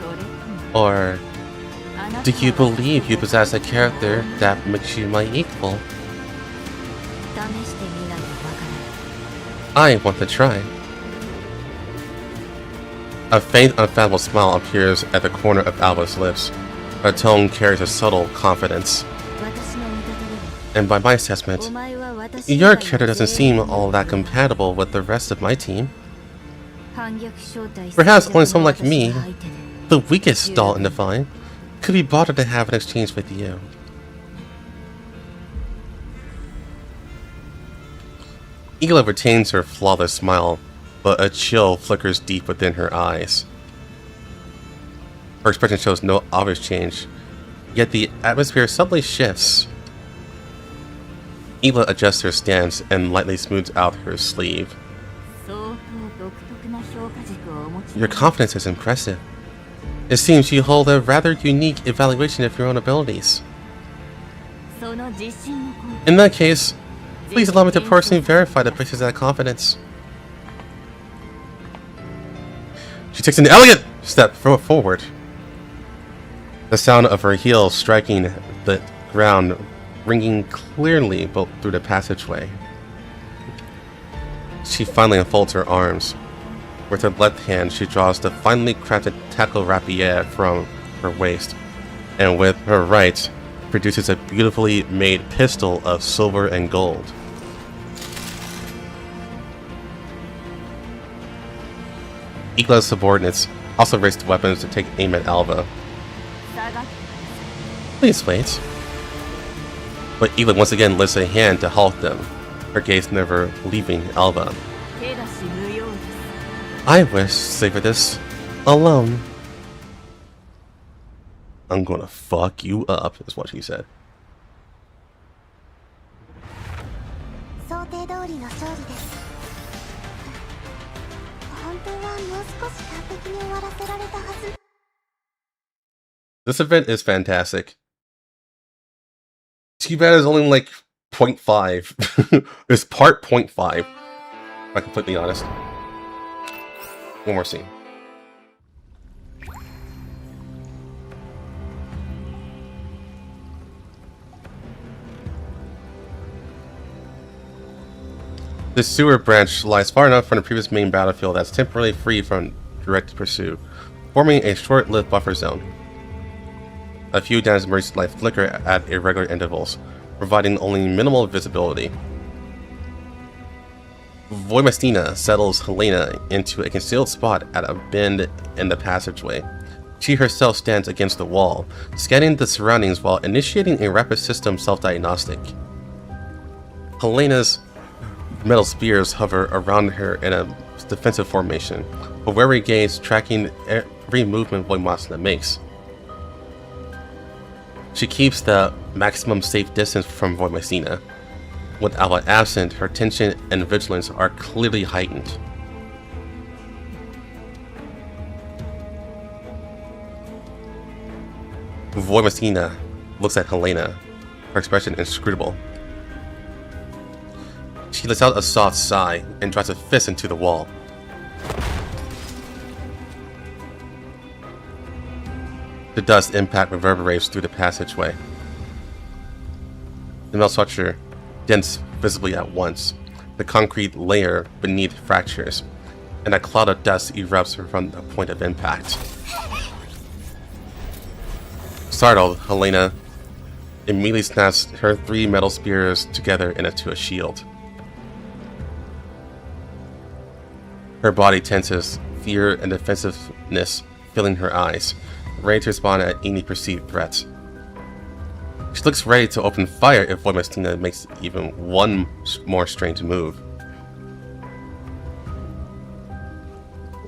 それとも Or あなた do は you believe you possess a character that makes you my equal? 試してみないとわからない。 I want to try. A faint, unfathomable smile appears at the corner of Alva's lips. Her tone carries a subtle confidence. 私の見立てでは And by my assessment, お前は私以 your 外の character doesn't 全員 seem all that compatible with the rest of my team. 反逆招待 Perhaps only する someone like me, 私の相手で the weakest doll in Define, could be bothered to have an exchange with you. Ela retains her flawless smile, but a chill flickers deep within her eyes. Her expression shows no obvious change, yet the atmosphere suddenly shifts. Ela adjusts her stance and lightly smooths out her sleeve. 相当独特な評価軸をお持ち Your confidence is impressive. It seems you hold a rather unique evaluation of your own abilities. その自信の根拠 In that case, please allow me to personally verify the basis of that confidence. She takes an elegant step forward. The sound of her heels striking the ground ringing clearly through the passageway. She finally unfolds her arms. With her left hand, she draws the finely crafted tackle rapier from her waist, and with her right, produces a beautifully made pistol of silver and gold. Ela's subordinates also raised weapons to take aim at Alva. 下がって Please wait. But Ela once again lifts a hand to halt them, her gaze never leaving Alva. 手出し無用です I wish to savor this alone. I'm gonna fuck you up, is what she said. 想定通りの勝利です。本当はもう少し完璧に終わらせられたはず。 This event is fantastic. Too bad it's only like 0.5. It's part 0.5. If I'm completely honest. One more scene. This sewer branch lies far enough from the previous main battlefield that's temporarily free from direct pursuit, forming a short-lived buffer zone. A few damaged emergency lights flicker at irregular intervals, providing only minimal visibility. Voimastina settles Helena into a concealed spot at a bend in the passageway. She herself stands against the wall, scanning the surroundings while initiating a rapid system self-diagnostic. Helena's metal spears hover around her in a defensive formation, a wary gaze tracking every movement Voimastina makes. She keeps the maximum safe distance from Voimastina. With Alva absent, her tension and vigilance are clearly heightened. Voimastina looks at Helena, her expression inscrutable. She lets out a soft sigh and drives a fist into the wall. The dust impact reverberates through the passageway. The metal structure dents visibly at once. The concrete layer beneath fractures, and a cloud of dust erupts from the point of impact. Startled, Helena immediately snaps her 3 metal spears together into a shield. Her body tenses, fear and defensiveness filling her eyes, ready to respond at any perceived threat. She looks ready to open fire if Voimastina makes even one more strange move.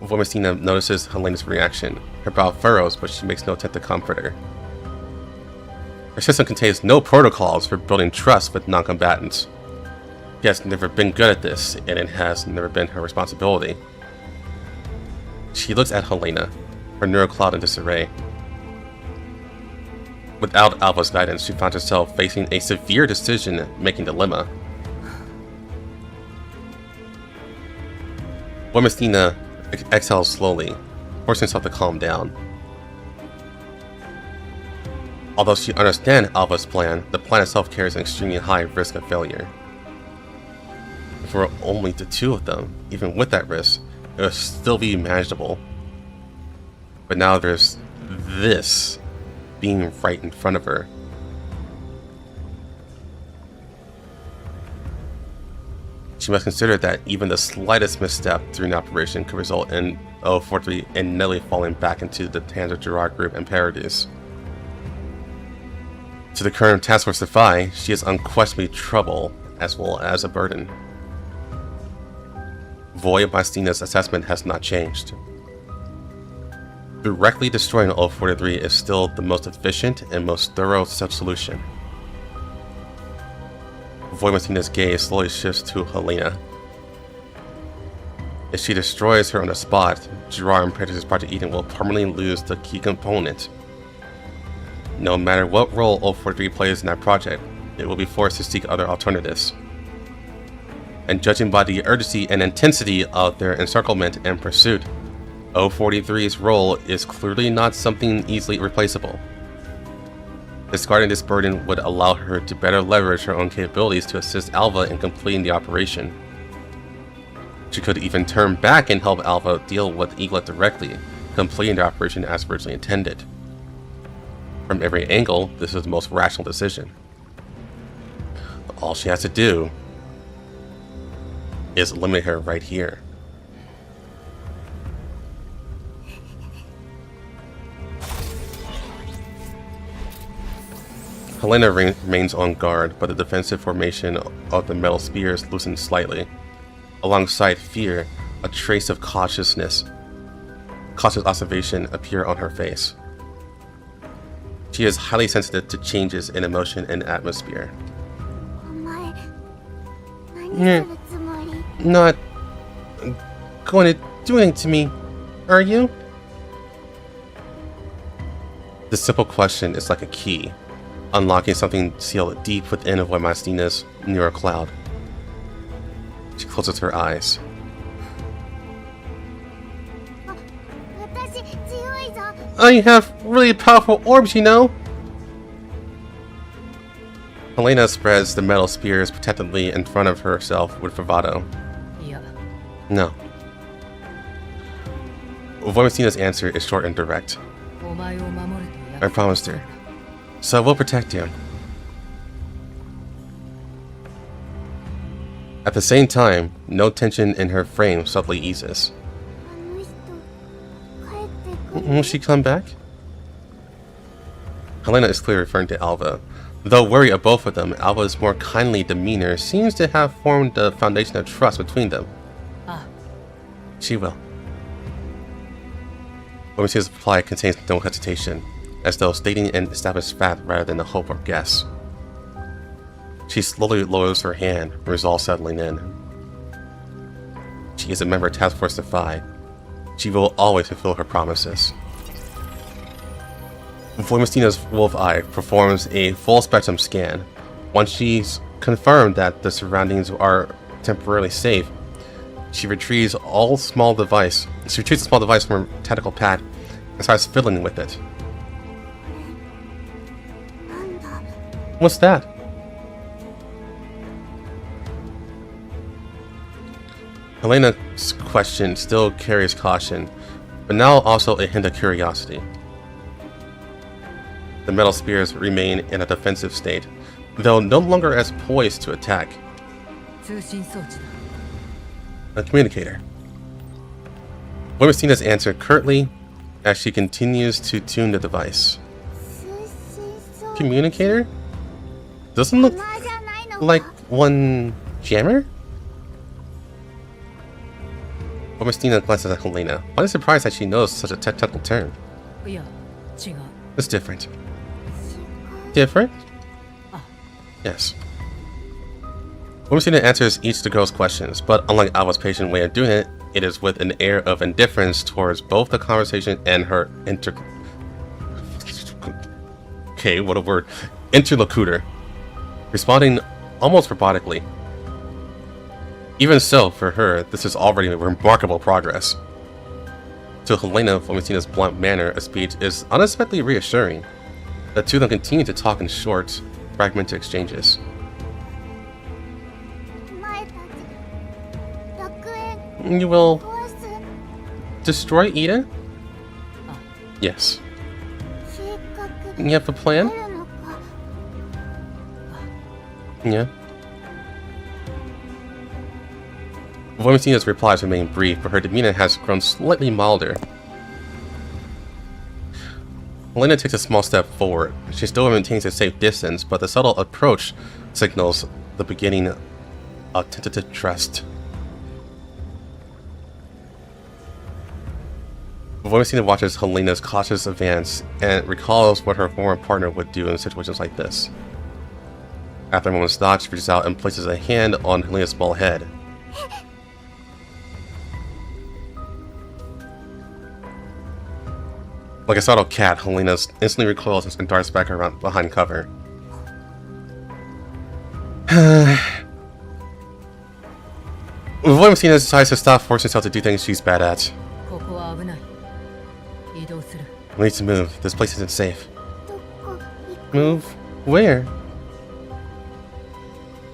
Voimastina notices Helena's reaction. Her brow furrows, but she makes no attempt to comfort her. Her system contains no protocols for building trust with non-combatants. She has never been good at this, and it has never been her responsibility. She looks at Helena, her neural cloud in disarray. Without Alva's guidance, she finds herself facing a severe decision-making dilemma. Voimastina exhales slowly, forcing herself to calm down. Although she understands Alva's plan, the plan itself carries an extremely high risk of failure. If it were only the 2 of them, even with that risk, it would still be manageable. But now there's this being right in front of her. She must consider that even the slightest misstep during the operation could result in 043 and Nelly falling back into the hands of Gerard Group and Paradis. To the current Task Force Defy, she is unquestionably trouble as well as a burden. Voimastina's assessment has not changed. Directly destroying 043 is still the most efficient and most thorough solution. Voimastina's gaze slowly shifts to Helena. If she destroys her on the spot, Gerard and Paradis' Project Eden will permanently lose the key component. No matter what role 043 plays in that project, it will be forced to seek other alternatives. And judging by the urgency and intensity of their encirclement and pursuit, 043's role is clearly not something easily replaceable. Discarding this burden would allow her to better leverage her own capabilities to assist Alva in completing the operation. She could even turn back and help Alva deal with Eaglet directly, completing the operation as originally intended. From every angle, this is the most rational decision. But all she has to do is eliminate her right here. Helena remains on guard, but the defensive formation of the metal spears loosens slightly. Alongside fear, a trace of cautious observation appears on her face. She is highly sensitive to changes in emotion and atmosphere. You're not going to do anything to me, are you? The simple question is like a key, unlocking something sealed deep within of Voimastina's neural cloud. She closes her eyes. I have really powerful orbs, you know? Helena spreads the metal spears protectively in front of herself with bravado. No. Voimestina's answer is short and direct. I promised her. So we'll protect you. At the same time, no tension in her frame subtly eases. あの人帰ってくる Will she come back? Helena is clearly referring to Alva. Though wary of both of them, Alva's more kindly demeanor seems to have formed a foundation of trust between them. She will. Voimestina's reply contains no hesitation, as though stating an established fact rather than a hope or guess. She slowly lowers her hand, resolve settling in. She is a member of Task Force Defy. She will always fulfill her promises. Voimestina's wolf eye performs a full spectrum scan. Once she's confirmed that the surroundings are temporarily safe, she retrieves a small device from her tactical pad and starts fiddling with it. なんだ What's that? Helena's question still carries caution, but now also a hint of curiosity. The metal spears remain in a defensive state, though no longer as poised to attack. A communicator. Voimestina's answer curtly as she continues to tune the device. 通信装 Communicator? Doesn't look まじゃないのか like one jammer? Voimestina glances at Helena, quite surprised that she knows such a technical term. It's different. Different? Yes. Voimestina answers each of the girl's questions, but unlike Alva's patient way of doing it, it is with an air of indifference towards both the conversation and her Okay, what a word. Interlocutor. Responding almost robotically. Even so, for her, this is already remarkable progress. To Helena, Voimestina's blunt manner of speech is unexpectedly reassuring. The two of them continue to talk in short, fragmented exchanges. 前たち楽園 You will 壊す destroy Eden? Yes. 計画 You have a あ plan? るのか Yeah. Voimestina's replies remain brief, but her demeanor has grown slightly milder. Helena takes a small step forward. She still maintains a safe distance, but the subtle approach signals the beginning of tentative trust. Voimestina watches Helena's cautious advance and recalls what her former partner would do in situations like this. After a moment's thought, she reaches out and places a hand on Helena's small head. Like a startled cat, Helena instantly recoils and darts back around behind cover. Voimestina decides to stop forcing herself to do things she's bad at. We need to move. This place isn't safe. どこ行く Move? Where?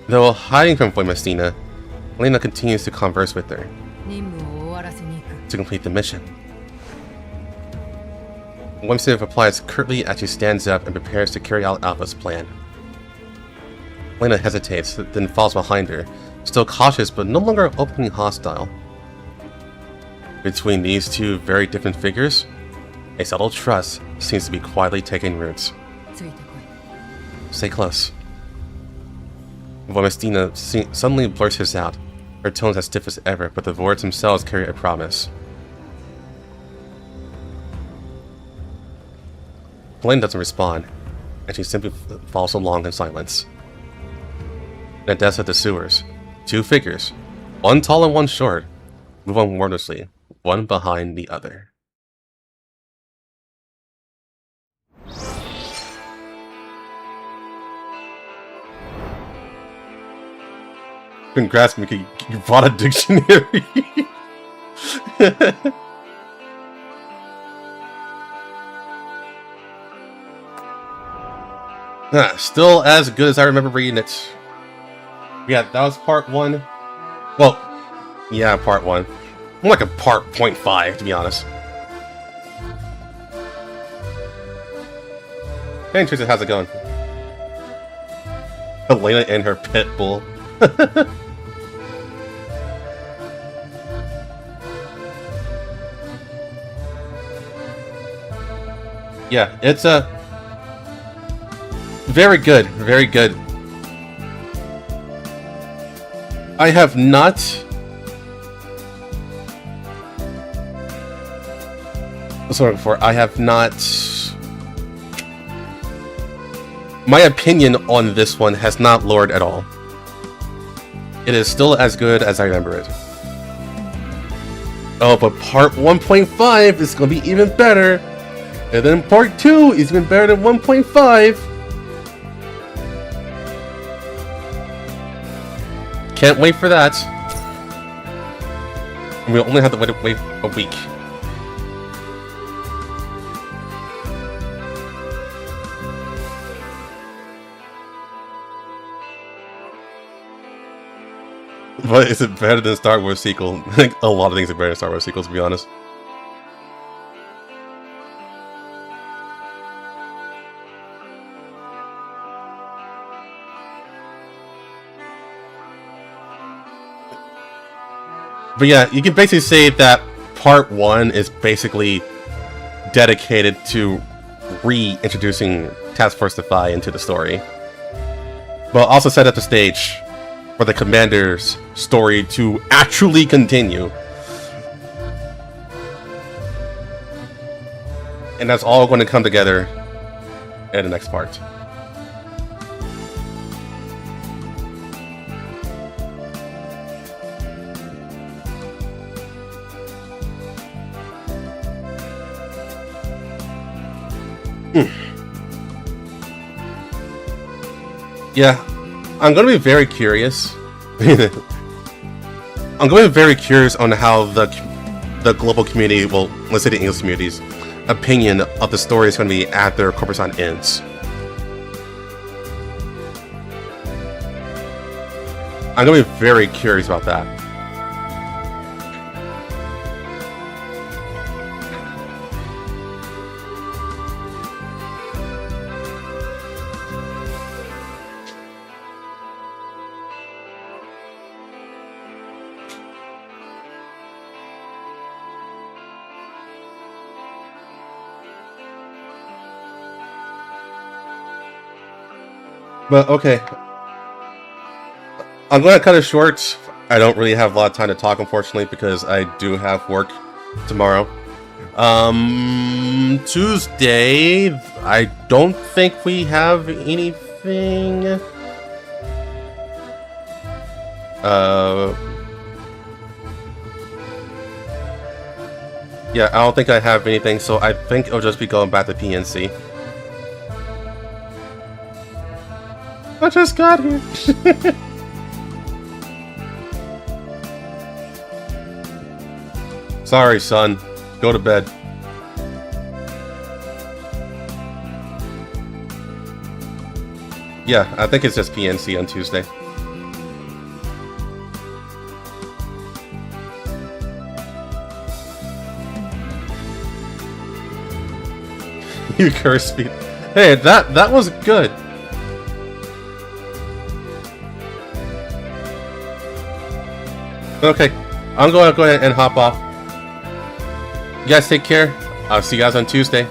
Though hiding from Voimestina, Helena continues to converse with her to complete the mission. Voimestina replies curtly as she stands up and prepares to carry out Alpha's plan. Helena hesitates, then falls behind her, still cautious but no longer openly hostile. Between these two very different figures, a subtle trust seems to be quietly taking roots. Stay close. Voimestina suddenly blurts this out, her tones as stiff as ever, but the words themselves carry a promise. Helena doesn't respond, and she simply follows along in silence. In the depths of the sewers, two figures, one tall and one short, move on wordlessly, one behind the other. Congrats, Mickey. You brought a dictionary. Still as good as I remember reading it. Yeah, that was part 1. Well, yeah, part 1. More like a part 0.5, to be honest. Hey, Tristan, how's it going? Helena and her pit bull. Yeah, it's very good, very good. I have not my opinion on this one has not lowered at all. It is still as good as I remember it. Oh, but part 1.5 is going to be even better. And then part 2 is even better than 1.5. Can't wait for that. And we'll only have to wait a week. But is it better than Star Wars sequel? I think a lot of things are better than Star Wars sequels, to be honest. But yeah, you can basically say that part 1 is basically dedicated to reintroducing Task Force Defy into the story. But also set up the stage for the Commander's story to actually continue. And that's all going to come together in the next part. Yeah, I'm going to be very curious. I'm going to be very curious on how the global community, well, let's say the English community's opinion of the story is going to be after Corposant ends. I'm going to be very curious about that. But okay, I'm going to cut it short. I don't really have a lot of time to talk, unfortunately, because I do have work tomorrow. Tuesday, I don't think we have anything. Yeah, I don't think I have anything, so I think it'll just be going back to PNC. I just got here. Sorry, son. Go to bed. Yeah, I think it's just PNC on Tuesday. You cursed me. Hey, that was good. Okay, I'm going to go ahead and hop off. You guys take care. I'll see you guys on Tuesday.